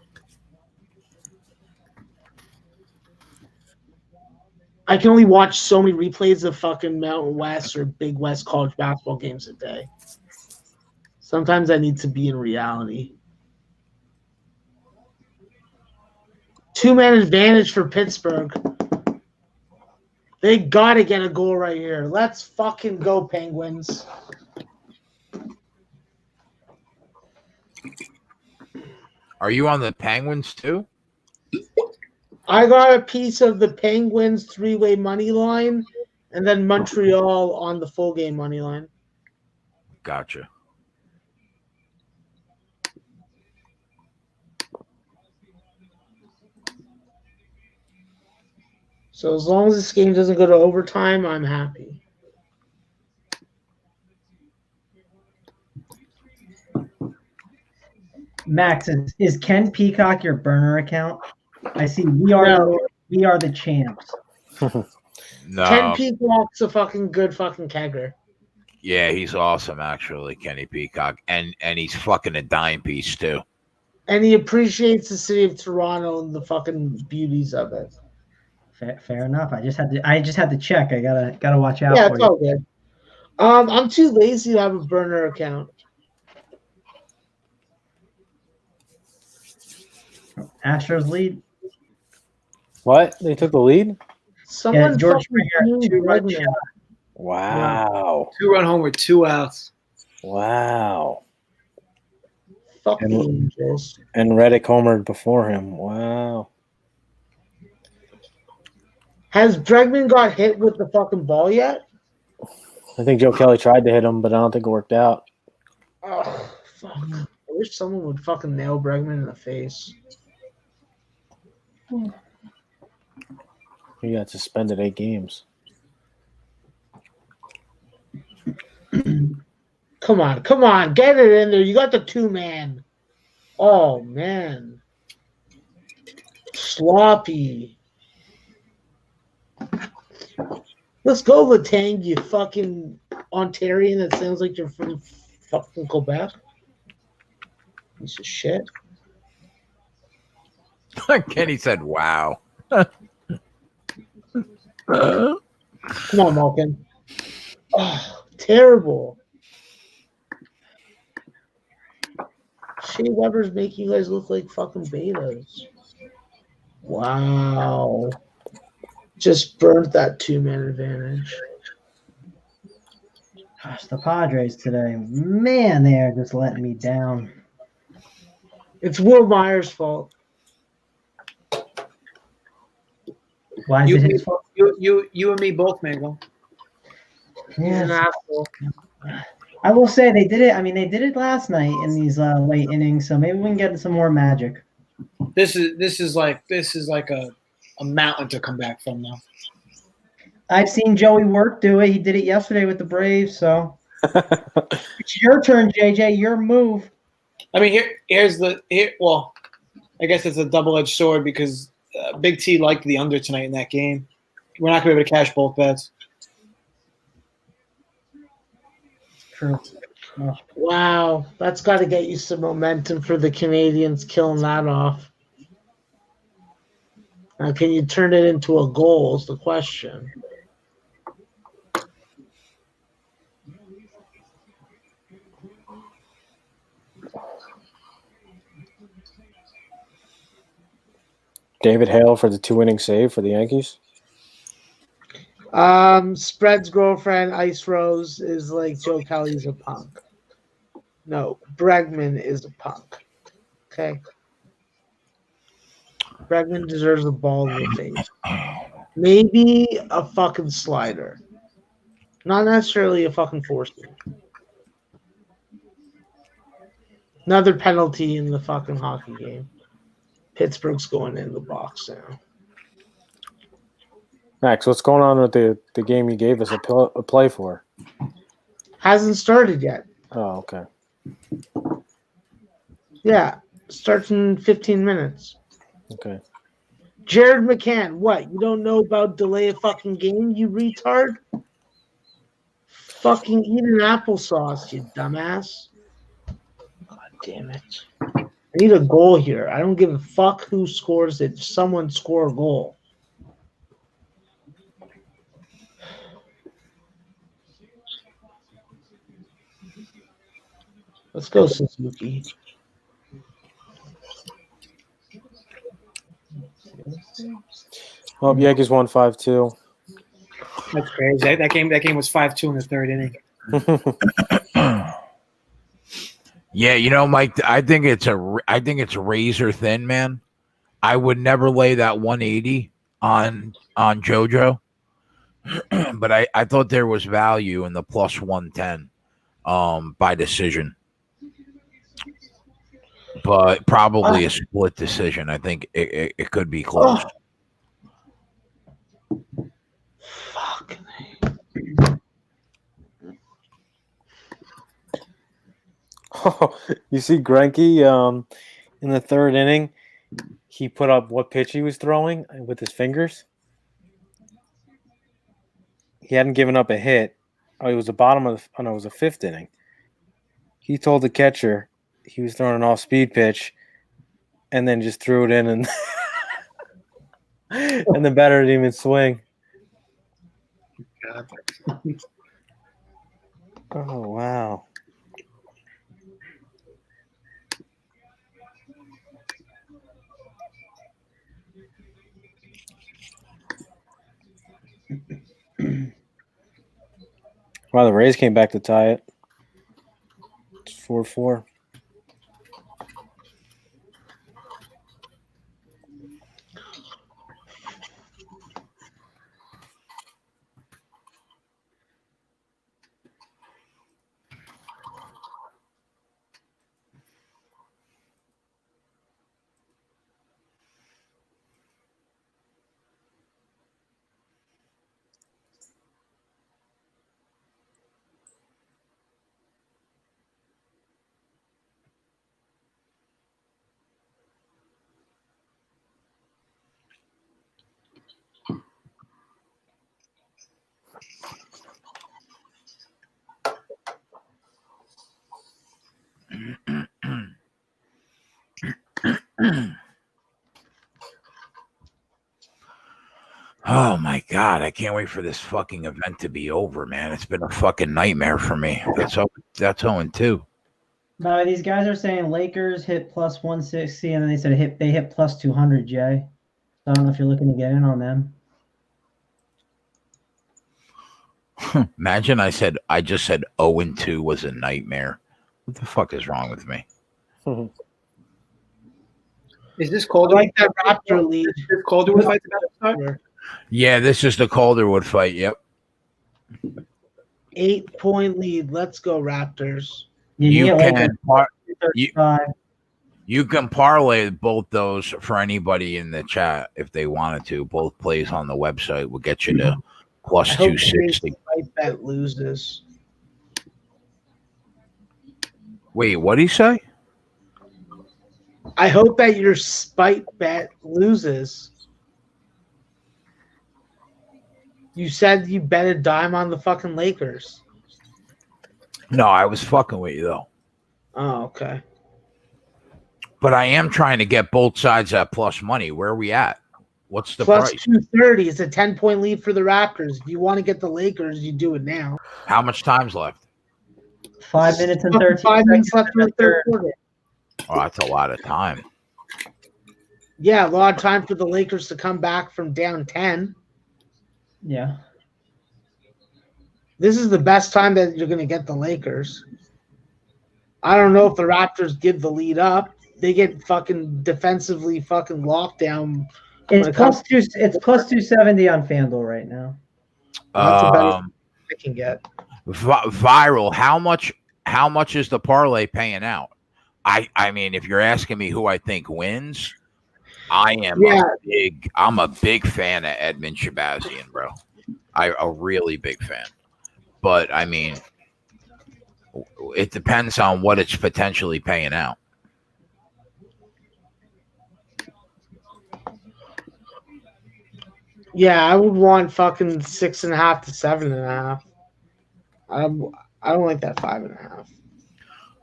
I can only watch so many replays of fucking Mountain West or Big West college basketball games a day. Sometimes I need to be in reality. 2-man advantage for Pittsburgh. They got to get a goal right here. Let's fucking go, Penguins. Are you on the Penguins too? I got a piece of the Penguins three-way money line and then Montreal on the full game money line. Gotcha. So as long as this game doesn't go to overtime, I'm happy. Max, is Ken Peacock your burner account? I see we are the champs. No. Ken Peacock's a fucking good fucking kegger. Yeah, he's awesome, actually, Kenny Peacock. And he's fucking a dime piece, too. And he appreciates the city of Toronto and the fucking beauties of it. Fair enough. I just had to check. I gotta watch out Yeah, for it's you. all good. I'm too lazy to have a burner account. Astros lead. What? They took the lead? Someone George fucking Springer, Dean 2-run Bregman. shot. Wow. 2-run home with 2 outs. Wow. Fuck And- the Angels. And Reddick homered before him. Wow. Has Bregman got hit with the fucking ball yet? I think Joe Kelly tried to hit him, but I don't think it worked out. Oh, fuck. I wish someone would fucking nail Bregman in the face. He got suspended 8 games. Come on. Get it in there. You got the 2-man. Oh, man. Sloppy. Let's go, Latang, you fucking Ontarian that sounds like you're from fucking Quebec. Piece of shit. Kenny said, wow. Come on, Malkin. Oh, terrible. Shea Weber's making you guys look like fucking betas. Wow. Just burnt that 2-man advantage. Gosh, the Padres today, man, they are just letting me down. It's Will Myers' fault. Why is You, it his fault? you and me both, Mango. He's an Yes. asshole. I will say they did it. I mean, they did it last night in these late innings, so maybe we can get some more magic. This is like a mountain to come back from now. I've seen Joey Work do it. He did it yesterday with the Braves, so it's your turn, JJ. Your move. I mean, well, I guess it's a double-edged sword because Big T liked the under tonight in that game. We're not going to be able to cash both bets. True. Oh, Wow. That's got to get you some momentum for the Canadians killing that off. Now, can you turn it into a goal is the question. David Hale for the 2-inning save for the Yankees. Spread's girlfriend, Ice Rose, is like Joe Kelly's a punk. No, Bregman is a punk. Okay? Bregman deserves a ball in the face. Maybe a fucking slider. Not necessarily a fucking four-seam. Another penalty in the fucking hockey game. Pittsburgh's going in the box now. Max, what's going on with the game you gave us a play for? Hasn't started yet. Oh, okay. Yeah, starts in 15 minutes. Okay. Jared McCann, what? You don't know about delay a fucking game, you retard? Fucking eat an applesauce, you dumbass. God damn it. I need a goal here. I don't give a fuck who scores it. Someone score a goal. Let's go, Suzuki. Well, Yankees won 5-2. That's crazy. That game was 5-2 in the third inning. Yeah, you know, Mike, I think it's razor thin, man. I would never lay that 180 on JoJo. But I thought there was value in the plus 110 by decision. But probably a split decision. I think it could be close. Fuck. You see Greinke in the third inning, he put up what pitch he was throwing with his fingers. He hadn't given up a hit. Oh, it was the bottom of it was the fifth inning. He told the catcher he was throwing an off-speed pitch, and then just threw it in, and and the batter didn't even swing. Oh wow! Wow, the Rays came back to tie it. It's 4-4. Oh my god, I can't wait for this fucking event to be over, man. It's been a fucking nightmare for me. That's 0-2. No, these guys are saying Lakers hit plus 160, and then they said they hit plus 200, Jay. So I don't know if you're looking to get in on them. Imagine I just said 0-2 was a nightmare. What the fuck is wrong with me? Is this I Calderwood? like that Raptor lead. Is this Calderwood fight about to start? Yeah, this is the Calderwood fight. Yep. 8-point lead. Let's go, Raptors. You get can Lakers you, 35. you can parlay both those for anybody in the chat if they wanted to. Both plays on the website will get you to plus I hope 260. Fight bet loses. Wait, what did he say? I hope that your spite bet loses. You said you bet a dime on the fucking Lakers. No, I was fucking with you though. Oh, okay. But I am trying to get both sides at plus money. Where are we at? What's the Plus price? 230 is a 10-point lead for the Raptors. If you want to get the Lakers, you do it now. How much time's left? 5 minutes and 13 5 minutes left seconds. in the third quarter. Oh, that's a lot of time. Yeah, a lot of time for the Lakers to come back from down 10. Yeah. This is the best time that you're going to get the Lakers. I don't know if the Raptors give the lead up. They get fucking defensively fucking locked down. It's plus 270 on FanDuel right now. That's the best I can get. Viral. How much is the parlay paying out? I mean, if you're asking me who I think wins, I'm a big fan of Edmen Shahbazyan, bro. A really big fan. But I mean, it depends on what it's potentially paying out. Yeah, I would want fucking 6.5 to 7.5. I don't like that 5.5.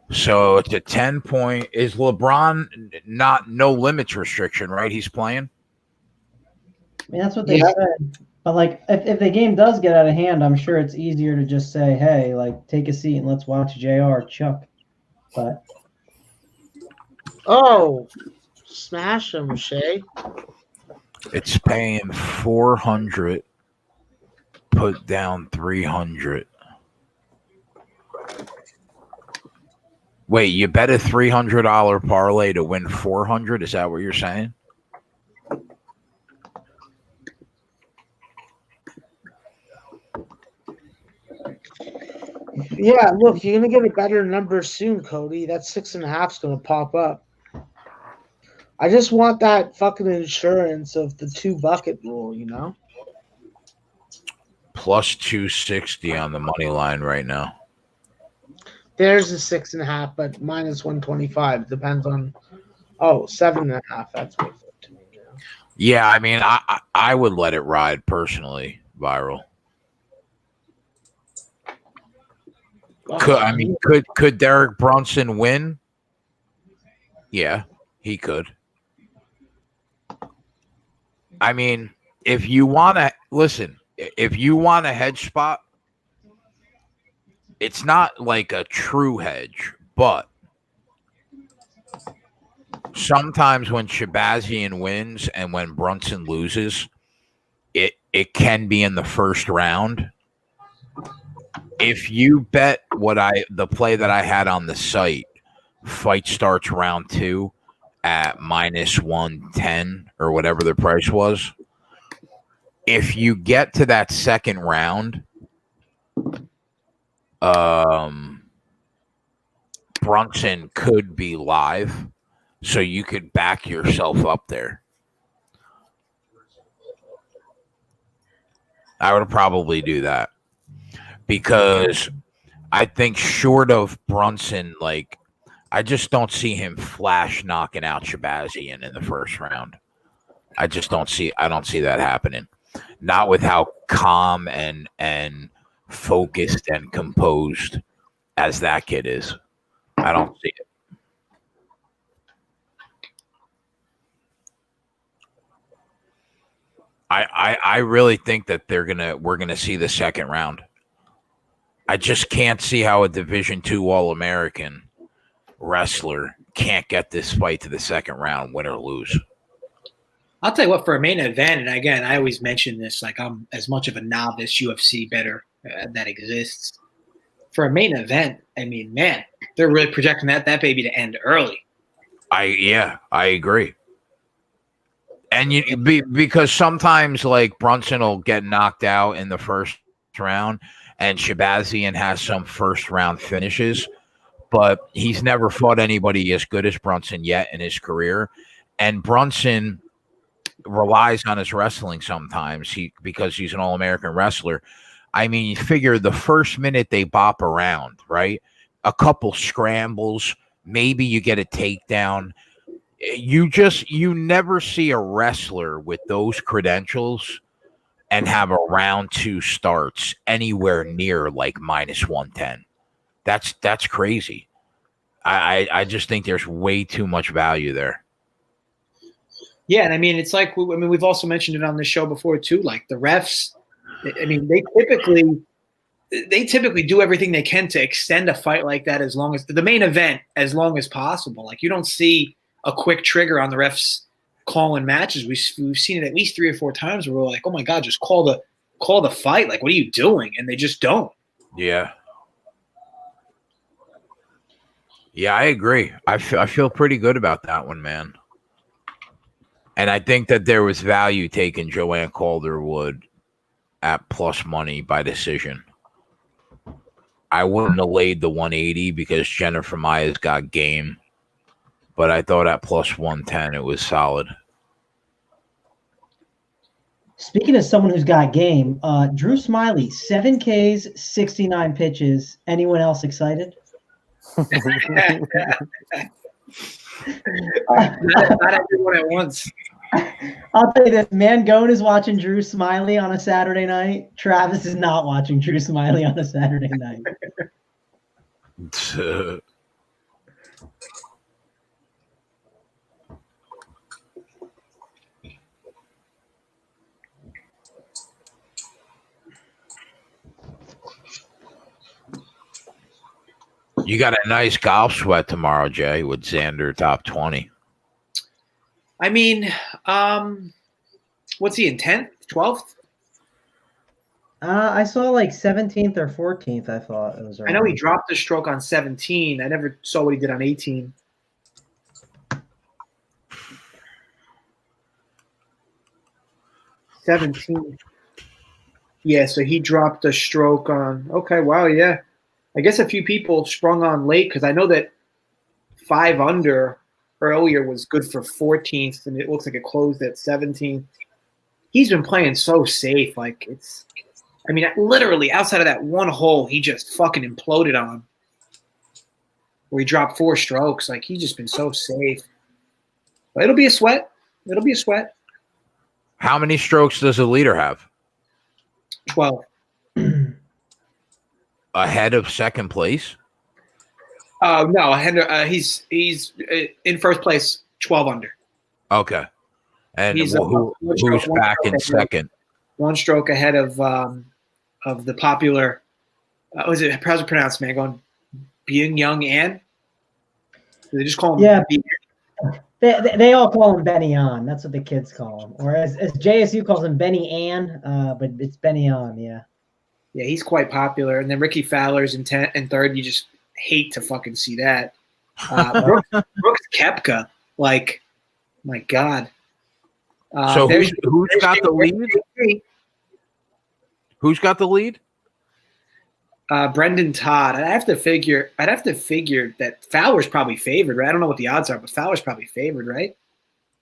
So it's a 10-point. Is LeBron no limits restriction, right? He's playing. I mean, that's what they said. But like, if the game does get out of hand, I'm sure it's easier to just say, "Hey, like, take a seat and let's watch JR Chuck." But smash him, Shay. It's paying 400. Put down 300. Wait, you bet a $300 parlay to win 400? Is that what you're saying? Yeah, look, you're gonna get a better number soon, Cody. That 6.5 is gonna pop up. I just want that fucking insurance of the 2 bucket rule, you know? Plus 260 on the money line right now. There's a 6.5, but minus 125. Depends on 7.5. That's what it's up to me now. Yeah, I mean, I would let it ride personally, Viral. Could Derek Brunson win? Yeah, he could. I mean, if you want to listen, if you want a hedge spot, it's not like a true hedge, but sometimes when Shahbazyan wins and when Brunson loses, it can be in the first round. If you bet the play that I had on the site, fight starts round 2 at minus 110 or whatever the price was. If you get to that second round, Brunson could be live, so you could back yourself up there. I would probably do that because I think short of Brunson, like I just don't see him flash knocking out Shahbazyan in the first round. I don't see that happening. Not with how calm and focused and composed as that kid is. I don't see it. I really think that we're gonna see the second round. I just can't see how a Division II All-American wrestler can't get this fight to the second round, win or lose. I'll tell you what, for a main event, and again, I always mention this, like I'm as much of a novice UFC bettor that exists. For a main event, I mean, man, they're really projecting that baby to end early. I agree. And because sometimes like Brunson will get knocked out in the first round, and Shahbazyan has some first round finishes, but he's never fought anybody as good as Brunson yet in his career. And Brunson relies on his wrestling sometimes because he's an All-American wrestler. I mean, you figure the first minute they bop around, right? A couple scrambles, maybe you get a takedown. You never see a wrestler with those credentials and have a round 2 starts anywhere near like minus 110. That's crazy. I just think there's way too much value there. Yeah, and I mean, it's like we've also mentioned it on the show before too. Like the refs, I mean, they typically do everything they can to extend a fight like that as long as the main event as long as possible. Like you don't see a quick trigger on the refs calling matches. We've seen it at least 3 or 4 times where we're like, oh my God, just call the fight. Like, what are you doing? And they just don't. Yeah. Yeah, I agree. I feel pretty good about that one, man. And I think that there was value taking Joanne Calderwood at plus money by decision. I wouldn't have laid the 180 because Jennifer Maia's got game. But I thought at plus 110 it was solid. Speaking of someone who's got game, Drew Smiley, 7 Ks, 69 pitches. Anyone else excited? Not everyone at once. I'll tell you this, Mangone is watching Drew Smiley on a Saturday night. Travis is not watching Drew Smiley on a Saturday night. You got a nice golf sweat tomorrow, Jay, with Xander top 20. I mean, what's he in 10th, 12th? I saw like 17th or 14th, I thought it was around. I know he dropped the stroke on 17. I never saw what he did on 18. $17. Yeah, so he dropped the stroke on. Okay, wow, yeah. I guess a few people sprung on late because I know that 5 under earlier was good for 14th, and it looks like it closed at 17th. He's been playing so safe. Like, it's – I mean, literally outside of that one hole he just fucking imploded on where he dropped 4 strokes. Like, he's just been so safe. But it'll be a sweat. It'll be a sweat. How many strokes does a leader have? 12. Ahead of second place? No, he's in first place, 12 under. Okay. And He's who's back in second? 1 stroke ahead of the popular. How's it pronounced, man? Going Byung Young An. They just call him. Yeah. They all call him Benny On. That's what the kids call him. Or as JSU calls him Benny Ann, but it's Benny On, yeah. Yeah, he's quite popular. And then Ricky Fowler's in third. You just hate to fucking see that. Brooks Koepka, like, my God. So who's got the lead? Who's got the lead? Brendan Todd. I'd have to figure that Fowler's probably favored, right? I don't know what the odds are, but Fowler's probably favored, right?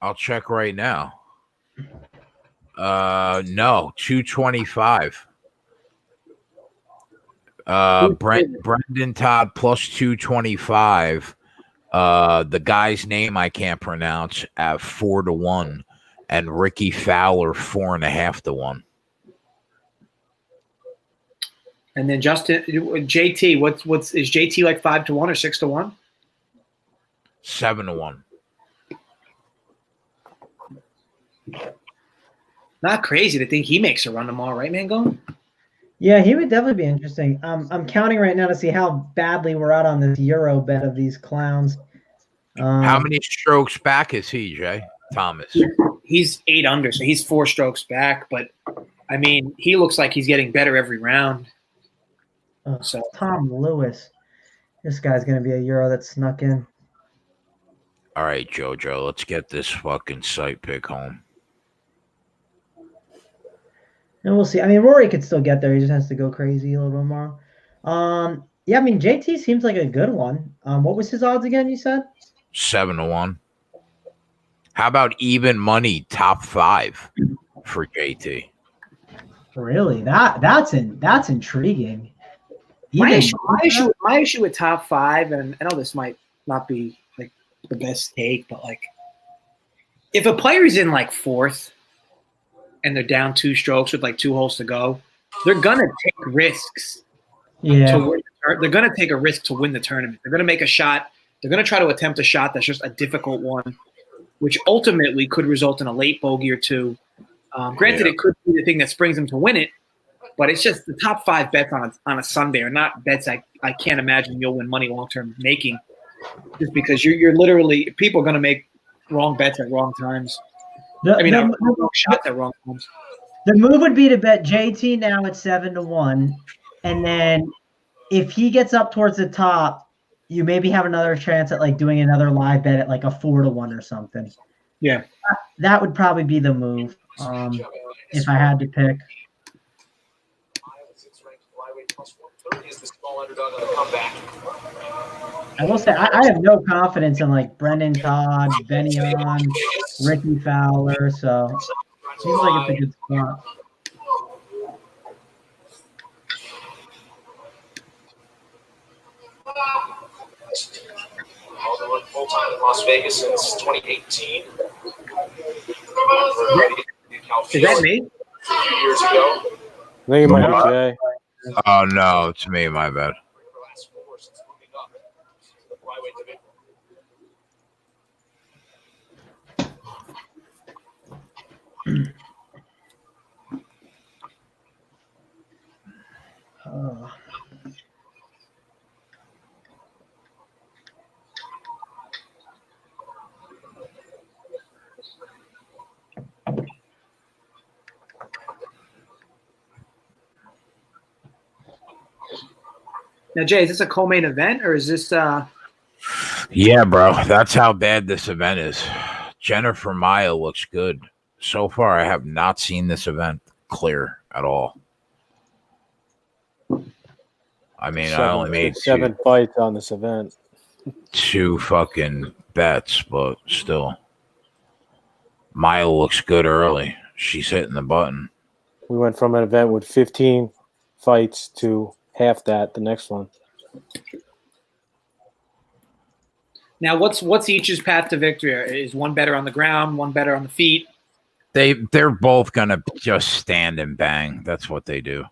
I'll check right now. No, 225. Brendan Todd plus 225. The guy's name I can't pronounce at 4-1, and Ricky Fowler 4.5-1. And then Justin JT, what's is JT like 5-1 or 6-1? 7-1. Not crazy to think he makes a run tomorrow, right, Mangone? Yeah, he would definitely be interesting. I'm counting right now to see how badly we're out on this Euro bet of these clowns. How many strokes back is he, Jay? Thomas. He's 8 under, so he's 4 strokes back. But I mean, he looks like he's getting better every round. So Tom Lewis, this guy's gonna be a Euro that snuck in. All right, JoJo, let's get this fucking site pick home. And we'll see. I mean, Rory could still get there. He just has to go crazy a little bit more. Yeah, I mean, JT seems like a good one. What was his odds again, you said? 7-1. How about even money top 5 for JT? Really? That's intriguing. My issue with top 5, and I know this might not be like the best take, but like if a player's in like 4th and they're down 2 strokes with like 2 holes to go, they're gonna take risks. Yeah. They're gonna take a risk to win the tournament. They're gonna make a shot. They're gonna try to attempt a shot that's just a difficult one, which ultimately could result in a late bogey or 2. Granted, it could be the thing that springs them to win it, but it's just the top 5 bets on a Sunday are not bets I can't imagine you'll win money long term making, just because you're literally people are gonna make wrong bets at wrong times. Wrong shots at wrong times. The move would be to bet JT now at 7-1, and then if he gets up towards the top, you maybe have another chance at like doing another live bet at like a 4-1 or something. Yeah, that would probably be the move if I had to pick. I will say I have no confidence in like Brendan Todd, Benny On, Ricky Fowler, so it seems like it's a good spot. Calderwood full time in Las Vegas since 2018. Is that me? A few years ago. I think it might be Jay. Oh no, it's me, my bad. Now, Jay, is this a co-main event or is this? Yeah, bro, that's how bad this event is. Jennifer Maia looks good. So far, I have not seen this event clear at all. I mean, I only made 7 fights on this event. 2 fucking bets, but still. Maia looks good early. She's hitting the button. We went from an event with 15 fights to half that, the next one. Now, what's each's path to victory? Is one better on the ground, one better on the feet? They're both gonna just stand and bang. That's what they do.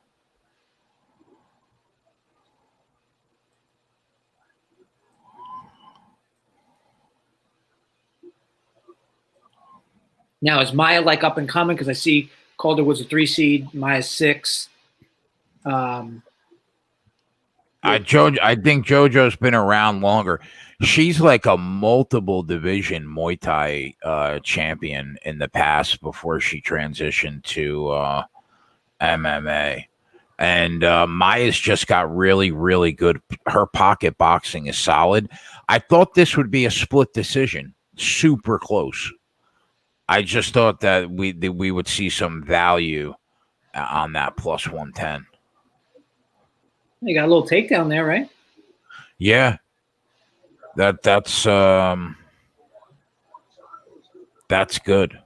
Now, is Maia like up and coming? Because I see Calderwood's a 3 seed, Maia's 6. I think JoJo's been around longer. She's like a multiple division Muay Thai champion in the past before she transitioned to MMA. And Maia's just got really, really good. Her pocket boxing is solid. I thought this would be a split decision, super close. I just thought that we would see some value on that plus 110. You got a little takedown there, right? Yeah, that's good.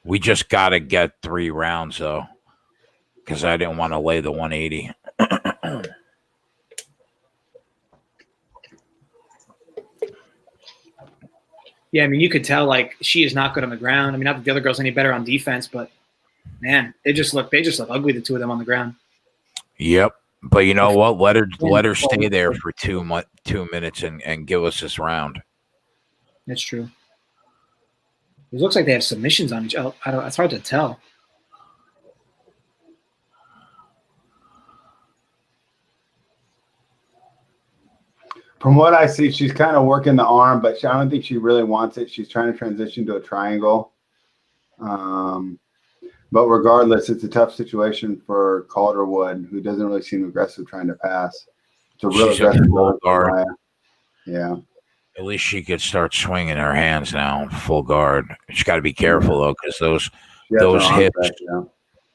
We just got to get 3 rounds though, because I didn't want to lay the 180. Yeah, I mean, you could tell like she is not good on the ground. I mean, not that the other girl's any better on defense, but man, they just look ugly, the two of them on the ground. Yep. But you know what? Let her stay there for 2 minutes and give us this round. That's true. It looks like they have submissions on each other. It's hard to tell. From what I see, she's kind of working the arm, but I don't think she really wants it. She's trying to transition to a triangle. But regardless, it's a tough situation for Calderwood, who doesn't really seem aggressive trying to pass. It's a real aggressive guard. Yeah. At least she could start swinging her hands now, full guard. She's got to be careful though, because those hips,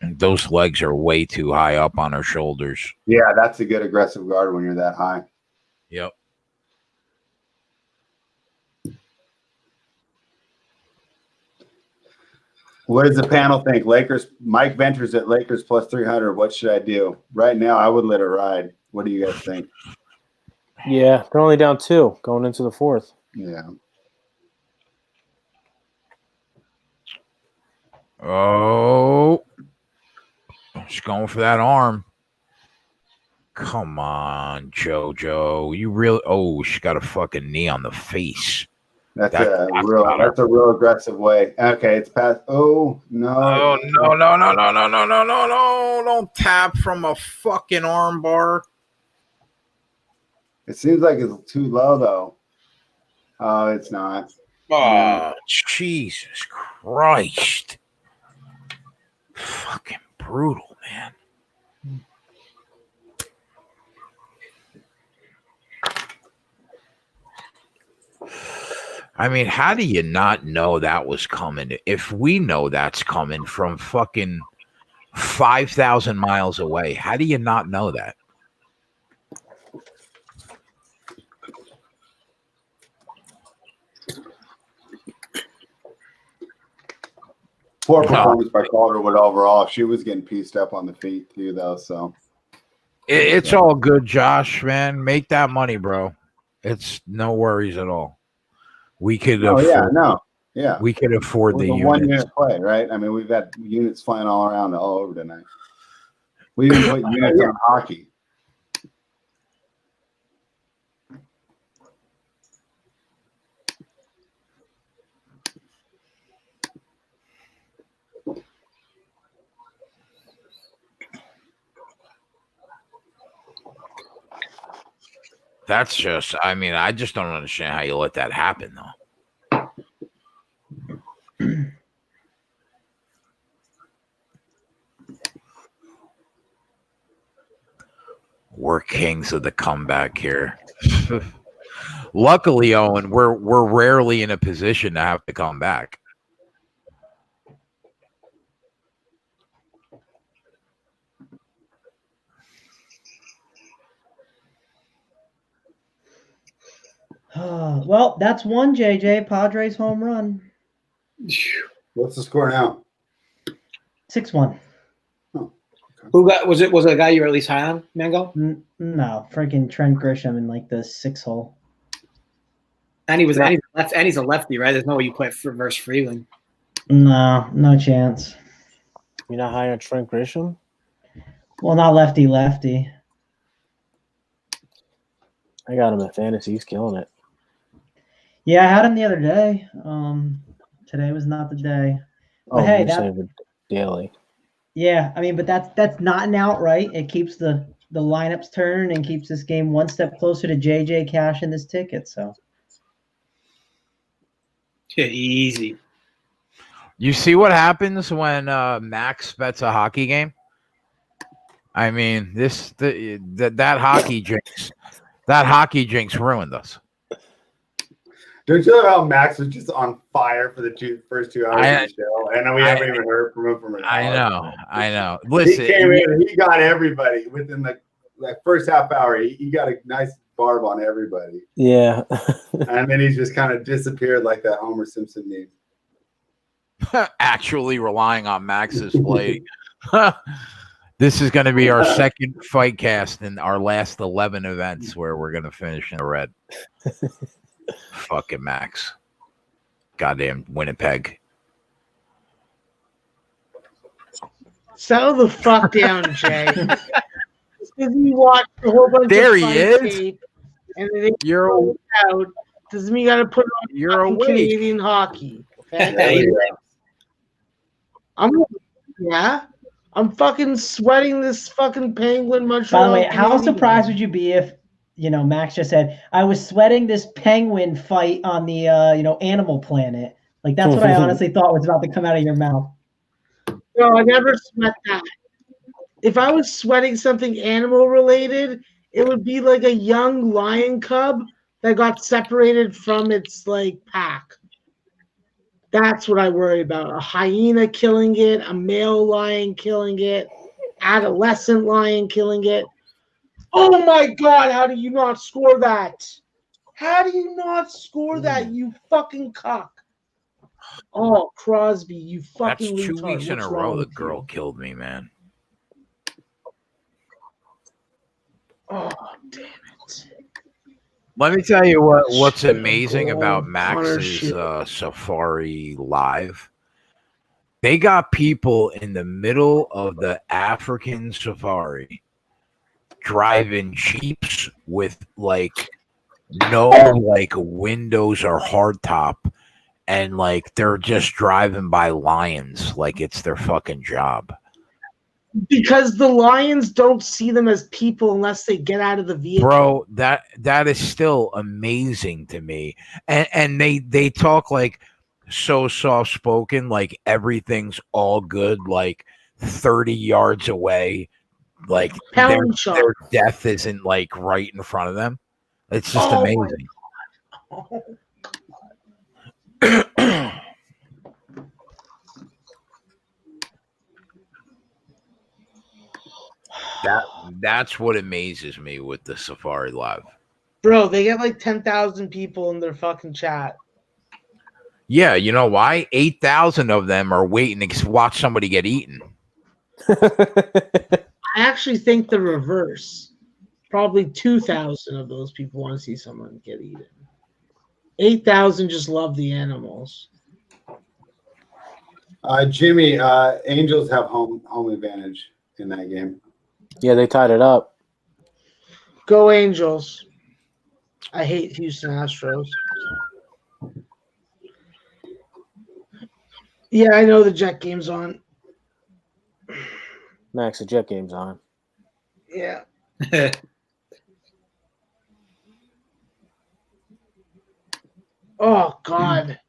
those legs are way too high up on her shoulders. Yeah, that's a good aggressive guard when you're that high. Yep. What does the panel think? Lakers, Mike Venters at Lakers plus 300. What should I do? Right now, I would let it ride. What do you guys think? Yeah, they're only down 2 going into the 4th. Yeah. Oh, she's going for that arm. Come on, JoJo. You really? Oh, she got a fucking knee on the face. That's a real aggressive way. Okay, it's past. Oh no! Oh no! Don't tap from a fucking arm bar. It seems like it's too low though. Oh, it's not. Oh, Jesus Christ! Fucking brutal, man. I mean, how do you not know that was coming? If we know that's coming from fucking 5,000 miles away, how do you not know that? Poor performance by Calderwood overall. She was getting pieced up on the feet too, though. So it's all good, Josh, man. Make that money, bro. It's no worries at all. We could. We could afford the 1 unit play, right? I mean, we've got units flying all around, all over tonight. We even put units on hockey. That's just. I mean, I just don't understand how you let that happen, though. We're kings of the comeback here. Luckily, Owen, we're rarely in a position to have to come back. Well, that's one, JJ. Padres home run. What's the score now? 6-1. Who got was it a guy you were at least high on, Mango? No, freaking Trent Grisham in like the 6 hole. And he's a lefty, right? There's no way you play versus Freeland. No chance. You're not high on Trent Grisham? Well, not lefty. I got him in fantasy. He's killing it. Yeah, I had him the other day. Today was not the day. Oh, hey, you're that- saying daily. Yeah, I mean, but that's not an outright. It keeps the lineups turning and keeps this game one step closer to JJ cashing this ticket. So Yeah, easy. You see what happens when Max bets a hockey game? I mean, that hockey jinx ruined us. Don't you know how Max was just on fire for the first 2 hours of the show, and we haven't even heard from him an hour. I know. Listen, he came in and he got everybody within the first half hour. He got a nice barb on everybody. Yeah. And then he's just kind of disappeared like that Homer Simpson meme. actually relying on Max's play. This is going to be our second fight cast in our last 11 events where we're going to finish in the red. Fucking Max. Goddamn Winnipeg. Settle the fuck down, Jay. Because you watched a whole bunch There of he fight is. tape and then You're out. Doesn't mean you got to put on You're fucking awake. Canadian hockey. Okay? I'm fucking sweating this fucking Penguin Montreal. by the way, how Canadian. surprised would you be if Max just said, "I was sweating this penguin fight on the Animal Planet"? Like that's what I honestly thought was about to come out of your mouth. No, I never sweat that. If I was sweating something animal related, it would be like a young lion cub that got separated from its pack. That's what I worry about. A hyena killing it, a male lion killing it, adolescent lion killing it. Oh my God, how do you not score that? How do you not score that, you fucking cock? Oh, Crosby, you That's fucking 2 retard. weeks in What's a wrong row. The with girl you? killed me, man. Oh, damn it. Let me tell you what's Shit, amazing Connor about Max's shit. Safari Live. They got people in the middle of the African safari driving Jeeps with no windows or hardtop, and they're just driving by lions like it's their fucking job. Because the lions don't see them as people unless they get out of the vehicle. Bro, that is still amazing to me. And they talk so soft spoken, like everything's all good, 30 yards away, their death isn't right in front of them. It's just amazing. That's what amazes me with the Safari Live. Bro, they get 10,000 people in their fucking chat. Yeah, you know why? 8,000 of them are waiting to watch somebody get eaten. I actually think the reverse. Probably 2,000 of those people want to see someone get eaten. 8,000 just love the animals. Jimmy, Angels have home advantage in that game. Yeah, they tied it up. Go Angels. I hate Houston Astros. Yeah, I know the Jet game's on. Max, the Jet game's on. Yeah. Oh, God.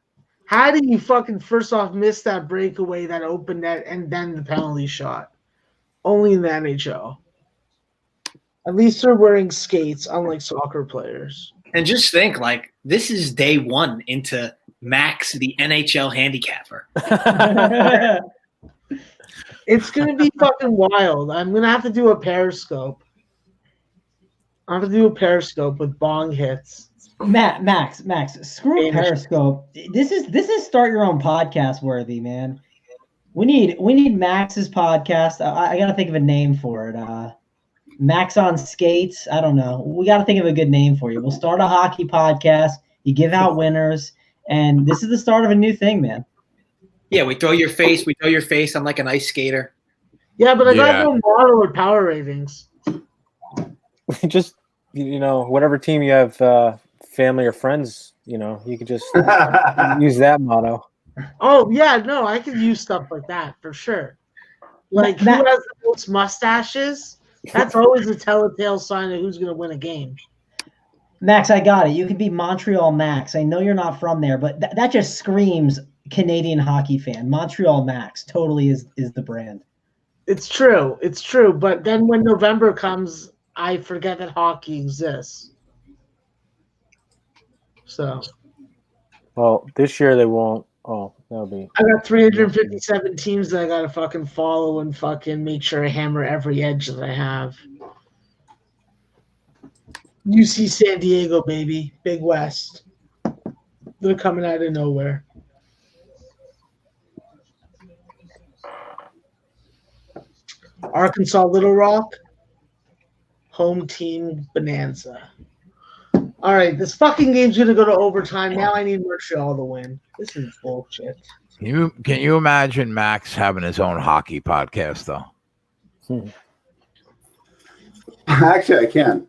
How do you fucking first off miss that breakaway, that open net, and then the penalty shot? Only in the NHL. At least they're wearing skates, unlike soccer players. And just think, this is day one into Max, the NHL handicapper. It's going to be fucking wild. I'm going to have to do a Periscope. I have to do a Periscope with bong hits. Max, screw Periscope. This is start your own podcast worthy, man. We need Max's podcast. I gotta think of a name for it. Max on skates. I don't know. We gotta think of a good name for you. We'll start a hockey podcast. You give out winners, and this is the start of a new thing, man. Yeah, we throw your face on like an ice skater. Yeah, but I gotta go model with power ratings. Just whatever team you have family or friends, you could just use that motto. Oh yeah, no, I could use stuff like that for sure. Like who Matt- has the most mustaches? That's always a telltale sign of who's going to win a game. Max, I got it. You could be Montreal Max. I know you're not from there, but that just screams Canadian hockey fan. Montreal Max totally is the brand. It's true. It's true. But then when November comes, I forget that hockey exists. So Well, this year they won't. Oh, that'll be. I got 357 teams that I got to fucking follow and fucking make sure I hammer every edge that I have. UC San Diego, baby. Big West. They're coming out of nowhere. Arkansas Little Rock. Home team bonanza. All right, this fucking game's going to go to overtime. Now I need Montreal to win. This is bullshit. Can you imagine Max having his own hockey podcast, though? Actually, I can.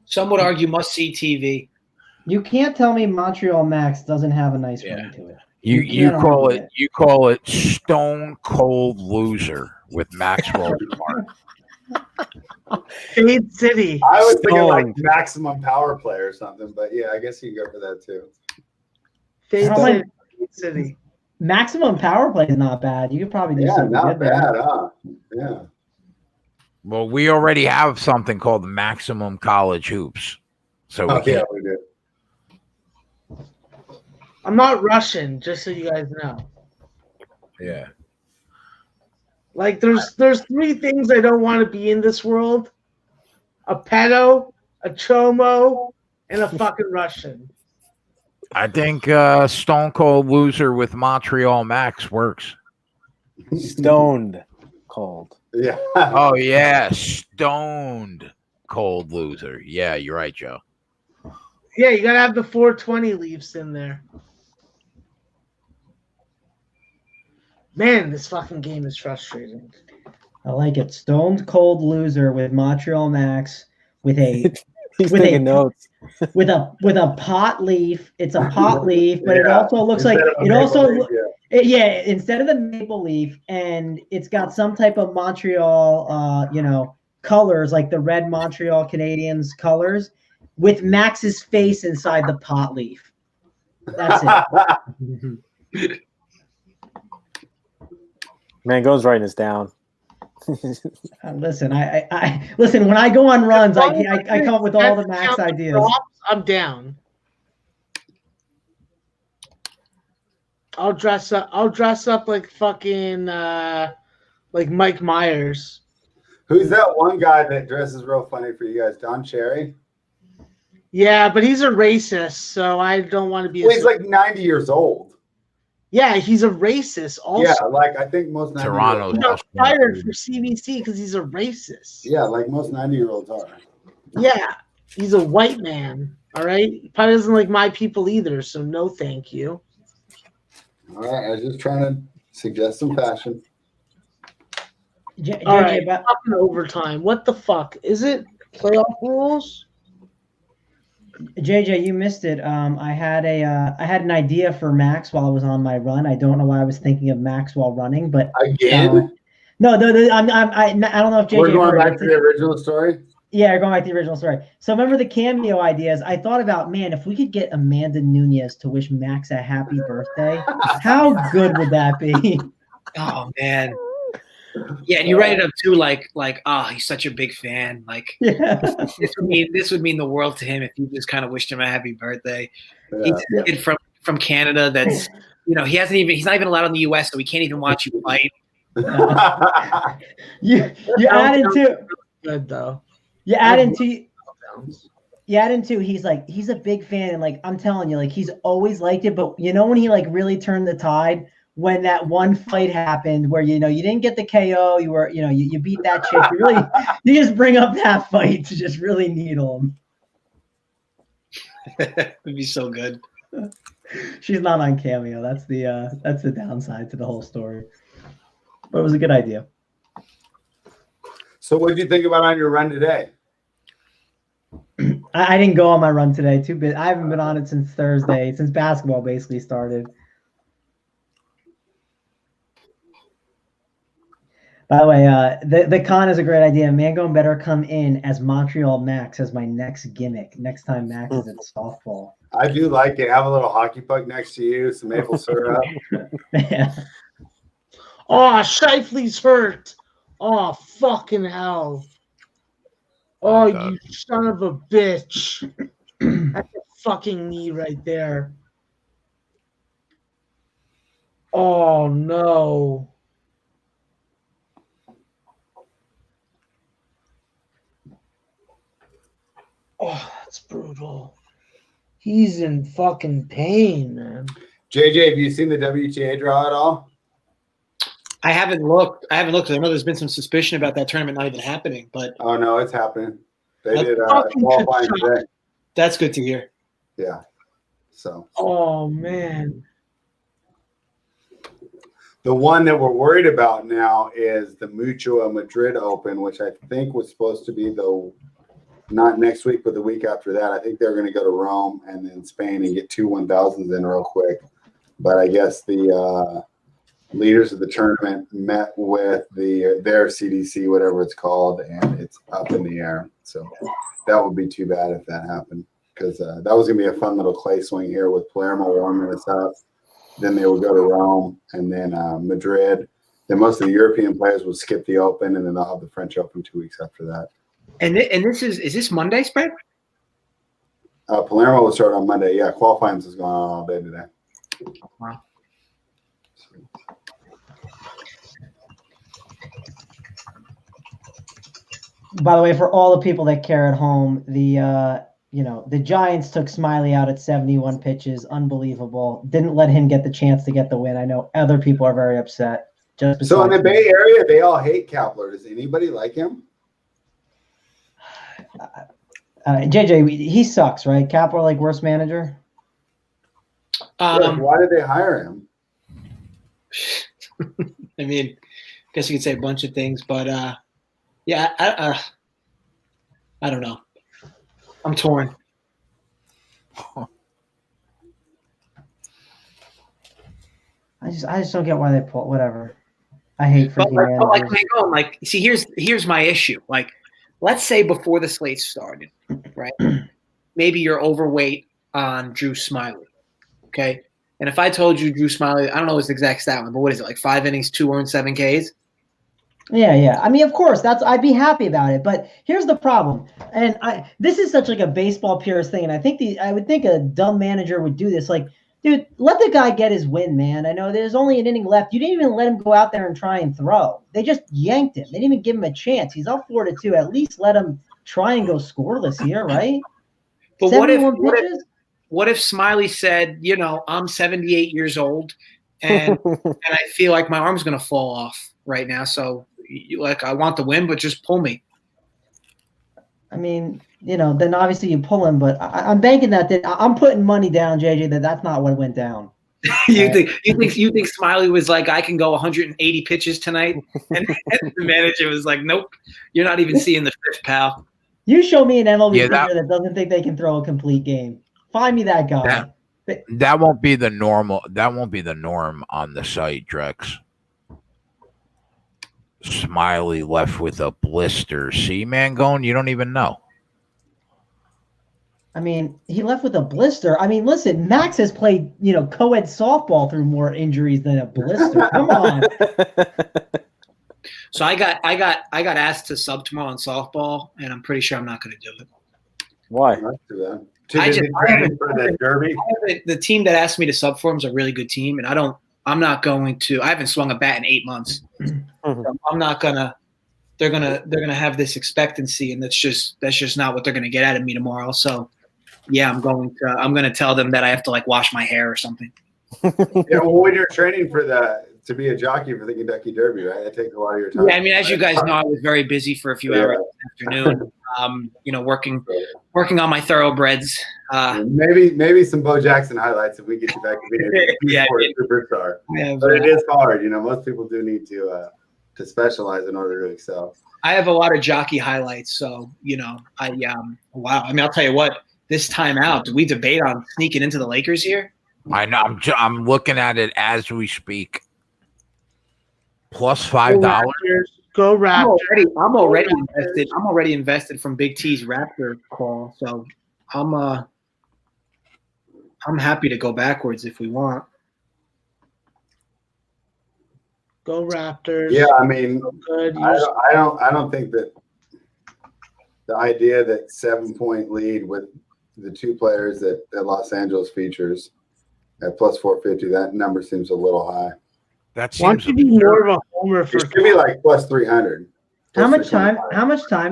Some would argue must-see TV. You can't tell me Montreal Max doesn't have a nice ring to it. You can't call argue it you call it Stone Cold Loser with Maxwell Smart. Fade City. I was thinking like maximum power play or something, but yeah, I guess you can go for that too. Fade How City. much- Fade City. Maximum power play is not bad. You could probably do Yeah, something not good there. bad, huh? Yeah. Well, we already have something called Maximum College Hoops, so we Oh, yeah, can. we do. I'm not Russian, just so you guys know. Yeah. Like, there's three things I don't want to be in this world: a pedo, a chomo, and a fucking Russian. I think Stone Cold Loser with Montreal Max works. Stoned cold. Yeah. Oh yeah, Stoned Cold Loser. Yeah, you're right, Joe. Yeah, you gotta have the 420 Leafs in there. Man, this fucking game is frustrating. I like it. Stoned cold loser with Montreal Max with a He's With taking a- notes. with a pot leaf. It's a pot leaf, but it Yeah. also looks like Instead of a it maple also leaf, yeah, instead of the maple leaf, and it's got some type of Montreal colors like the red Montreal Canadiens colors with Max's face inside the pot leaf. That's it. Man, goes writing this down. Listen, I listen when I go on runs, I come up with all the Max ideas. I'm down. I'll dress up like fucking like Mike Myers. Who's that one guy that dresses real funny for you guys? Don Cherry? Yeah, but he's a racist, so I don't want to be. Well, he's like 90 years old. Yeah, he's a racist. Also, Yeah, like I think most 90 Toronto's he got fired from CBC because he's a racist. Yeah, like most 90-year-olds are. Yeah, he's a white man. All right, he probably doesn't like my people either. So no, thank you. All right, I was just trying to suggest some fashion. All right, fucking overtime. What the fuck is it? Playoff rules? JJ, you missed it. I had an idea for Max while I was on my run. I don't know why I was thinking of Max while running, but Again? no, I don't know if JJ. We're going heard back it. to the original story? Yeah, we're going back to the original story. So remember the cameo ideas? I thought about, man, if we could get Amanda Nunes to wish Max a happy birthday, how good would that be? Oh man. Yeah, and you write it up too, like, oh, he's such a big fan. Like, Yeah. this would mean the world to him if you just kind of wished him a happy birthday. Yeah. He's a kid from Canada that's, he's not even allowed in the U.S., so he can't even watch you fight. You add into Good though. you add into he's a big fan, and like I'm telling you, like he's always liked it, but when he like really turned the tide when that one fight happened where you didn't get the KO, you were you beat that chick, you just bring up that fight to just really needle him. It'd be so good. She's not on Cameo. That's the downside to the whole story. But it was a good idea. So what did you think about on your run today? I didn't go on my run today. Too bit. I haven't been on it since Thursday, since basketball basically started. By the way, the con is a great idea. Mangone better come in as Montreal Max as my next gimmick. Next time Max is at softball. I do like it. Have a little hockey puck next to you, some maple syrup. Yeah. Oh, Shifley's hurt. Oh, fucking hell. Oh, you son of a bitch. That's a fucking knee right there. Oh, no. Oh, that's brutal. He's in fucking pain, man. JJ, have you seen the WTA draw at all? I haven't looked. I know there's been some suspicion about that tournament not even happening, but Oh no, it's happening. They That's did fucking qualifying good today. that's good to hear. Yeah. So Oh, man. the one that we're worried about now is the Mutua Madrid Open, which I think was supposed to be not next week, but the week after that. I think they're going to go to Rome and then Spain and get 2 1,000s in real quick. But I guess the leaders of the tournament met with their CDC, whatever it's called, and it's up in the air. So that would be too bad if that happened, because that was going to be a fun little clay swing here with Palermo warming us up. Then they would go to Rome and then Madrid. Then most of the European players would skip the Open, and then they'll have the French Open 2 weeks after that. And this is this Monday spread? Palermo will start on Monday. Yeah, qualifying is going on all day today. Wow. By the way, for all the people that care at home, the Giants took Smiley out at 71 pitches. Unbelievable. Didn't let him get the chance to get the win. I know other people are very upset. So in the Bay Area, they all hate Kapler. Does anybody like him? JJ, he sucks, right? Kapler, like worst manager. Why did they hire him? I mean, I guess you could say a bunch of things, but yeah, I don't know. I'm torn. I just don't get why they pull whatever. I hate freaking managers. See, here's my issue. Like, let's say before the slate started, right? Maybe you're overweight on Drew Smiley, okay? And if I told you Drew Smiley, I don't know his exact stat line, but what is it, like 5 innings, 2 earned, 7 Ks? Yeah. I mean, of course, I'd be happy about it. But here's the problem, and this is such like a baseball purist thing, and I would think a dumb manager would do this. Like, dude, let the guy get his win, man. I know there's only an inning left. You didn't even let him go out there and try and throw. They just yanked him. They didn't even give him a chance. He's up 4-2. At least let him try and go scoreless here, right? But what if Smiley said, I'm 78 years old and I feel like my arm's going to fall off right now. So I want the win, but just pull me. I mean, then obviously you pull him, but I'm banking that I'm putting money down, JJ, that's not what went down. You think Smiley was like, I can go 180 pitches tonight? And the manager was like, nope, you're not even seeing the fifth, pal. You show me an MLB pitcher that doesn't think they can throw a complete game. Find me that guy. That won't be the normal. That won't be the norm on the site, Drex. Smiley left with a blister. See, Mangone, you don't even know. I mean, he left with a blister. I mean, listen, Max has played, co-ed softball through more injuries than a blister. Come on. So I got asked to sub tomorrow on softball, and I'm pretty sure I'm not going to do it. Why? The team that asked me to sub for him is a really good team, and I'm not going to. I haven't swung a bat in 8 months. So I'm not gonna. They're gonna have this expectancy, and that's just not what they're gonna get out of me tomorrow. So, yeah, I'm gonna tell them that I have to wash my hair or something. Yeah, well, when you're training to be a jockey for the Kentucky Derby, right? That takes a lot of your time. Yeah, I mean, as you guys know, I was very busy for a few hours this afternoon. Working on my thoroughbreds. Maybe some Bo Jackson highlights if we get you back to being a superstar. Yeah, but it is hard. Most people do need to specialize in order to excel. I have a lot of jockey highlights, so wow. I mean, I'll tell you what. This time out, do we debate on sneaking into the Lakers here? I know. I'm looking at it as we speak. Plus $5. Go Raptors. I'm already invested. I'm already invested from Big T's Raptor call, so I'm happy to go backwards if we want. Go Raptors. Yeah, I mean, Good. I don't think that the idea that 7-point lead with the two players that Los Angeles features at plus 450, that number seems a little high. That Why don't seems you be more of a homer for It should be like plus 300. How much time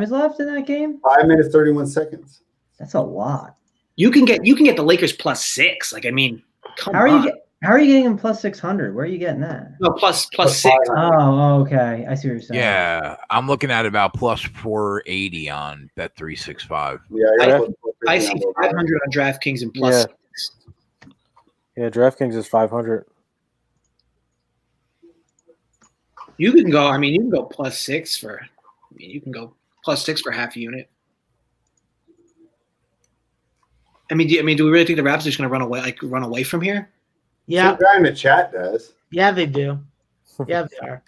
is left in that game? 5 minutes 31 seconds. That's a lot. You can get the Lakers plus 6. Like, I mean, come on. How are you getting them plus 600? Where are you getting that? No, plus 6. Oh, okay. I see what you're saying. Yeah, I'm looking at about plus 480 on Bet365. Yeah, I see 500 on DraftKings and plus 6. Yeah, DraftKings is 500. You can go plus 6 for. You can go plus 6 for half a unit. Do we really think the Raptors are going to run away from here? Yeah. Some guy in the chat does. Yeah, they do. Yeah, they are.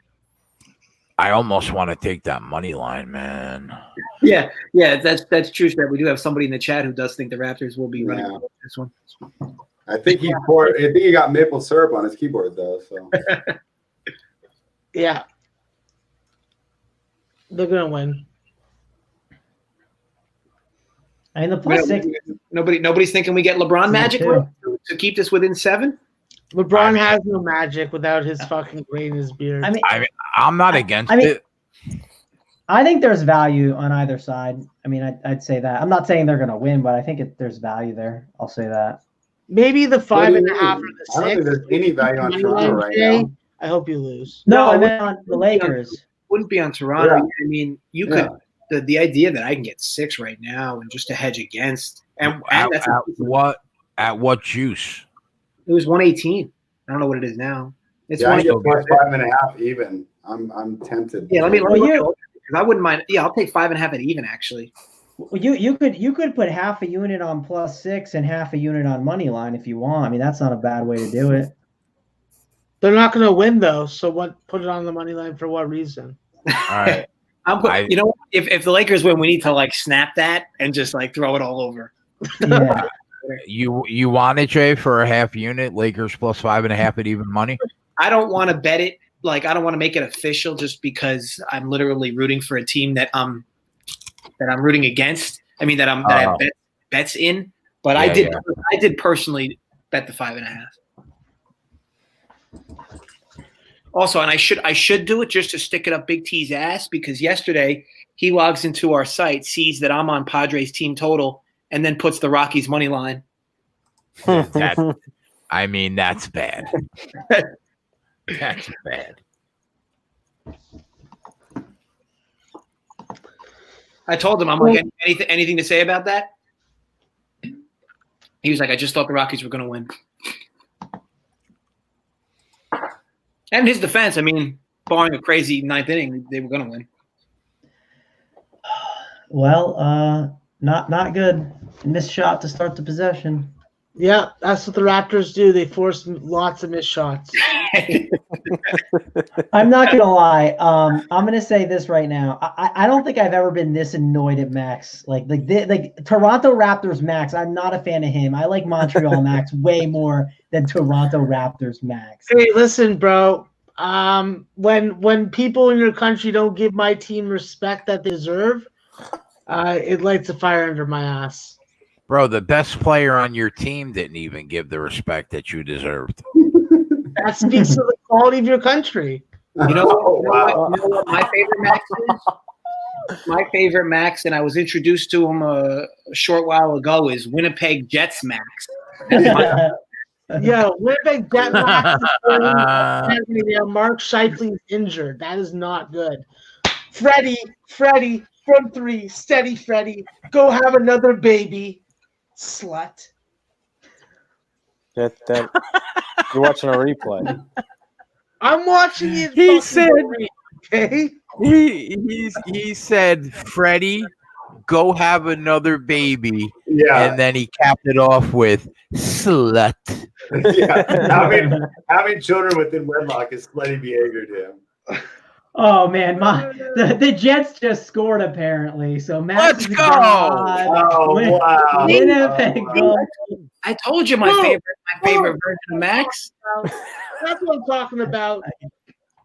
I almost want to take that money line, man. Yeah, that's true. That we do have somebody in the chat who does think the Raptors will be running away with this one. I think he got maple syrup on his keyboard though. So Yeah. They're gonna win. I mean, the plus 6. Nobody's thinking we get LeBron magic to keep this within 7. LeBron has no magic without his fucking gray in his beard. I'm not against it. I think there's value on either side. I mean, I'd say that. I'm not saying they're going to win, but I think there's value there. I'll say that. Maybe the 5.5 or the 6. I don't think there's any value on Toronto right now. I hope you lose. No, I meant on the Lakers. Wouldn't be on Toronto. Yeah. I mean, you could. The idea that I can get 6 right now and just to hedge against, and that's at what juice? It was 118. I don't know what it is now. It's I get plus 5.5 even. I'm tempted. Yeah, let me because I wouldn't mind. Yeah, I'll take 5.5 at even actually. You could put half a unit on plus 6 and half a unit on money line if you want. I mean, that's not a bad way to do it. They're not going to win though. So what? Put it on the money line for what reason? All right. If the Lakers win, we need to snap that and just throw it all over. Yeah. You want it, Jay, for a half unit? Lakers plus 5.5 at even money. I don't want to bet it. I don't want to make it official just because I'm literally rooting for a team that I'm rooting against. I mean that I have bets in. But I did personally bet the 5.5. Also, and I should do it just to stick it up Big T's ass because yesterday he logs into our site, sees that I'm on Padres team total, and then puts the Rockies money line. That's bad. That's bad. I told him, I'm like, anything to say about that? He was like, I just thought the Rockies were going to win. And in his defense, I mean, barring a crazy 9th inning, they were going to win. Well, not good. Missed shot to start the possession. Yeah, that's what the Raptors do. They force lots of missed shots. I'm not gonna lie. I'm gonna say this right now. I don't think I've ever been this annoyed at Max. Like Toronto Raptors Max. I'm not a fan of him. I like Montreal Max way more than Toronto Raptors Max. Hey, listen, bro. When people in your country don't give my team respect that they deserve, it lights a fire under my ass. Bro, the best player on your team didn't even give the respect that you deserved. That speaks to the quality of your country. You know what my favorite Max is? My favorite Max, and I was introduced to him a short while ago, is Winnipeg Jets Max. Yeah, Winnipeg Jets Max is Mark Scheifele's injured. That is not good. Freddie, from 3, steady Freddie. Go have another baby. Slut. That you're watching a replay. I'm watching it. He said, okay? He said, Freddie, go have another baby. Yeah. And then he capped it off with slut. Yeah. Having children within wedlock is slutty behavior to him. Oh man, the Jets just scored apparently. So Max Let's is a go! god. Oh, wow. Winnipeg Oh, goes. I told you my favorite version of Max. That's what I'm talking about.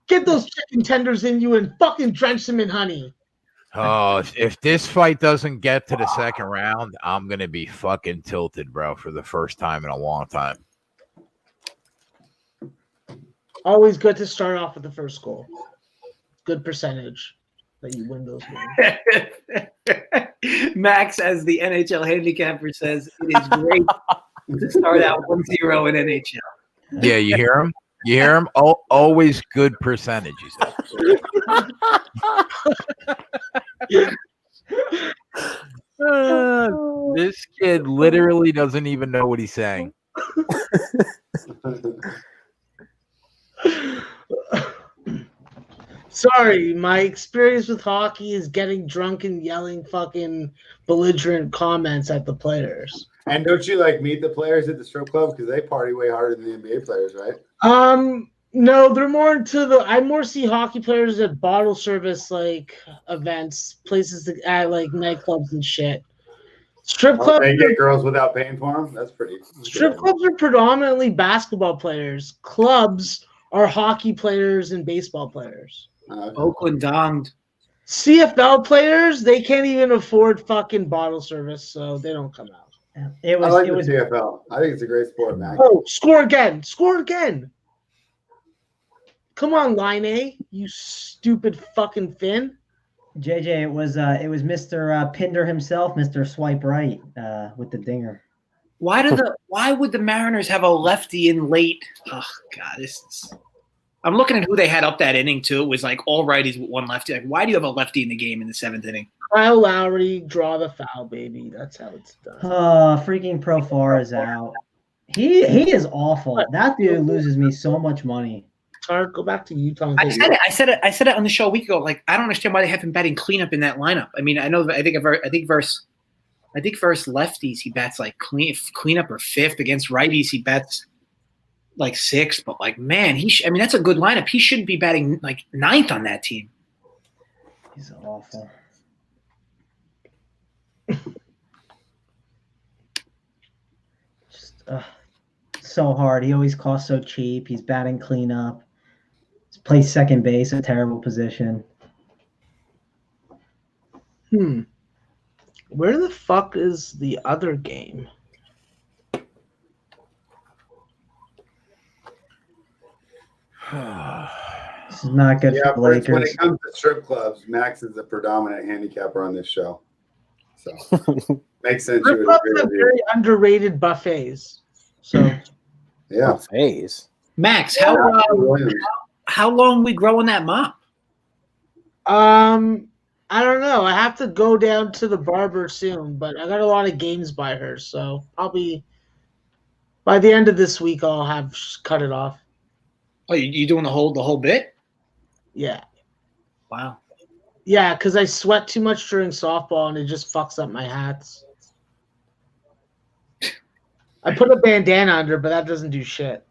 Get those chicken tenders in you and fucking drench them in honey. Oh, if this fight doesn't get to the second round, I'm going to be fucking tilted, bro, for the first time in a long time. Always good to start off with the first goal. Good percentage that you win those games. Max, as the NHL handicapper, says it is great to start out 1-0 in NHL. Yeah, you hear him? You hear him? Always good percentage, he said. This kid literally doesn't even know what he's saying. Sorry, my experience with hockey is getting drunk and yelling fucking belligerent comments at the players. And don't you meet the players at the strip club because they party way harder than the NBA players, right? No, they're more into I more see hockey players at bottle service events, places at nightclubs and shit. Strip clubs. They get girls without paying for them. That's pretty. Strip clubs are predominantly basketball players. Clubs are hockey players and baseball players. Oakland donged. CFL players, they can't even afford fucking bottle service, so they don't come out. I like the CFL. I think it's a great sport, Max. Oh, score again. Score again. Come on, Line A, you stupid fucking Finn. JJ, it was Mr. Pinder himself, Mr. Swipe Right, with the dinger. Why would the Mariners have a lefty in late? Oh God, I'm looking at who they had up that inning too. It was all righties with one lefty. Why do you have a lefty in the game in the seventh inning? Kyle Lowry, draw the foul, baby. That's how it's done. Freaking Profar is out. He is awful. That dude loses me so much money. Tark, go back to Utah. I said it on the show a week ago. I don't understand why they have him batting cleanup in that lineup. I mean, I think versus lefties he bats cleanup or fifth. Against righties he bats sixth. But man, that's a good lineup. He shouldn't be batting ninth on that team. He's awful. Just so hard. He always costs so cheap. He's batting cleanup. He plays second base, a terrible position. Where the fuck is the other game? This is not good for the Lakers. When it comes to strip clubs, Max is the predominant handicapper on this show. So makes sense. Strip clubs have very underrated buffets. So yeah, buffets. Max, how long we growing that mop? I don't know. I have to go down to the barber soon, but I got a lot of games by her, so probably by the end of this week I'll have cut it off. Oh, you doing the whole bit? Yeah. Wow. Yeah, because I sweat too much during softball and it just fucks up my hats. I put a bandana under, but that doesn't do shit.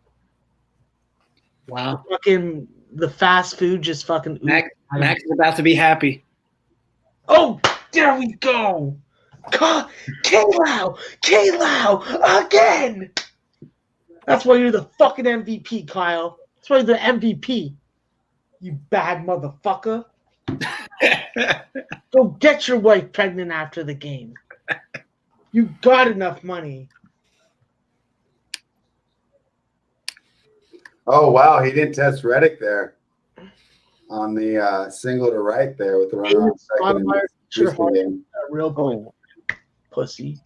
Wow. Fucking the fast food just fucking. Max is about to be happy. Oh, there we go. K-Lau again. That's why you're the fucking MVP, Kyle. That's why you're the MVP. You bad motherfucker. Go get your wife pregnant after the game. You got enough money. Oh, wow. He didn't test Reddick there on the single to right there with the runner on second. Real boy. Pussy.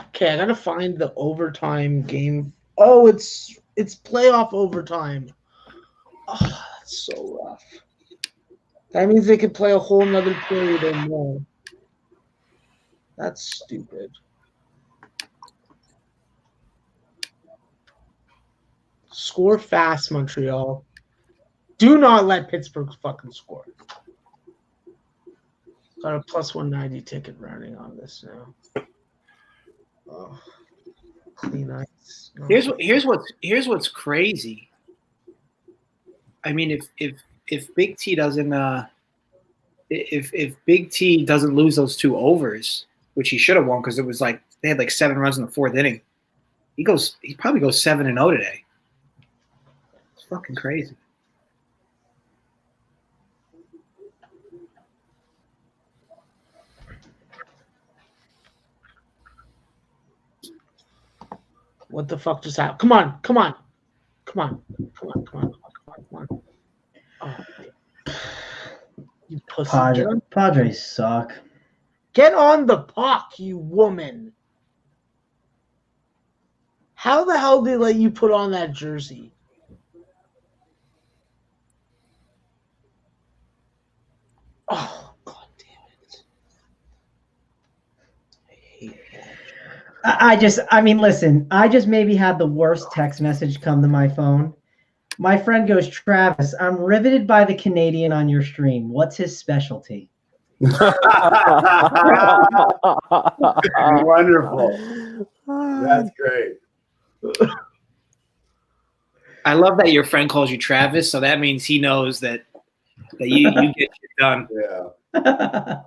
Okay, I gotta find the overtime game. Oh, it's playoff overtime. Oh, that's so rough. That means they could play a whole nother period or more. That's stupid. Score fast, Montreal. Do not let Pittsburgh fucking score. Got a plus 190 ticket running on this now. Oh, clean ice. No. Here's what's crazy. I mean, if Big T doesn't if Big T doesn't lose those 2 overs, which he should have won because it was like they had like 7 runs in the 4th inning, he probably goes 7-0 today. It's fucking crazy. What the fuck just happened? Come on. Oh, you pussy. Padres suck. Get on the puck, you woman. How the hell did they let you put on that jersey? Oh, god damn it. I hate that. Listen, I just maybe had the worst text message come to my phone. My friend goes, Travis, I'm riveted by the Canadian on your stream. What's his specialty? Wonderful. That's great. I love that your friend calls you Travis, so that means he knows that you get shit done. Yeah.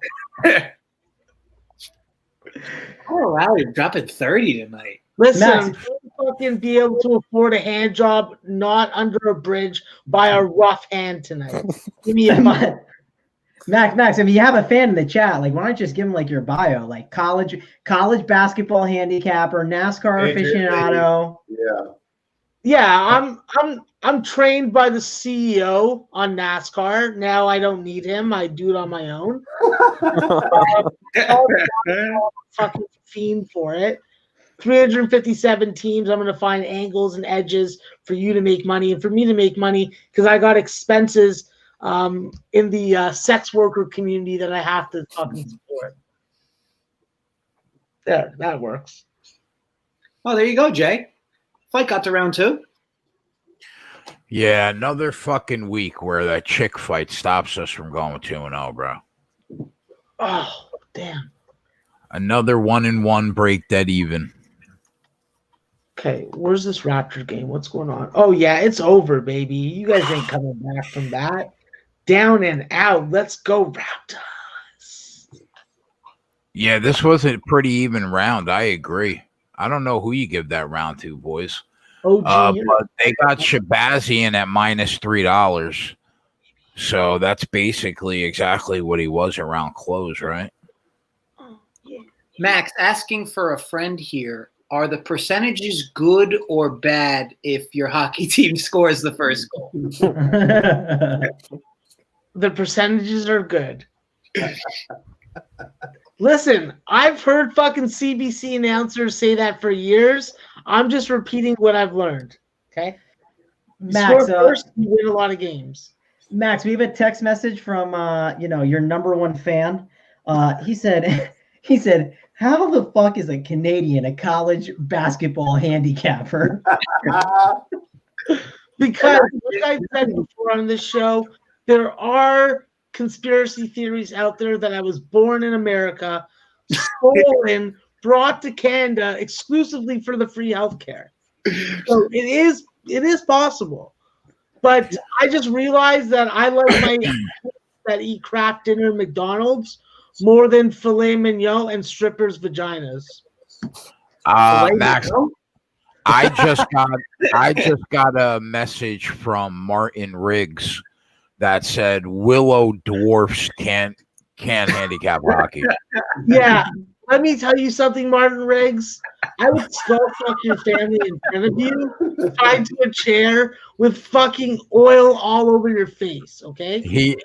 Oh wow, you're dropping 30 tonight. Listen, Max. I'm going to fucking be able to afford a hand job not under a bridge by a rough hand tonight. Give me a month. Max, if you have a fan in the chat, like, why don't you just give him like your bio, like college basketball handicapper, NASCAR aficionado. Yeah, I'm trained by the CEO on NASCAR. Now I don't need him. I do it on my own. Fucking fiend for it. 357 teams. I'm going to find angles and edges for you to make money and for me to make money because I got expenses in the sex worker community that I have to fucking support. There, that works. Oh, there you go, Jay. Fight got to round 2. Yeah, another fucking week where that chick fight stops us from going 2-0, bro. Oh, damn. Another 1-1 break dead even. Okay, where's this Raptor game? What's going on? Oh, yeah, it's over, baby. You guys ain't coming back from that. Down and out. Let's go, Raptors. Yeah, this was a pretty even round. I agree. I don't know who you give that round to, boys. Oh, but they got Shahbazyan at -$3. So that's basically exactly what he was around close, right? Max, asking for a friend here. Are the percentages good or bad if your hockey team scores the first goal? The percentages are good. Listen, I've heard fucking CBC announcers say that for years. I'm just repeating what I've learned. Okay? Max, Score first, you win a lot of games. Max, we have a text message from your number one fan. He said, how the fuck is a Canadian a college basketball handicapper? Because, like I said before on this show, there are conspiracy theories out there that I was born in America, stolen, brought to Canada exclusively for the free healthcare. So it is possible. But I just realized that I like my that eat crap dinner at McDonald's more than filet mignon and strippers' vaginas. Max, I just got a message from Martin Riggs that said Willow dwarfs can't handicap hockey. Yeah, let me tell you something, Martin Riggs. I would skull fuck your family in front of you, tied to a chair with fucking oil all over your face. Okay? He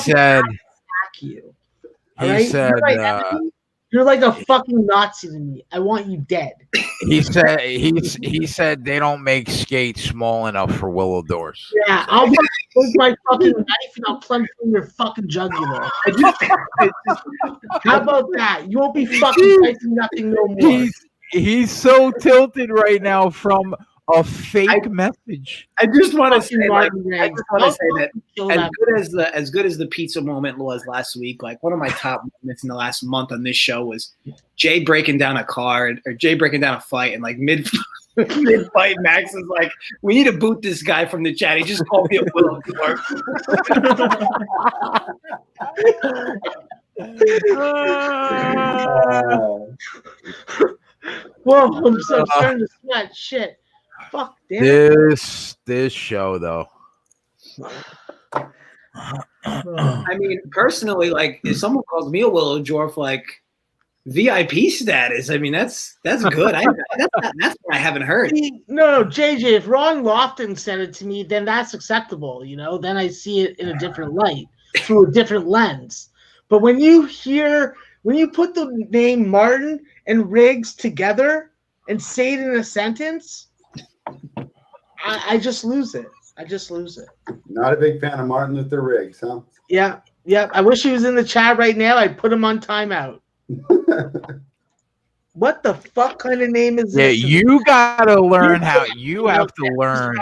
said. You. He right? said. You're like a fucking Nazi to me. I want you dead. He said they don't make skates small enough for Willow doors. Yeah, I'll take my fucking knife and I'll plunge through your fucking jugular. How about that? You won't be fucking typing nothing no more. He's so tilted right now from A fake message. I just want to say, Fucking like, Martin I Riggs. just want to say that Kill as that. good as the pizza moment was last week, like one of my top moments in the last month on this show was Jay breaking down a card or Jay breaking down a fight, and like mid fight, Max is like, "We need to boot this guy from the chat. He just called me a Will." Whoa, I'm starting to sweat. Shit. Fuck, damn it. This show though. I mean, personally, like if someone calls me a Willow Dwarf, like VIP status, I mean that's good. That's what I haven't heard. No, JJ, if Ron Lofton sent it to me, then that's acceptable, you know? Then I see it in a different light, through a different lens. But when you put the name Martin and Riggs together and say it in a sentence, I just lose it. I just lose it. Not a big fan of Martin Luther Riggs, huh? Yeah. I wish he was in the chat right now. I'd put him on timeout. What the fuck kind of name is Yeah, this? you gotta learn how. You have to learn.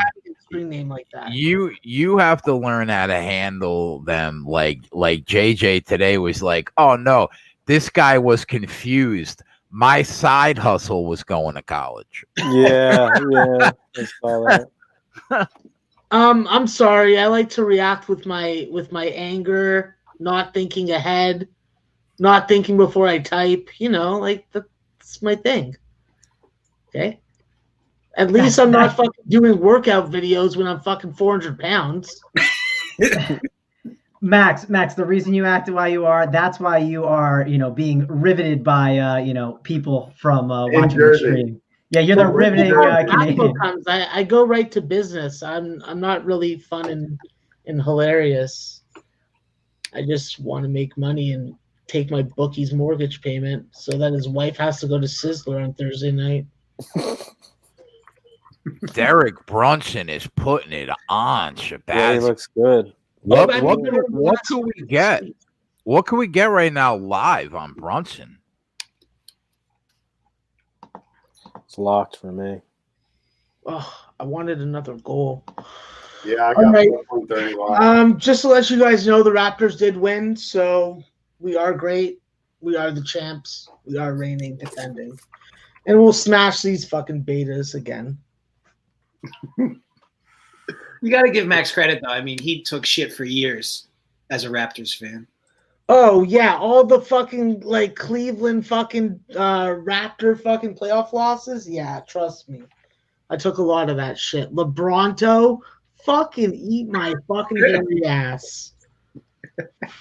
Name like that. You have to learn how to handle them. Like JJ today was like, oh no, this guy was confused. My side hustle was going to college. Yeah. I saw that. I'm sorry. I like to react with my anger, not thinking ahead, not thinking before I type. You know, like that's my thing. Okay. At least I'm not fucking doing workout videos when I'm fucking 400 pounds. Max, the reason you acted why you are, that's why you are, being riveted by, people from watching the stream. Yeah, you're the riveting Canadian. I go right to business. I'm not really fun and hilarious. I just want to make money and take my bookie's mortgage payment so that his wife has to go to Sizzler on Thursday night. Derek Brunson is putting it on. Shahbazyan. Yeah, he looks good. What can we get? What can we get right now live on Brunson? It's locked for me. Oh, I wanted another goal. Yeah, I got 130 live. Just to let you guys know, the Raptors did win, so we are great. We are the champs. We are reigning, defending. And we'll smash these fucking betas again. You got to give Max credit, though. I mean, he took shit for years as a Raptors fan. Oh, yeah. All the fucking, like, Cleveland fucking Raptor fucking playoff losses. Yeah, trust me. I took a lot of that shit. LeBronto, fucking eat my fucking hairy ass.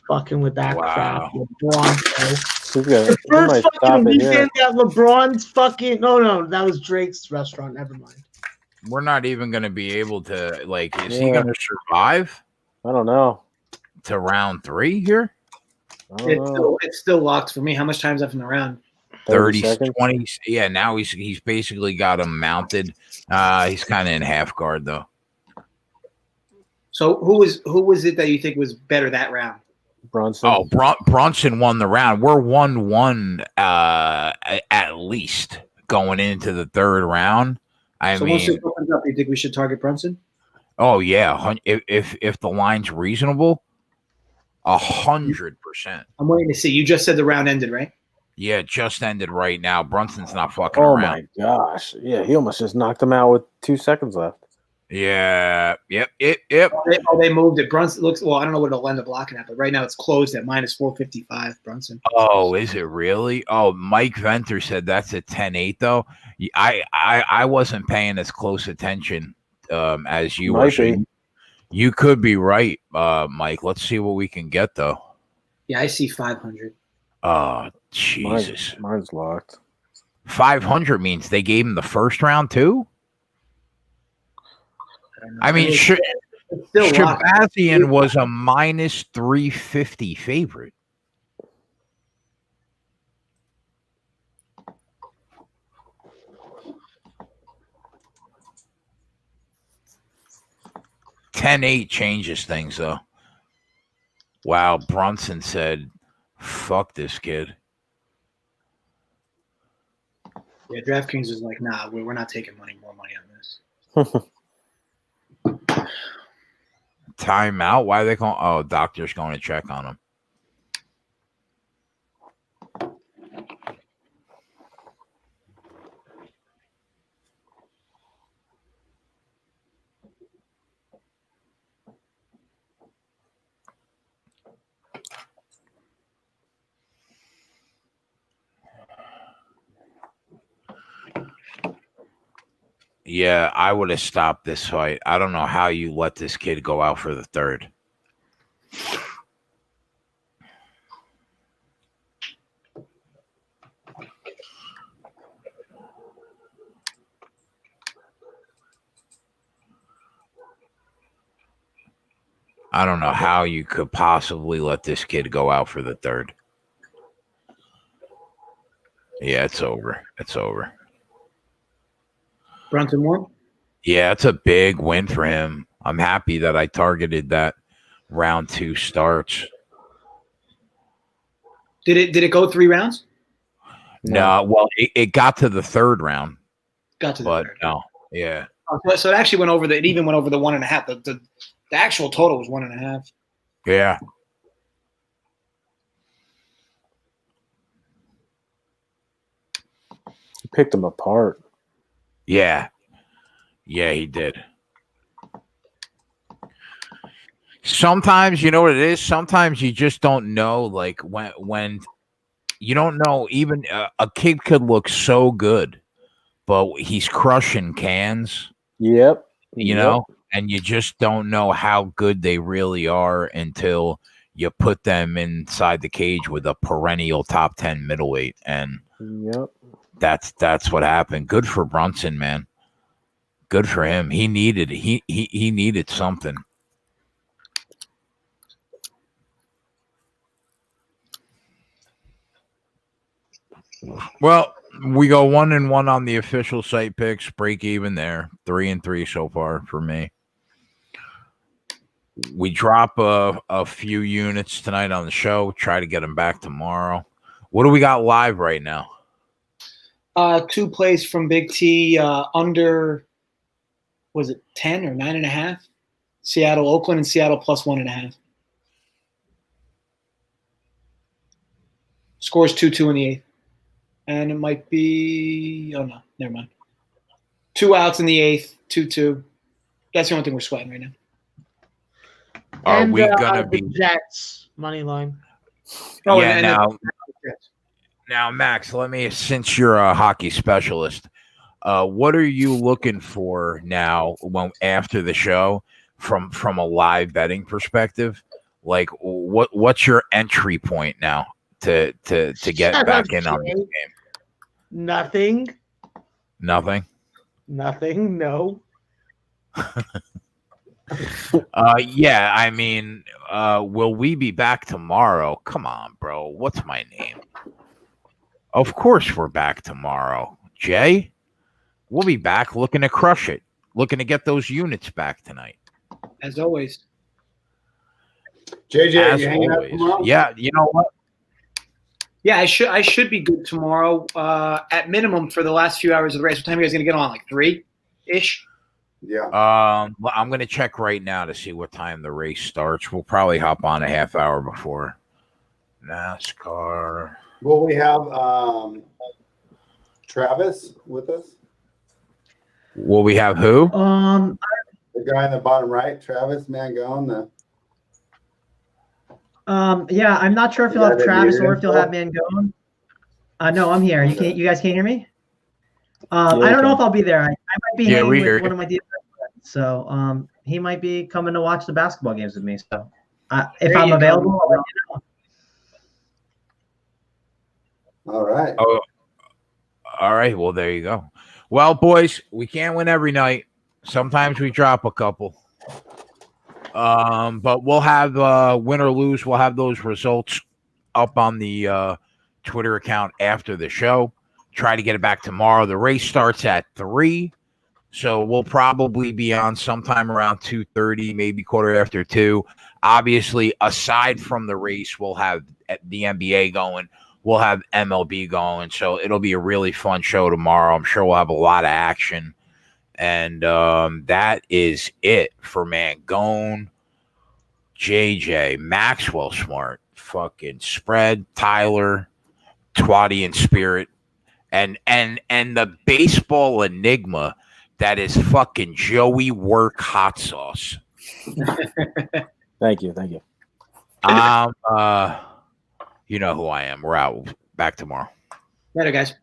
Fucking with that crap. LeBronto. The first fucking weekend that LeBron's fucking... No, that was Drake's restaurant. Never mind. We're not even going to be able to, like, is he going to survive? I don't know. To round 3 here? It's still locked for me. How much time's left in the round? 30, 20. Yeah, now he's basically got him mounted. He's kind of in half guard, though. So who was it that you think was better that round? Brunson. Oh, Brunson won the round. We're 1-1 at least going into the third round. I mean, once it opens up, you think we should target Brunson? Oh yeah, if the line's reasonable, 100%. I'm waiting to see. You just said the round ended, right? Yeah, it just ended right now. Brunson's not fucking around. Oh my gosh! Yeah, he almost just knocked him out with 2 seconds left. Yeah. Yep. They moved it. Brunson looks. Well, I don't know what it'll end up blocking at, but right now it's closed at -455. Brunson. Oh, is it really? Oh, Mike Venter said that's a 10-8 though. I wasn't paying as close attention as you were. You could be right, Mike. Let's see what we can get though. Yeah, I see 500. Oh, Jesus. Mine's locked. 500 means they gave him the first round too? I mean, Shahbazyan was a -350 favorite. $10-8 changes things though. Wow, Brunson said, "Fuck this kid." Yeah, DraftKings is like, nah, we're not taking more money on this. Timeout? Why are they calling? Oh, doctor's going to check on him. Yeah, I would have stopped this fight. I don't know how you let this kid go out for the third. I don't know how you could possibly let this kid go out for the third. Yeah, it's over. It's over. Brunson won? Yeah, it's a big win for him. I'm happy that I targeted that round 2 starts. Did it go 3 rounds? No, well, it got to the third round. Got to the but third. No, yeah. So it actually went over it even went over the 1.5. The actual total was 1.5. Yeah. He picked him apart. Yeah. Yeah, he did. Sometimes, you know what it is? Sometimes you just don't know, like, when you don't know, even a kid could look so good, but he's crushing cans. Yep. You know, and you just don't know how good they really are until you put them inside the cage with a perennial top 10 middleweight. And Yep. that's what happened. Good for Brunson, man. Good for him. He needed he needed something. Well, we go 1-1 on the official site picks, break even there. 3-3 so far for me. We drop a few units tonight on the show. Try to get them back tomorrow. What do we got live right now? 2 plays from Big T under, was it 10 or 9.5? Seattle, Oakland, and Seattle plus 1.5. Scores 2-2 in the 8th. And it might be, oh no, never mind. 2 outs in the 8th, 2-2. That's the only thing we're sweating right now. Are we gonna be the Jets money line? Oh, yeah, and now, Max, let me, since you're a hockey specialist, what are you looking for now after the show from a live betting perspective? Like, what's your entry point now to get back in on this game? Nothing. Nothing. No. Yeah, I mean, will we be back tomorrow? Come on, bro. What's my name? Of course we're back tomorrow. Jay, we'll be back looking to crush it. Looking to get those units back tonight. As always. JJ, As you hanging out always. tomorrow? Yeah, you know what? Yeah, I should be good tomorrow. At minimum for the last few hours of the race. What time are you guys gonna get on? Like 3-ish? Yeah. Well, I'm gonna check right now to see what time the race starts. We'll probably hop on a half hour before. NASCAR. Will we have Travis with us? Will we have who? The guy in the bottom right, Travis Mangone. Yeah, I'm not sure if you'll have Travis or if you'll have Mangone. No, I'm here. You guys can't hear me? I don't know if I'll be there. I might be hanging with one of my dear friends. So he might be coming to watch the basketball games with me. So if I'm available, I'll let you know. All right. Oh, all right. Well, there you go. Well, boys, we can't win every night. Sometimes we drop a couple. But we'll have win or lose. We'll have those results up on the Twitter account after the show. Try to get it back tomorrow. The race starts at 3, so we'll probably be on sometime around 2:30, maybe quarter after 2. Obviously, aside from the race, we'll have the NBA going. We'll have MLB going, so it'll be a really fun show tomorrow. I'm sure we'll have a lot of action. And that is it for Mangone, JJ, Maxwell Smart, fucking Spread, Tyler, Twatty and Spirit, and the baseball enigma that is fucking Joey Work Hot Sauce. Thank you. Thank you. You know who I am. We're out. Back tomorrow. Later, guys.